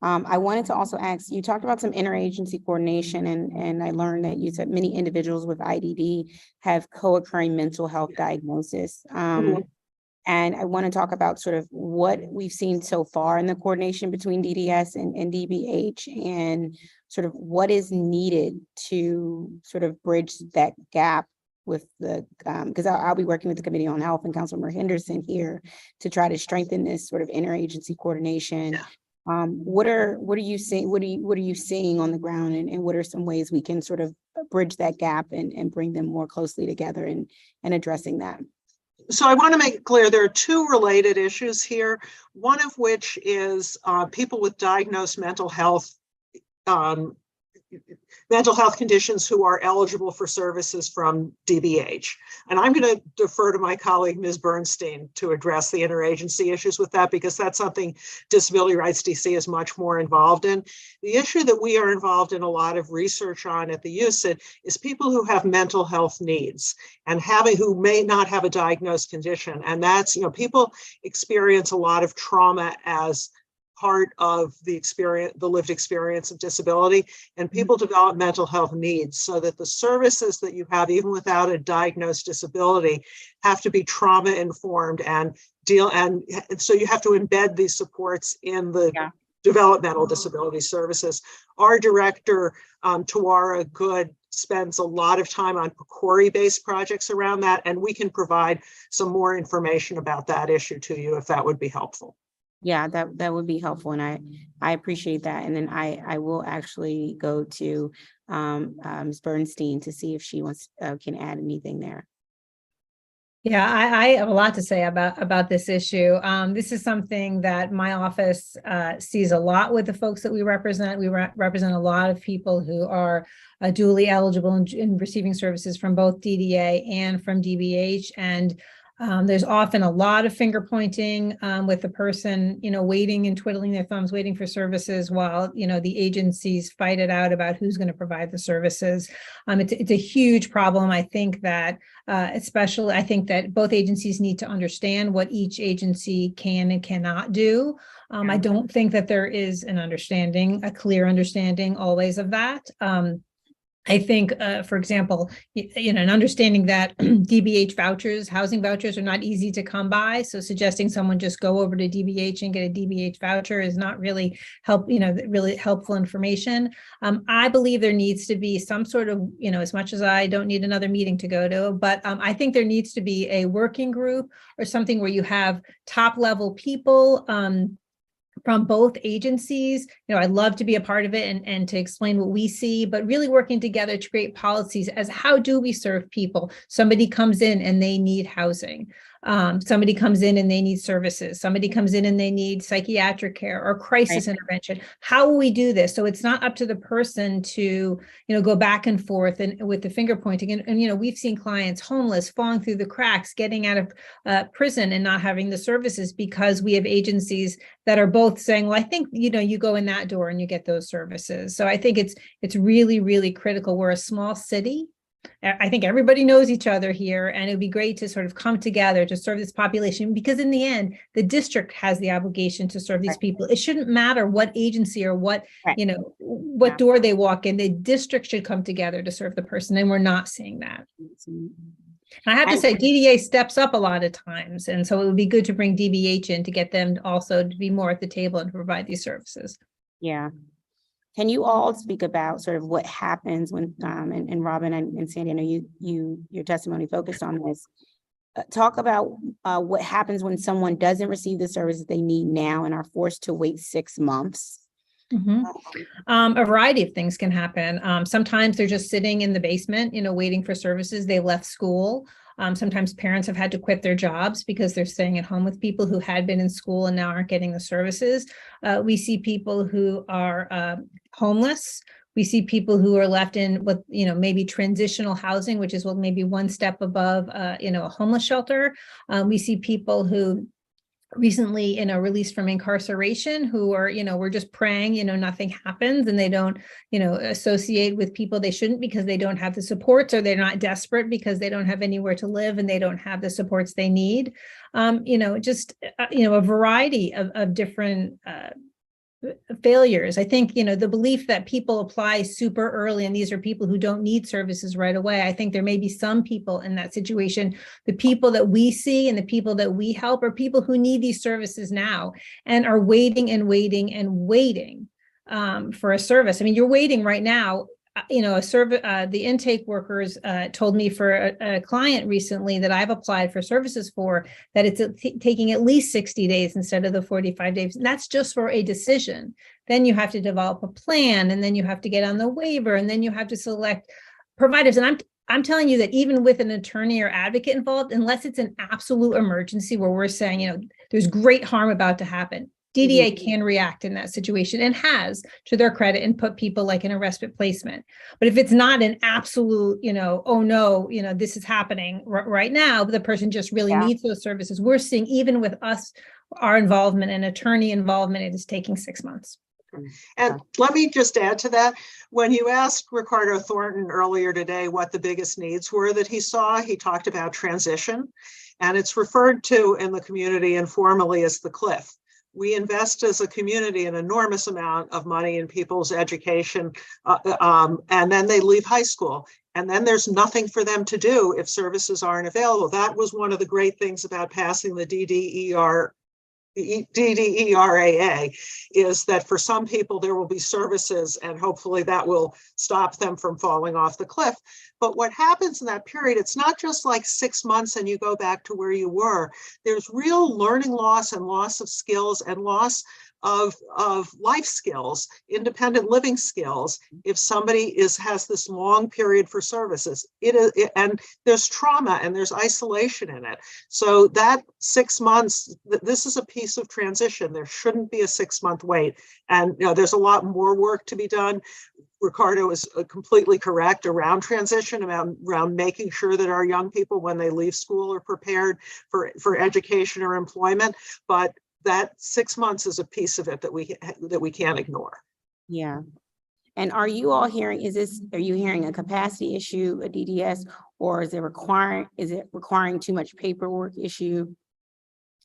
I wanted to also ask, you talked about some interagency coordination, and I learned that you said many individuals with IDD have co-occurring mental health diagnosis. And I want to talk about sort of what we've seen so far in the coordination between DDS and DBH, and sort of what is needed to sort of bridge that gap with the, because I'll be working with the Committee on Health and Councilmember Henderson here to try to strengthen this sort of interagency coordination. What are you seeing? What are you seeing on the ground, and what are some ways we can sort of bridge that gap and bring them more closely together and addressing that? So I want to make it clear there are two related issues here, one of which is people with diagnosed mental health conditions who are eligible for services from DBH. And I'm going to defer to my colleague, Ms. Bernstein, to address the interagency issues with that, because that's something Disability Rights DC is much more involved in. The issue that we are involved in a lot of research on at the UCID is people who have mental health needs and who may not have a diagnosed condition. And that's, people experience a lot of trauma as part of the lived experience of disability, and people develop mental health needs, so that the services that you have, even without a diagnosed disability, have to be trauma informed and so you have to embed these supports in the developmental disability services. Our director, Tawara Good, spends a lot of time on PCORI-based projects around that, and we can provide some more information about that issue to you if that would be helpful. Yeah, that would be helpful, and I appreciate that. And then I will actually go to Ms. Bernstein to see if she can add anything there. Yeah, I have a lot to say about this issue. This is something that my office sees a lot with the folks that we represent. We represent a lot of people who are dually eligible in receiving services from both DDA and from DBH, and there's often a lot of finger pointing with the person, waiting and twiddling their thumbs, waiting for services while, the agencies fight it out about who's going to provide the services. It's a huge problem. I think that I think that both agencies need to understand what each agency can and cannot do. I don't think that there is a clear understanding always of that. I think, for example, an understanding that DBH vouchers, housing vouchers, are not easy to come by. So suggesting someone just go over to DBH and get a DBH voucher is not really really helpful information. I believe there needs to be some sort of, as much as I don't need another meeting to go to, but I think there needs to be a working group or something where you have top level people from both agencies I'd love to be a part of it and to explain what we see, but really working together to create policies as how do we serve people? Somebody comes in and they need housing. Somebody comes in and they need services. Somebody comes in and they need psychiatric care or crisis intervention. How will we do this? So it's not up to the person to, go back and forth and with the finger pointing. And we've seen clients homeless, falling through the cracks, getting out of prison and not having the services because we have agencies that are both saying, well, I think, you go in that door and you get those services. So I think it's really, really critical. We're a small city. I think everybody knows each other here, and it'd be great to sort of come together to serve this population, because in the end, the district has the obligation to serve these people. It shouldn't matter what agency or what, what door they walk in, the district should come together to serve the person, and we're not seeing that. I have to say, DDA steps up a lot of times, and so it would be good to bring DBH in to get them also to be more at the table and to provide these services. Yeah. Can you all speak about sort of what happens when, and Robin and Sandy, I know your testimony focused on this. Talk about what happens when someone doesn't receive the services they need now and are forced to wait 6 months. A variety of things can happen. Sometimes they're just sitting in the basement, waiting for services. They left school. Sometimes parents have had to quit their jobs because they're staying at home with people who had been in school and now aren't getting the services. We see people who are homeless. We see people who are left in what, maybe transitional housing, which is maybe one step above, a homeless shelter. We see people who recently, released from incarceration who are, we're just praying, nothing happens, and they don't, associate with people they shouldn't because they don't have the supports, or they're not desperate because they don't have anywhere to live and they don't have the supports they need. A variety of different failures. I think, the belief that people apply super early and these are people who don't need services right away. I think there may be some people in that situation. The people that we see and the people that we help are people who need these services now and are waiting and waiting and waiting for a service. I mean, you're waiting right now. The intake workers told me for a client recently that I've applied for services for, that it's taking at least 60 days instead of the 45 days. And that's just for a decision. Then you have to develop a plan, and then you have to get on the waiver, and then you have to select providers. And I'm telling you that even with an attorney or advocate involved, unless it's an absolute emergency where we're saying, there's great harm about to happen, DDA can react in that situation, and has, to their credit, and put people like in a respite placement. But if it's not an absolute, oh no, this is happening right now, the person just really needs those services. We're seeing, even with us, our involvement and attorney involvement, it is taking 6 months. And let me just add to that. When you asked Ricardo Thornton earlier today what the biggest needs were that he saw, he talked about transition, and it's referred to in the community informally as the cliff. We invest as a community an enormous amount of money in people's education, and then they leave high school. And then there's nothing for them to do if services aren't available. That was one of the great things about passing the DDERAA, is that for some people there will be services, and hopefully that will stop them from falling off the cliff. But what happens in that period, it's not just like 6 months and you go back to where you were. There's real learning loss and loss of skills and loss of life skills, independent living skills, if somebody has this long period for services. And there's trauma and there's isolation in it. So that 6 months, this is a piece of transition. There shouldn't be a 6 month wait. And there's a lot more work to be done. Ricardo is completely correct around transition, around making sure that our young people, when they leave school, are prepared for education or employment. But that 6 months is a piece of it that we can't ignore. Yeah. And are you all hearing, are you hearing a capacity issue, a DDS, or is it requiring too much paperwork issue?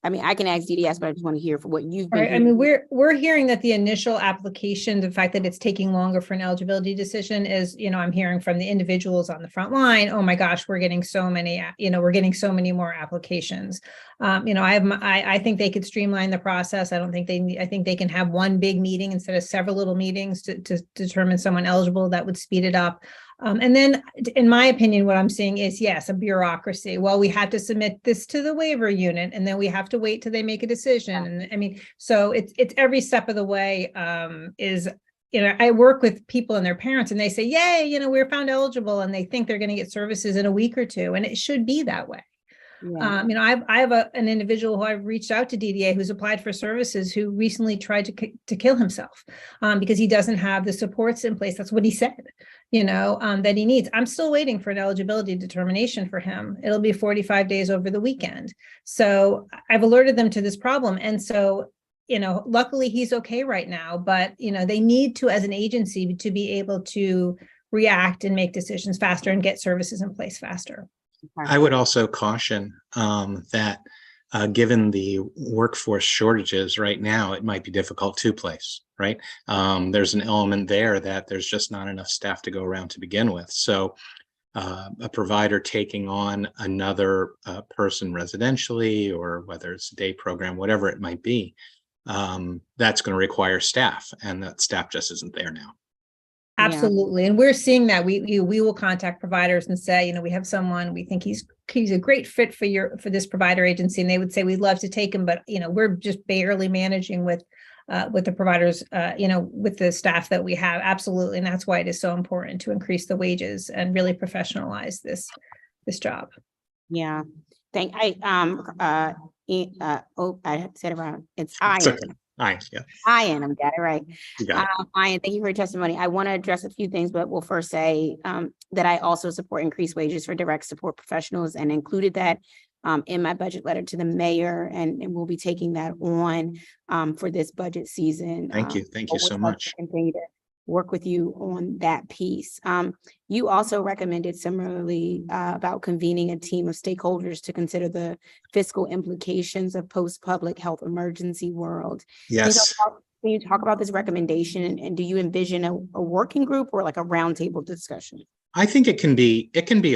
I mean, I can ask DDS, but I just want to hear for what you've been hearing. I mean, we're hearing that the initial application, the fact that it's taking longer for an eligibility decision is, I'm hearing from the individuals on the front line, oh my gosh, we're getting so many, we're getting so many more applications. I think they could streamline the process. I think they can have one big meeting instead of several little meetings to determine someone eligible. That would speed it up. And then, in my opinion, what I'm seeing is, yes, a bureaucracy. Well, we have to submit this to the waiver unit, and then we have to wait till they make a decision. And I mean, so it's every step of the way I work with people and their parents, and they say, yay, we're found eligible, and they think they're going to get services in a week or two. And it should be that way. Yeah. I have an individual who I've reached out to DDA who's applied for services who recently tried to kill himself because he doesn't have the supports in place. That's what he said, that he needs. I'm still waiting for an eligibility determination for him. It'll be 45 days over the weekend. So I've alerted them to this problem. And so, luckily he's okay right now, but, they need to, as an agency, to be able to react and make decisions faster and get services in place faster. I would also caution that given the workforce shortages right now, it might be difficult to place, right? There's an element there that there's just not enough staff to go around to begin with. So a provider taking on another person residentially, or whether it's a day program, whatever it might be, that's going to require staff, and that staff just isn't there now. Absolutely. And we're seeing that we will contact providers and say, we have someone, we think he's a great fit for this provider agency. And they would say, we'd love to take him, but, we're just barely managing with the providers, with the staff that we have. Absolutely. And that's why it is so important to increase the wages and really professionalize this job. Yeah. I said it wrong. It's Ian. Ian, I'm got it right. Ian, thank you for your testimony. I want to address a few things, but we'll first say that I also support increased wages for direct support professionals, and included that in my budget letter to the mayor, and we'll be taking that on for this budget season. Thank you so much. Continue to work with you on that piece. You also recommended similarly about convening a team of stakeholders to consider the fiscal implications of post-public health emergency world. Yes. Can you talk about this recommendation, and do you envision a working group or like a roundtable discussion? I think it can be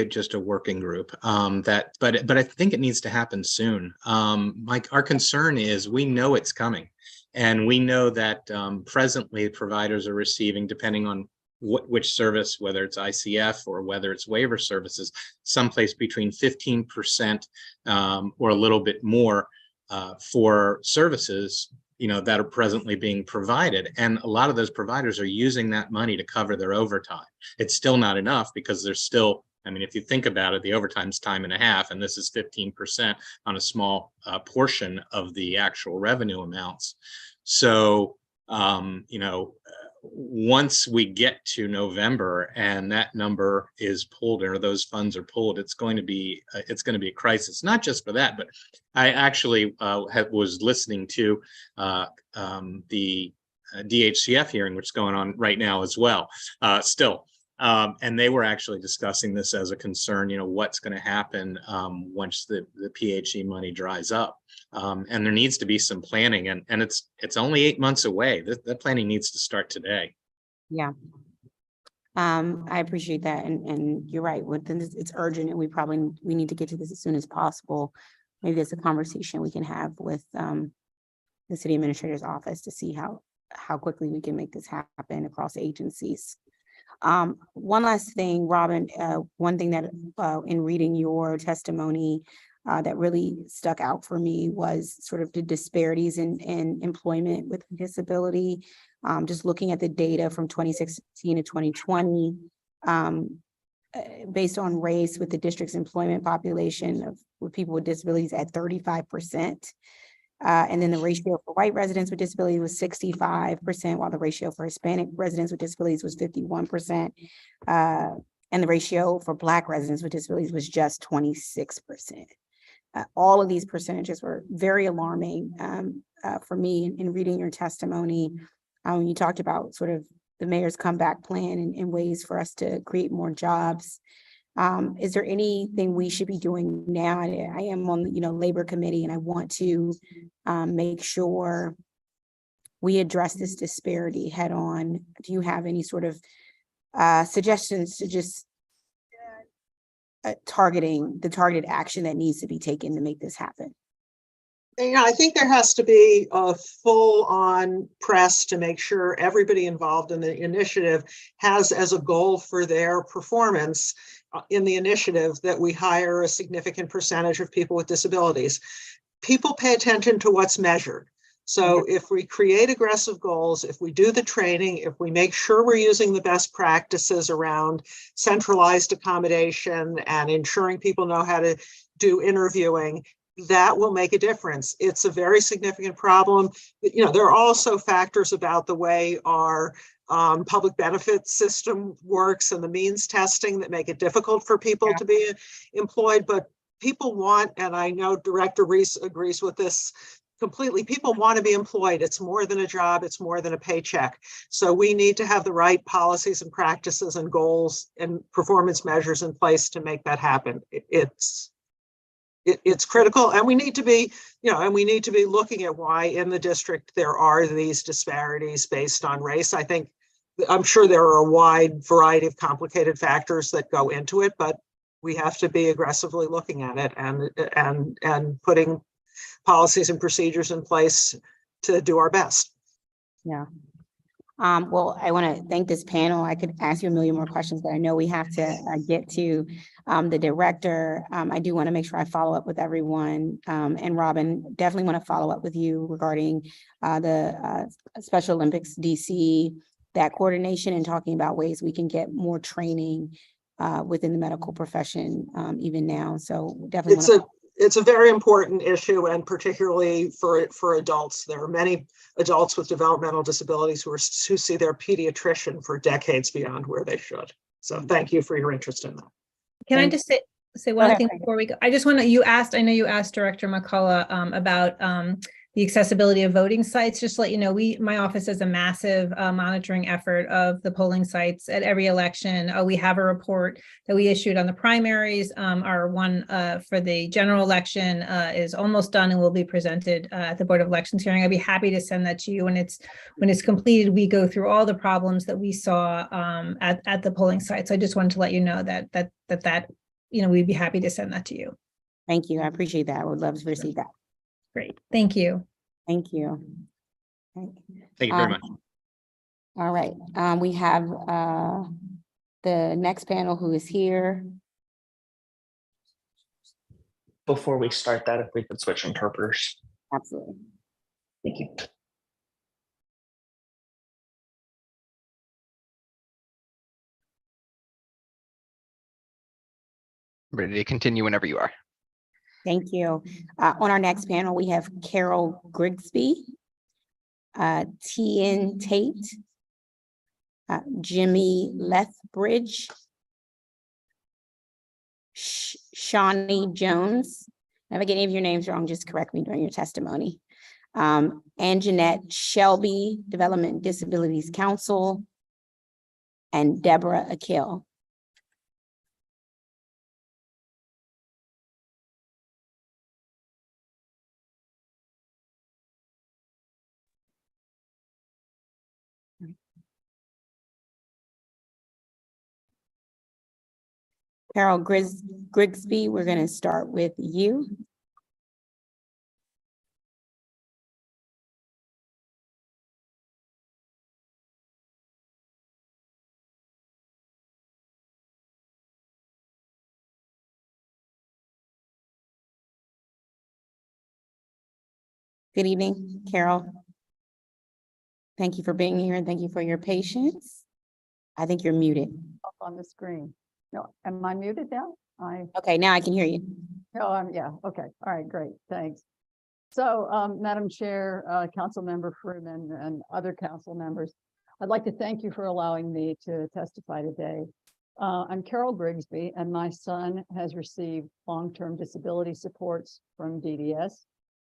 just a working group but I think it needs to happen soon. Our concern is, we know it's coming. And we know that presently providers are receiving, depending on which service, whether it's ICF or whether it's waiver services, someplace between 15% or a little bit more for services, that are presently being provided. And a lot of those providers are using that money to cover their overtime. It's still not enough, because there's still, if you think about it, the overtime's time and a half, and this is 15% on a small portion of the actual revenue amounts. So, once we get to November and that number is pulled, or those funds are pulled, it's going to be a crisis. Not just for that, but I actually was listening to the DHCF hearing, which is going on right now as well. And they were actually discussing this as a concern, what's going to happen once the PHE money dries up. And there needs to be some planning, and it's only 8 months away. That planning needs to start today. Yeah. I appreciate that. And you're right. It's urgent, and we need to get to this as soon as possible. Maybe that's a conversation we can have with the city administrator's office to see how quickly we can make this happen across agencies. One last thing, Robin, one thing that in reading your testimony that really stuck out for me was sort of the disparities in employment with disability. Just looking at the data from 2016 to 2020, based on race, with the district's employment population with people with disabilities at 35%. And then the ratio for white residents with disabilities was 65%, while the ratio for Hispanic residents with disabilities was 51%. And the ratio for Black residents with disabilities was just 26%. All of these percentages were very alarming for me in reading your testimony. When you talked about sort of the mayor's comeback plan and ways for us to create more jobs. Is there anything we should be doing now? I am on the labor committee, and I want to make sure we address this disparity head on. Do you have any sort of suggestions to just targeted action that needs to be taken to make this happen? I think there has to be a full-on press to make sure everybody involved in the initiative has as a goal for their performance in the initiative that we hire a significant percentage of people with disabilities. People pay attention to what's measured. So if we create aggressive goals, if we do the training, if we make sure we're using the best practices around centralized accommodation and ensuring people know how to do interviewing, that will make a difference. It's a very significant problem. There are also factors about the way our public benefit system works and the means testing that make it difficult for people to be employed. But people want, and I know Director Reese agrees with this completely, people want to be employed. It's more than a job, it's more than a paycheck. So we need to have the right policies and practices and goals and performance measures in place to make that happen. It's critical, and we need to be, looking at why in the district there are these disparities based on race. I'm sure there are a wide variety of complicated factors that go into it, but we have to be aggressively looking at it and putting policies and procedures in place to do our best. Yeah. Well, I want to thank this panel. I could ask you a million more questions, but I know we have to get to the director. I do want to make sure I follow up with everyone. And Robin, definitely want to follow up with you regarding the Special Olympics DC, that coordination, and talking about ways we can get more training within the medical profession even now. So definitely it's a very important issue, and particularly for adults. There are many adults with developmental disabilities who see their pediatrician for decades beyond where they should. So thank you for your interest in that. Can I just say one thing before we go? I just want to, I know you asked Director McCullough about the accessibility of voting sites. Just to let you know, my office has a massive monitoring effort of the polling sites at every election. We have a report that we issued on the primaries. Our one for the general election is almost done and will be presented at the Board of Elections hearing. I'd be happy to send that to you when it's completed. We go through all the problems that we saw at the polling sites. I just wanted to let you know that we'd be happy to send that to you. Thank you. I appreciate that. I would love to receive that. Great. Thank you. Thank you. Thank you very much. All right. We have the next panel who is here. Before we start that, if we could switch interpreters. Absolutely. Thank you. Ready to continue whenever you are. Thank you. On our next panel, we have Carol Grigsby, T.N. Tate, Jimmy Lethbridge, Shawnee Jones. If I get any of your names wrong, just correct me during your testimony. Anjanette Shelby, Development Disabilities Council, and Deborah Akil. Carol Grigsby, we're going to start with you. Good evening, Carol. Thank you for being here and thank you for your patience. I think you're muted. Up on the screen. No, am I muted now? Okay, now I can hear you. Oh, yeah, okay. All right, great, thanks. So, Madam Chair, Council Member Freeman, and other council members, I'd like to thank you for allowing me to testify today. I'm Carol Grigsby, and my son has received long-term disability supports from DDS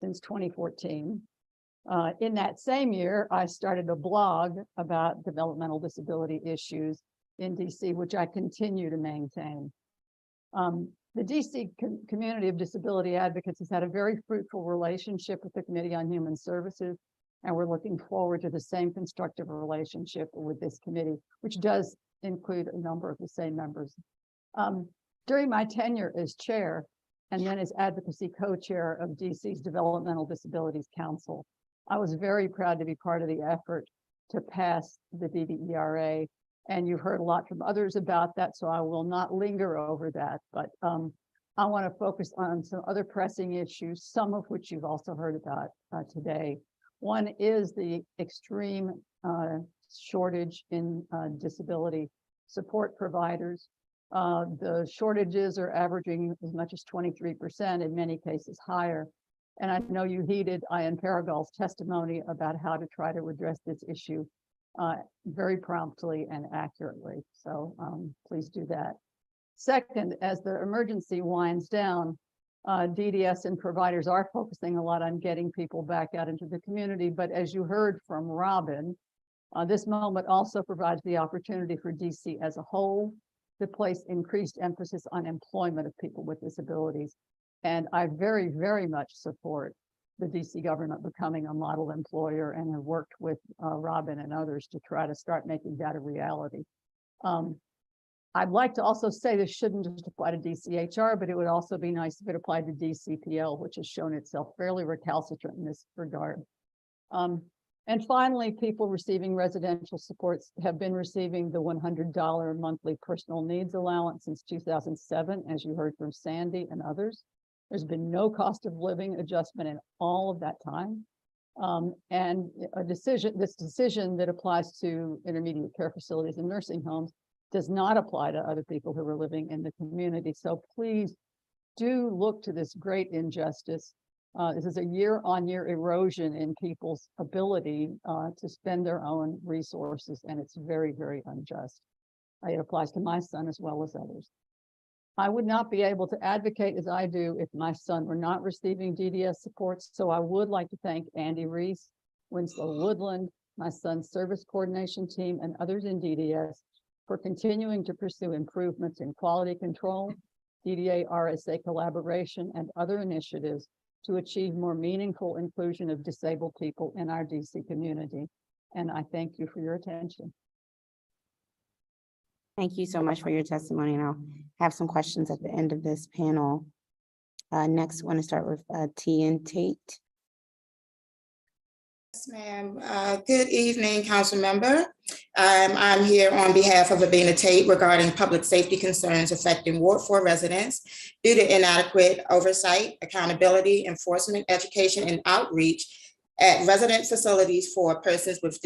since 2014. In that same year, I started a blog about developmental disability issues in DC, which I continue to maintain. The DC community of disability advocates has had a very fruitful relationship with the Committee on Human Services, and we're looking forward to the same constructive relationship with this committee, which does include a number of the same members. During my tenure as chair, and then as advocacy co-chair of DC's Developmental Disabilities Council. I was very proud to be part of the effort to pass the DDERA, and you've heard a lot from others about that, so I will not linger over that, but I want to focus on some other pressing issues, some of which you've also heard about today. One is the extreme shortage in disability support providers. The shortages are averaging as much as 23%, in many cases higher. And I know you heeded Ian Paragal's testimony about how to try to address this issue very promptly and accurately. So please do that. Second, as the emergency winds down, DDS and providers are focusing a lot on getting people back out into the community. But as you heard from Robin, this moment also provides the opportunity for DC as a whole to place increased emphasis on employment of people with disabilities. And I very, very much support the DC government becoming a model employer, and have worked with Robin and others to try to start making that a reality. I'd like to also say this shouldn't just apply to DCHR, but it would also be nice if it applied to DCPL, which has shown itself fairly recalcitrant in this regard. And finally, people receiving residential supports have been receiving the $100 monthly personal needs allowance since 2007, as you heard from Sandy and others. There's been no cost of living adjustment in all of that time. And this decision that applies to intermediate care facilities and nursing homes does not apply to other people who are living in the community. So please do look to this great injustice. This is a year-on-year erosion in people's ability to spend their own resources, and it's very, very unjust. It applies to my son as well as others. I would not be able to advocate as I do if my son were not receiving DDS supports, so I would like to thank Andy Reese, Winslow Woodland, my son's service coordination team, and others in DDS for continuing to pursue improvements in quality control, DDA RSA collaboration, and other initiatives to achieve more meaningful inclusion of disabled people in our DC community. And I thank you for your attention. Thank you so much for your testimony, and I'll have some questions at the end of this panel. Next, I want to start with Tian Tate. Yes, ma'am. Good evening, council member. I'm here on behalf of Abina Tate regarding public safety concerns affecting Ward 4 residents due to inadequate oversight, accountability, enforcement, education, and outreach at resident facilities for persons with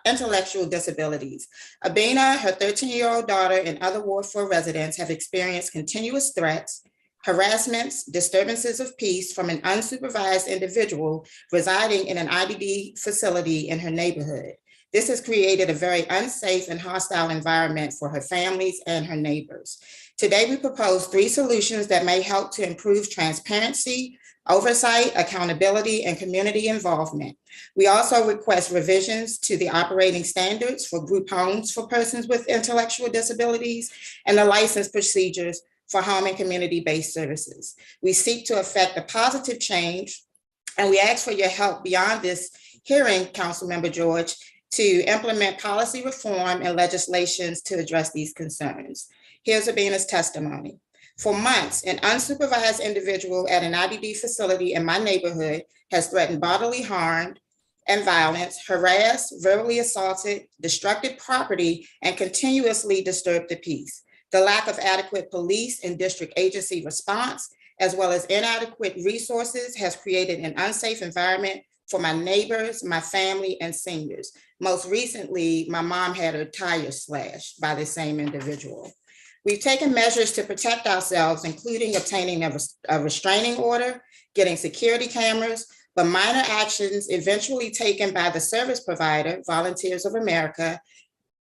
intellectual disabilities. Abina, her 13-year-old daughter, and other Ward 4 residents have experienced continuous threats, harassments, disturbances of peace from an unsupervised individual residing in an IDD facility in her neighborhood. This has created a very unsafe and hostile environment for her families and her neighbors. Today, we propose 3 solutions that may help to improve transparency, oversight, accountability, and community involvement. We also request revisions to the operating standards for group homes for persons with intellectual disabilities and the license procedures for home and community-based services. We seek to effect a positive change, and we ask for your help beyond this hearing, Councilmember George, to implement policy reform and legislations to address these concerns. Here's Abina's testimony. For months, an unsupervised individual at an IDD facility in my neighborhood has threatened bodily harm and violence, harassed, verbally assaulted, destructed property, and continuously disturbed the peace. The lack of adequate police and district agency response, as well as inadequate resources, has created an unsafe environment for my neighbors, my family, and seniors. Most recently, my mom had her tire slashed by the same individual. We've taken measures to protect ourselves, including obtaining a restraining order, getting security cameras, but minor actions eventually taken by the service provider, Volunteers of America,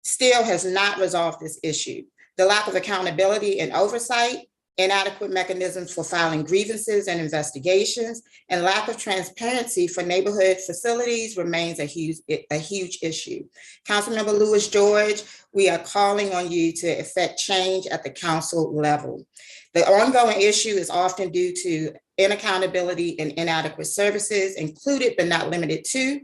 still has not resolved this issue. The lack of accountability and oversight, inadequate mechanisms for filing grievances and investigations, and lack of transparency for neighborhood facilities remains a huge issue. Councilmember Lewis George, we are calling on you to effect change at the council level. The ongoing issue is often due to inaccountability and inadequate services, included but not limited to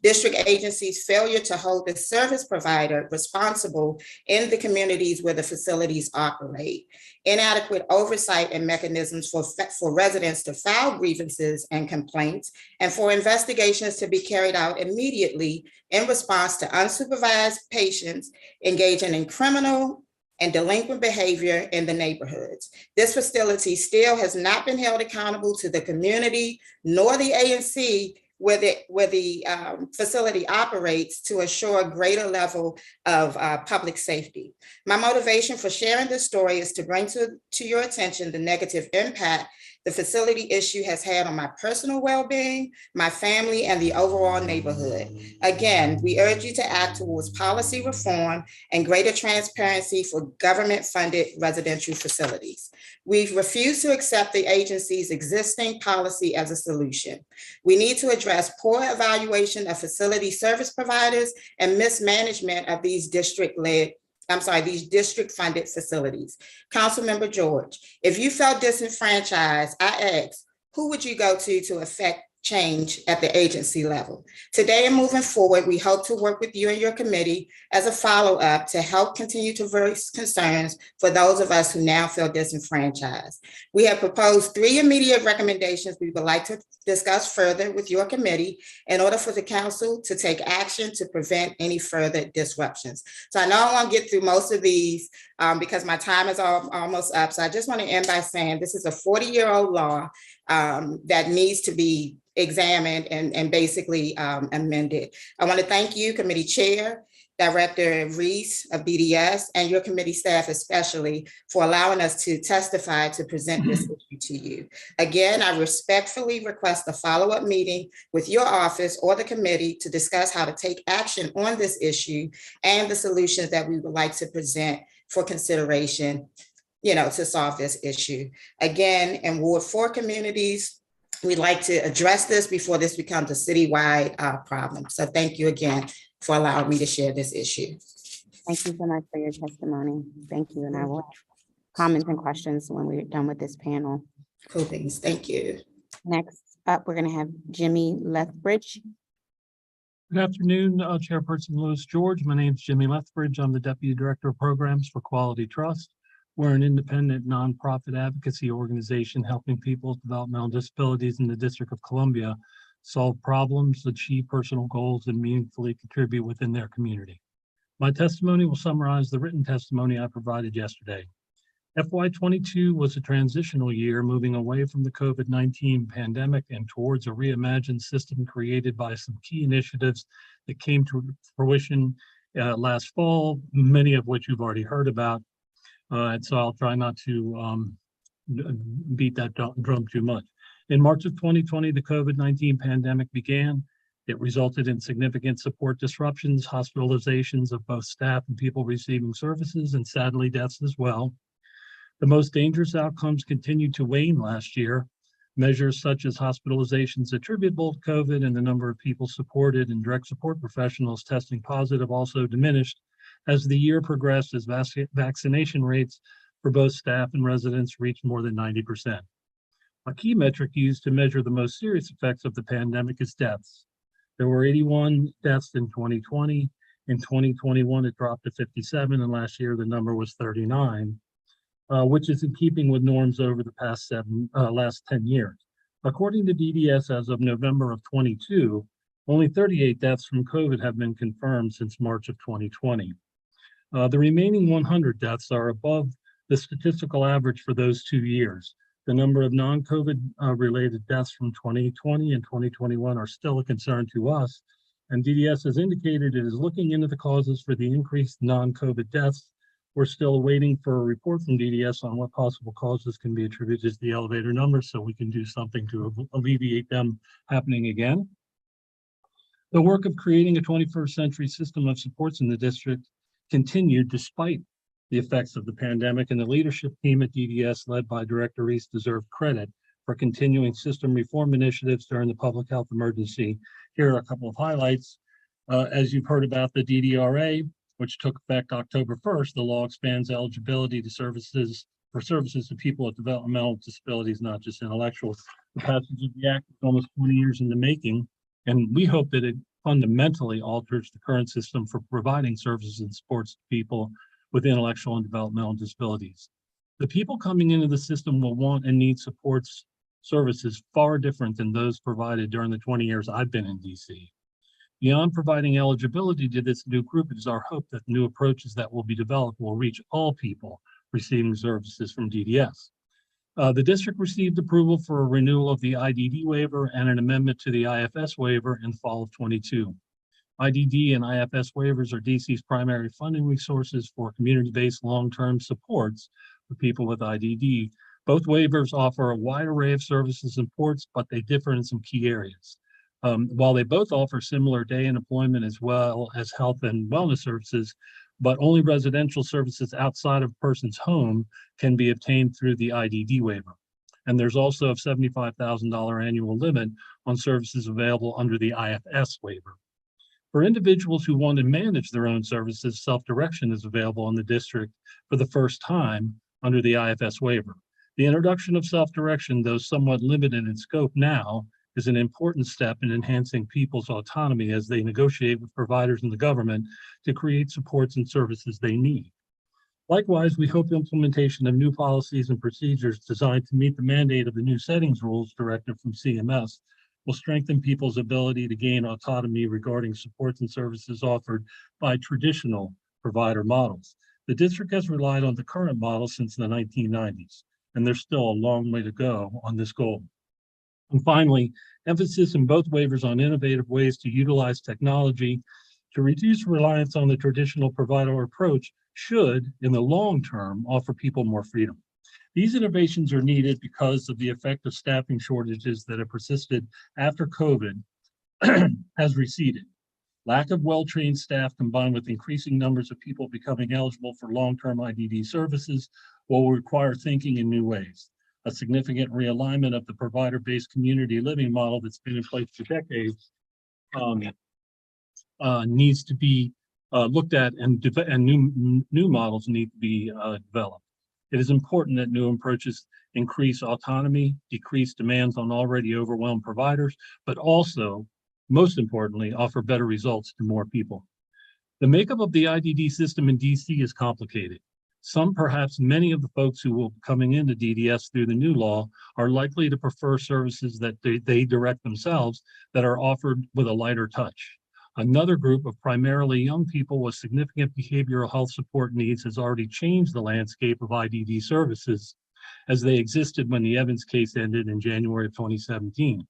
district agencies' failure to hold the service provider responsible in the communities where the facilities operate, inadequate oversight and mechanisms for residents to file grievances and complaints, and for investigations to be carried out immediately in response to unsupervised patients engaging in criminal and delinquent behavior in the neighborhoods. This facility still has not been held accountable to the community nor the ANC where the facility operates to assure a greater level of public safety. My motivation for sharing this story is to bring to your attention the negative impact the facility issue has had on my personal well-being, my family, and the overall neighborhood. Again, we urge you to act towards policy reform and greater transparency for government-funded residential facilities. We've refused to accept the agency's existing policy as a solution. We need to address poor evaluation of facility service providers and mismanagement of these district-funded facilities. Councilmember George, if you felt disenfranchised, I ask, who would you go to affect change at the agency level? Today and moving forward, we hope to work with you and your committee as a follow-up to help continue to voice concerns for those of us who now feel disenfranchised. We have proposed 3 immediate recommendations we would like to discuss further with your committee in order for the council to take action to prevent any further disruptions. So I know I won't get through most of these because my time is almost up. So I just want to end by saying this is a 40-year-old law that needs to be examined and basically amended. I want to thank you, Committee Chair, Director Reese of DDS, and your committee staff especially for allowing us to testify to present this issue to you. Again, I respectfully request a follow-up meeting with your office or the committee to discuss how to take action on this issue and the solutions that we would like to present for consideration, to solve this issue. Again, in Ward 4 communities, we'd like to address this before this becomes a citywide problem. So thank you again for allowing me to share this issue. Thank you so much for your testimony. Thank you. And I will have comments and questions when we're done with this panel. Cool things. Thank you. Next up, we're going to have Jimmy Lethbridge. Good afternoon, Chairperson Lewis George. My name is Jimmy Lethbridge. I'm the Deputy Director of Programs for Quality Trust. We're an independent nonprofit advocacy organization helping people with developmental disabilities in the District of Columbia solve problems, achieve personal goals, and meaningfully contribute within their community. My testimony will summarize the written testimony I provided yesterday. FY22 was a transitional year, moving away from the COVID-19 pandemic and towards a reimagined system created by some key initiatives that came to fruition last fall, many of which you've already heard about. And so I'll try not to beat that drum too much. In March of 2020, the COVID-19 pandemic began. It resulted in significant support disruptions, hospitalizations of both staff and people receiving services, and sadly deaths as well. The most dangerous outcomes continued to wane last year. Measures such as hospitalizations attributable to COVID and the number of people supported and direct support professionals testing positive also diminished as the year progressed, as vaccination rates for both staff and residents reached more than 90%. A key metric used to measure the most serious effects of the pandemic is deaths. There were 81 deaths in 2020. In 2021, it dropped to 57, and last year the number was 39, which is in keeping with norms over the past last 10 years. According to DDS, as of November of 22, only 38 deaths from COVID have been confirmed since March of 2020. The remaining 100 deaths are above the statistical average for those 2 years. The number of non-COVID related deaths from 2020 and 2021 are still a concern to us, and DDS has indicated it is looking into the causes for the increased non-COVID deaths. We're still waiting for a report from DDS on what possible causes can be attributed to the elevator numbers so we can do something to alleviate them happening again. The work of creating a 21st century system of supports in the district continued despite the effects of the pandemic, and the leadership team at DDS led by Director Reese deserve credit for continuing system reform initiatives during the public health emergency. Here are a couple of highlights. As you've heard about the DDRA, which took effect October 1st, the law expands eligibility to services to people with developmental disabilities, not just intellectual. The passage of the act is almost 20 years in the making, and we hope that it fundamentally alters the current system for providing services and supports to people with intellectual and developmental disabilities. The people coming into the system will want and need supports services far different than those provided during the 20 years I've been in DC. Beyond providing eligibility to this new group, it is our hope that new approaches that will be developed will reach all people receiving services from DDS. The district received approval for a renewal of the IDD waiver and an amendment to the IFS waiver in the fall of 22. IDD and IFS waivers are DC's primary funding resources for community-based long-term supports for people with IDD. Both waivers offer a wide array of services and supports, but they differ in some key areas. While they both offer similar day and employment as well as health and wellness services, but only residential services outside of a person's home can be obtained through the IDD waiver. And there's also a $75,000 annual limit on services available under the IFS waiver. For individuals who want to manage their own services, self-direction is available in the district for the first time under the IFS waiver. The introduction of self-direction, though somewhat limited in scope now, is an important step in enhancing people's autonomy as they negotiate with providers and the government to create supports and services they need. Likewise, we hope implementation of new policies and procedures designed to meet the mandate of the new settings rules directive from CMS will strengthen people's ability to gain autonomy regarding supports and services offered by traditional provider models. The district has relied on the current model since the 1990s, and there's still a long way to go on this goal. And finally, emphasis in both waivers on innovative ways to utilize technology to reduce reliance on the traditional provider approach should, in the long term, offer people more freedom. These innovations are needed because of the effect of staffing shortages that have persisted after COVID has receded. Lack of well-trained staff combined with increasing numbers of people becoming eligible for long-term IDD services will require thinking in new ways. A significant realignment of the provider-based community living model that's been in place for decades needs to be looked at, and new models need to be developed. It is important that new approaches increase autonomy, decrease demands on already overwhelmed providers, but also, most importantly, offer better results to more people. The makeup of the IDD system in DC is complicated. Some, perhaps many of the folks who will be coming into DDS through the new law are likely to prefer services that they direct themselves that are offered with a lighter touch. Another group of primarily young people with significant behavioral health support needs has already changed the landscape of IDD services as they existed when the Evans case ended in January of 2017.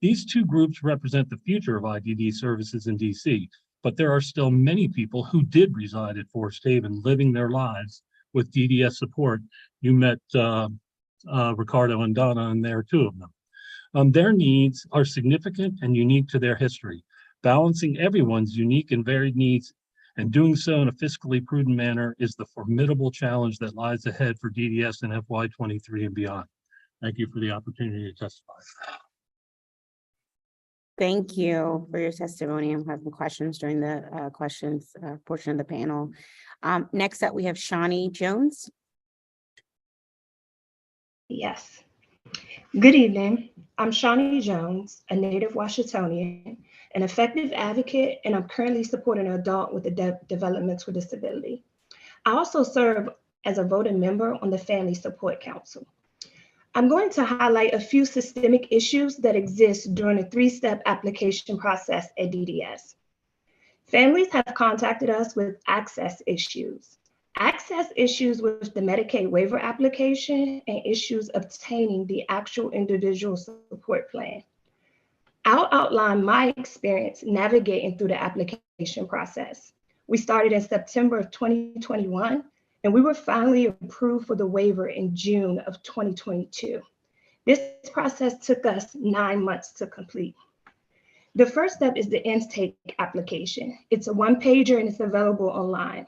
These two groups represent the future of IDD services in DC, but there are still many people who did reside at Forest Haven living their lives with DDS support. You met Ricardo and Donna, and there are two of them. Their needs are significant and unique to their history. Balancing everyone's unique and varied needs and doing so in a fiscally prudent manner is the formidable challenge that lies ahead for DDS in FY23 and beyond. Thank you for the opportunity to testify. Thank you for your testimony. I'm having questions during the questions portion of the panel. Next up, we have Shawnee Jones. Yes. Good evening. I'm Shawnee Jones, a native Washingtonian, an effective advocate, and I'm currently supporting an adult with a developmental disability. I also serve as a voting member on the Family Support Council. I'm going to highlight a few systemic issues that exist during the three-step application process at DDS. Families have contacted us with access issues. Access issues with the Medicaid waiver application and issues obtaining the actual individual support plan. I'll outline my experience navigating through the application process. We started in September of 2021, and we were finally approved for the waiver in June of 2022. This process took us 9 months to complete. The first step is the intake application. It's a one-pager and it's available online.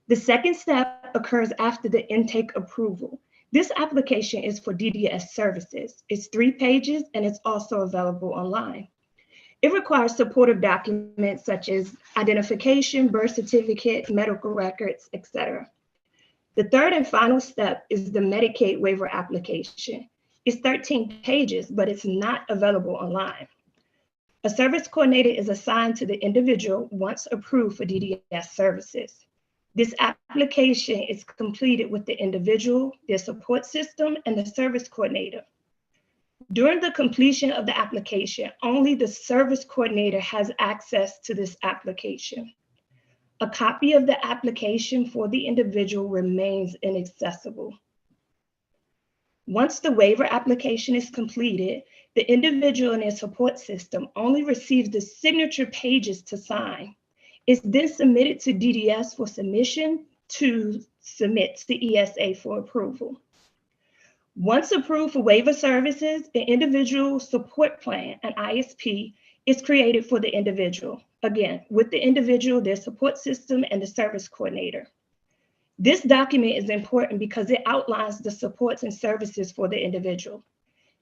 The second step occurs after the intake approval. This application is for DDS services. It's 3 pages and it's also available online. It requires supportive documents such as identification, birth certificate, medical records, etc. The third and final step is the Medicaid waiver application. It's 13 pages, but it's not available online. A service coordinator is assigned to the individual once approved for DDS services. This application is completed with the individual, their support system, and the service coordinator. During the completion of the application, only the service coordinator has access to this application. A copy of the application for the individual remains inaccessible. Once the waiver application is completed, the individual and their support system only receives the signature pages to sign. It's then submitted to DDS for submission to submit to ESA for approval. Once approved for waiver services, the individual support plan, an ISP, is created for the individual. Again, with the individual, their support system, and the service coordinator. This document is important because it outlines the supports and services for the individual.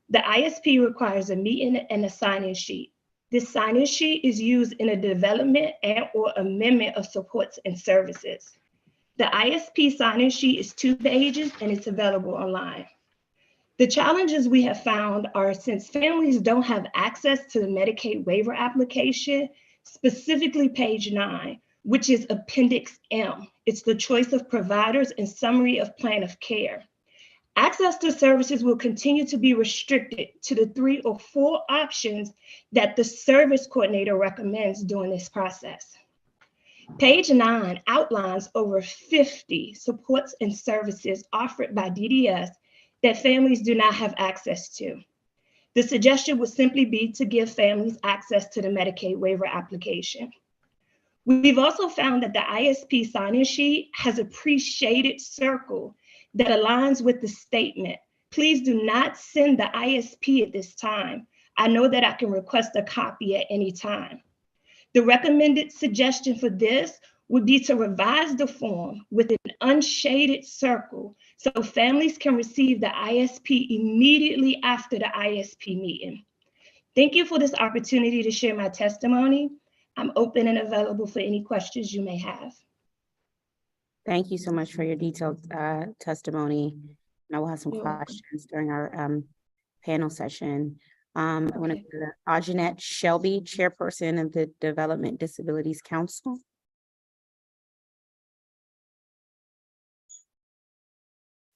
The ISP requires a meeting and a sign-in sheet. This sign-in sheet is used in a development and/or amendment of supports and services. The ISP sign-in sheet is 2 pages and it's available online. The challenges we have found are, since families don't have access to the Medicaid waiver application, specifically page 9, which is Appendix M. It's the choice of providers and summary of plan of care. Access to services will continue to be restricted to the 3 or 4 options that the service coordinator recommends during this process. Page 9 outlines over 50 supports and services offered by DDS that families do not have access to. The suggestion would simply be to give families access to the Medicaid waiver application. We've also found that the ISP sign-in sheet has a pre-shaded circle that aligns with the statement. Please do not send the ISP at this time. I know that I can request a copy at any time. The recommended suggestion for this would be to revise the form with an unshaded circle so families can receive the ISP immediately after the ISP meeting. Thank you for this opportunity to share my testimony. I'm open and available for any questions you may have. Thank you so much for your detailed testimony. And I will have some You're welcome. questions during our panel session. I want to go to Ajanette Shelby, Chairperson of the Development Disabilities Council.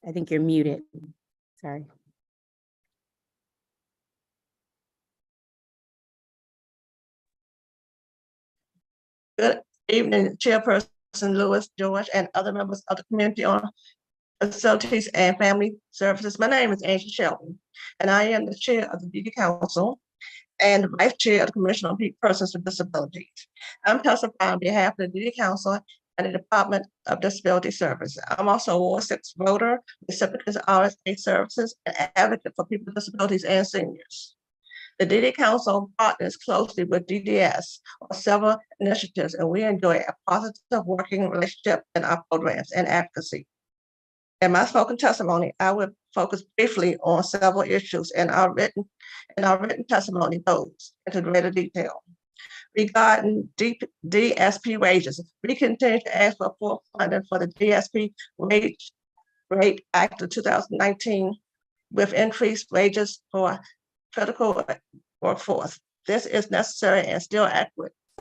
I think you're muted. Sorry. Good evening, Chairperson Lewis, George, and other members of the Community on Facilities and Family Services. My name is Angela Shelby, and I am the Chair of the DD Council and Vice Chair of the Commission on Persons with Disabilities. I'm testifying on behalf of the DD Council and the Department of Disability Services. I'm also a Ward 6 voter, recipient of RSA services, and advocate for people with disabilities and seniors. The DD Council partners closely with DDS on several initiatives, and we enjoy a positive working relationship in our programs and advocacy. In my spoken testimony, I will focus briefly on several issues in our written testimony goes into greater detail. Regarding DSP wages, we continue to ask for full funding for the DSP wage rate act of 2019 with increased wages for critical workforce. This is necessary and still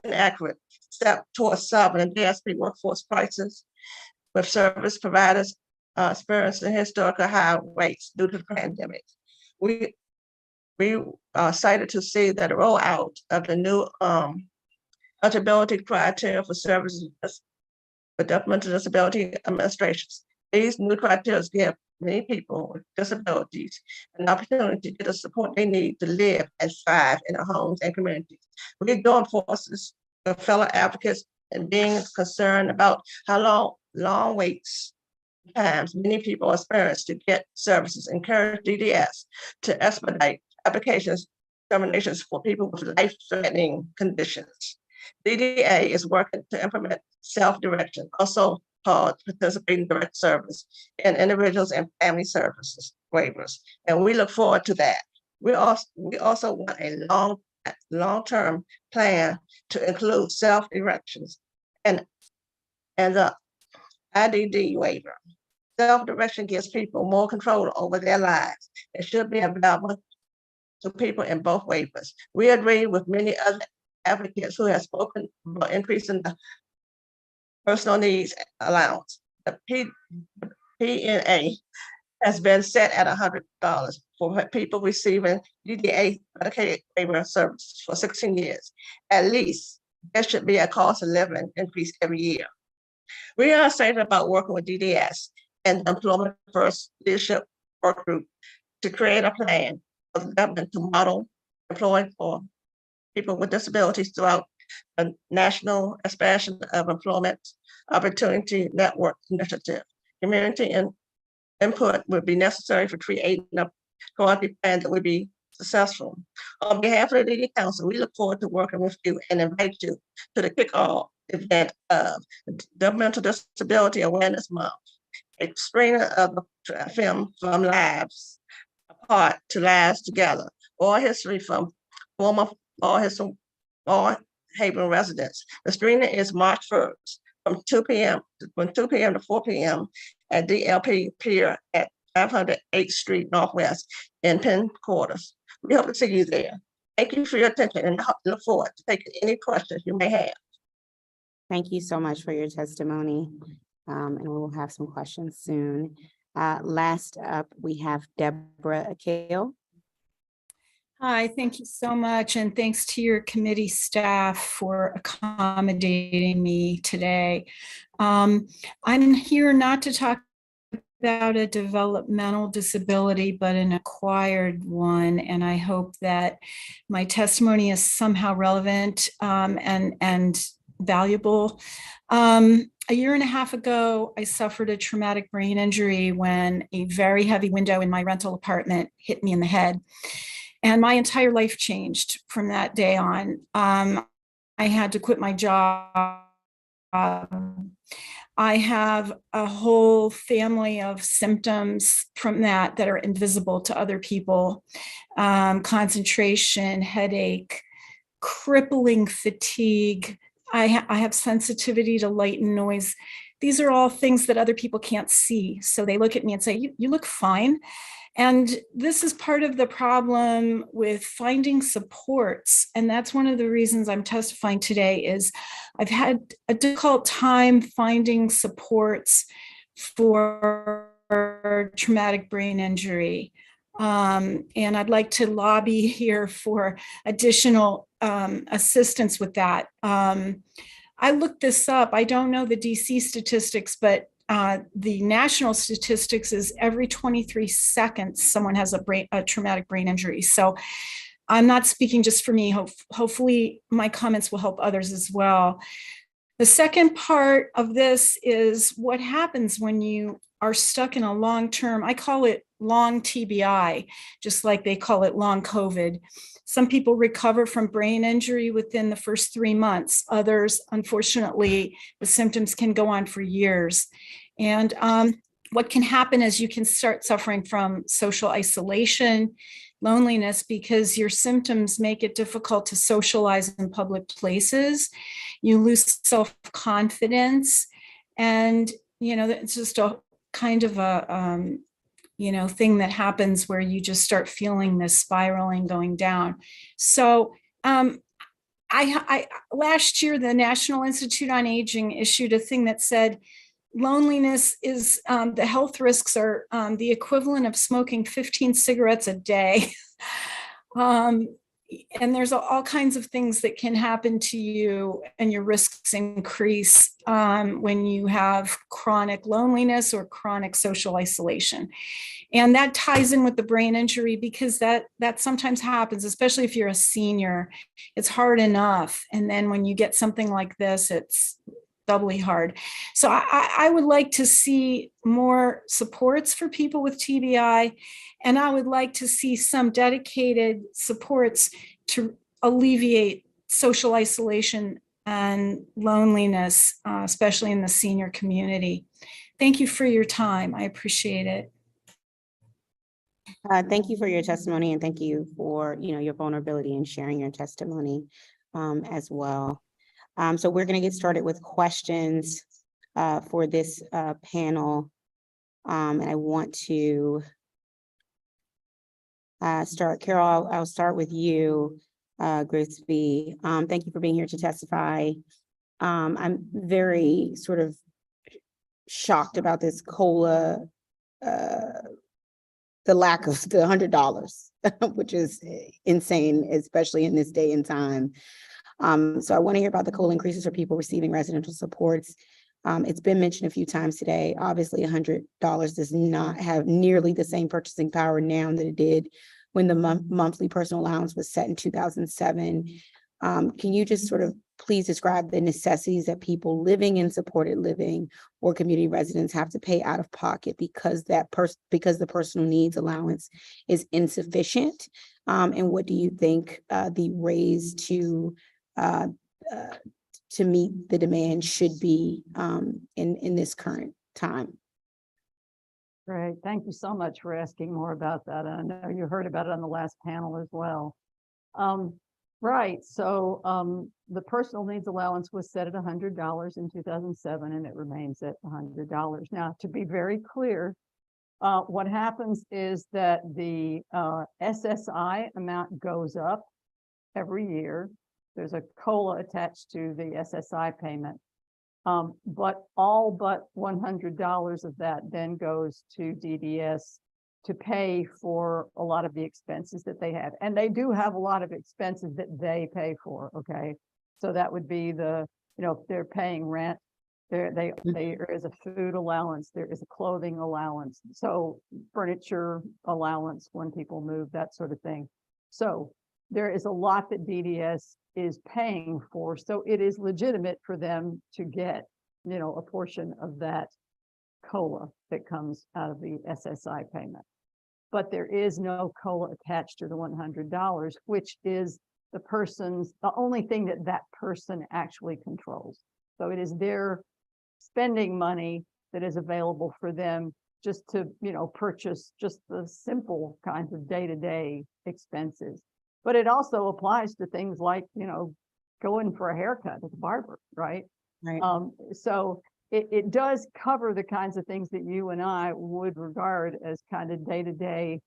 inaccurate step towards solving the DSP workforce crisis with service providers experiencing historical high rates due to the pandemic. We are excited to see that the rollout of the new eligibility criteria for services with developmental disability administrations. These new criteria give many people with disabilities an opportunity to get the support they need to live and thrive in their homes and communities. We join forces with fellow advocates and being concerned about how long waits times many people experience to get services. Encourage DDS to expedite applications determinations for people with life-threatening conditions. DDA is working to implement self-direction, also called participating direct service, in individuals and family services waivers, and we look forward to that. We also want a long-term plan to include self-directions and the IDD waiver. Self-direction gives people more control over their lives. It should be available to people in both waivers. We agree with many other advocates who have spoken about increasing the personal needs allowance. The PNA has been set at $100 for people receiving DDA Medicaid waiver services for 16 years. At least there should be a cost of living increase every year. We are excited about working with DDS and the Employment First Leadership Work Group to create a plan for the government to model employing for people with disabilities throughout the National Expansion of Employment Opportunity Network Initiative. Community and input would be necessary for creating a quality plan that would be successful. On behalf of the DD Council, we look forward to working with you and invite you to the kickoff event of Developmental Disability Awareness Month, a screening of the film From Lives Apart to Lives Together, or history from former All Haven residents. The screening is March 1st from 2 p.m. to 4 p.m. at DLP Pier at 500 8th Street Northwest in Penn Quarters. We hope to see you there. Thank you for your attention and I look forward to taking any questions you may have. Thank you so much for your testimony. And we'll have some questions soon. Last up, we have Deborah Akale. Hi, thank you so much. And thanks to your committee staff for accommodating me today. I'm here not to talk about a developmental disability, but an acquired one. And I hope that my testimony is somehow relevant and valuable. A year and a half ago, I suffered a traumatic brain injury when a very heavy window in my rental apartment hit me in the head. And my entire life changed from that day on. I had to quit my job. I have a whole family of symptoms from that are invisible to other people. Concentration, headache, crippling fatigue. I have sensitivity to light and noise. These are all things that other people can't see. So they look at me and say, you look fine. And this is part of the problem with finding supports. And that's one of the reasons I'm testifying today is I've had a difficult time finding supports for traumatic brain injury. And I'd like to lobby here for additional assistance with that. I looked this up. I don't know the DC statistics, but the national statistics is every 23 seconds, someone has a traumatic brain injury. So I'm not speaking just for me. Hopefully my comments will help others as well. The second part of this is what happens when you are stuck in a long-term, I call it long TBI, just like they call it long COVID. Some people recover from brain injury within the first 3 months. Others, unfortunately, the symptoms can go on for years. And what can happen is you can start suffering from social isolation, loneliness, because your symptoms make it difficult to socialize in public places. You lose self-confidence, and it's just a kind of a thing that happens where you just start feeling this spiraling going down. So last year, the National Institute on Aging issued a thing that said loneliness is the health risks are the equivalent of smoking 15 cigarettes a day. And there's all kinds of things that can happen to you, and your risks increase when you have chronic loneliness or chronic social isolation. And that ties in with the brain injury, because that sometimes happens, especially if you're a senior. It's hard enough. And then when you get something like this, it's doubly hard. So I would like to see more supports for people with TBI, and I would like to see some dedicated supports to alleviate social isolation and loneliness, especially in the senior community. Thank you for your time. I appreciate it. Thank you for your testimony, and thank you for your vulnerability and sharing your testimony as well. So we're going to get started with questions for this panel. And I want to Carol, I'll start with you, Grigsby. Thank you for being here to testify. I'm very sort of shocked about this COLA, the lack of the $100, which is insane, especially in this day and time. So I want to hear about the COLA increases for people receiving residential supports. It's been mentioned a few times today. Obviously, $100 does not have nearly the same purchasing power now that it did when the monthly personal allowance was set in 2007. Can you just sort of please describe the necessities that people living in supported living or community residents have to pay out of pocket because the personal needs allowance is insufficient? And what do you think the raise to meet the demand should be in this current time? Great. Thank you so much for asking more about that. I know you heard about it on the last panel as well. Right. So the personal needs allowance was set at $100 in 2007, and it remains at $100. Now, to be very clear, what happens is that the SSI amount goes up every year. There's a COLA attached to the SSI payment. But all but $100 of that then goes to DDS to pay for a lot of the expenses that they have. And they do have a lot of expenses that they pay for, okay? So that would be if they're paying rent, there is a food allowance, there is a clothing allowance, so furniture allowance when people move, that sort of thing. So there is a lot that DDS is paying for, so it is legitimate for them to get, a portion of that COLA that comes out of the SSI payment. But there is no COLA attached to the $100, which is the only thing that person actually controls. So it is their spending money that is available for them just to, purchase just the simple kinds of day-to-day expenses. But it also applies to things like, going for a haircut at the barber, right? Right. So it does cover the kinds of things that you and I would regard as kind of day-to-day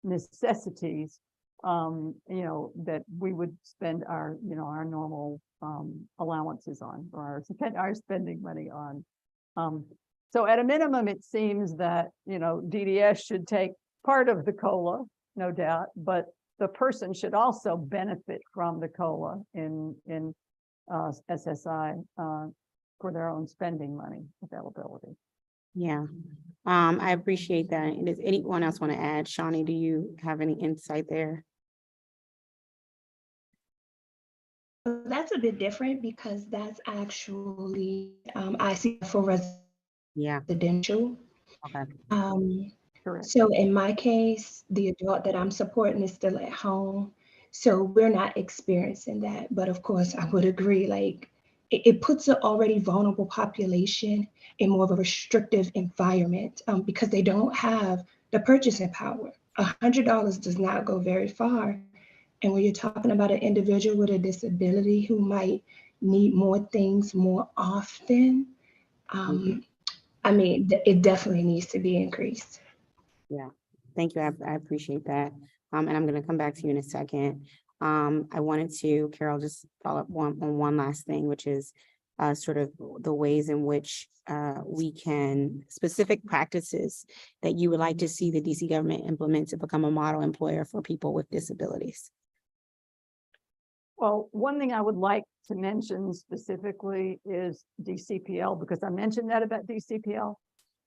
necessities, that we would spend our normal allowances on, or our spending money on. So at a minimum, it seems that, DDS should take part of the COLA, no doubt, but the person should also benefit from the COLA in SSI for their own spending money availability. Yeah, I appreciate that. And does anyone else want to add? Shawnee, do you have any insight there? That's a bit different because that's actually I see for residential. Okay. Correct. So in my case, the adult that I'm supporting is still at home. So we're not experiencing that. But of course, I would agree, like it puts an already vulnerable population in more of a restrictive environment because they don't have the purchasing power. $100 does not go very far. And when you're talking about an individual with a disability who might need more things more often, it definitely needs to be increased. Yeah, thank you. I appreciate that. And I'm going to come back to you in a second. I wanted to, Carol, just follow up on one last thing, which is sort of the ways in which we can, specific practices that you would like to see the DC government implement to become a model employer for people with disabilities. Well, one thing I would like to mention specifically is DCPL, because I mentioned that about DCPL.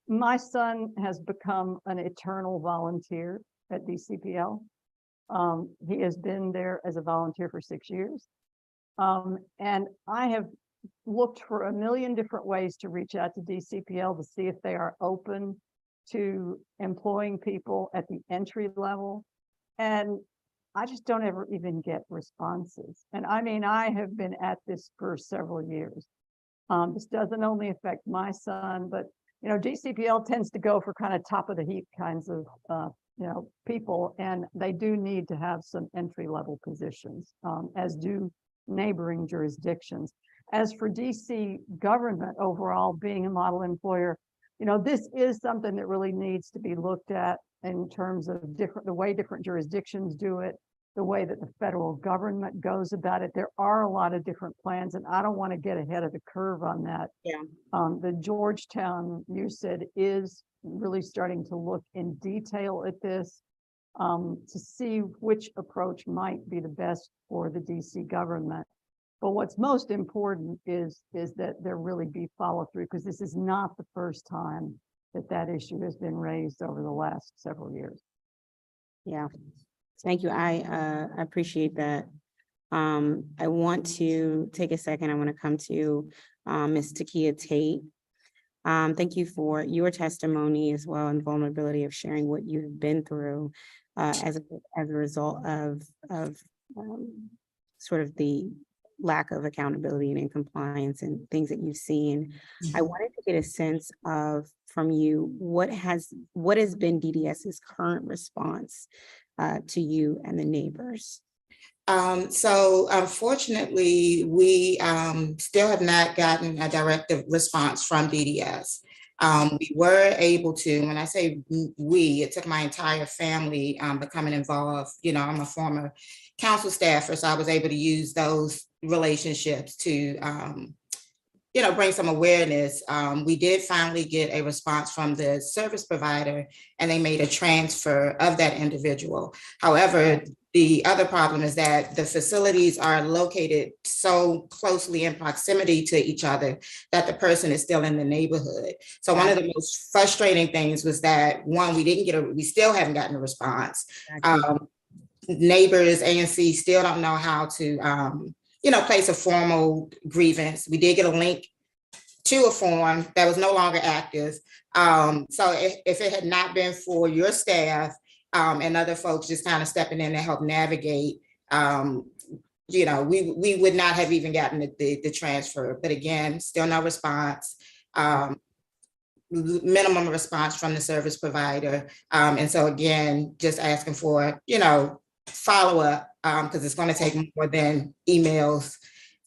My son has become an eternal volunteer at DCPL. He has been there as a volunteer for 6 years. And I have looked for a million different ways to reach out to DCPL to see if they are open to employing people at the entry level. And I just don't ever even get responses. And I have been at this for several years. This doesn't only affect my son, but DCPL tends to go for kind of top of the heap kinds of people, and they do need to have some entry level positions, as do neighboring jurisdictions. As for DC government overall being a model employer, this is something that really needs to be looked at in terms of the way different jurisdictions do it, the way that the federal government goes about it. There are a lot of different plans, and I don't want to get ahead of the curve on that. Yeah. The Georgetown, you said, is really starting to look in detail at this to see which approach might be the best for the DC government. But what's most important is that there really be follow through, because this is not the first time that issue has been raised over the last several years. Yeah, thank you. I appreciate that. I want to take a second. I want to come to Ms. Takia Tate. Thank you for your testimony as well, and vulnerability of sharing what you've been through as a result of sort of the lack of accountability and compliance and things that you've seen. I wanted to get a sense of from you, what has been DDS's current response to you and the neighbors? So unfortunately, we still have not gotten a direct response from DDS. We were able to, when I say we, it took my entire family becoming involved. I'm a former council staffer, so I was able to use those relationships to, bring some awareness. We did finally get a response from the service provider, and they made a transfer of that individual. However, the other problem is that the facilities are located so closely in proximity to each other that the person is still in the neighborhood. So one of the most frustrating things was that, one, we still haven't gotten a response. Neighbors, ANC still don't know how to, place a formal grievance. We did get a link to a form that was no longer active. So if it had not been for your staff and other folks just kind of stepping in to help navigate, we would not have even gotten the transfer. But again, still no response. Minimum response from the service provider. And so again, just asking for, follow up, because it's going to take more than emails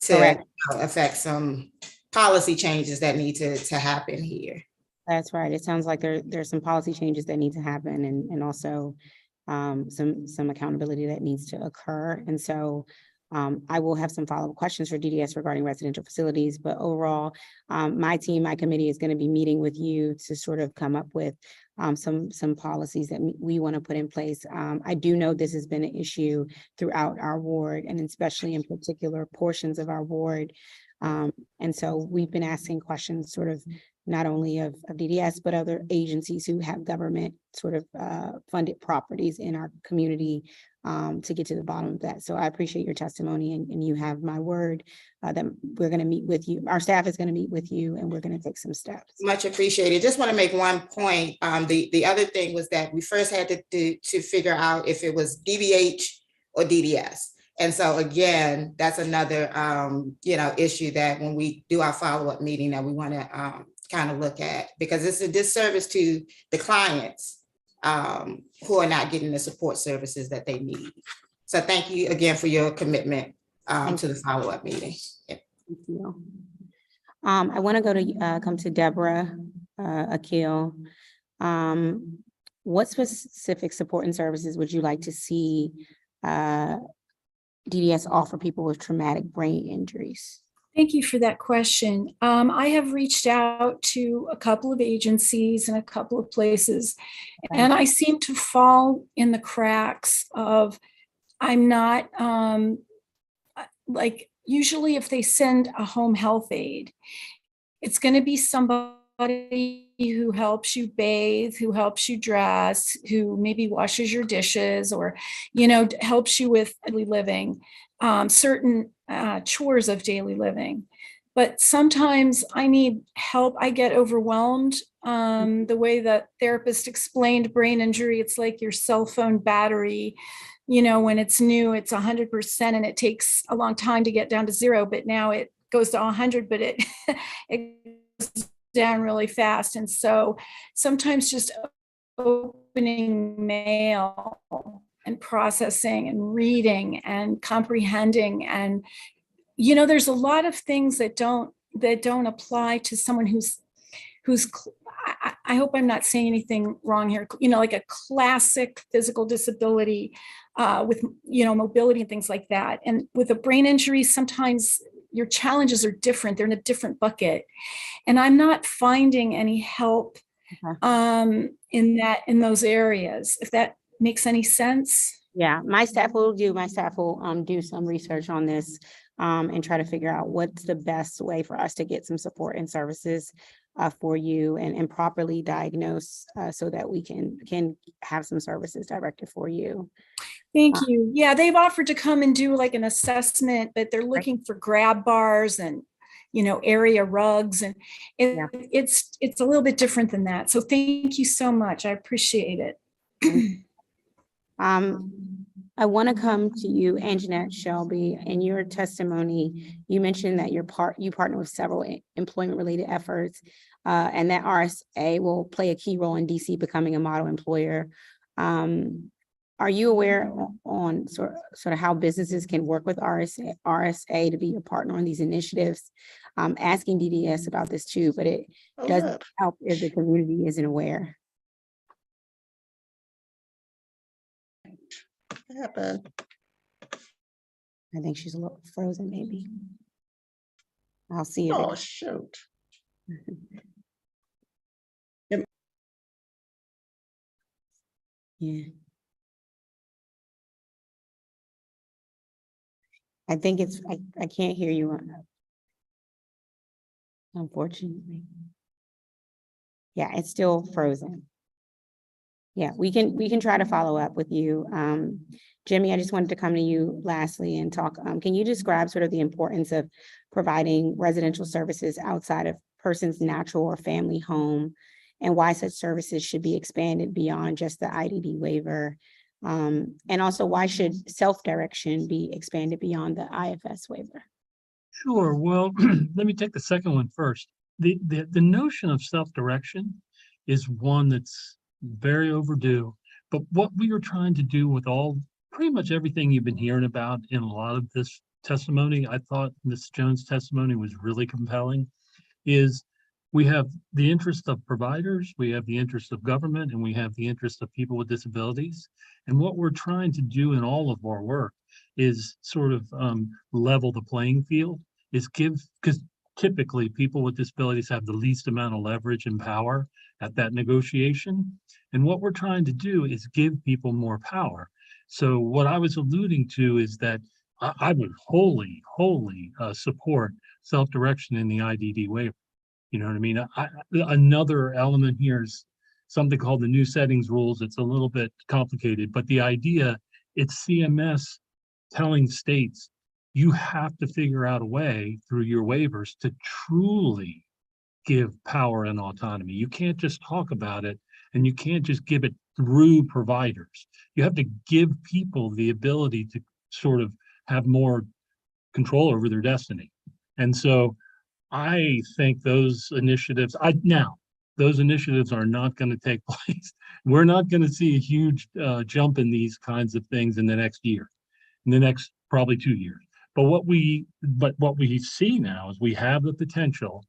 to affect some policy changes that need to happen here. That's right. It sounds like there's some policy changes that need to happen, and also some accountability that needs to occur. And so I will have some follow-up questions for DDS regarding residential facilities, but overall, my committee is going to be meeting with you to sort of come up with some policies that we want to put in place. I do know this has been an issue throughout our ward, and especially in particular portions of our ward. And so we've been asking questions sort of not only of DDS, but other agencies who have government sort of funded properties in our community to get to the bottom of that. So I appreciate your testimony, and you have my word that we're going to meet with you. Our staff is going to meet with you, and we're going to take some steps. Much appreciated. Just want to make one point. The other thing was that we first had to figure out if it was DBH or DDS. And so again, that's another issue that when we do our follow-up meeting that we want to kind of look at, because it's a disservice to the clients who are not getting the support services that they need. So thank you again for your commitment to the follow-up meeting. Yeah. Thank you. I want to come to Deborah Akil. What specific support and services would you like to see DDS offer people with traumatic brain injuries? Thank you for that question. I have reached out to a couple of agencies and a couple of places, and I seem to fall in the cracks of, I'm not, usually if they send a home health aide, it's going to be somebody who helps you bathe, who helps you dress, who maybe washes your dishes, or, helps you with daily living, certain chores of daily living. But sometimes I need help. I get overwhelmed. The way that therapist explained brain injury, it's like your cell phone battery, when it's new, it's 100% and it takes a long time to get down to 0, but now it goes to 100, but it goes down really fast. And so sometimes just opening mail and processing and reading and comprehending, and there's a lot of things that don't apply to someone who's I hope I'm not saying anything wrong here, like a classic physical disability with, mobility and things like that. And with a brain injury, sometimes your challenges are different. They're in a different bucket. And I'm not finding any help in those areas, if that makes any sense. Yeah, my staff will do some research on this and try to figure out what's the best way for us to get some support and services for you and properly diagnose so that we can have some services directed for you. Thank you. Yeah, they've offered to come and do like an assessment, but they're looking for grab bars and area rugs, and it's a little bit different than that. So thank you so much. I appreciate it. I want to come to you, Anjanette Shelby. In your testimony, you mentioned that you partner with several employment-related efforts, and that RSA will play a key role in DC becoming a model employer. Are you aware on sort of how businesses can work with RSA to be a partner on these initiatives? I'm asking DDS about this too, but it doesn't help if the community isn't aware. What happened? I think she's a little frozen, maybe. I'll see you. Oh, shoot. Yeah. I think I can't hear you, unfortunately. Yeah, it's still frozen. Yeah, we can try to follow up with you. Jimmy, I just wanted to come to you lastly and talk. Can you describe sort of the importance of providing residential services outside of person's natural or family home, and why such services should be expanded beyond just the IDD waiver? And also, why should self-direction be expanded beyond the IFS waiver? Sure. Well, let me take the second one first. The notion of self-direction is one that's very overdue. But what we are trying to do with pretty much everything you've been hearing about in a lot of this testimony, I thought Ms. Jones' testimony was really compelling, is we have the interest of providers, we have the interest of government, and we have the interest of people with disabilities. And what we're trying to do in all of our work is sort of level the playing field, because typically people with disabilities have the least amount of leverage and power at that negotiation. And what we're trying to do is give people more power. So what I was alluding to is that I would wholly support self-direction in the IDD waiver. You know what I mean? Another element here is something called the new settings rules. It's a little bit complicated, but the idea, it's CMS telling states, you have to figure out a way through your waivers to truly give power and autonomy. You can't just talk about it, and you can't just give it through providers. You have to give people the ability to sort of have more control over their destiny. And so I think those initiatives are not going to take place. We're not going to see a huge jump in these kinds of things in the next year, in the next probably 2 years. But what we see now is we have the potential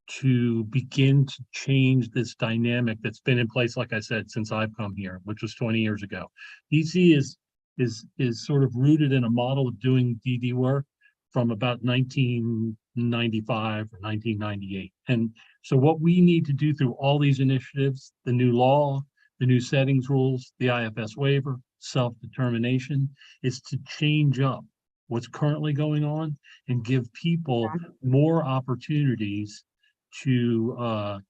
to begin to change this dynamic that's been in place, like I said, since I've come here, which was 20 years ago. DC is sort of rooted in a model of doing DD work from about 1995 or 1998. And so what we need to do through all these initiatives, the new law, the new settings rules, the IFS waiver, self-determination, is to change up what's currently going on and give people more opportunities to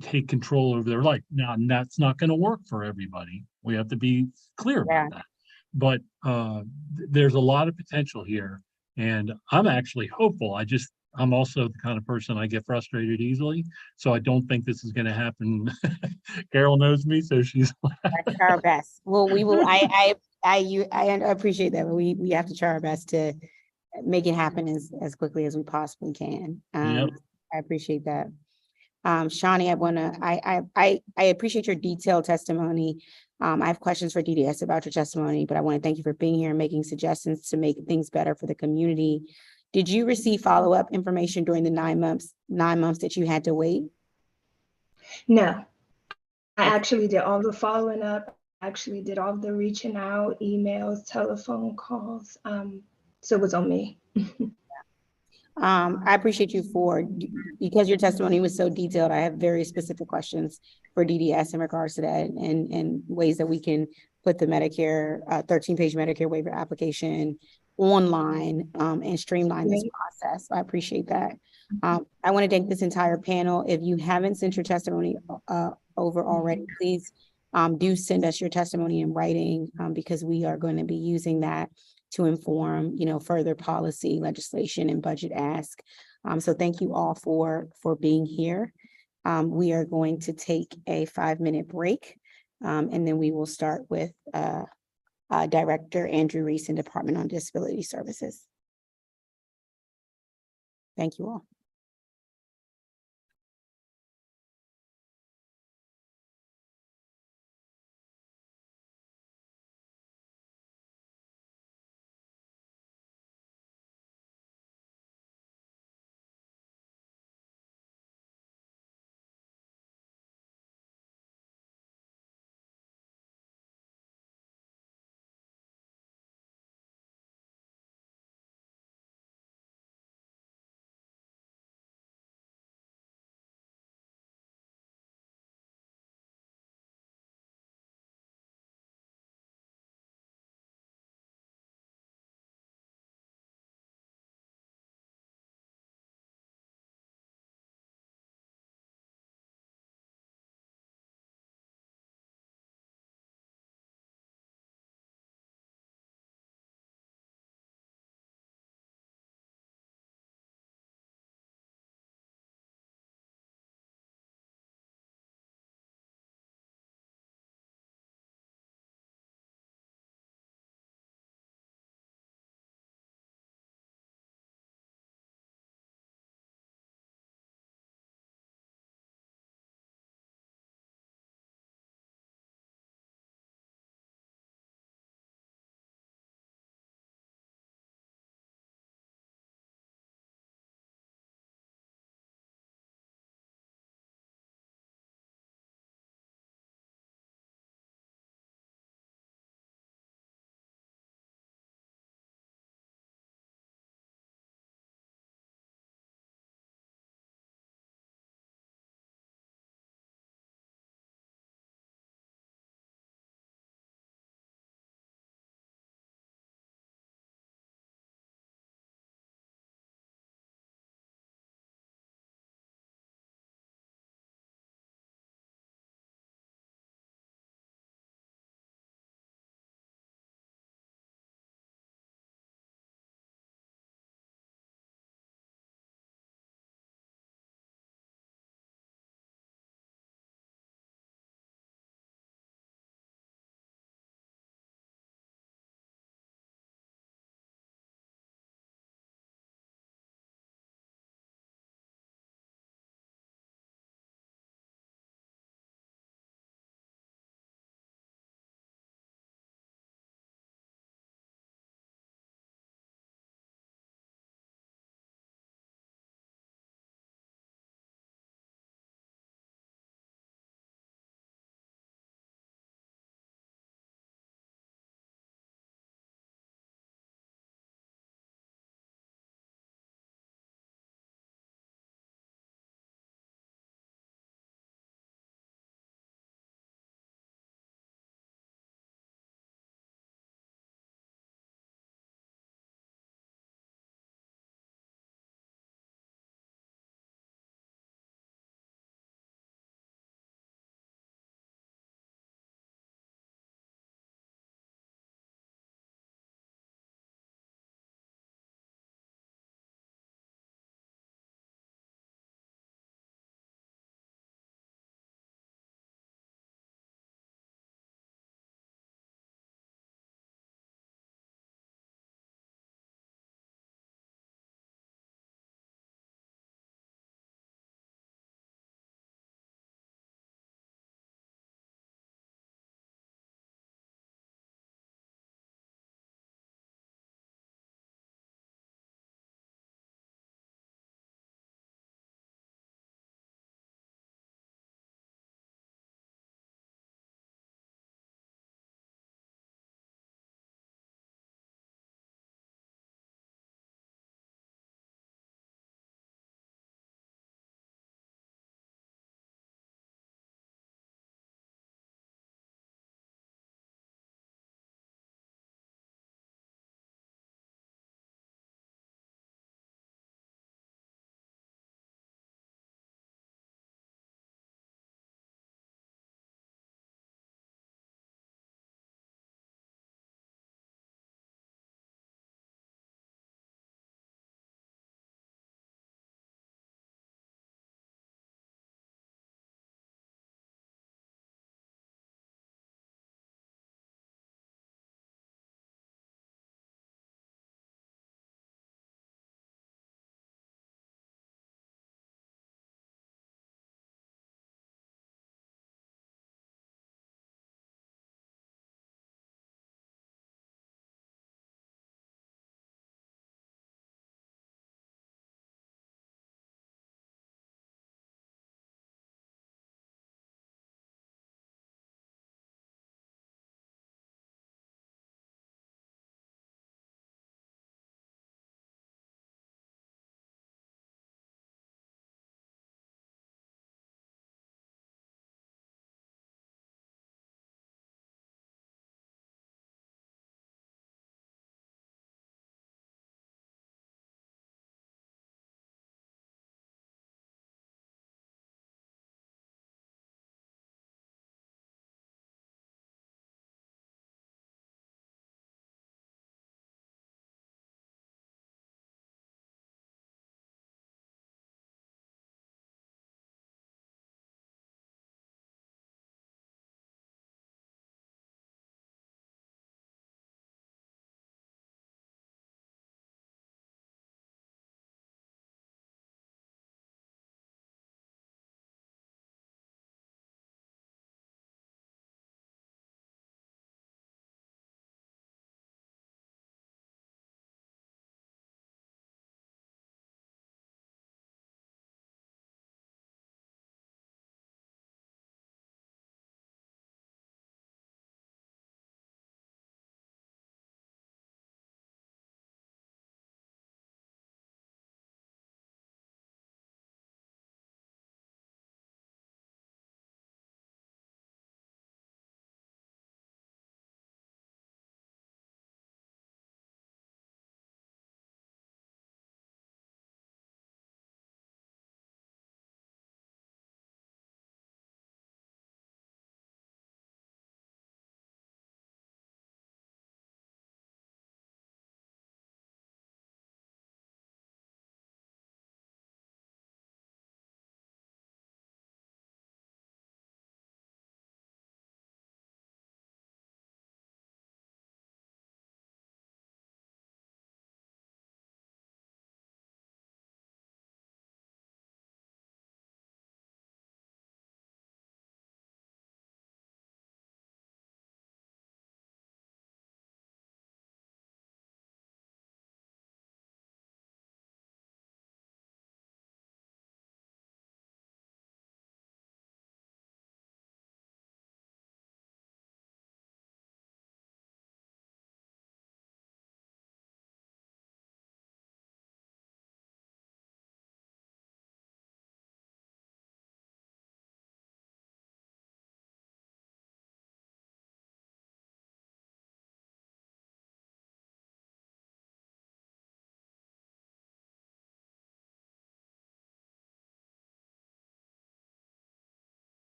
take control over their life. Now, that's not going to work for everybody. We have to be clear about that. But there's a lot of potential here, and I'm actually hopeful. I'm also the kind of person, I get frustrated easily, so I don't think this is going to happen. Carol knows me, so she's try our best. Well, we will. I appreciate that, but we have to try our best to make it happen as quickly as we possibly can. Yep. I appreciate that. Shawnee, I appreciate your detailed testimony. I have questions for DDS about your testimony, but I want to thank you for being here and making suggestions to make things better for the community. Did you receive follow-up information during the 9 months that you had to wait? No, I actually did all the following up, actually did all the reaching out, emails, telephone calls. So it was on me. I appreciate you because your testimony was so detailed. I have very specific questions for DDS in regards to that and ways that we can put the Medicare, 13-page Medicare waiver application online and streamline this process. I appreciate that. I want to thank this entire panel. If you haven't sent your testimony over already, please do send us your testimony in writing because we are going to be using that to inform, further policy, legislation, and budget ask. So thank you all for being here. We are going to take a 5-minute break, and then we will start with Director Andrew Reese in Department on Disability Services. Thank you all.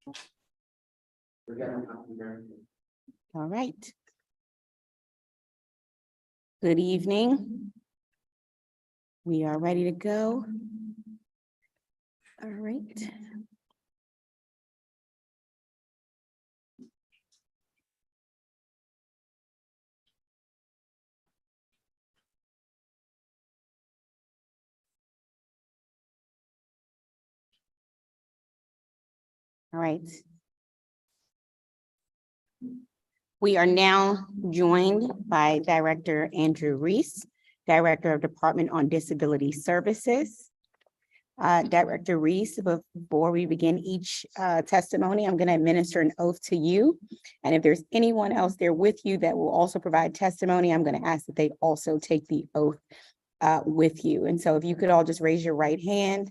All right. Good evening. We are ready to go. All right. All right. We are now joined by Director Andrew Reese, Director of Department on Disability Services. Director Reese, before we begin each testimony, I'm going to administer an oath to you. And if there's anyone else there with you that will also provide testimony, I'm going to ask that they also take the oath with you. And so if you could all just raise your right hand.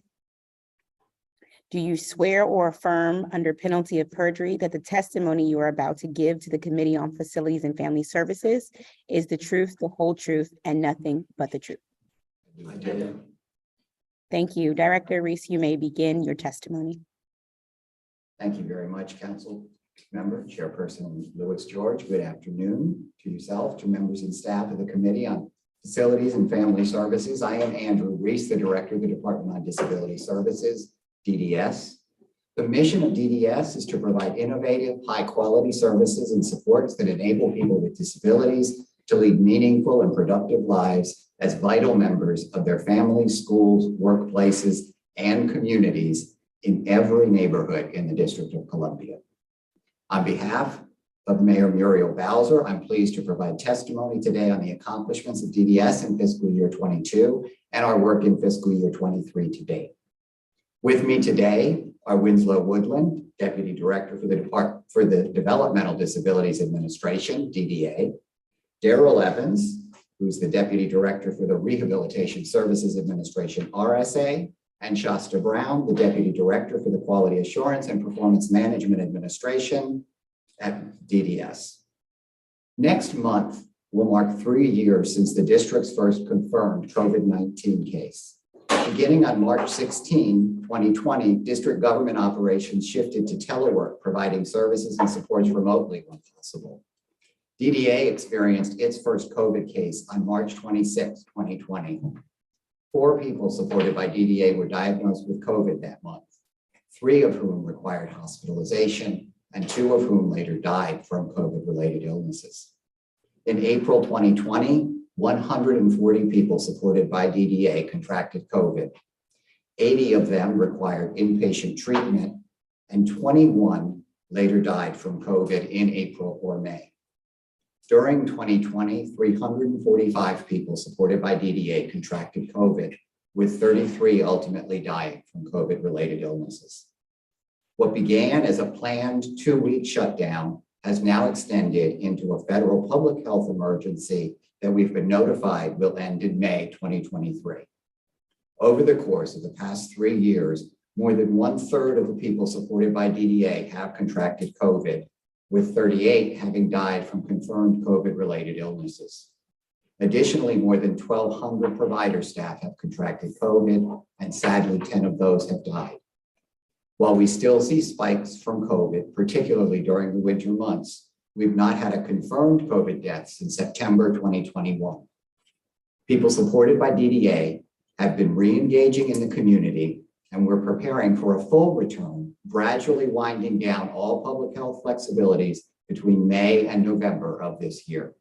Do you swear or affirm under penalty of perjury that the testimony you are about to give to the Committee on Facilities and Family Services is the truth, the whole truth, and nothing but the truth? I do. Thank you. Director Reese, you may begin your testimony. Thank you very much, Council Member, Chairperson Lewis George. Good afternoon to yourself, to members and staff of the Committee on Facilities and Family Services. I am Andrew Reese, the Director of the Department on Disability Services, DDS. The mission of DDS is to provide innovative, high-quality services and supports that enable people with disabilities to lead meaningful and productive lives as vital members of their families, schools, workplaces, and communities in every neighborhood in the District of Columbia. On behalf of Mayor Muriel Bowser, I'm pleased to provide testimony today on the accomplishments of DDS in fiscal year 22 and our work in fiscal year 23 to date. With me today are Winslow Woodland, Deputy Director for the Developmental Disabilities Administration, DDA, Daryl Evans, who's the Deputy Director for the Rehabilitation Services Administration, RSA, and Shasta Brown, the Deputy Director for the Quality Assurance and Performance Management Administration at DDS. Next month will mark 3 years since the district's first confirmed COVID-19 case. Beginning on March 16, 2020, district government operations shifted to telework, providing services and supports remotely when possible. DDA experienced its first COVID case on March 26, 2020. 4 people supported by DDA were diagnosed with COVID that month, 3 of whom required hospitalization, and 2 of whom later died from COVID-related illnesses. In April 2020, 140 people supported by DDA contracted COVID. 80 of them required inpatient treatment, and 21 later died from COVID in April or May. During 2020, 345 people supported by DDA contracted COVID, with 33 ultimately dying from COVID-related illnesses. What began as a planned 2-week shutdown has now extended into a federal public health emergency that we've been notified will end in May 2023. Over the course of the past 3 years, more than 1/3 of the people supported by DDA have contracted COVID, with 38 having died from confirmed COVID-related illnesses. Additionally, more than 1,200 provider staff have contracted COVID, and sadly, 10 of those have died. While we still see spikes from COVID, particularly during the winter months, we've not had a confirmed COVID death since September 2021. People supported by DDA have been re-engaging in the community, and we're preparing for a full return, gradually winding down all public health flexibilities between May and November of this year.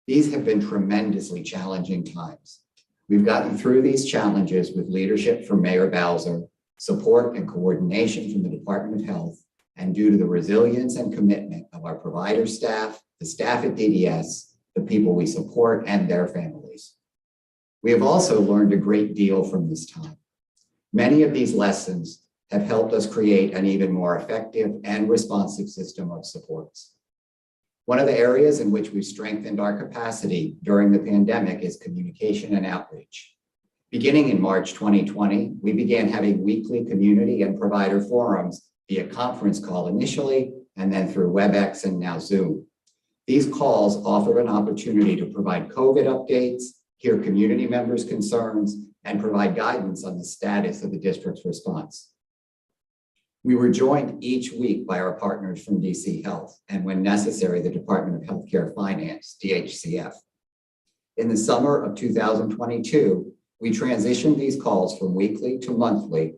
These have been tremendously challenging times. We've gotten through these challenges with leadership from Mayor Bowser, support and coordination from the Department of Health, and due to the resilience and commitment of our provider staff, the staff at DDS, the people we support, and their families. We have also learned a great deal from this time. Many of these lessons have helped us create an even more effective and responsive system of supports. One of the areas in which we've strengthened our capacity during the pandemic is communication and outreach. Beginning in March 2020, we began having weekly community and provider forums via conference call initially, and then through WebEx and now Zoom. These calls offer an opportunity to provide COVID updates, hear community members' concerns, and provide guidance on the status of the district's response. We were joined each week by our partners from DC Health and, when necessary, the Department of Healthcare Finance, DHCF. In the summer of 2022, we transitioned these calls from weekly to monthly,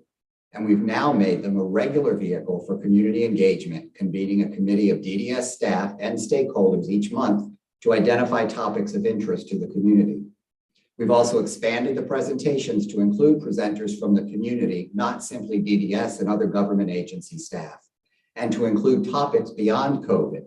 and we've now made them a regular vehicle for community engagement, convening a committee of DDS staff and stakeholders each month to identify topics of interest to the community. We've also expanded the presentations to include presenters from the community, not simply DDS and other government agency staff, and to include topics beyond COVID.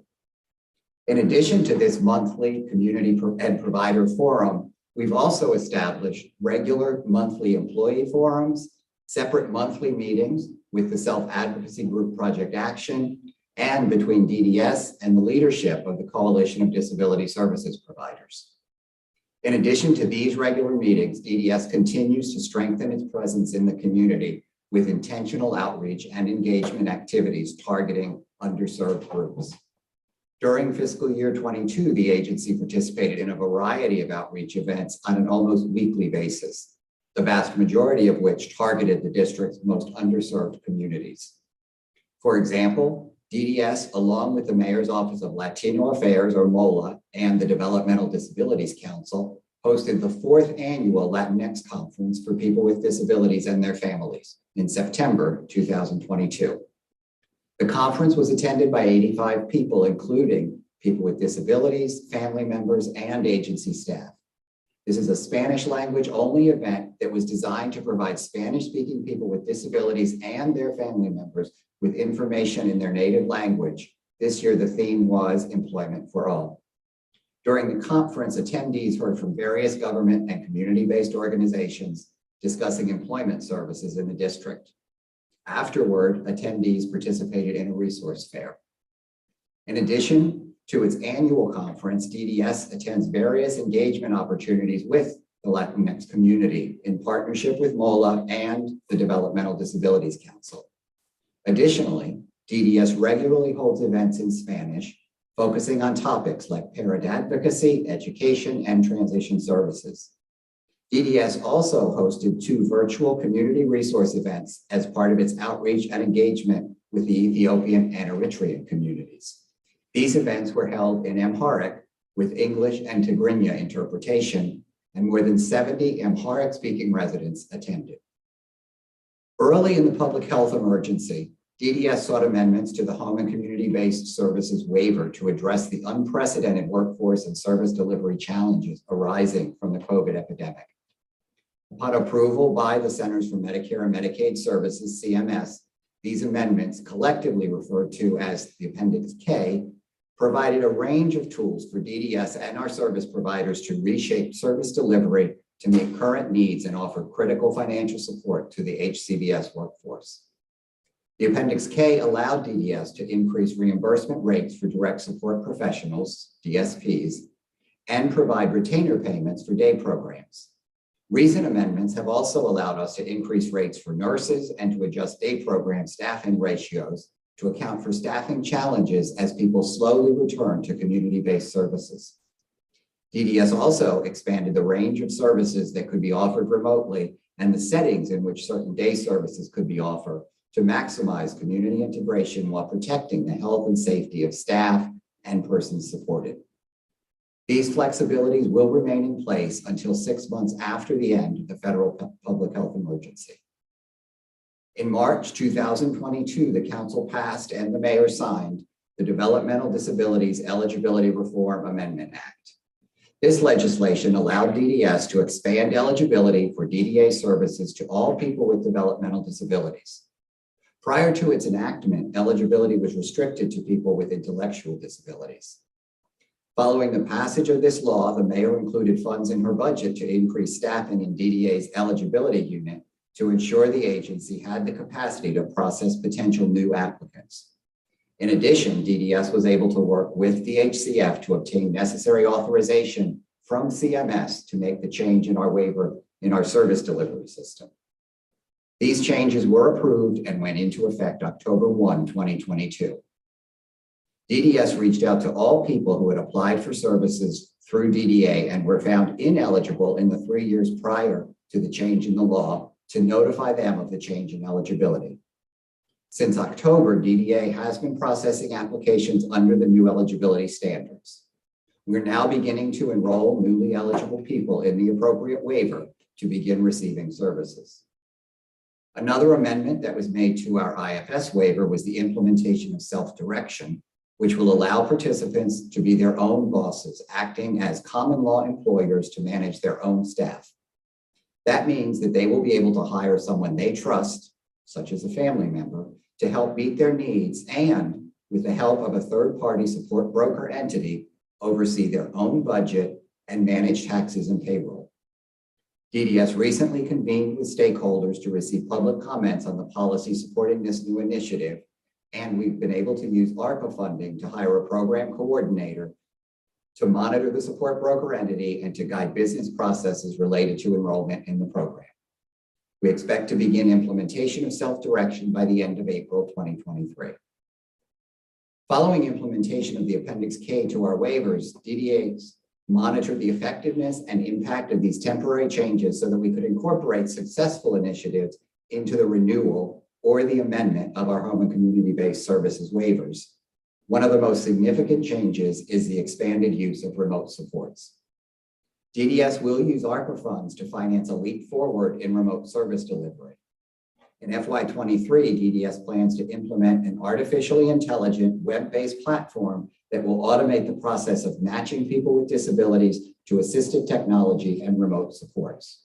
In addition to this monthly community and provider forum, we've also established regular monthly employee forums, separate monthly meetings with the self-advocacy group Project Action, and between DDS and the leadership of the Coalition of Disability Services Providers. In addition to these regular meetings, DDS continues to strengthen its presence in the community with intentional outreach and engagement activities targeting underserved groups. During fiscal year 22, the agency participated in a variety of outreach events on an almost weekly basis, the vast majority of which targeted the district's most underserved communities. For example, DDS, along with the Mayor's Office of Latino Affairs, or MOLA, and the Developmental Disabilities Council, hosted the 4th annual Latinx Conference for people with disabilities and their families in September 2022. The conference was attended by 85 people, including people with disabilities, family members, and agency staff. This is a Spanish language only event that was designed to provide Spanish-speaking people with disabilities and their family members with information in their native language. This year, the theme was Employment for All. During the conference, attendees heard from various government and community-based organizations discussing employment services in the district. Afterward, attendees participated in a resource fair. In addition to its annual conference, DDS attends various engagement opportunities with the Latinx community in partnership with MOLA and the Developmental Disabilities Council. Additionally, DDS regularly holds events in Spanish, focusing on topics like parent advocacy, education, and transition services. DDS also hosted 2 virtual community resource events as part of its outreach and engagement with the Ethiopian and Eritrean communities. These events were held in Amharic with English and Tigrinya interpretation, and more than 70 Amharic-speaking residents attended. Early in the public health emergency, DDS sought amendments to the Home and Community-Based Services Waiver to address the unprecedented workforce and service delivery challenges arising from the COVID epidemic. Upon approval by the Centers for Medicare and Medicaid Services, CMS, these amendments, collectively referred to as the Appendix K, provided a range of tools for DDS and our service providers to reshape service delivery to meet current needs and offer critical financial support to the HCBS workforce. The Appendix K allowed DDS to increase reimbursement rates for direct support professionals, DSPs, and provide retainer payments for day programs. Recent amendments have also allowed us to increase rates for nurses and to adjust day program staffing ratios to account for staffing challenges as people slowly return to community-based services. DDS also expanded the range of services that could be offered remotely and the settings in which certain day services could be offered to maximize community integration while protecting the health and safety of staff and persons supported. These flexibilities will remain in place until 6 months after the end of the federal public health emergency. In March 2022, the council passed and the mayor signed the Developmental Disabilities Eligibility Reform Amendment Act. This legislation allowed DDS to expand eligibility for DDA services to all people with developmental disabilities. Prior to its enactment, eligibility was restricted to people with intellectual disabilities. Following the passage of this law, the mayor included funds in her budget to increase staffing in DDA's eligibility unit to ensure the agency had the capacity to process potential new applicants. In addition, DDS was able to work with the HCF to obtain necessary authorization from CMS to make the change in our waiver in our service delivery system. These changes were approved and went into effect October 1, 2022. DDS reached out to all people who had applied for services through DDA and were found ineligible in the 3 years prior to the change in the law to notify them of the change in eligibility. Since October, DDA has been processing applications under the new eligibility standards. We're now beginning to enroll newly eligible people in the appropriate waiver to begin receiving services. Another amendment that was made to our IFS waiver was the implementation of self-direction, which will allow participants to be their own bosses, acting as common law employers to manage their own staff. That means that they will be able to hire someone they trust, such as a family member, to help meet their needs and, with the help of a third-party support broker entity, oversee their own budget and manage taxes and payroll. DDS recently convened with stakeholders to receive public comments on the policy supporting this new initiative, and we've been able to use ARPA funding to hire a program coordinator to monitor the support broker entity and to guide business processes related to enrollment in the program. We expect to begin implementation of self-direction by the end of April 2023. Following implementation of the Appendix K to our waivers, DDAs monitored the effectiveness and impact of these temporary changes so that we could incorporate successful initiatives into the renewal or the amendment of our home and community-based services waivers. One of the most significant changes is the expanded use of remote supports. DDS will use ARPA funds to finance a leap forward in remote service delivery. In FY23, DDS plans to implement an artificially intelligent web-based platform that will automate the process of matching people with disabilities to assistive technology and remote supports.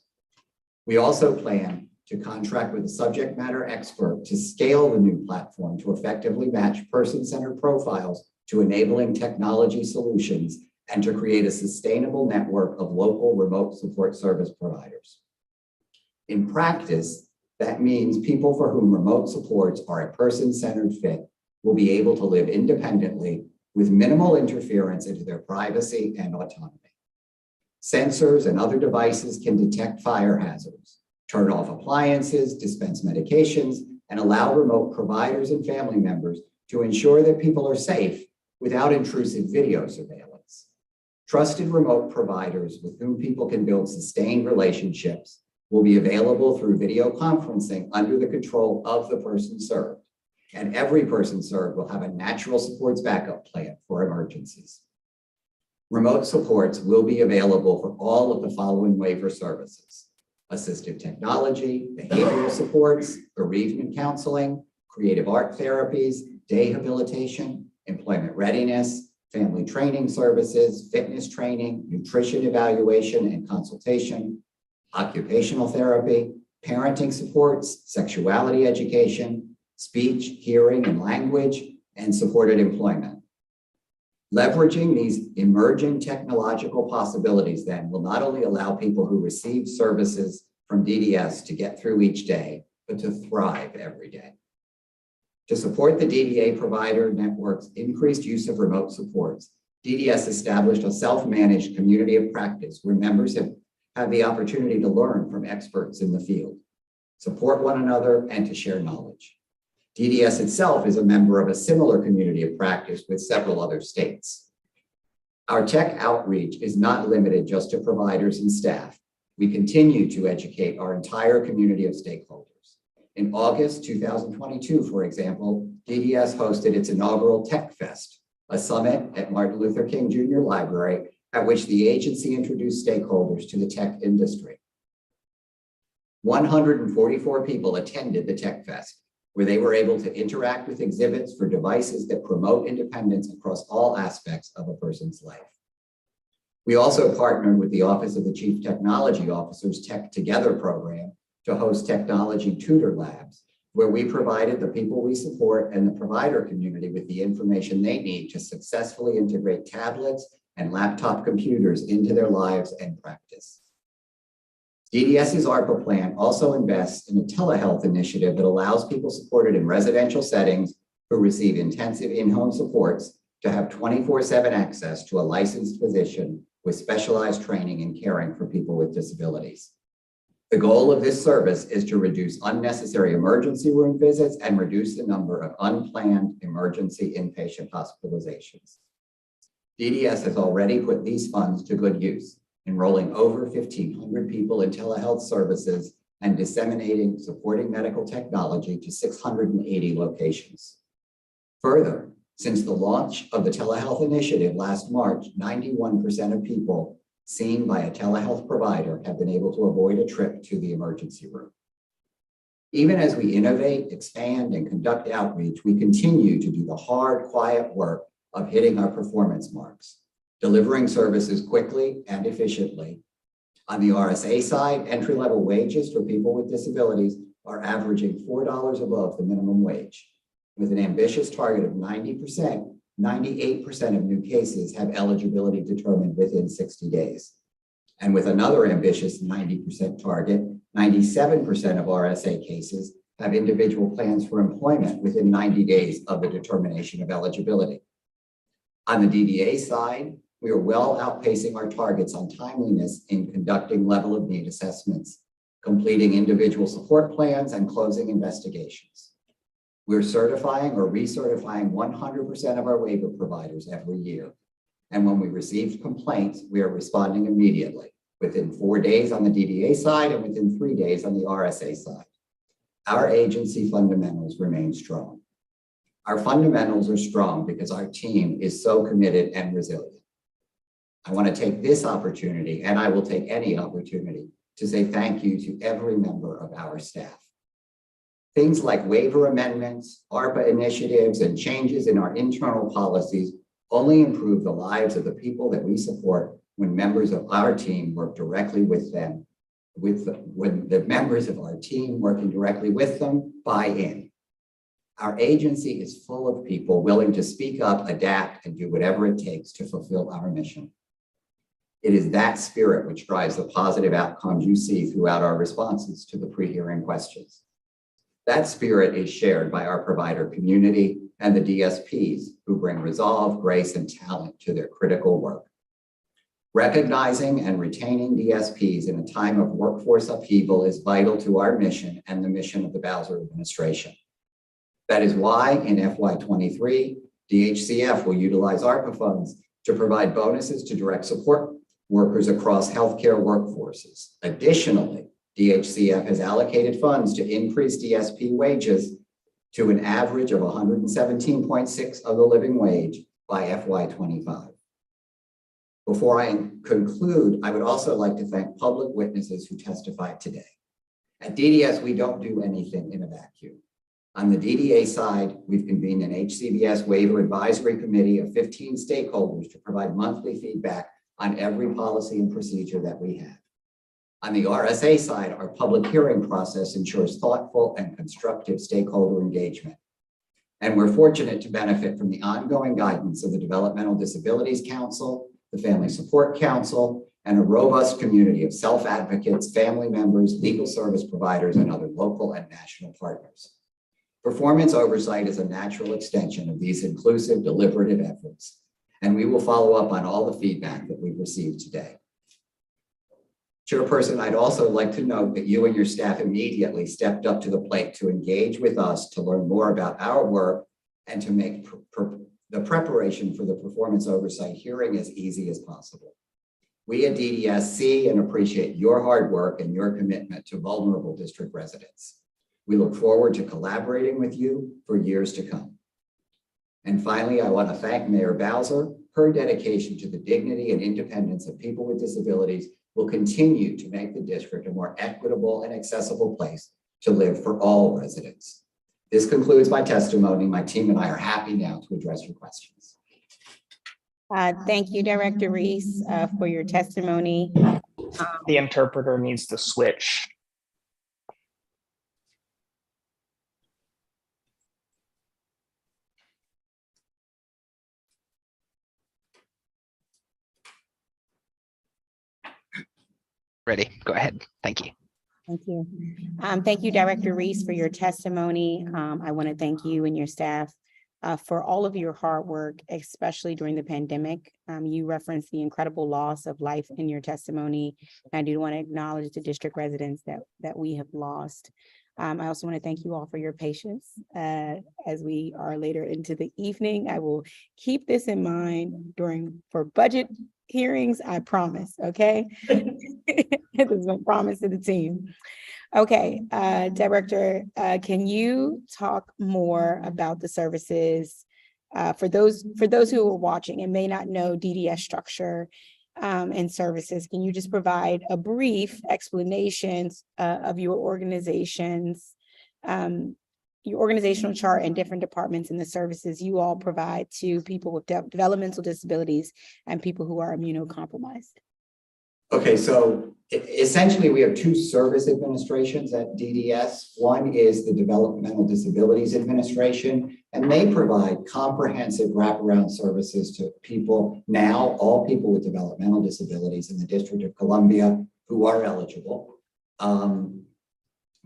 We also plan to contract with a subject matter expert to scale the new platform to effectively match person-centered profiles to enabling technology solutions and to create a sustainable network of local remote support service providers. In practice, that means people for whom remote supports are a person-centered fit will be able to live independently with minimal interference into their privacy and autonomy. Sensors and other devices can detect fire hazards, turn off appliances, dispense medications, and allow remote providers and family members to ensure that people are safe without intrusive video surveillance. Trusted remote providers with whom people can build sustained relationships will be available through video conferencing under the control of the person served. And every person served will have a natural supports backup plan for emergencies. Remote supports will be available for all of the following waiver services: assistive technology, behavioral supports, bereavement counseling, creative art therapies, day habilitation, employment readiness, family training services, fitness training, nutrition evaluation and consultation, occupational therapy, parenting supports, sexuality education, speech, hearing, and language, and supported employment. Leveraging these emerging technological possibilities then will not only allow people who receive services from DDS to get through each day, but to thrive every day. To support the DDA provider network's increased use of remote supports, DDS established a self-managed community of practice where members have the opportunity to learn from experts in the field, support one another, and to share knowledge. DDS itself is a member of a similar community of practice with several other states. Our tech outreach is not limited just to providers and staff. We continue to educate our entire community of stakeholders. In August 2022, for example, DDS hosted its inaugural Tech Fest, a summit at Martin Luther King Jr. Library at which the agency introduced stakeholders to the tech industry. 144 people attended the Tech Fest, where they were able to interact with exhibits for devices that promote independence across all aspects of a person's life. We also partnered with the Office of the Chief Technology Officer's Tech Together program to host technology tutor labs, where we provided the people we support and the provider community with the information they need to successfully integrate tablets and laptop computers into their lives and practice. DDS's ARPA plan also invests in a telehealth initiative that allows people supported in residential settings who receive intensive in-home supports to have 24/7 access to a licensed physician with specialized training in caring for people with disabilities. The goal of this service is to reduce unnecessary emergency room visits and reduce the number of unplanned emergency inpatient hospitalizations. DDS has already put these funds to good use, enrolling over 1,500 people in telehealth services and disseminating supporting medical technology to 680 locations. Further, since the launch of the telehealth initiative last March, 91% of people seen by a telehealth provider have been able to avoid a trip to the emergency room. Even as we innovate, expand, and conduct outreach, we continue to do the hard, quiet work of hitting our performance marks, delivering services quickly and efficiently. On the RSA side, entry-level wages for people with disabilities are averaging $4 above the minimum wage. With an ambitious target of 90%, 98% of new cases have eligibility determined within 60 days. And with another ambitious 90% target, 97% of RSA cases have individual plans for employment within 90 days of the determination of eligibility. On the DDA side, we are well outpacing our targets on timeliness in conducting level of need assessments, completing individual support plans, and closing investigations. We're certifying or recertifying 100% of our waiver providers every year. And when we receive complaints, we are responding immediately, within 4 days on the DDA side and within 3 days on the RSA side. Our agency fundamentals remain strong. Our fundamentals are strong because our team is so committed and resilient. I want to take this opportunity, and I will take any opportunity, to say thank you to every member of our staff. Things like waiver amendments, ARPA initiatives, and changes in our internal policies only improve the lives of the people that we support when members of our team work directly with them, when the members of our team working directly with them buy in. Our agency is full of people willing to speak up, adapt, and do whatever it takes to fulfill our mission. It is that spirit which drives the positive outcomes you see throughout our responses to the pre-hearing questions. That spirit is shared by our provider community and the DSPs who bring resolve, grace, and talent to their critical work. Recognizing and retaining DSPs in a time of workforce upheaval is vital to our mission and the mission of the Bowser administration. That is why in FY23, DHCF will utilize ARPA funds to provide bonuses to direct support workers across healthcare workforces. Additionally, DHCF has allocated funds to increase DSP wages to an average of 117.6 of the living wage by FY25. Before I conclude, I would also like to thank public witnesses who testified today. At DDS, we don't do anything in a vacuum. On the DDA side, we've convened an HCBS waiver advisory committee of 15 stakeholders to provide monthly feedback on every policy and procedure that we have. On the RSA side, our public hearing process ensures thoughtful and constructive stakeholder engagement. And we're fortunate to benefit from the ongoing guidance of the Developmental Disabilities Council, the Family Support Council, and a robust community of self-advocates, family members, legal service providers, and other local and national partners. Performance oversight is a natural extension of these inclusive, deliberative efforts, and we will follow up on all the feedback that we've received today. Chairperson, I'd also like to note that you and your staff immediately stepped up to the plate to engage with us to learn more about our work and to make the preparation for the performance oversight hearing as easy as possible. We at DDS see and appreciate your hard work and your commitment to vulnerable district residents. We look forward to collaborating with you for years to come. And finally, I want to thank Mayor Bowser. Her dedication to the dignity and independence of people with disabilities will continue to make the district a more equitable and accessible place to live for all residents. This concludes my testimony. My team and I are happy now to address your questions. Thank you, Director Reese, for your testimony. The interpreter needs to switch. Ready, go ahead. Thank you. Thank you. Thank you, Director Reese, for your testimony. I want to thank you and your staff for all of your hard work, especially during the pandemic. You referenced the incredible loss of life in your testimony. I do want to acknowledge the district residents that we have lost. I also want to thank you all for your patience as we are later into the evening. I will keep this in mind for budget hearings, I promise, okay? This is my promise to the team. Okay, Director, can you talk more about the services? For those who are watching and may not know DDS structure and services, can you just provide a brief explanation of your organization's your organizational chart and different departments and the services you all provide to people with developmental disabilities and people who are immunocompromised? Okay, so essentially we have two service administrations at DDS. One is the Developmental Disabilities Administration, and they provide comprehensive wraparound services to people now, all people with developmental disabilities in the District of Columbia who are eligible,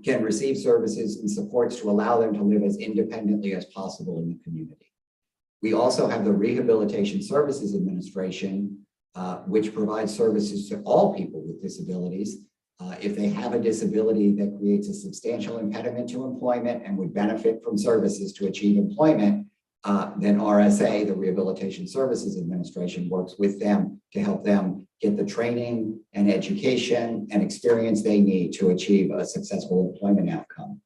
can receive services and supports to allow them to live as independently as possible in the community. We also have the Rehabilitation Services Administration, which provides services to all people with disabilities. If they have a disability that creates a substantial impediment to employment and would benefit from services to achieve employment, then RSA, the Rehabilitation Services Administration, works with them to help them get the training and education and experience they need to achieve a successful employment outcome.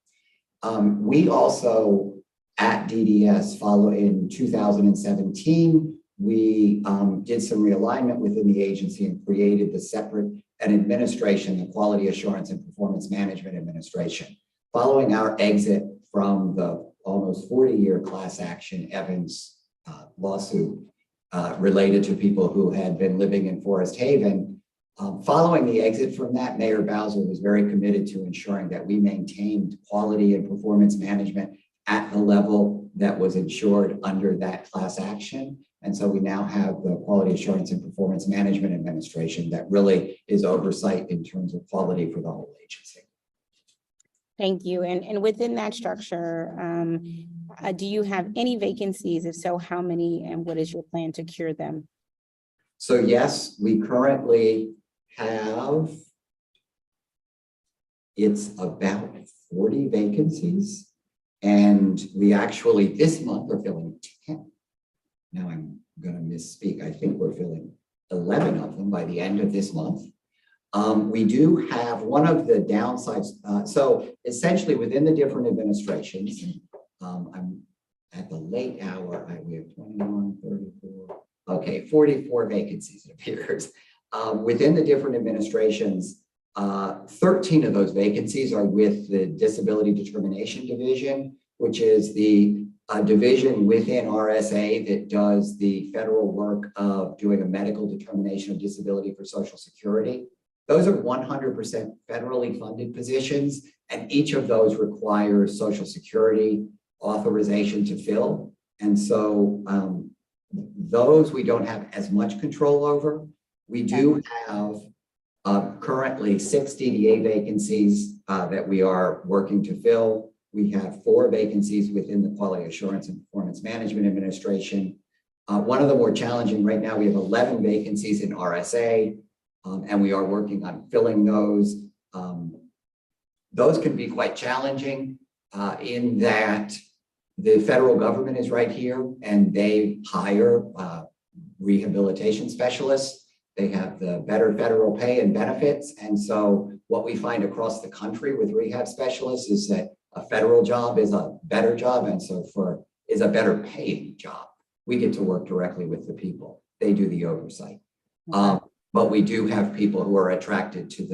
We also, at DDS, follow in 2017, we did some realignment within the agency and created the separate administration, the Quality Assurance and Performance Management Administration. Following our exit from the almost 40-year class action Evans lawsuit related to people who had been living in Forest Haven, following the exit from that, Mayor Bowser was very committed to ensuring that we maintained quality and performance management at the level that was ensured under that class action. And so we now have the Quality Assurance and Performance Management Administration that really is oversight in terms of quality for the whole agency. Thank you. And within that structure, do you have any vacancies? If so, how many, and what is your plan to cure them? So yes, we currently have, it's about 40 vacancies. And we actually, this month, are filling 10. Now I'm going to misspeak. I think we're filling 11 of them by the end of this month. We do have one of the downsides. So essentially within the different administrations, I'm at the late hour, we have 21, 34, okay, 44 vacancies it appears. Within the different administrations, 13 of those vacancies are with the Disability Determination Division, which is the division within RSA that does the federal work of doing a medical determination of disability for Social Security. Those are 100% federally funded positions, and each of those requires Social Security authorization to fill. And so those we don't have as much control over. We do have currently 6 DDA vacancies that we are working to fill. We have 4 vacancies within the Quality Assurance and Performance Management Administration. One of the more challenging right now, we have 11 vacancies in RSA, and we are working on filling those. Those can be quite challenging in that the federal government is right here and they hire rehabilitation specialists. They have the better federal pay and benefits. And so what we find across the country with rehab specialists is that a federal job is a better job, and so is a better paying job. We get to work directly with the people. They do the oversight. But we do have people who are attracted to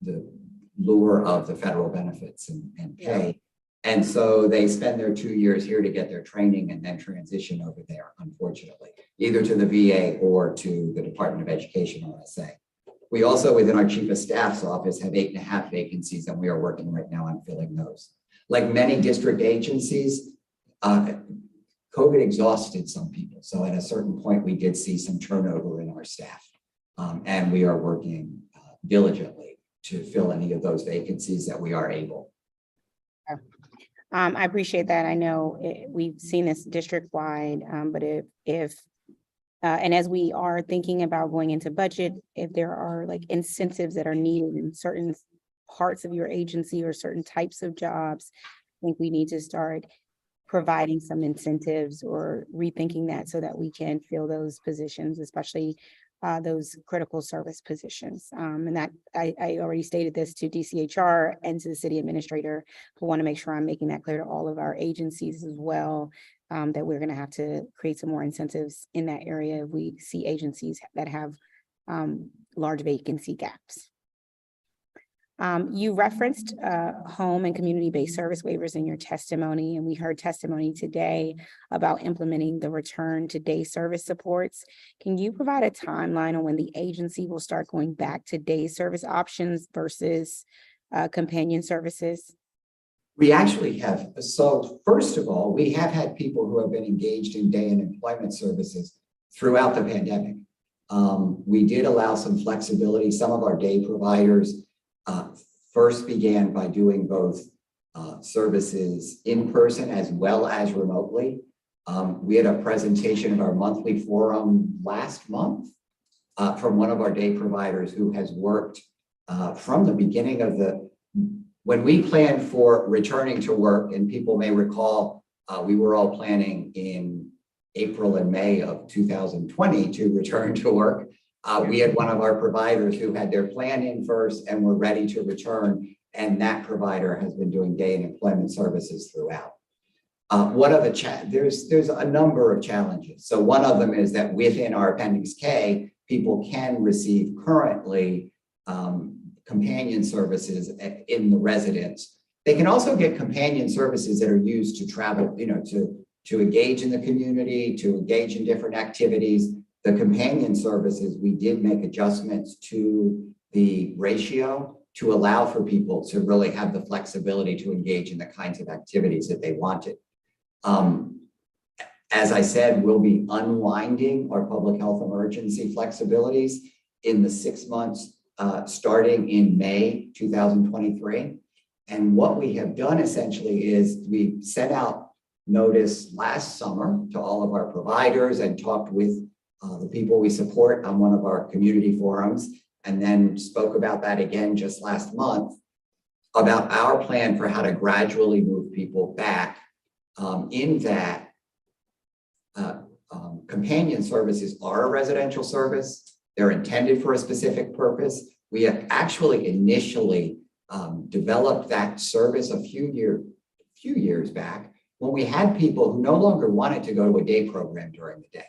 the lure of the federal benefits and pay. And so they spend their 2 years here to get their training and then transition over there, unfortunately, either to the VA or to the Department of Education, RSA. We also, within our Chief of Staff's office, have 8.5 vacancies, and we are working right now on filling those. Like many district agencies, COVID exhausted some people. So at a certain point, we did see some turnover in our staff. And we are working diligently to fill any of those vacancies that we are able. I appreciate that. I know we've seen this district-wide, but and as we are thinking about going into budget, if there are like incentives that are needed in certain parts of your agency or certain types of jobs, I think we need to start providing some incentives or rethinking that so that we can fill those positions, especially those critical service positions. And that I already stated this to DCHR and to the city administrator, who want to make sure I'm making that clear to all of our agencies as well, that we're going to have to create some more incentives in that area if we see agencies that have large vacancy gaps. You referenced home and community-based service waivers in your testimony, and we heard testimony today about implementing the return to day service supports. Can you provide a timeline on when the agency will start going back to day service options versus companion services? We actually have. So first of all, we have had people who have been engaged in day and employment services throughout the pandemic. We did allow some flexibility. Some of our day providers first began by doing both services in person as well as remotely. We had a presentation at our monthly forum last month from one of our day providers who has worked from the beginning of when we planned for returning to work, and people may recall, we were all planning in April and May of 2020 to return to work. We had one of our providers who had their plan in first and were ready to return, and that provider has been doing day and employment services throughout. There's a number of challenges. So one of them is that within our Appendix K, people can receive currently companion services in the residence. They can also get companion services that are used to travel, to engage in the community, to engage in different activities. The companion services, we did make adjustments to the ratio to allow for people to really have the flexibility to engage in the kinds of activities that they wanted. As I said, we'll be unwinding our public health emergency flexibilities in the 6 months starting in May 2023. And what we have done essentially is we sent out notice last summer to all of our providers and talked with the people we support on one of our community forums, and then spoke about that again just last month about our plan for how to gradually move people back in that companion services are a residential service. They're intended for a specific purpose. We have actually initially developed that service a few years back when we had people who no longer wanted to go to a day program during the day.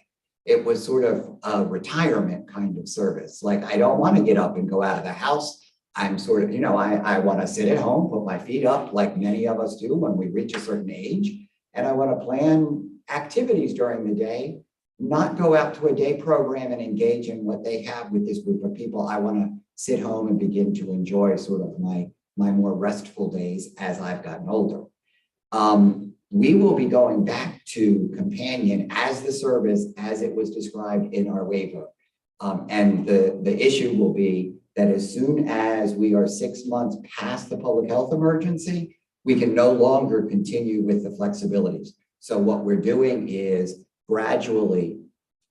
It was sort of a retirement kind of service. Like, I don't want to get up and go out of the house. I'm sort of, I want to sit at home, put my feet up like many of us do when we reach a certain age. And I want to plan activities during the day, not go out to a day program and engage in what they have with this group of people. I want to sit home and begin to enjoy sort of my more restful days as I've gotten older. We will be going back to companion as the service as it was described in our waiver. And the issue will be that as soon as we are 6 months past the public health emergency, we can no longer continue with the flexibilities. So what we're doing is gradually,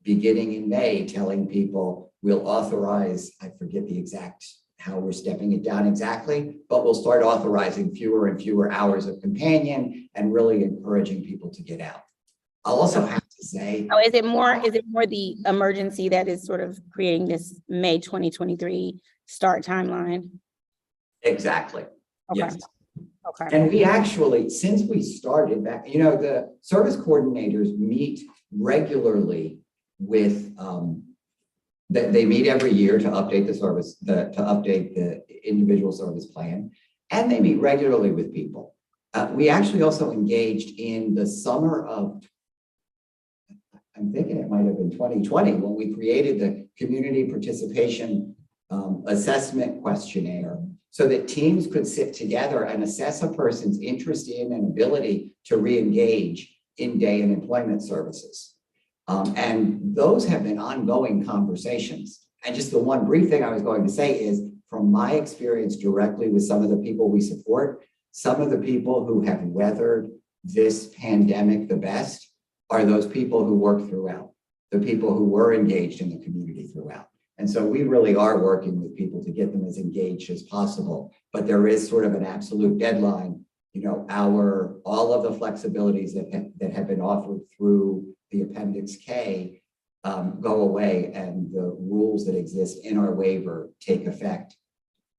beginning in May, telling people we'll authorize, I forget the exact how we're stepping it down exactly, but we'll start authorizing fewer and fewer hours of companion and really encouraging people to get out. I'll also have to say, is it more the emergency that is sort of creating this May 2023 start timeline? Exactly. Okay. Yes. Okay. And we actually, since we started back, the service coordinators meet regularly with they meet every year to update the service, to update the individual service plan, and they meet regularly with people. We actually also engaged in the summer of, I'm thinking it might have been 2020, when we created the community participation assessment questionnaire so that teams could sit together and assess a person's interest in and ability to re-engage in day and employment services. And those have been ongoing conversations. And just the one brief thing I was going to say is, from my experience directly with some of the people we support, some of the people who have weathered this pandemic the best are those people who work throughout, the people who were engaged in the community throughout. And so we really are working with people to get them as engaged as possible. But there is sort of an absolute deadline. All of the flexibilities that have been offered through the Appendix K go away and the rules that exist in our waiver take effect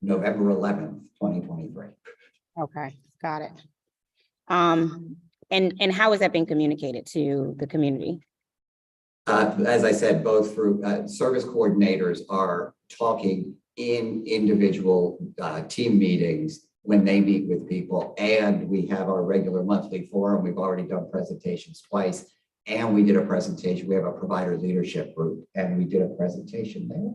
November 11th, 2023. Okay, got it. And how has that been communicated to the community? As I said, both through service coordinators are talking in individual team meetings when they meet with people, and we have our regular monthly forum. We've already done presentations twice, and we did a presentation. We have a provider leadership group, and we did a presentation there.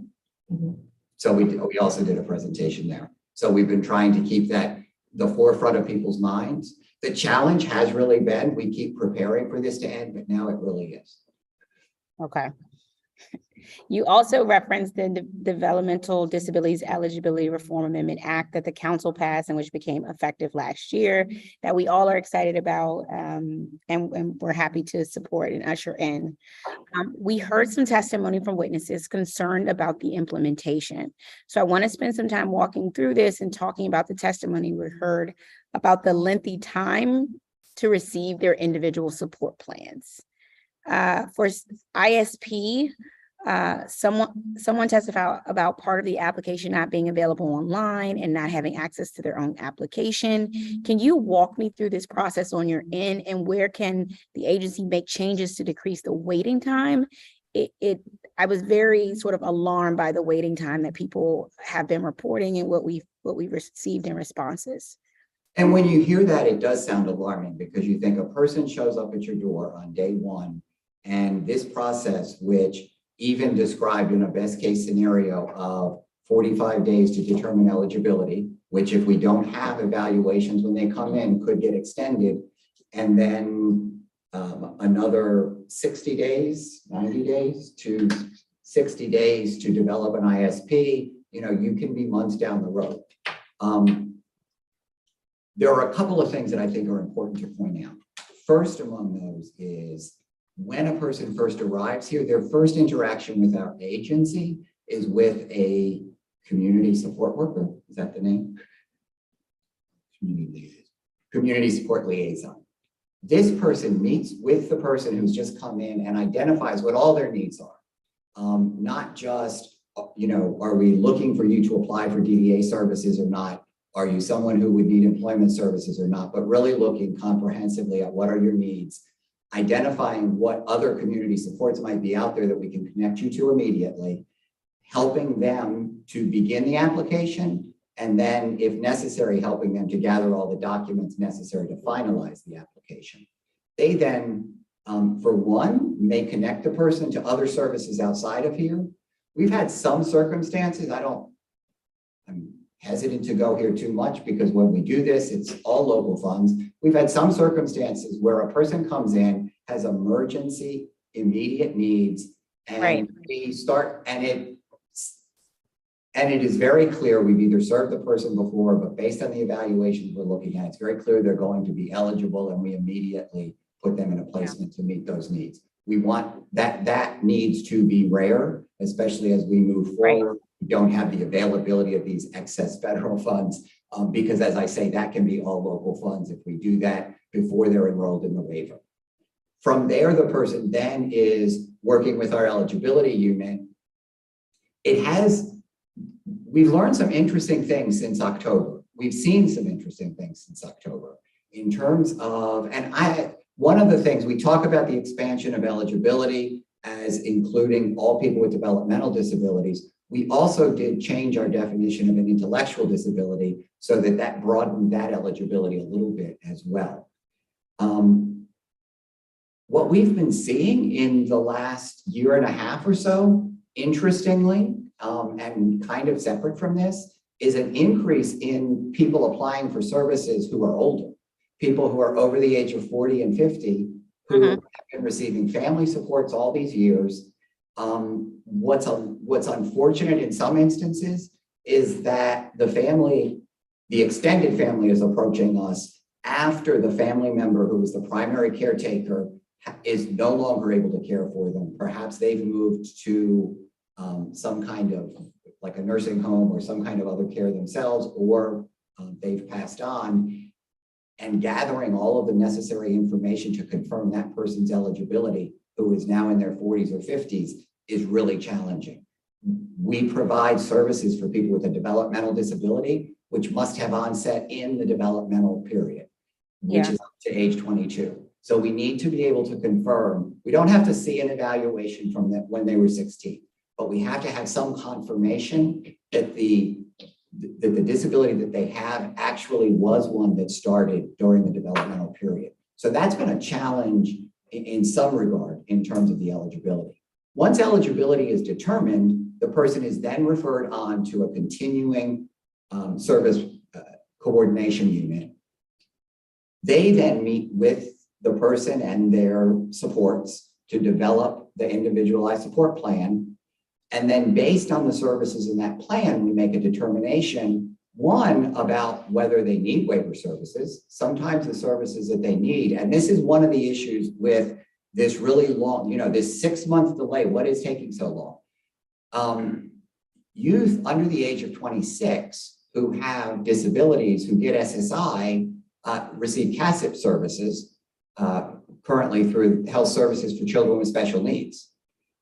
So we also did a presentation there. So we've been trying to keep that the forefront of people's minds. The challenge has really been, we keep preparing for this to end, but now it really is. Okay. You also referenced the Developmental Disabilities Eligibility Reform Amendment Act that the council passed and which became effective last year, that we all are excited about and we're happy to support and usher in. We heard some testimony from witnesses concerned about the implementation. So I want to spend some time walking through this and talking about the testimony we heard about the lengthy time to receive their individual support plans. For ISP, someone testified about part of the application not being available online and not having access to their own application. Can you walk me through this process on your end, and where can the agency make changes to decrease the waiting time? I was very sort of alarmed by the waiting time that people have been reporting and what we've received in responses. And when you hear that, it does sound alarming, because you think a person shows up at your door on day one, and this process, which even described in a best case scenario of 45 days to determine eligibility, which if we don't have evaluations when they come in could get extended, and then another 60 days, 90 days to 60 days to develop an ISP, you know, you can be months down the road. There are a couple of things that I think are important to point out. First among those is when a person first arrives here, their first interaction with our agency is with a community support worker. Is that the name? Community support liaison. This person meets with the person who's just come in and identifies what all their needs are. Not just, you know, are we looking for you to apply for DDA services or not? Are you someone who would need employment services or not? But really looking comprehensively at what are your needs, identifying what other community supports might be out there that we can connect you to immediately, helping them to begin the application, and then, if necessary, helping them to gather all the documents necessary to finalize the application. They then, for one, may connect the person to other services outside of here. We've had some circumstances, I'm hesitant to go here too much, because when we do this, it's all local funds. We've had some circumstances where a person comes in, has emergency, immediate needs, and we start, and it is very clear we've either served the person before, but based on the evaluations we're looking at, it's very clear they're going to be eligible, and we immediately put them in a placement to meet those needs. We want that needs to be rare, especially as we move forward. We don't have the availability of these excess federal funds, because as I say, that can be all local funds if we do that before they're enrolled in the waiver. From there, the person then is working with our eligibility unit. We've learned some interesting things since October. We've seen some interesting things since October in terms of, one of the things we talk about the expansion of eligibility as including all people with developmental disabilities. We also did change our definition of an intellectual disability so that broadened that eligibility a little bit as well. What we've been seeing in the last year and a half or so, interestingly, and kind of separate from this, is an increase in people applying for services who are older, people who are over the age of 40 and 50, who have been receiving family supports all these years. What's unfortunate in some instances is that the extended family is approaching us after the family member who was the primary caretaker is no longer able to care for them. Perhaps they've moved to some kind of like a nursing home or some kind of other care themselves, or they've passed on, and gathering all of the necessary information to confirm that person's eligibility who is now in their 40s or 50s is really challenging. We provide services for people with a developmental disability, which must have onset in the developmental period, which is up to age 22. So we need to be able to confirm, we don't have to see an evaluation from them when they were 16, but we have to have some confirmation that the disability that they have actually was one that started during the developmental period. So that's been a challenge in some regard in terms of the eligibility. Once eligibility is determined, the person is then referred on to a continuing service coordination unit. They then meet with the person and their supports to develop the individualized support plan. And then based on the services in that plan, we make a determination, one, about whether they need waiver services, sometimes the services that they need. And this is one of the issues with this really long, this 6-month delay. What is taking so long? Youth under the age of 26 who have disabilities, who get SSI, receive CASIP services currently through Health Services for Children with Special Needs.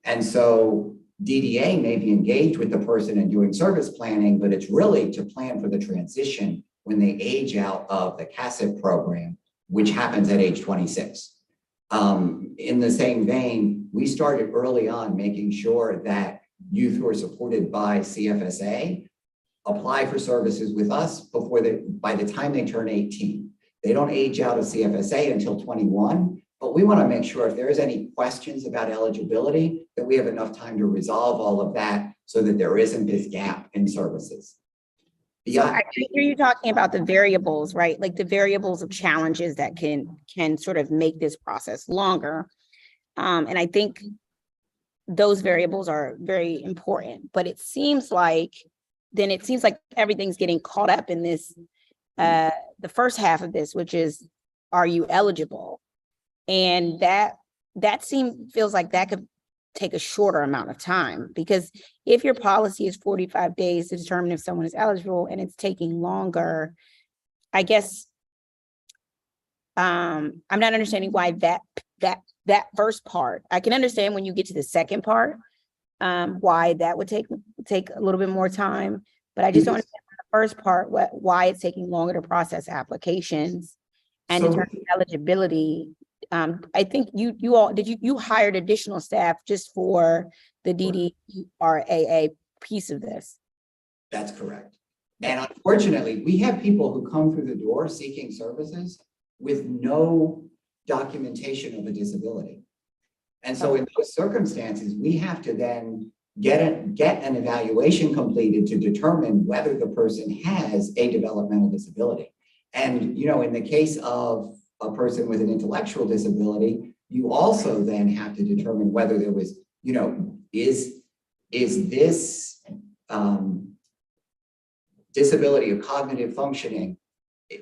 And so DDA may be engaged with the person in doing service planning, but it's really to plan for the transition when they age out of the CASIP program, which happens at age 26. In the same vein, we started early on making sure that youth who are supported by CFSA apply for services with us by the time they turn 18. They don't age out of CFSA until 21, but we want to make sure if there's any questions about eligibility, that we have enough time to resolve all of that so that there isn't this gap in services. So I hear you talking about the variables, right? Like the variables of challenges that can sort of make this process longer. And I think those variables are very important, but it seems like everything's getting caught up in this, the first half of this, which is, are you eligible? And that feels like that could take a shorter amount of time, because if your policy is 45 days to determine if someone is eligible and it's taking longer, I guess I'm not understanding why that first part. I can understand when you get to the second part, why that would take a little bit more time, but I just don't understand the first part, why it's taking longer to process applications and determine eligibility. I think you hired additional staff just for the DDRAA piece of this. That's correct. And unfortunately, we have people who come through the door seeking services with no documentation of a disability. And so in those circumstances, we have to then get an evaluation completed to determine whether the person has a developmental disability. And, in the case of a person with an intellectual disability, you also then have to determine whether there was, is this disability of cognitive functioning,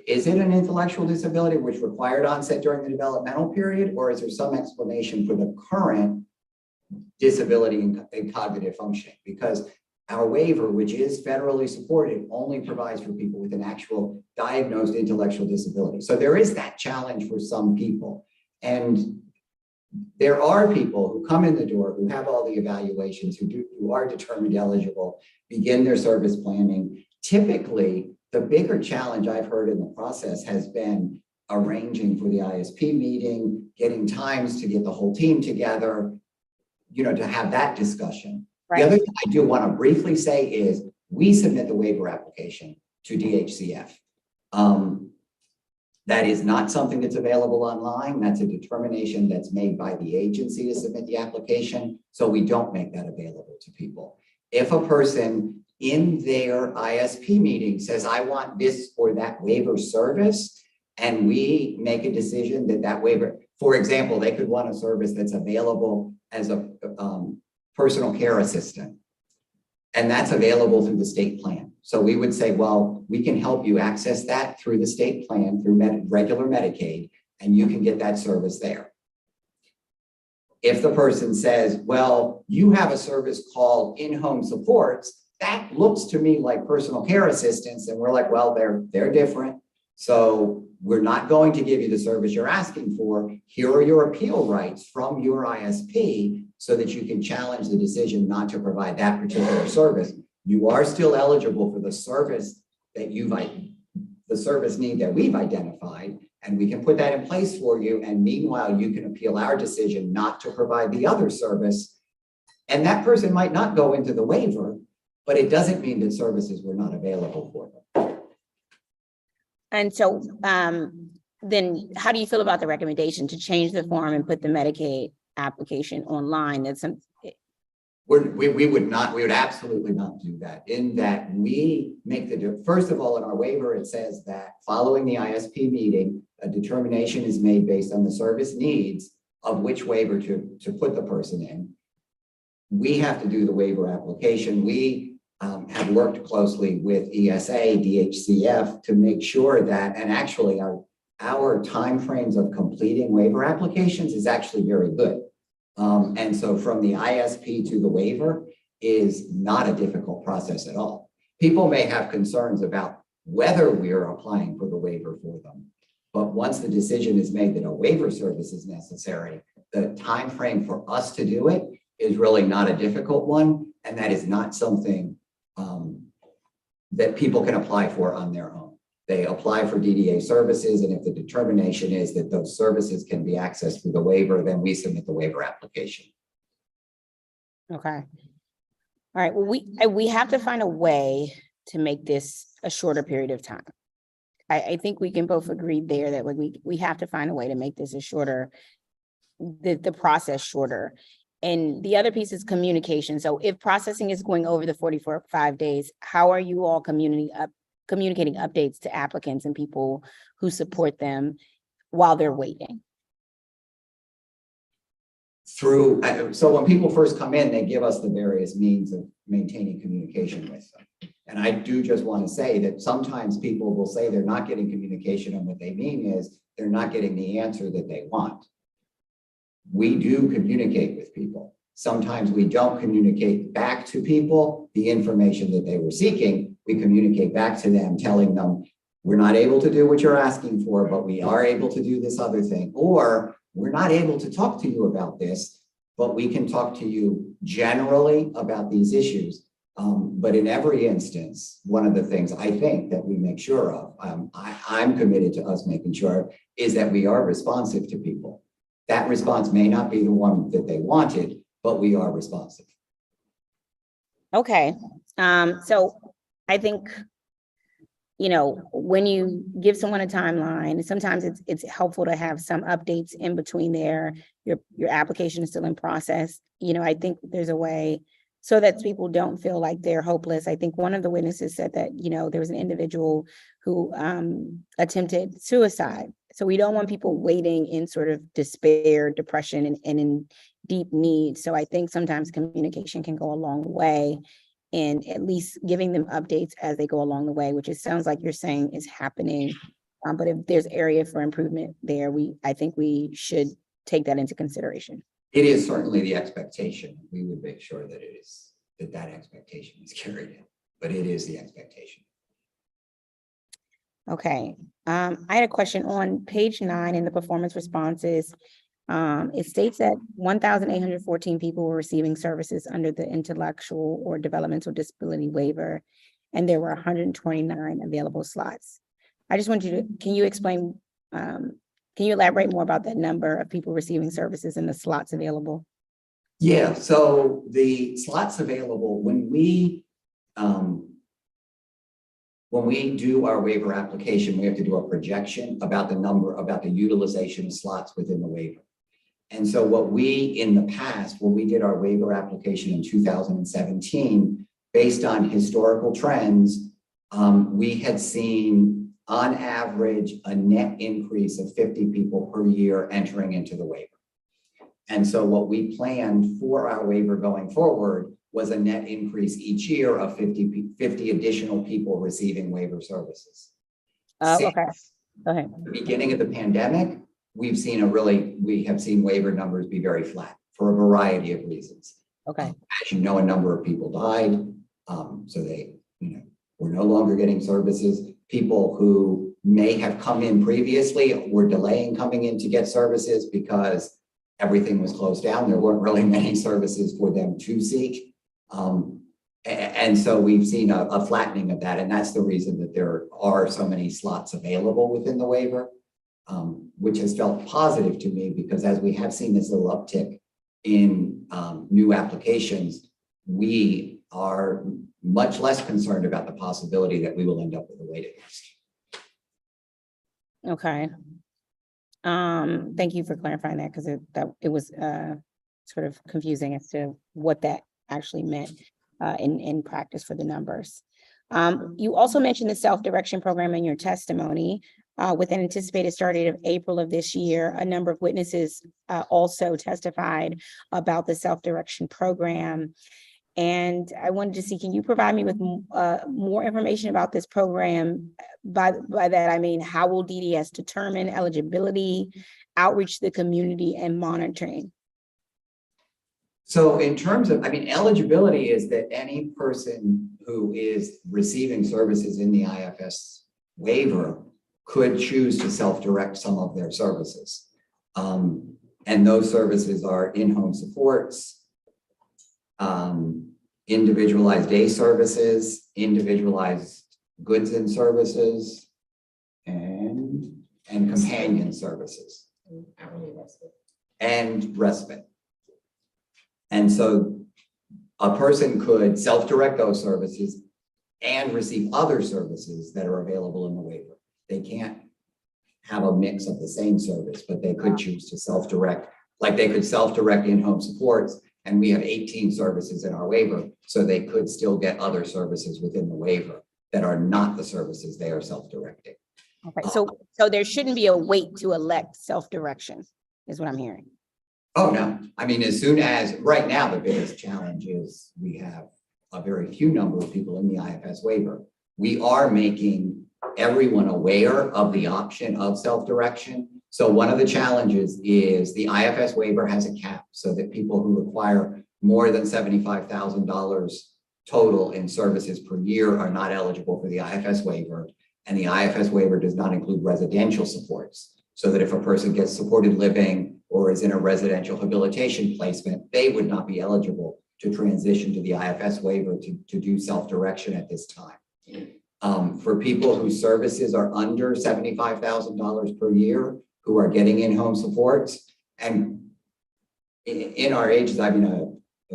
is it an intellectual disability which required onset during the developmental period, or is there some explanation for the current disability in cognitive functioning? Because our waiver, which is federally supported, only provides for people with an actual diagnosed intellectual disability. So there is that challenge for some people. And there are people who come in the door who have all the evaluations, who are determined eligible, begin their service planning. Typically, the bigger challenge I've heard in the process has been arranging for the ISP meeting, getting times to get the whole team together, to have that discussion. Right. The other thing I do want to briefly say is we submit the waiver application to DHCF. That is not something that's available online. That's a determination that's made by the agency to submit the application. So we don't make that available to people. If a person in their ISP meeting says, I want this or that waiver service, and we make a decision that waiver, for example, they could want a service that's available as a personal care assistant, and that's available through the state plan. So we would say, well, we can help you access that through the state plan, through regular Medicaid, and you can get that service there. If the person says, well, you have a service called in-home supports, that looks to me like personal care assistants, and we're like, well, they're different. So we're not going to give you the service you're asking for. Here are your appeal rights from your ISP so that you can challenge the decision not to provide that particular service. You are still eligible for the service that the service need that we've identified, and we can put that in place for you. And meanwhile, you can appeal our decision not to provide the other service. And that person might not go into the waiver, but it doesn't mean that services were not available for them. And so then how do you feel about the recommendation to change the form and put the Medicaid application online? We would absolutely not do that. In that we make first of all, in our waiver, it says that following the ISP meeting, a determination is made based on the service needs of which waiver to put the person in. We have to do the waiver application. We have worked closely with ESA, DHCF to make sure that, and actually our timeframes of completing waiver applications is actually very good. And so from the ISP to the waiver is not a difficult process at all. People may have concerns about whether we're applying for the waiver for them, but once the decision is made that a waiver service is necessary, the timeframe for us to do it is really not a difficult one, and that is not something that people can apply for on their own. They apply for DDA services, and if the determination is that those services can be accessed through the waiver, then we submit the waiver application. Okay. All right, well, we have to find a way to make this a shorter period of time. I think we can both agree there that we have to find a way to make this a shorter, the process shorter. And the other piece is communication. So if processing is going over the 45 days, how are you all communicating updates to applicants and people who support them while they're waiting? So when people first come in, they give us the various means of maintaining communication with them. And I do just want to say that sometimes people will say they're not getting communication, and what they mean is they're not getting the answer that they want. We do communicate with people. Sometimes we don't communicate back to people the information that they were seeking. We communicate back to them, telling them, we're not able to do what you're asking for, but we are able to do this other thing. Or we're not able to talk to you about this, but we can talk to you generally about these issues. But in every instance, one of the things I think that we make sure of, I'm committed to us making sure, is that we are responsive to people. That response may not be the one that they wanted, but we are responsive. Okay, so I think, when you give someone a timeline, sometimes it's helpful to have some updates in between there. Your application is still in process. I think there's a way so that people don't feel like they're hopeless. I think one of the witnesses said that, there was an individual who attempted suicide. So we don't want people waiting in sort of despair, depression, and in deep need. So I think sometimes communication can go a long way, and at least giving them updates as they go along the way, which it sounds like you're saying is happening. But if there's area for improvement there, I think we should take that into consideration. It is certainly the expectation. We would make sure that that expectation is carried in, but it is the expectation. Okay, I had a question on page 9 in the performance responses. It states that 1,814 people were receiving services under the intellectual or developmental disability waiver, and there were 129 available slots. I just want can you explain, can you elaborate more about that number of people receiving services and the slots available? Yeah, so the slots available, when we do our waiver application, we have to do a projection about the utilization of slots within the waiver. And so in the past, when we did our waiver application in 2017, based on historical trends, we had seen on average a net increase of 50 people per year entering into the waiver. And so what we planned for our waiver going forward was a net increase each year of 50 additional people receiving waiver services. Okay, go ahead. At the beginning of the pandemic, we have seen waiver numbers be very flat for a variety of reasons. Okay. As you know, a number of people died, so they, were no longer getting services. People who may have come in previously were delaying coming in to get services because everything was closed down. There weren't really many services for them to seek. And so we've seen a flattening of that. And that's the reason that there are so many slots available within the waiver, which has felt positive to me because as we have seen this little uptick in new applications, we are much less concerned about the possibility that we will end up with a waiting list. Okay. Thank you for clarifying that because it was sort of confusing as to what that actually meant in practice for the numbers. You also mentioned the self-direction program in your testimony. With an anticipated start date of April of this year, a number of witnesses also testified about the self-direction program. And I wanted to see, can you provide me with more information about this program? By that, I mean, how will DDS determine eligibility, outreach to the community, and monitoring? So in terms of, eligibility is that any person who is receiving services in the IFS waiver could choose to self-direct some of their services. And those services are in-home supports, individualized day services, individualized goods and services, and companion services. And respite. And so a person could self-direct those services and receive other services that are available in the waiver. They can't have a mix of the same service, but they could choose to self-direct, like they could self-direct in-home supports, and we have 18 services in our waiver, so they could still get other services within the waiver that are not the services they are self-directing. Okay, so there shouldn't be a wait to elect self-direction, is what I'm hearing. Oh, no. As soon as, right now, the biggest challenge is we have a very few number of people in the IFS waiver. We are making everyone aware of the option of self-direction. So one of the challenges is the IFS waiver has a cap so that people who require more than $75,000 total in services per year are not eligible for the IFS waiver. And the IFS waiver does not include residential supports. So that if a person gets supported living or is in a residential habilitation placement, they would not be eligible to transition to the IFS waiver to do self-direction at this time. For people whose services are under $75,000 per year, who are getting in-home supports, and in our ages, a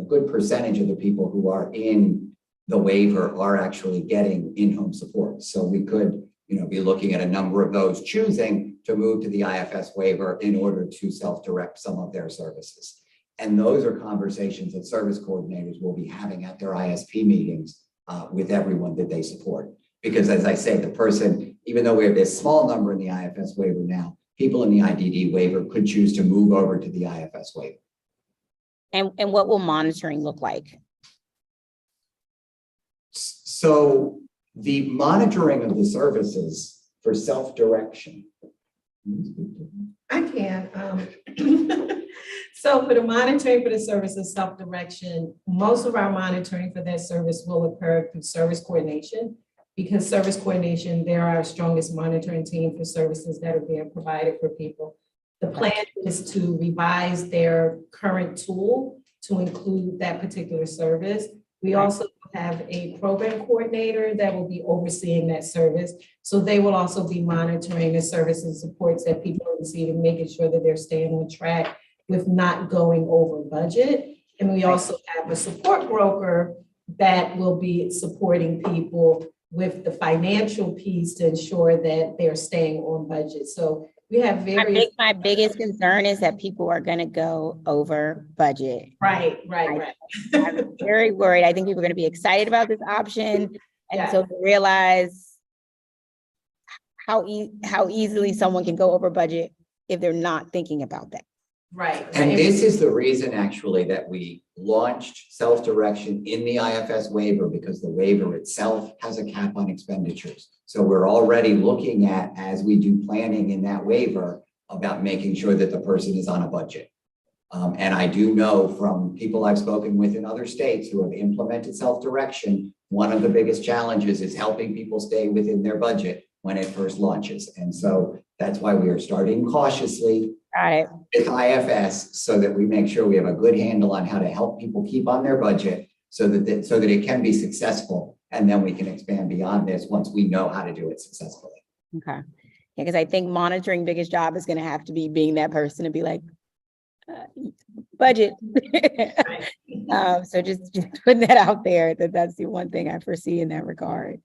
good percentage of the people who are in the waiver are actually getting in-home support. So we could, be looking at a number of those choosing to move to the IFS waiver in order to self-direct some of their services. And those are conversations that service coordinators will be having at their ISP meetings with everyone that they support. Because as I say, the person, even though we have this small number in the IFS waiver now, people in the IDD waiver could choose to move over to the IFS waiver. And what will monitoring look like? So the monitoring of the services for self-direction. I can. So for the monitoring for the services self-direction, most of our monitoring for that service will occur through service coordination, because service coordination, they're our strongest monitoring team for services that are being provided for people. The plan is to revise their current tool to include that particular service. We also have a program coordinator that will be overseeing that service. So they will also be monitoring the service and supports that people are receiving, making sure that they're staying on track with not going over budget. And we also have a support broker that will be supporting people with the financial piece to ensure that they're staying on budget. So we have various. My biggest concern is that people are going to go over budget. Right. I'm very worried. I think people are going to be excited about this option. And so to realize how easily someone can go over budget if they're not thinking about that. Right. And this is the reason actually that we launched self-direction in the IFS waiver, because the waiver itself has a cap on expenditures. So we're already looking at, as we do planning in that waiver, about making sure that the person is on a budget. And I do know from people I've spoken with in other states who have implemented self-direction, one of the biggest challenges is helping people stay within their budget when it first launches. And so that's why we are starting cautiously Got it. with IFS so that we make sure we have a good handle on how to help people keep on their budget so that it can be successful. And then we can expand beyond this once we know how to do it successfully. Okay. Yeah, because I think monitoring biggest job is going to have to be being that person to be like, budget. So just putting that out there, that's the one thing I foresee in that regard.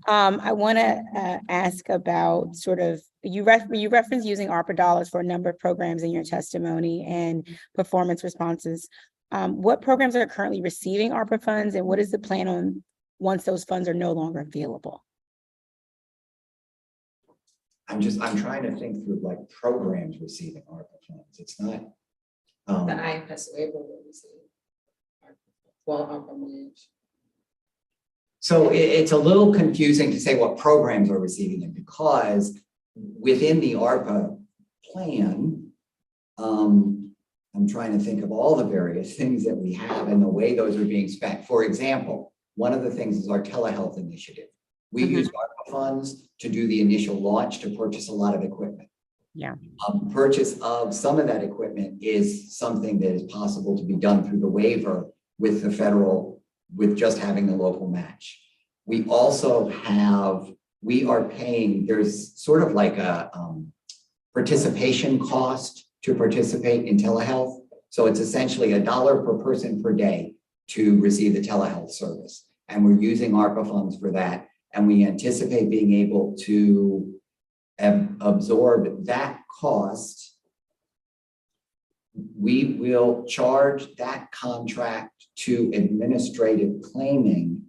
I want to ask about sort of, you referenced using ARPA dollars for a number of programs in your testimony and performance responses. What programs are currently receiving ARPA funds, and what is the plan on once those funds are no longer available? I'm trying to think through like programs receiving ARPA funds. It's not. The IFS waiver will receive. Well, ARPA managed. So it's a little confusing to say what programs are receiving it because within the ARPA plan, I'm trying to think of all the various things that we have and the way those are being spent. For example, one of the things is our telehealth initiative. We use ARPA funds to do the initial launch to purchase a lot of equipment. Yeah. Purchase of some of that equipment is something that is possible to be done through the waiver with the federal, with just having the local match. We also have, we are paying, there's sort of like a participation cost to participate in telehealth. So it's essentially $1 per person per day to receive the telehealth service. And we're using ARPA funds for that. And we anticipate being able to absorb that cost. We will charge that contract to administrative claiming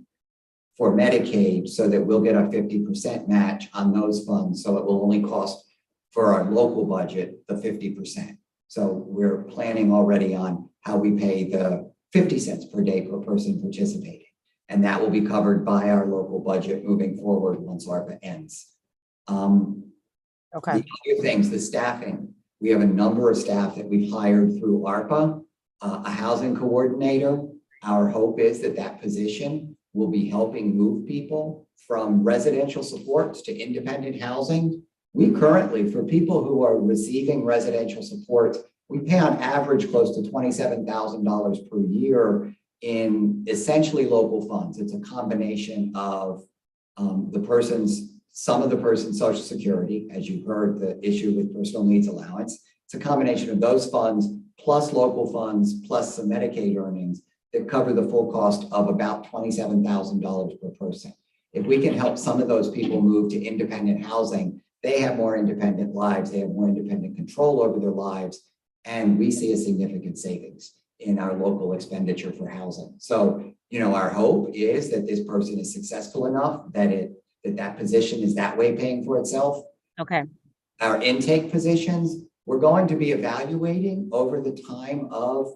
for Medicaid so that we'll get a 50% match on those funds. So it will only cost for our local budget the 50%. So we're planning already on how we pay the 50 cents per day per person participating. And that will be covered by our local budget moving forward once ARPA ends. Okay. The other things, the staffing. We have a number of staff that we've hired through ARPA, a housing coordinator. Our hope is that that position will be helping move people from residential supports to independent housing. We currently, for people who are receiving residential supports, we pay on average close to $27,000 per year in essentially local funds. It's a combination of some of the person's Social Security, as you heard, the issue with personal needs allowance. It's a combination of those funds plus local funds plus some Medicaid earnings that cover the full cost of about $27,000 per person. If we can help some of those people move to independent housing, they have more independent lives, they have more independent control over their lives, and we see a significant savings in our local expenditure for housing. So, our hope is that this person is successful enough that that position is that way paying for itself. Okay. Our intake positions, we're going to be evaluating over the time of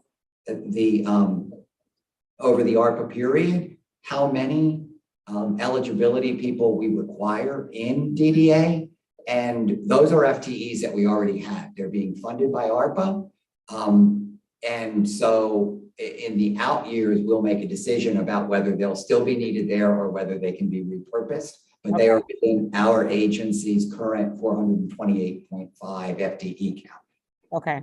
the ARPA period, how many eligibility people we require in DDA. And those are FTEs that we already have. They're being funded by ARPA. And so in the out years, we'll make a decision about whether they'll still be needed there or whether they can be repurposed. But they are within our agency's current 428.5 FTE count. Okay.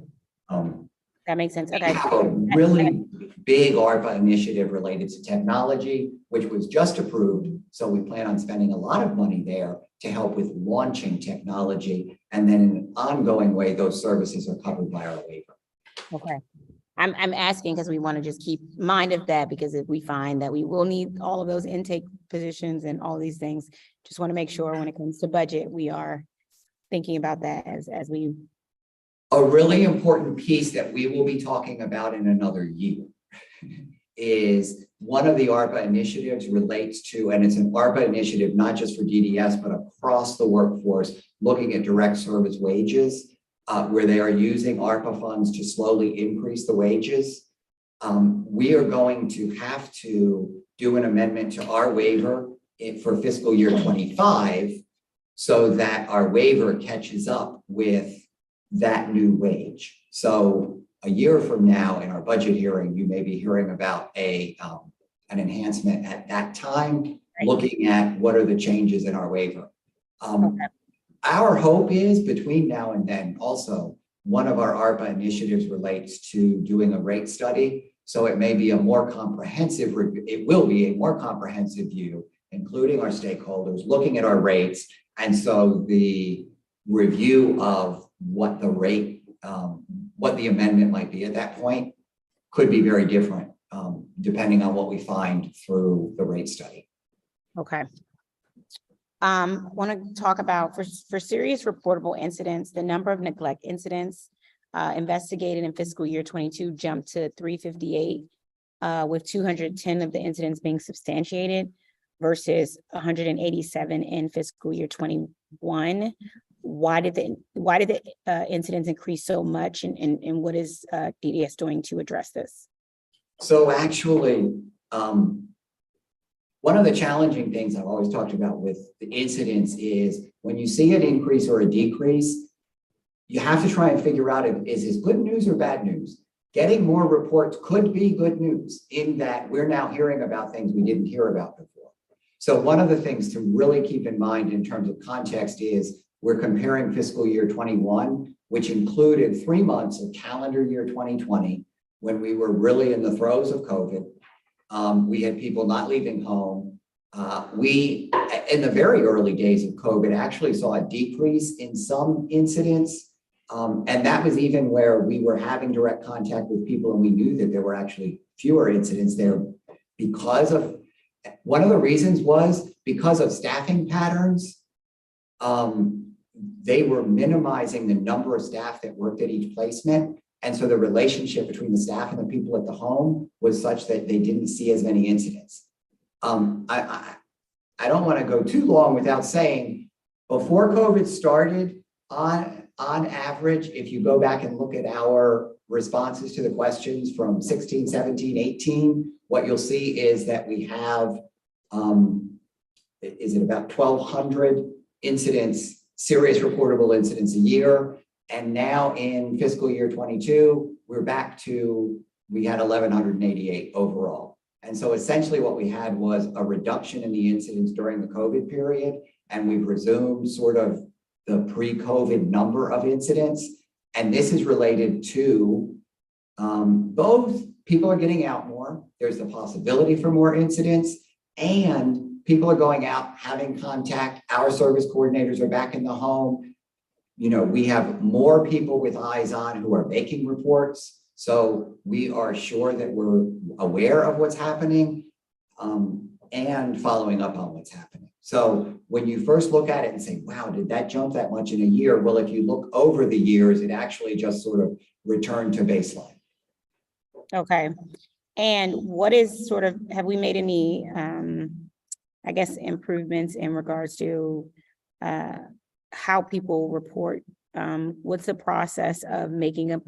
That makes sense. We Okay. have a really big ARPA initiative related to technology, which was just approved. So we plan on spending a lot of money there to help with launching technology. And then in an ongoing way, those services are covered by our waiver. Okay. I'm asking because we want to just keep mind of that, because if we find that we will need all of those intake positions and all these things, just want to make sure when it comes to budget, we are thinking about that as we. A really important piece that we will be talking about in another year is one of the ARPA initiatives relates to, and it's an ARPA initiative, not just for DDS, but across the workforce, looking at direct service wages. Where they are using ARPA funds to slowly increase the wages. We are going to have to do an amendment to our waiver for fiscal year 25 so that our waiver catches up with that new wage. So a year from now in our budget hearing, you may be hearing about an enhancement at that time, looking at what are the changes in our waiver. Our hope is between now and then, also, one of our ARPA initiatives relates to doing a rate study. So it may be a more comprehensive, it will be a more comprehensive view, including our stakeholders, looking at our rates. And so the review of what the rate, what the amendment might be at that point could be very different, depending on what we find through the rate study. Okay. Want to talk about for serious reportable incidents, the number of neglect incidents investigated in fiscal year 22 jumped to 358, with 210 of the incidents being substantiated versus 187 in fiscal year 21. Why did the incidents increase so much, and what is DDS doing to address this? So actually, one of the challenging things I've always talked about with the incidents is when you see an increase or a decrease, you have to try and figure out if is this good news or bad news. Getting more reports could be good news in that we're now hearing about things we didn't hear about before. So one of the things to really keep in mind in terms of context is we're comparing fiscal year 21, which included 3 months of calendar year 2020, when we were really in the throes of COVID. We had people not leaving home. We, in the very early days of COVID, actually saw a decrease in some incidents. And that was even where we were having direct contact with people and we knew that there were actually fewer incidents there because of, one of the reasons was because of staffing patterns. They were minimizing the number of staff that worked at each placement. And so the relationship between the staff and the people at the home was such that they didn't see as many incidents. I don't want to go too long without saying, before COVID started, on average, if you go back and look at our responses to the questions from 16, 17, 18, what you'll see is that we have, is it about 1,200 incidents, serious reportable incidents a year. And now in fiscal year 22, we're back to, we had 1,188 overall. And so essentially what we had was a reduction in the incidents during the COVID period, and we've resumed sort of the pre-COVID number of incidents. And this is related to both people are getting out more, there's the possibility for more incidents, and people are going out, having contact, our service coordinators are back in the home. You know, we have more people with eyes on who are making reports. So we are sure that we're aware of what's happening and following up on what's happening. So when you first look at it and say, wow, did that jump that much in a year? Well, if you look over the years, it actually just sort of returned to baseline. Okay. And what is sort of, have we made any, I guess, improvements in regards to how people report? What's the process of making a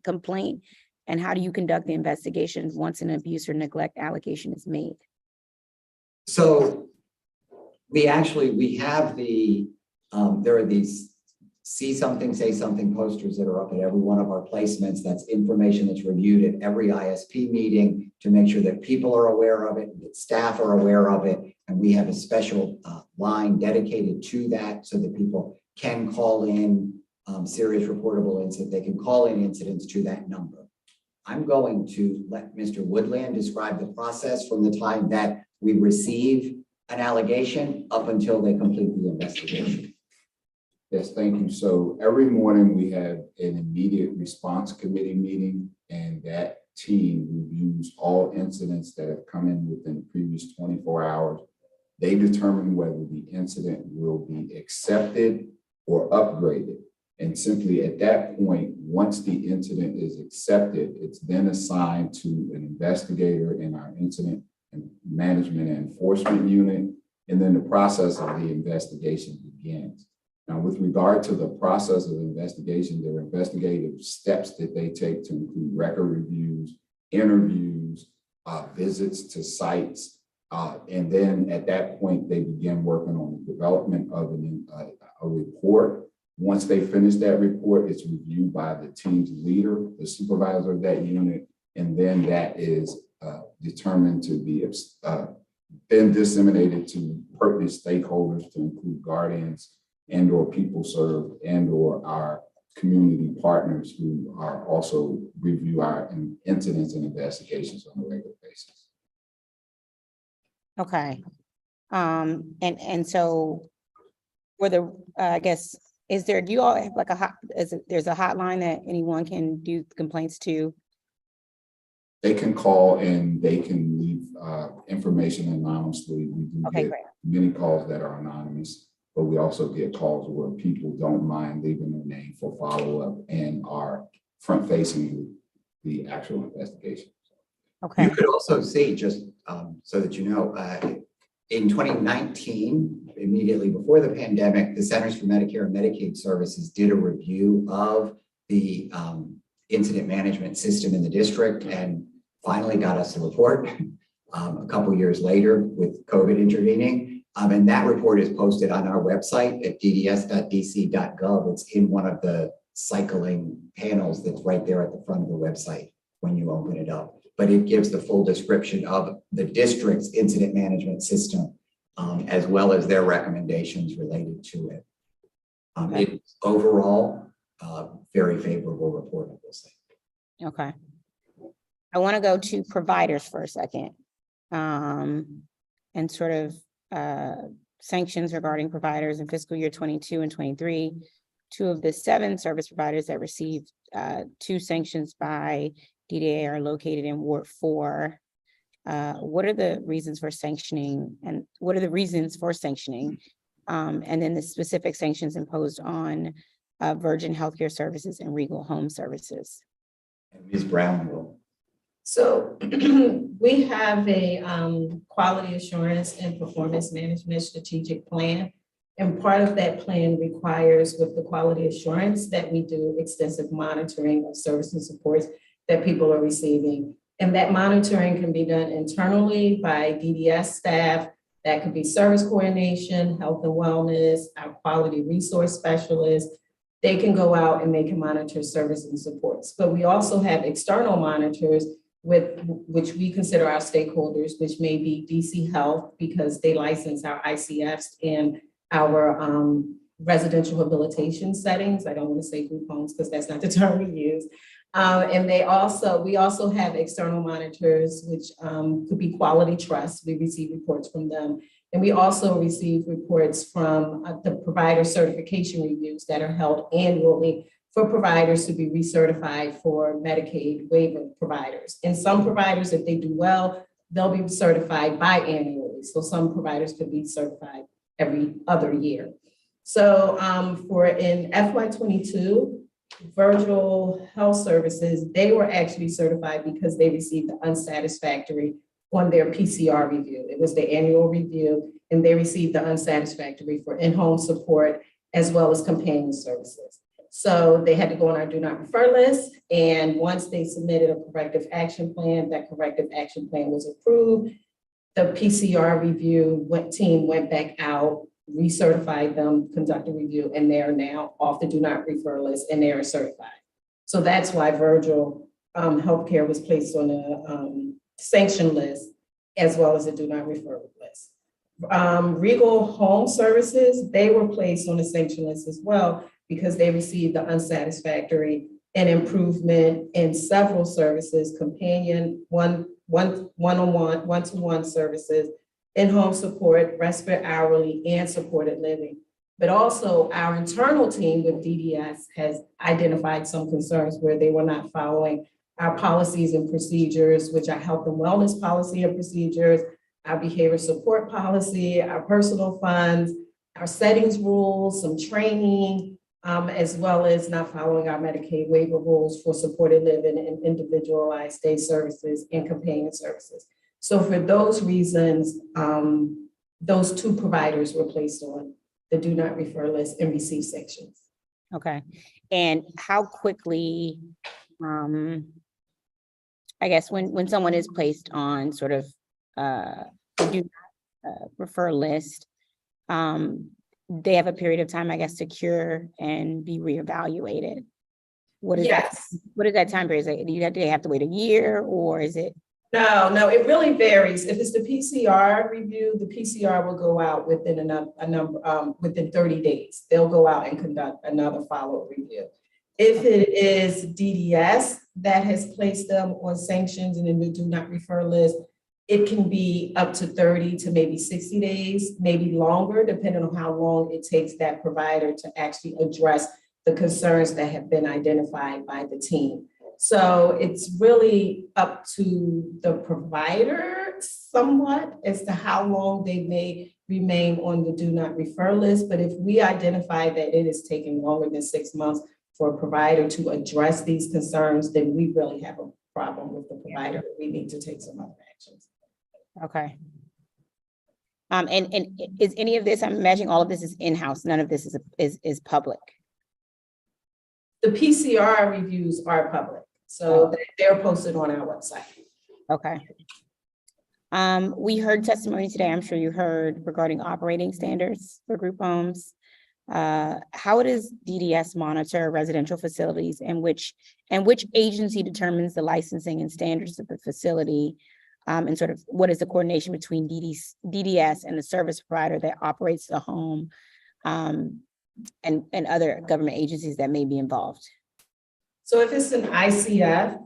complaint, and how do you conduct the investigations once an abuse or neglect allegation is made? So we have the, there are these see something, say something posters that are up at every one of our placements. That's information that's reviewed at every ISP meeting to make sure that people are aware of it, that staff are aware of it. And we have a special line dedicated to that so that people can call in serious reportable incidents. They can call in incidents to that number. I'm going to let Mr. Woodland describe the process from the time that we receive an allegation up until they complete the investigation. Yes, thank you. So every morning we have an immediate response committee meeting, and that team reviews all incidents that have come in within the previous 24 hours. They determine whether the incident will be accepted or upgraded. And simply at that point, once the incident is accepted, it's then assigned to an investigator in our incident and management and enforcement unit. And then the process of the investigation begins. Now, with regard to the process of investigation, there are investigative steps that they take to include record reviews, interviews, visits to sites. And then at that point, they begin working on the development of a report. Once they finish that report, it's reviewed by the team's leader, the supervisor of that unit, and then that is determined to be then disseminated to pertinent stakeholders, to include guardians, and or people served and or our community partners who are also review our incidents and investigations on a regular basis. Okay. And so for the, I guess, do you all have like there's a hotline that anyone can do complaints to? They can call and they can leave information anonymously. We do get many calls that are anonymous, but we also get calls where people don't mind leaving their name for follow-up and are front-facing with the actual investigation. Okay. You could also see, just so that you know, in 2019, immediately before the pandemic, the Centers for Medicare and Medicaid Services did a review of the incident management system in the district and finally got us a report a couple years later with COVID intervening. And that report is posted on our website at dds.dc.gov. It's in one of the cycling panels that's right there at the front of the website when you open it up. But it gives the full description of the district's incident management system, as well as their recommendations related to it. It's overall very favorable report, I will say. Okay. I want to go to providers for a second, and sort of sanctions regarding providers in fiscal year 22 and 23. 2 of the 7 service providers that received 2 sanctions by DDA are located in Ward 4. What are the reasons for sanctioning, and what are the reasons for sanctioning? And then the specific sanctions imposed on Virgin Healthcare Services and Regal Home Services. Ms. Brown will. So we have a quality assurance and performance management strategic plan. And part of that plan requires, with the quality assurance, that we do extensive monitoring of service and supports that people are receiving. And that monitoring can be done internally by DDS staff. That could be service coordination, health and wellness, our quality resource specialists. They can go out and they can monitor service and supports. But we also have external monitors which we consider our stakeholders, which may be DC Health, because they license our ICFs and our residential rehabilitation settings. I don't want to say group homes because that's not the term we use. And we also have external monitors, which could be Quality Trust. We receive reports from them. And we also receive reports from the provider certification reviews that are held annually for providers to be recertified for Medicaid waiver providers. And some providers, if they do well, they'll be certified biannually. So some providers could be certified every other year. So in FY22, Virgil Health Services, they were actually certified because they received the unsatisfactory on their PCR review. It was the annual review, and they received the unsatisfactory for in-home support as well as companion services. So they had to go on our do not refer list. And once they submitted a corrective action plan, that corrective action plan was approved. The PCR review team went back out, recertified them, conducted review, and they are now off the do not refer list and they are certified. So that's why Virgil Healthcare was placed on a sanction list as well as a do not refer list. Regal Home Services, they were placed on a sanction list as well because they received the unsatisfactory and improvement in several services, companion, one-on-one, one-to-one services, in-home support, respite hourly, and supported living. But also our internal team with DDS has identified some concerns where they were not following our policies and procedures, which are health and wellness policy and procedures, our behavior support policy, our personal funds, our settings rules, some training, as well as not following our Medicaid waiver rules for supported living and individualized day services and companion services. So for those reasons, those 2 providers were placed on the do not refer list and received sanctions. Okay. And how quickly, I guess when someone is placed on sort of the do not refer list, they have a period of time, I guess, to cure and be reevaluated. What is that time period? Do they have to wait a year, or is it No, it really varies. If it's the PCR review, the PCR will go out within a number, within 30 days. They'll go out and conduct another follow-up review. If it is DDS that has placed them on sanctions and in the do not refer list, it can be up to 30 to maybe 60 days, maybe longer, depending on how long it takes that provider to actually address the concerns that have been identified by the team. So it's really up to the provider somewhat as to how long they may remain on the do not refer list. But if we identify that it is taking longer than 6 months for a provider to address these concerns, then we really have a problem with the provider. We need to take some other actions. Okay. And is any of this, I'm imagining all of this is in-house, none of this is public. The PCR reviews are public, so they're posted on our website. Okay. We heard testimony today, I'm sure you heard, regarding operating standards for group homes. How does DDS monitor residential facilities, and which agency determines the licensing and standards of the facility? And sort of what is the coordination between DDS and the service provider that operates the home, and other government agencies that may be involved? So if it's an ICF,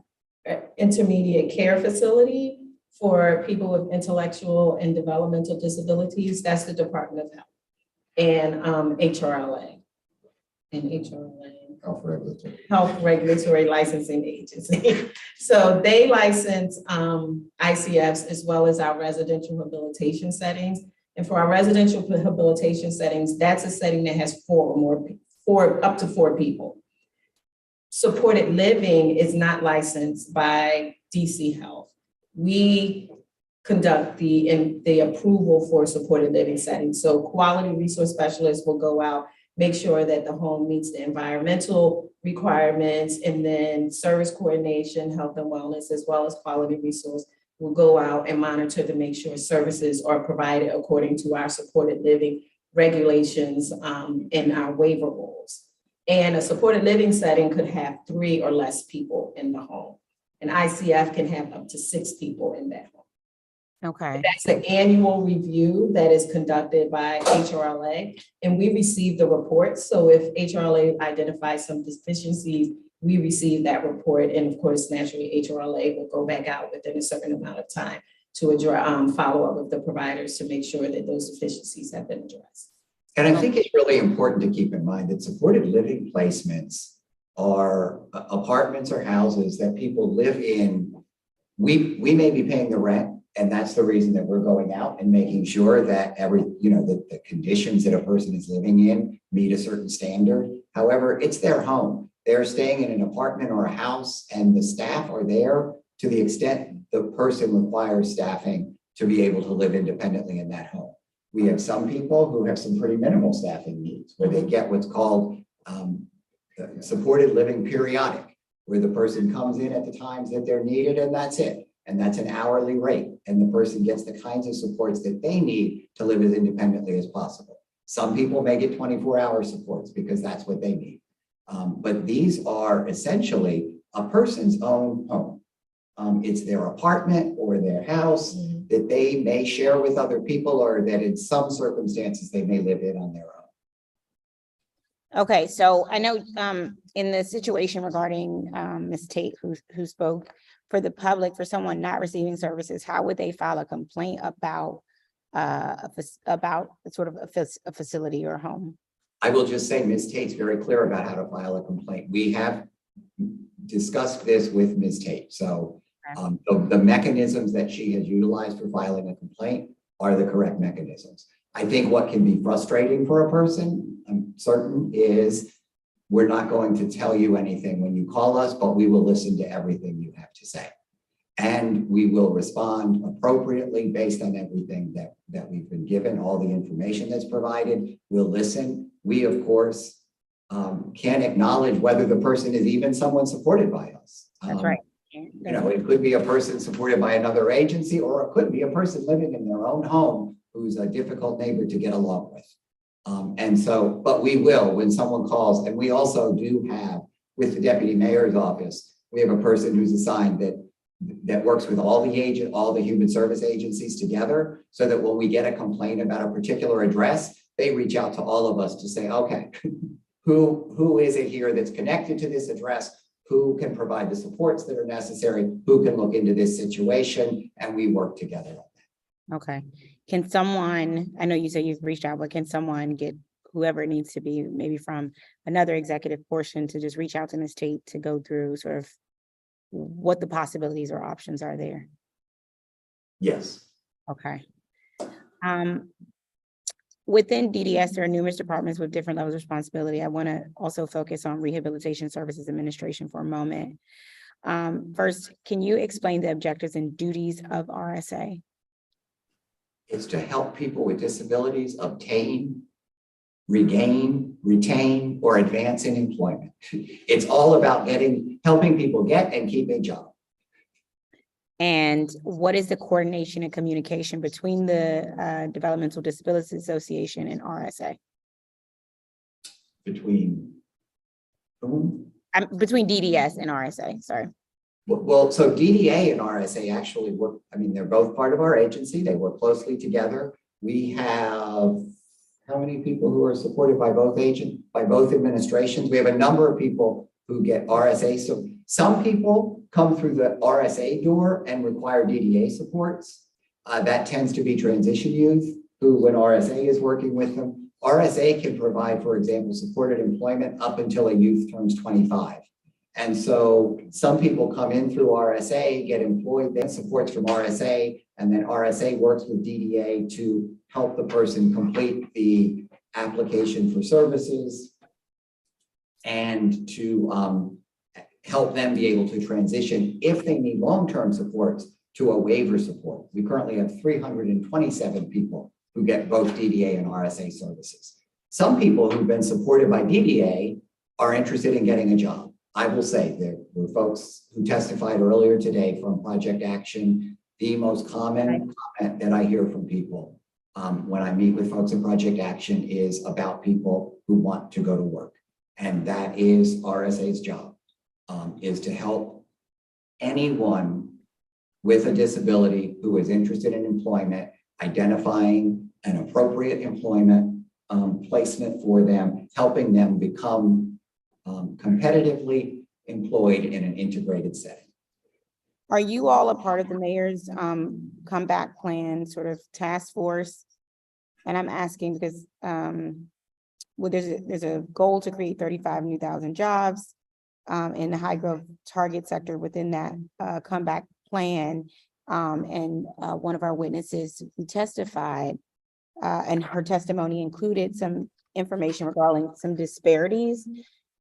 intermediate care facility for people with intellectual and developmental disabilities, that's the Department of Health and HRLA. And HRLA. Health Regulatory Licensing Agency. So they license ICFs as well as our residential rehabilitation settings. And for our residential rehabilitation settings, that's a setting that has up to four people. Supported living is not licensed by DC Health. We conduct the approval for supported living settings. So quality resource specialists will go out, make sure that the home meets the environmental requirements, and then service coordination, health and wellness, as well as quality resource will go out and monitor to make sure services are provided according to our supported living regulations and our waiver rules. And a supported living setting could have 3 or less people in the home. An ICF can have up to 6 people in that home. Okay. That's an annual review that is conducted by HRLA, and we receive the report. So if HRLA identifies some deficiencies, we receive that report, and of course, naturally, HRLA will go back out within a certain amount of time to address, follow up with the providers to make sure that those deficiencies have been addressed. And I think it's really important to keep in mind that supported living placements are apartments or houses that people live in. We may be paying the rent, and that's the reason that we're going out and making sure that the conditions that a person is living in meet a certain standard. However, it's their home. They're staying in an apartment or a house, and the staff are there to the extent the person requires staffing to be able to live independently in that home. We have some people who have some pretty minimal staffing needs, where they get what's called supported living periodic, where the person comes in at the times that they're needed, and that's it. And that's an hourly rate. And the person gets the kinds of supports that they need to live as independently as possible. Some people may get 24-hour supports because that's what they need. But these are essentially a person's own home. It's their apartment or their house that they may share with other people, or that in some circumstances they may live in on their own. Okay, so I know in the situation regarding Ms. Tate, who spoke, for the public, for someone not receiving services, how would they file a complaint about sort of a facility or a home? I will just say Ms. Tate's very clear about how to file a complaint. We have discussed this with Ms. Tate. So the mechanisms that she has utilized for filing a complaint are the correct mechanisms. I think what can be frustrating for a person, I'm certain, is we're not going to tell you anything when you call us, but we will listen to everything you have to say. And we will respond appropriately based on everything that we've been given, all the information that's provided. We'll listen. We, of course, can't acknowledge whether the person is even someone supported by us. That's right. It could be a person supported by another agency, or it could be a person living in their own home who's a difficult neighbor to get along with. But we will, when someone calls, and we also do have, with the deputy mayor's office, we have a person who's assigned that that works with all the human service agencies together, so that when we get a complaint about a particular address, they reach out to all of us to say, okay, who is it here that's connected to this address? Who can provide the supports that are necessary? Who can look into this situation? And we work together on that. Okay. Can someone, I know you said you've reached out, but can someone get whoever it needs to be, maybe from another executive portion, to just reach out to Ms. Tate to go through sort of what the possibilities or options are there? Yes. Okay. Within DDS, there are numerous departments with different levels of responsibility. I want to also focus on Rehabilitation Services Administration for a moment. First, can you explain the objectives and duties of RSA? It's to help people with disabilities obtain, regain, retain, or advance in employment. It's all about helping people get and keep a job. And what is the coordination and communication between the Developmental Disabilities Association and RSA? Between whom? Between DDS and RSA, sorry. Well, so DDA and RSA actually work, I mean, they're both part of our agency. They work closely together. We have how many people who are supported by both administrations? We have a number of people who get RSA. So some people come through the RSA door and require DDA supports. That tends to be transition youth who, when RSA is working with them, RSA can provide, for example, supported employment up until a youth turns 25. And so some people come in through RSA, get employed, then supports from RSA, and then RSA works with DDA to help the person complete the application for services and to help them be able to transition if they need long-term supports to a waiver support. We currently have 327 people who get both DDA and RSA services. Some people who've been supported by DDA are interested in getting a job. I will say there were folks who testified earlier today from Project Action. The most common comment that I hear from people when I meet with folks in Project Action is about people who want to go to work. And that is RSA's job, is to help anyone with a disability who is interested in employment, identifying an appropriate employment placement for them, helping them become competitively employed in an integrated setting. Are you all a part of the mayor's comeback plan sort of task force? And I'm asking because well, there's a goal to create 35,000 jobs in the high growth target sector within that comeback plan. And one of our witnesses who testified and her testimony included some information regarding some disparities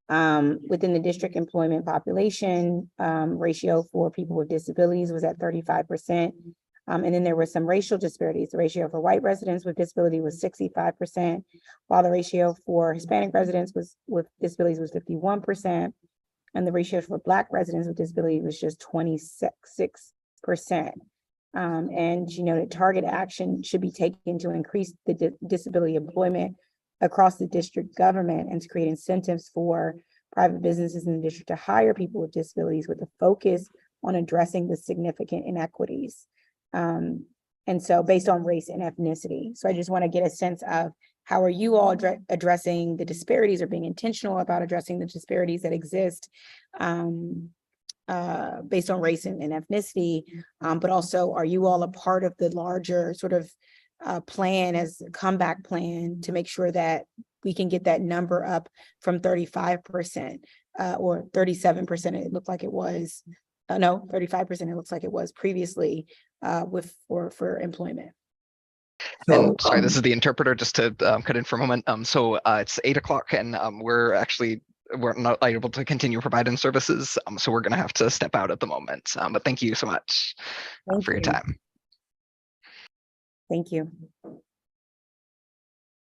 within the district employment population. Ratio for people with disabilities was at 35%. And then there were some racial disparities. The ratio for white residents with disability was 65%, while the ratio for Hispanic residents with disabilities was 51%. And the ratio for Black residents with disability was just 26%. And you know that target action should be taken to increase the disability employment across the district government and to create incentives for private businesses in the district to hire people with disabilities with a focus on addressing the significant inequities. And so based on race and ethnicity. So I just want to get a sense of how are you all addressing the disparities or being intentional about addressing the disparities that exist based on race and ethnicity, but also are you all a part of the larger sort of plan as a comeback plan to make sure that we can get that number up from 35% or 37%, it looked like it was, no, 35% it looks like it was previously for employment. And sorry, this is the interpreter, just to cut in for a moment. So it's 8 o'clock and we're not able to continue providing services. So we're gonna have to step out at the moment. But thank you so much for your time. Thank you.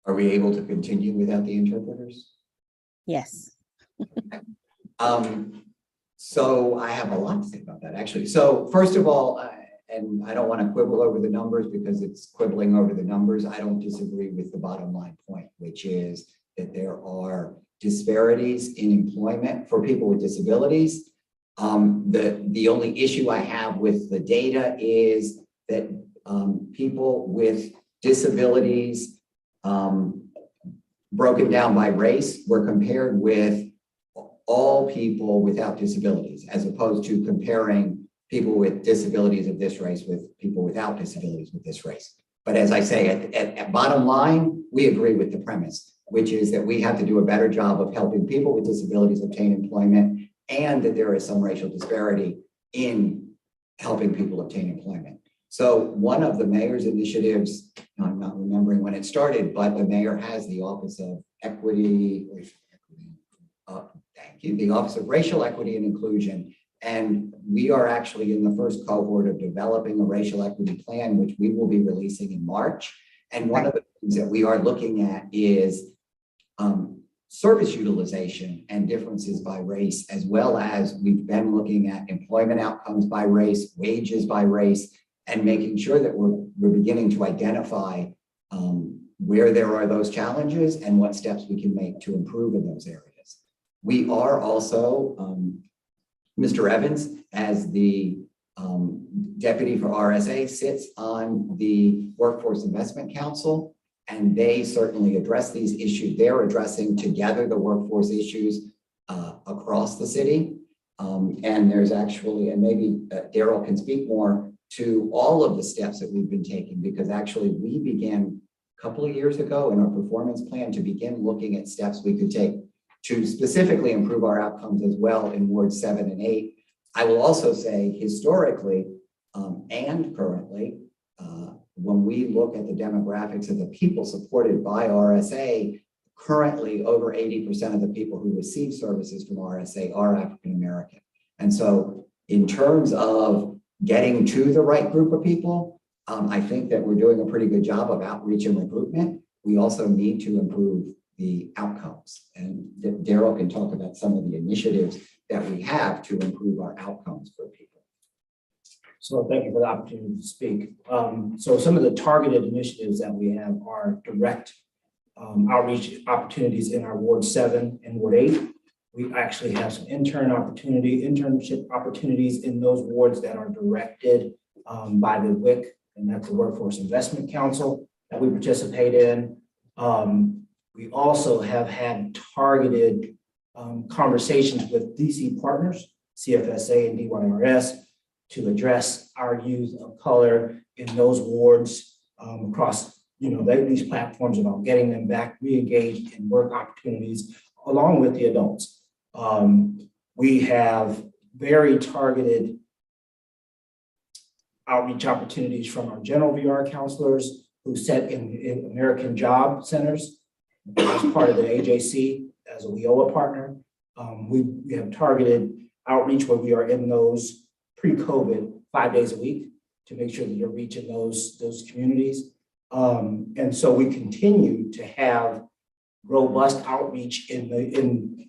Are we able to continue without the interpreters? Yes. So I have a lot to say about that, actually. So first of all, and I don't want to quibble over the numbers because it's quibbling over the numbers. I don't disagree with the bottom line point, which is that there are disparities in employment for people with disabilities The only issue I have with the data is that people with disabilities broken down by race were compared with all people without disabilities, as opposed to comparing people with disabilities of this race with people without disabilities with this race. But as I say, at bottom line, we agree with the premise, which is that we have to do a better job of helping people with disabilities obtain employment, and that there is some racial disparity in helping people obtain employment. So one of the mayor's initiatives, I'm not remembering when it started, but the mayor has the Office of Equity, thank you, the Office of Racial Equity and Inclusion. And we are actually in the first cohort of developing a racial equity plan, which we will be releasing in March. And one of the things that we are looking at is service utilization and differences by race, as well as we've been looking at employment outcomes by race, wages by race, and making sure that we're beginning to identify where there are those challenges and what steps we can make to improve in those areas. We are also, Mr. Evans, as the deputy for RSA, sits on the Workforce Investment Council, and they certainly address these issues. They're addressing together the workforce issues across the city. And there's actually, and maybe Daryl can speak more to all of the steps that we've been taking, because actually we began a couple of years ago in our performance plan to begin looking at steps we could take to specifically improve our outcomes as well in Wards 7 and 8. I will also say historically and currently, when we look at the demographics of the people supported by RSA, currently over 80% of the people who receive services from RSA are African American. And so in terms of getting to the right group of people, I think that we're doing a pretty good job of outreach and recruitment. We also need to improve the outcomes. And Daryl can talk about some of the initiatives that we have to improve our outcomes for people. So thank you for the opportunity to speak. So some of the targeted initiatives that we have are direct outreach opportunities in our Ward 7 and Ward 8. We actually have some internship opportunities in those wards that are directed by the WIC, and that's the Workforce Investment Council that we participate in. We also have had targeted conversations with DC partners, CFSA and DYRS, to address our youth of color in those wards across, these platforms about getting them back re-engaged in work opportunities along with the adults. We have very targeted outreach opportunities from our general VR counselors who sit in American Job Centers as part of the AJC as a WIOA partner. We have targeted outreach where we are in those pre-COVID 5 days a week to make sure that you're reaching those communities. And so we continue to have robust outreach in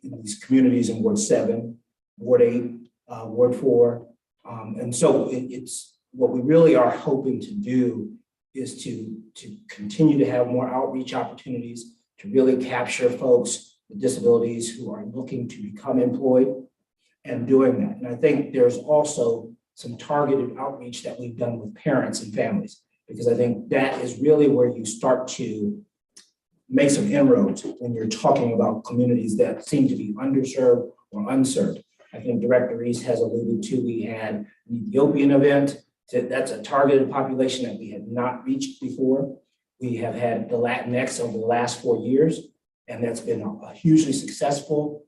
these communities in Ward 7, Ward 8, Ward 4. And so it's what we really are hoping to do is to continue to have more outreach opportunities to really capture folks with disabilities who are looking to become employed and doing that. And I think there's also some targeted outreach that we've done with parents and families, because I think that is really where you start to make some inroads when you're talking about communities that seem to be underserved or unserved. I think Director Reese has alluded to, we had an Ethiopian event. That's a targeted population that we had not reached before. We have had the Latinx over the last 4 years, and that's been a hugely successful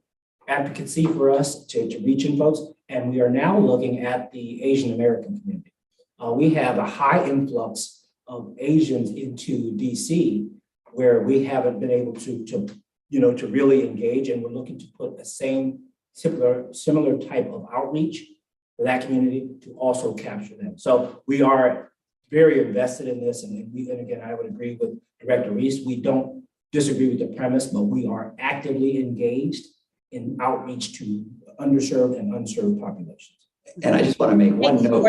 advocacy for us to reach in folks. And we are now looking at the Asian American community. We have a high influx of Asians into DC, where we haven't been able to really engage, and we're looking to put the same similar type of outreach for that community to also capture them. So we are very invested in this, and again, I would agree with Director Reese. We don't disagree with the premise, but we are actively engaged in outreach to underserved and unserved populations. And I just want to make one note.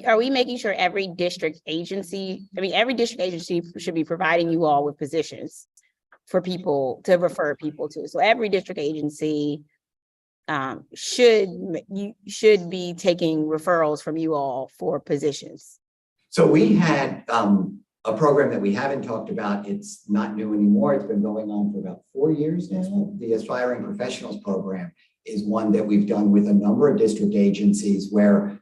Are we making sure every district agency, every district agency should be providing you all with positions for people to refer people to? So every district agency should be taking referrals from you all for positions? So we had a program that we haven't talked about. It's not new anymore. It's been going on for about 4 years now. The Aspiring Professionals Program is one that we've done with a number of district agencies where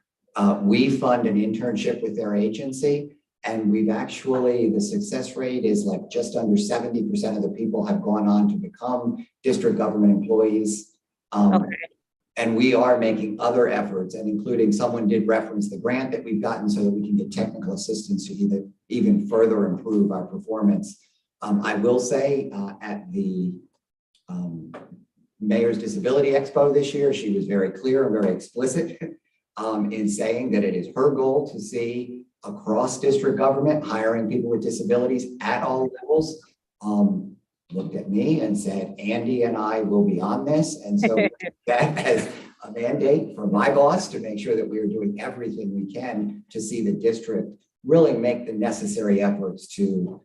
we fund an internship with their agency. And we've actually, the success rate is like just under 70% of the people have gone on to become district government employees. And we are making other efforts, and including someone did reference the grant that we've gotten so that we can get technical assistance to even further improve our performance. I will say at the Mayor's Disability Expo this year, she was very clear and very explicit in saying that it is her goal to see across district government hiring people with disabilities at all levels. Looked at me and said, Andy and I will be on this. And so that as a mandate for my boss to make sure that we are doing everything we can to see the district really make the necessary efforts to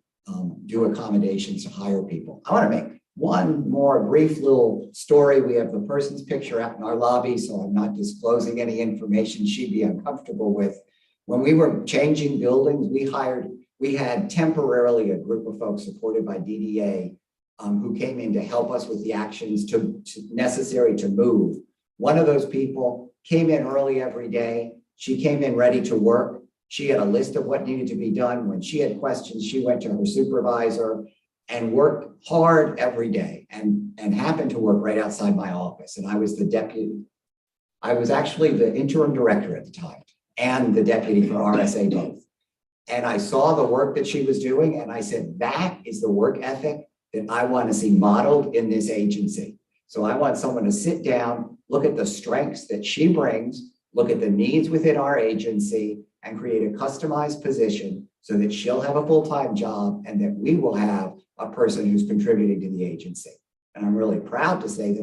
do accommodations to hire people. I want to make one more brief little story. We have the person's picture out in our lobby, so I'm not disclosing any information she'd be uncomfortable with. When we were changing buildings, we had temporarily a group of folks supported by DDA who came in to help us with the actions necessary to move. One of those people came in early every day. She came in ready to work. She had a list of what needed to be done. When she had questions, she went to her supervisor and worked hard every day and happened to work right outside my office. And I was the deputy. I was actually the interim director at the time and the deputy for RSA both. And I saw the work that she was doing and I said, that is the work ethic that I want to see modeled in this agency. So I want someone to sit down, look at the strengths that she brings, look at the needs within our agency, and create a customized position so that she'll have a full-time job and that we will have a person who's contributing to the agency. And I'm really proud to say that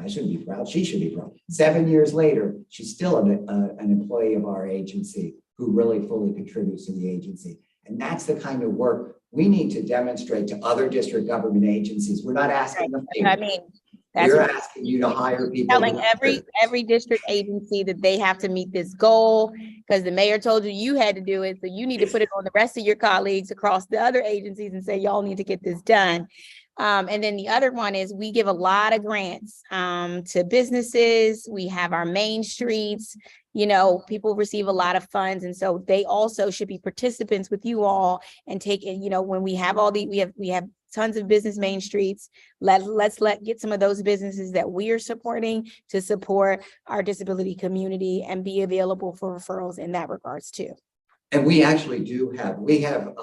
I shouldn't be proud, she should be proud. 7 years later, she's still an employee of our agency who really fully contributes to the agency. And that's the kind of work we need to demonstrate to other district government agencies. We're not asking them. I mean, that's we're what asking you to hire people. Telling every district agency that they have to meet this goal because the mayor told you had to do it. So you need to put it on the rest of your colleagues across the other agencies and say, y'all need to get this done. And then the other one is we give a lot of grants to businesses. We have our main streets, people receive a lot of funds. And so they also should be participants with you all and take it, when we have we have tons of business main streets. Let's get some of those businesses that we are supporting to support our disability community and be available for referrals in that regards too. And we actually we have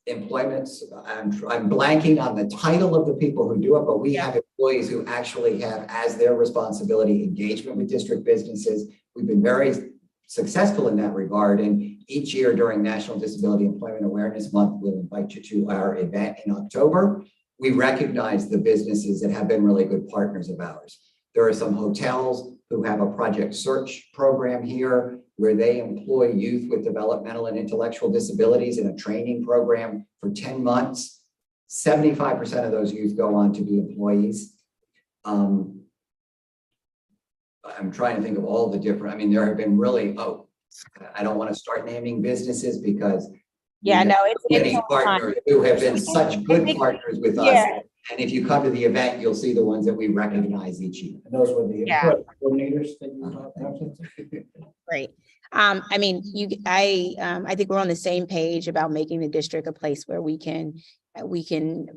employments. I'm blanking on the title of the people who do it, but we have employees who actually have as their responsibility engagement with district businesses. We've been very successful in that regard. And each year during National Disability Employment Awareness Month, we'll invite you to our event in October. We recognize the businesses that have been really good partners of ours. There are some hotels who have a project search program here where they employ youth with developmental and intellectual disabilities in a training program for 10 months. 75% of those youth go on to be employees. I'm trying to think of all the different, there have been really, I don't want to start naming businesses because it's many partners who have been such good partners with us. And if you come to the event, you'll see the ones that we recognize each year. And those were the coordinators that you talked about. Great. I think we're on the same page about making the district a place where we can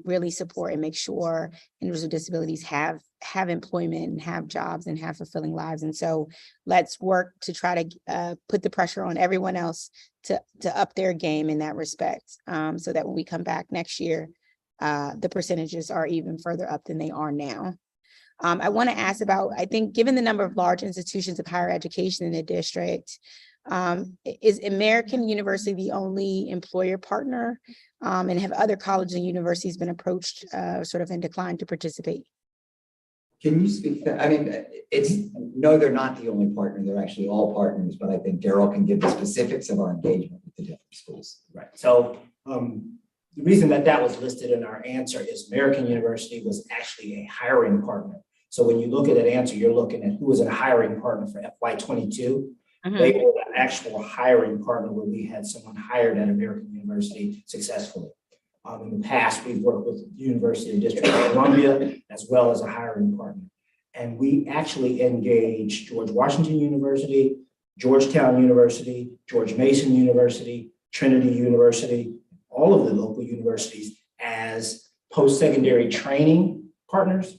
really support and make sure individuals with disabilities have employment and have jobs and have fulfilling lives. And so let's work to try to put the pressure on everyone else to up their game in that respect, so that when we come back next year, the percentages are even further up than they are now. I want to ask about, I think, given the number of large institutions of higher education in the district, is American University the only employer partner? And have other colleges and universities been approached sort of and declined to participate? Can you speak to that? No, they're not the only partner. They're actually all partners, but I think Daryl can give the specifics of our engagement with the different schools. Right. So the reason that was listed in our answer is American University was actually a hiring partner. So when you look at that answer, you're looking at who was a hiring partner for FY22. They were the actual hiring partner where we had someone hired at American University successfully. In the past, we've worked with the University and District of Columbia as well as a hiring partner. And we actually engaged George Washington University, Georgetown University, George Mason University, Trinity University, all of the local universities as post-secondary training partners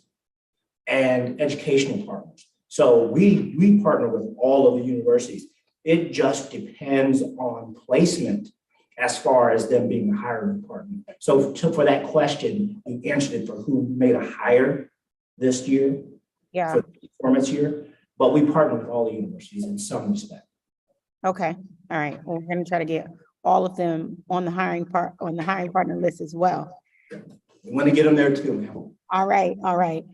and educational partners. So we partner with all of the universities. It just depends on placement as far as them being a hiring partner. So for that question, we answered it for who made a hire this year, for the performance year, but we partner with all the universities in some respect. Okay, all right. Well, we're gonna try to get all of them on the hiring partner list as well. We want to get them there too, ma'am. All right, all right.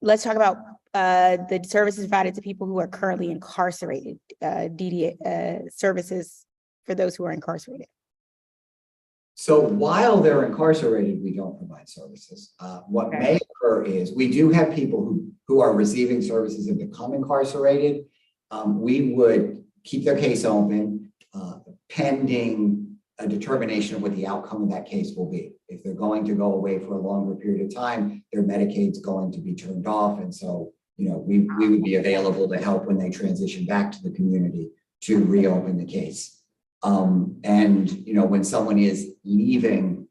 Let's talk about the services provided to people who are currently incarcerated, DDS services for those who are incarcerated. So while they're incarcerated, we don't provide services. What may occur is we do have people who are receiving services and become incarcerated. We would keep their case open pending a determination of what the outcome of that case will be. If they're going to go away for a longer period of time, their Medicaid's going to be turned off. And so, we would be available to help when they transition back to the community to reopen the case. When someone is leaving,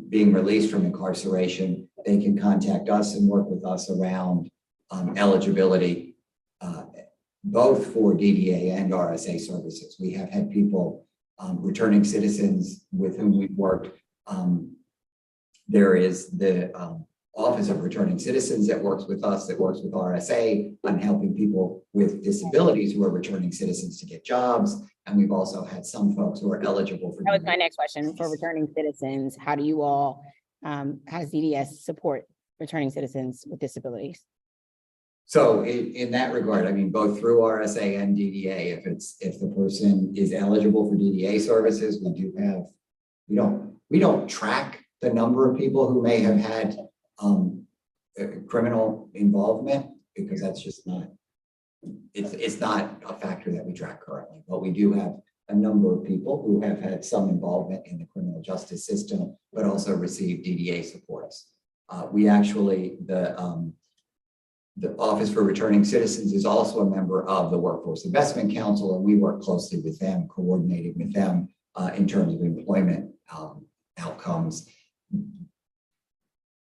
being released from incarceration, they can contact us and work with us around eligibility, both for DDA and RSA services. We have had people, returning citizens with whom we've worked. There is the Office of Returning Citizens that works with us, that works with RSA on helping people with disabilities who are returning citizens to get jobs. And we've also had some folks who are eligible for. That was my next question. For returning citizens, how do you all, how does DDS support returning citizens with disabilities? So in that regard, I mean, both through RSA and DDA, if the person is eligible for DDA services, we don't track the number of people who may have had criminal involvement, because that's just not, it's not a factor that we track currently. But we do have a number of people who have had some involvement in the criminal justice system, but also receive DDA supports. We actually, the Office for Returning Citizens is also a member of the Workforce Investment Council, and we work closely with them, coordinating with them in terms of employment outcomes.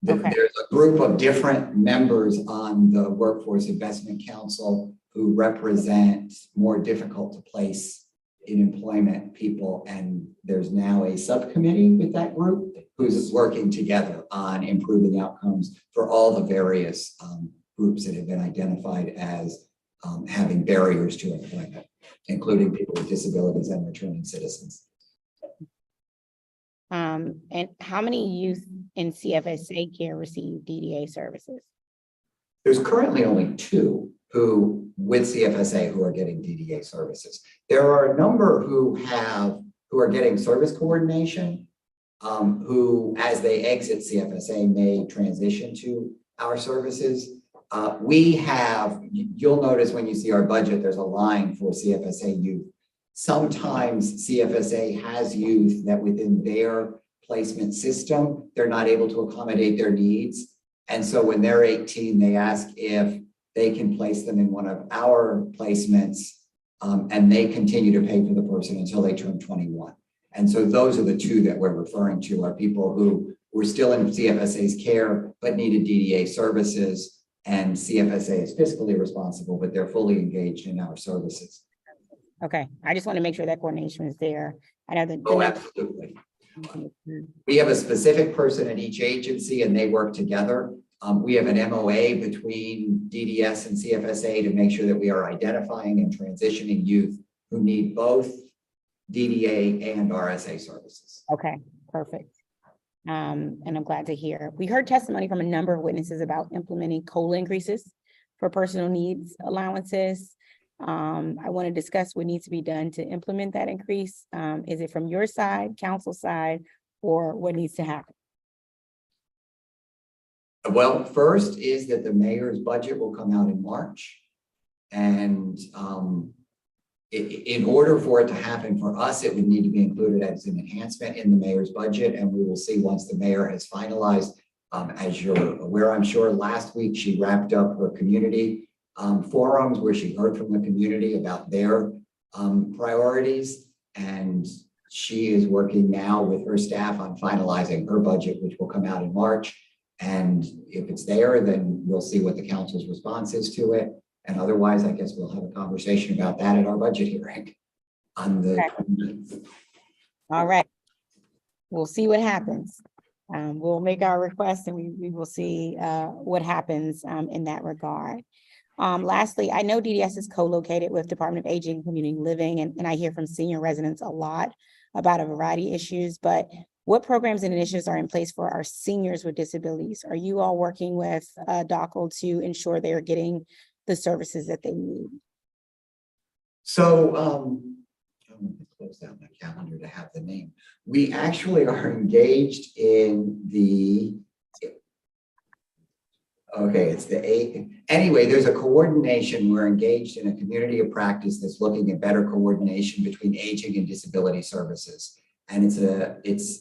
There's a group of different members on the Workforce Investment Council who represent more difficult to place in employment people. And there's now a subcommittee with that group who's working together on improving outcomes for all the various groups that have been identified as having barriers to employment, including people with disabilities and returning citizens. And how many youth in CFSA care receive DDA services? There's currently only 2 who with CFSA who are getting DDA services. There are a number who are getting service coordination, who as they exit CFSA may transition to our services. You'll notice when you see our budget, there's a line for CFSA youth. Sometimes CFSA has youth that within their placement system, they're not able to accommodate their needs. And so when they're 18, they ask if they can place them in one of our placements, and they continue to pay for the person until they turn 21. And so those are the 2 that we're referring to, are people who were still in CFSA's care, but needed DDA services. And CFSA is fiscally responsible, but they're fully engaged in our services. Okay, I just want to make sure that coordination is there. I know that. Oh, absolutely. We have a specific person at each agency and they work together. We have an MOA between DDS and CFSA to make sure that we are identifying and transitioning youth who need both DDA and RSA services. Okay, perfect. And I'm glad to hear. We heard testimony from a number of witnesses about implementing COLA increases for personal needs allowances. I want to discuss what needs to be done to implement that increase. Is it from your side, council side, or what needs to happen? Well, first is that the mayor's budget will come out in March. And in order for it to happen for us, it would need to be included as an enhancement in the mayor's budget. And we will see once the mayor has finalized. As you're aware, I'm sure last week she wrapped up her community forums where she heard from the community about their priorities. And she is working now with her staff on finalizing her budget, which will come out in March. And if it's there, then we'll see what the council's response is to it. And otherwise, I guess we'll have a conversation about that at our budget hearing on the 29th. All right. We'll see what happens. We'll make our request and we will see what happens in that regard. Lastly, I know DDS is co-located with Department of Aging and Community Living, and I hear from senior residents a lot about a variety of issues, but what programs and initiatives are in place for our seniors with disabilities? Are you all working with DACL to ensure they are getting the services that they need? So I'm going to close down my calendar to have the name. We actually are engaged in the, okay, it's the eight. Anyway, there's a coordination. We're engaged in a community of practice that's looking at better coordination between aging and disability services. And it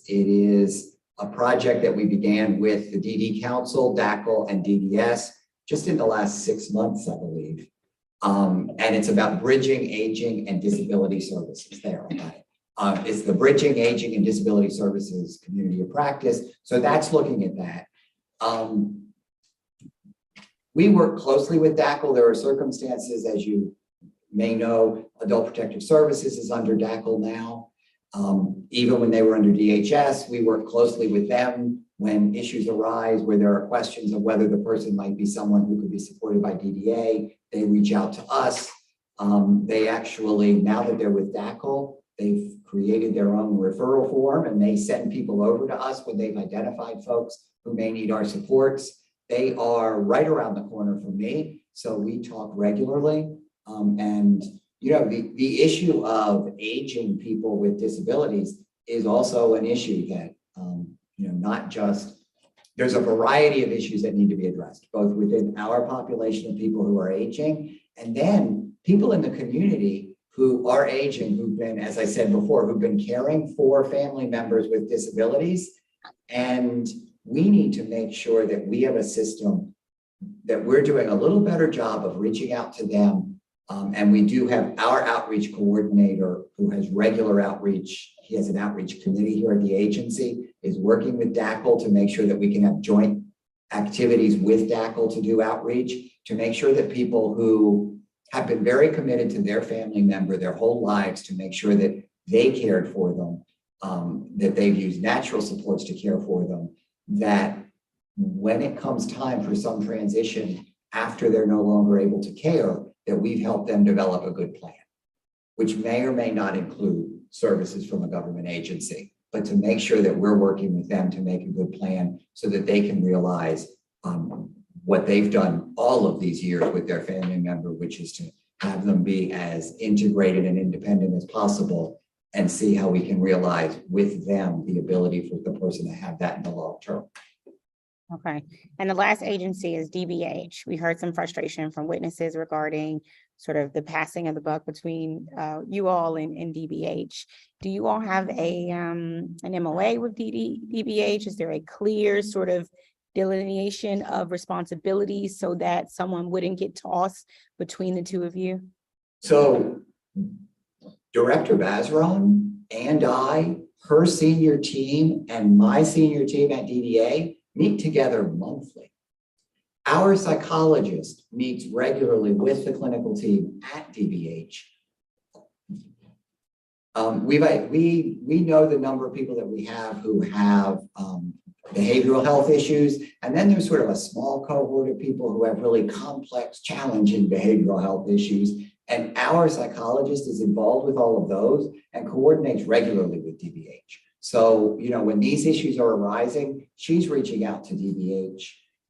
is a project that we began with the DD Council, DACL, and DDS just in the last 6 months, I believe. And it's about bridging aging and disability services there. It's the Bridging Aging and Disability Services Community of Practice. So that's looking at that. We work closely with DACL. There are circumstances, as you may know, Adult Protective Services is under DACL now. Even when they were under DHS, we work closely with them when issues arise where there are questions of whether the person might be someone who could be supported by DDA. They reach out to us. They actually, now that they're with DACL, they've created their own referral form and they send people over to us when they've identified folks who may need our supports. They are right around the corner from me, so we talk regularly. And you know, the issue of aging people with disabilities is also an issue that, you know, not just, there's a variety of issues that need to be addressed, both within our population of people who are aging, and then people in the community who are aging, who've been, as I said before, who've been caring for family members with disabilities. And we need to make sure that we have a system that we're doing a little better job of reaching out to them. And we do have our outreach coordinator who has regular outreach. He has an outreach committee here at the agency, is working with DACL to make sure that we can have joint activities with DACL to do outreach, to make sure that people who have been very committed to their family member their whole lives, to make sure that they cared for them, that they've used natural supports to care for them, that when it comes time for some transition after they're no longer able to care, that we've helped them develop a good plan, which may or may not include services from a government agency, but to make sure that we're working with them to make a good plan so that they can realize what they've done all of these years with their family member, which is to have them be as integrated and independent as possible and see how we can realize with them the ability for the person to have that in the long term. Okay, and the last agency is DBH. We heard some frustration from witnesses regarding sort of the passing of the buck between you all and DBH. Do you all have an MOA with DBH? Is there a clear sort of delineation of responsibilities so that someone wouldn't get tossed between the two of you? So Director Bazron and I, her senior team and my senior team at DDA meet together monthly. Our psychologist meets regularly with the clinical team at DBH. We know the number of people that we have who have behavioral health issues, and then there's sort of a small cohort of people who have really complex, challenging behavioral health issues. And our psychologist is involved with all of those and coordinates regularly with DBH. So, you know, when these issues are arising, she's reaching out to DBH.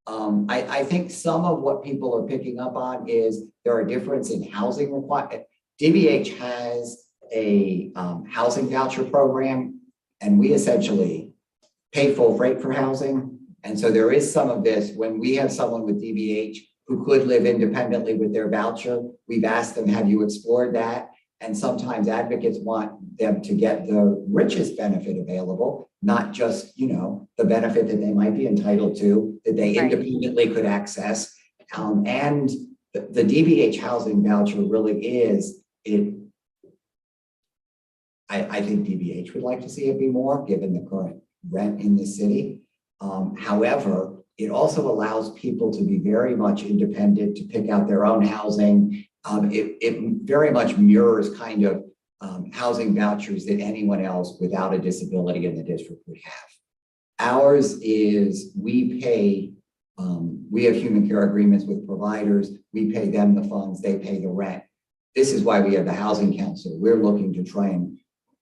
I think some of what people are picking up on is there are difference in housing requirement. DBH has a housing voucher program, and we essentially pay full freight for housing. And so there is some of this, when we have someone with DBH who could live independently with their voucher, we've asked them, have you explored that? And sometimes advocates want them to get the richest benefit available, not just, the benefit that they might be entitled to, that they independently could access. And the DBH housing voucher really is, I think DBH would like to see it be more, given the current rent in the city. However, it also allows people to be very much independent, to pick out their own housing. It very much mirrors kind of housing vouchers that anyone else without a disability in the district would have. Ours is, we pay, we have human care agreements with providers. We pay them the funds, they pay the rent. This is why we have the housing council. We're looking to try and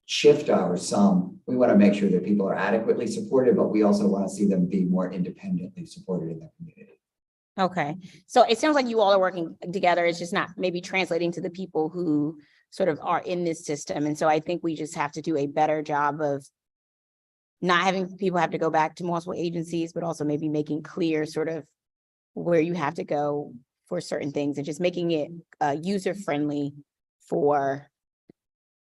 shift our sum. We want to make sure that people are adequately supported, but we also want to see them be more independently supported in their community. Okay, so it sounds like you all are working together. It's just not maybe translating to the people who sort of are in this system. And so I think we just have to do a better job of not having people have to go back to multiple agencies, but also maybe making clear sort of where you have to go for certain things and just making it user-friendly or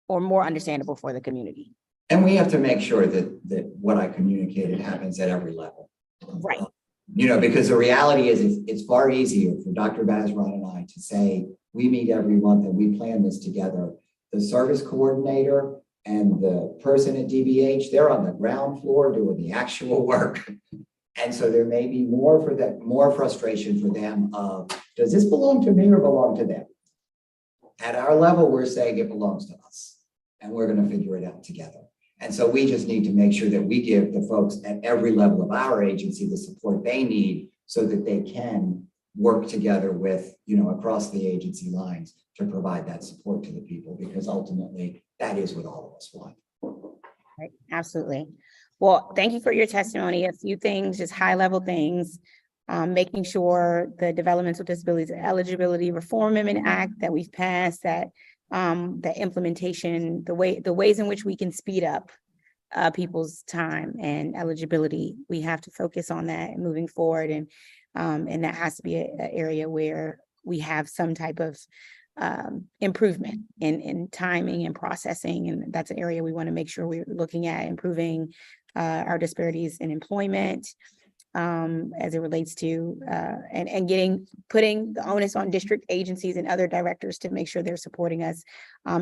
more understandable for the community. And we have to make sure that what I communicated happens at every level. Right. Because the reality is it's far easier for Dr. Bazran and I to say, we meet every month and we plan this together. The service coordinator and the person at DBH, they're on the ground floor doing the actual work. And so there may be more frustration for them of, does this belong to me or belong to them? At our level, we're saying it belongs to us and we're going to figure it out together. And so we just need to make sure that we give the folks at every level of our agency the support they need so that they can work together with, across the agency lines to provide that support to the people, because ultimately that is what all of us want. Right, absolutely. Well, thank you for your testimony. A few things, just high level things, making sure the Developmental Disabilities Eligibility Reform Amendment Act that we've passed, that the implementation, the ways in which we can speed up people's time and eligibility. We have to focus on that moving forward, and that has to be an area where we have some type of improvement in timing and processing, and that's an area we want to make sure we're looking at improving our disparities in employment as it relates to and putting the onus on district agencies and other directors to make sure they're supporting us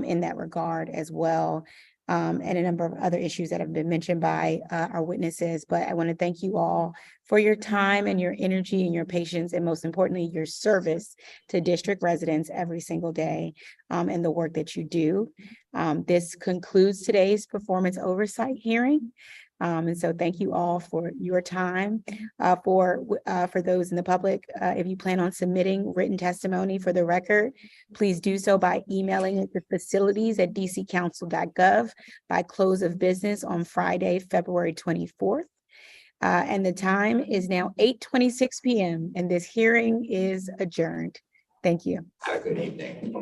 in that regard as well. And a number of other issues that have been mentioned by our witnesses. But I want to thank you all for your time and your energy and your patience, and most importantly, your service to district residents every single day and the work that you do. This concludes today's performance oversight hearing. And so thank you all for your time. For those in the public, if you plan on submitting written testimony for the record, please do so by emailing it to facilities@dccouncil.gov by close of business on Friday, February 24th. And the time is now 8:26 p.m. and this hearing is adjourned. Thank you. Have a good evening.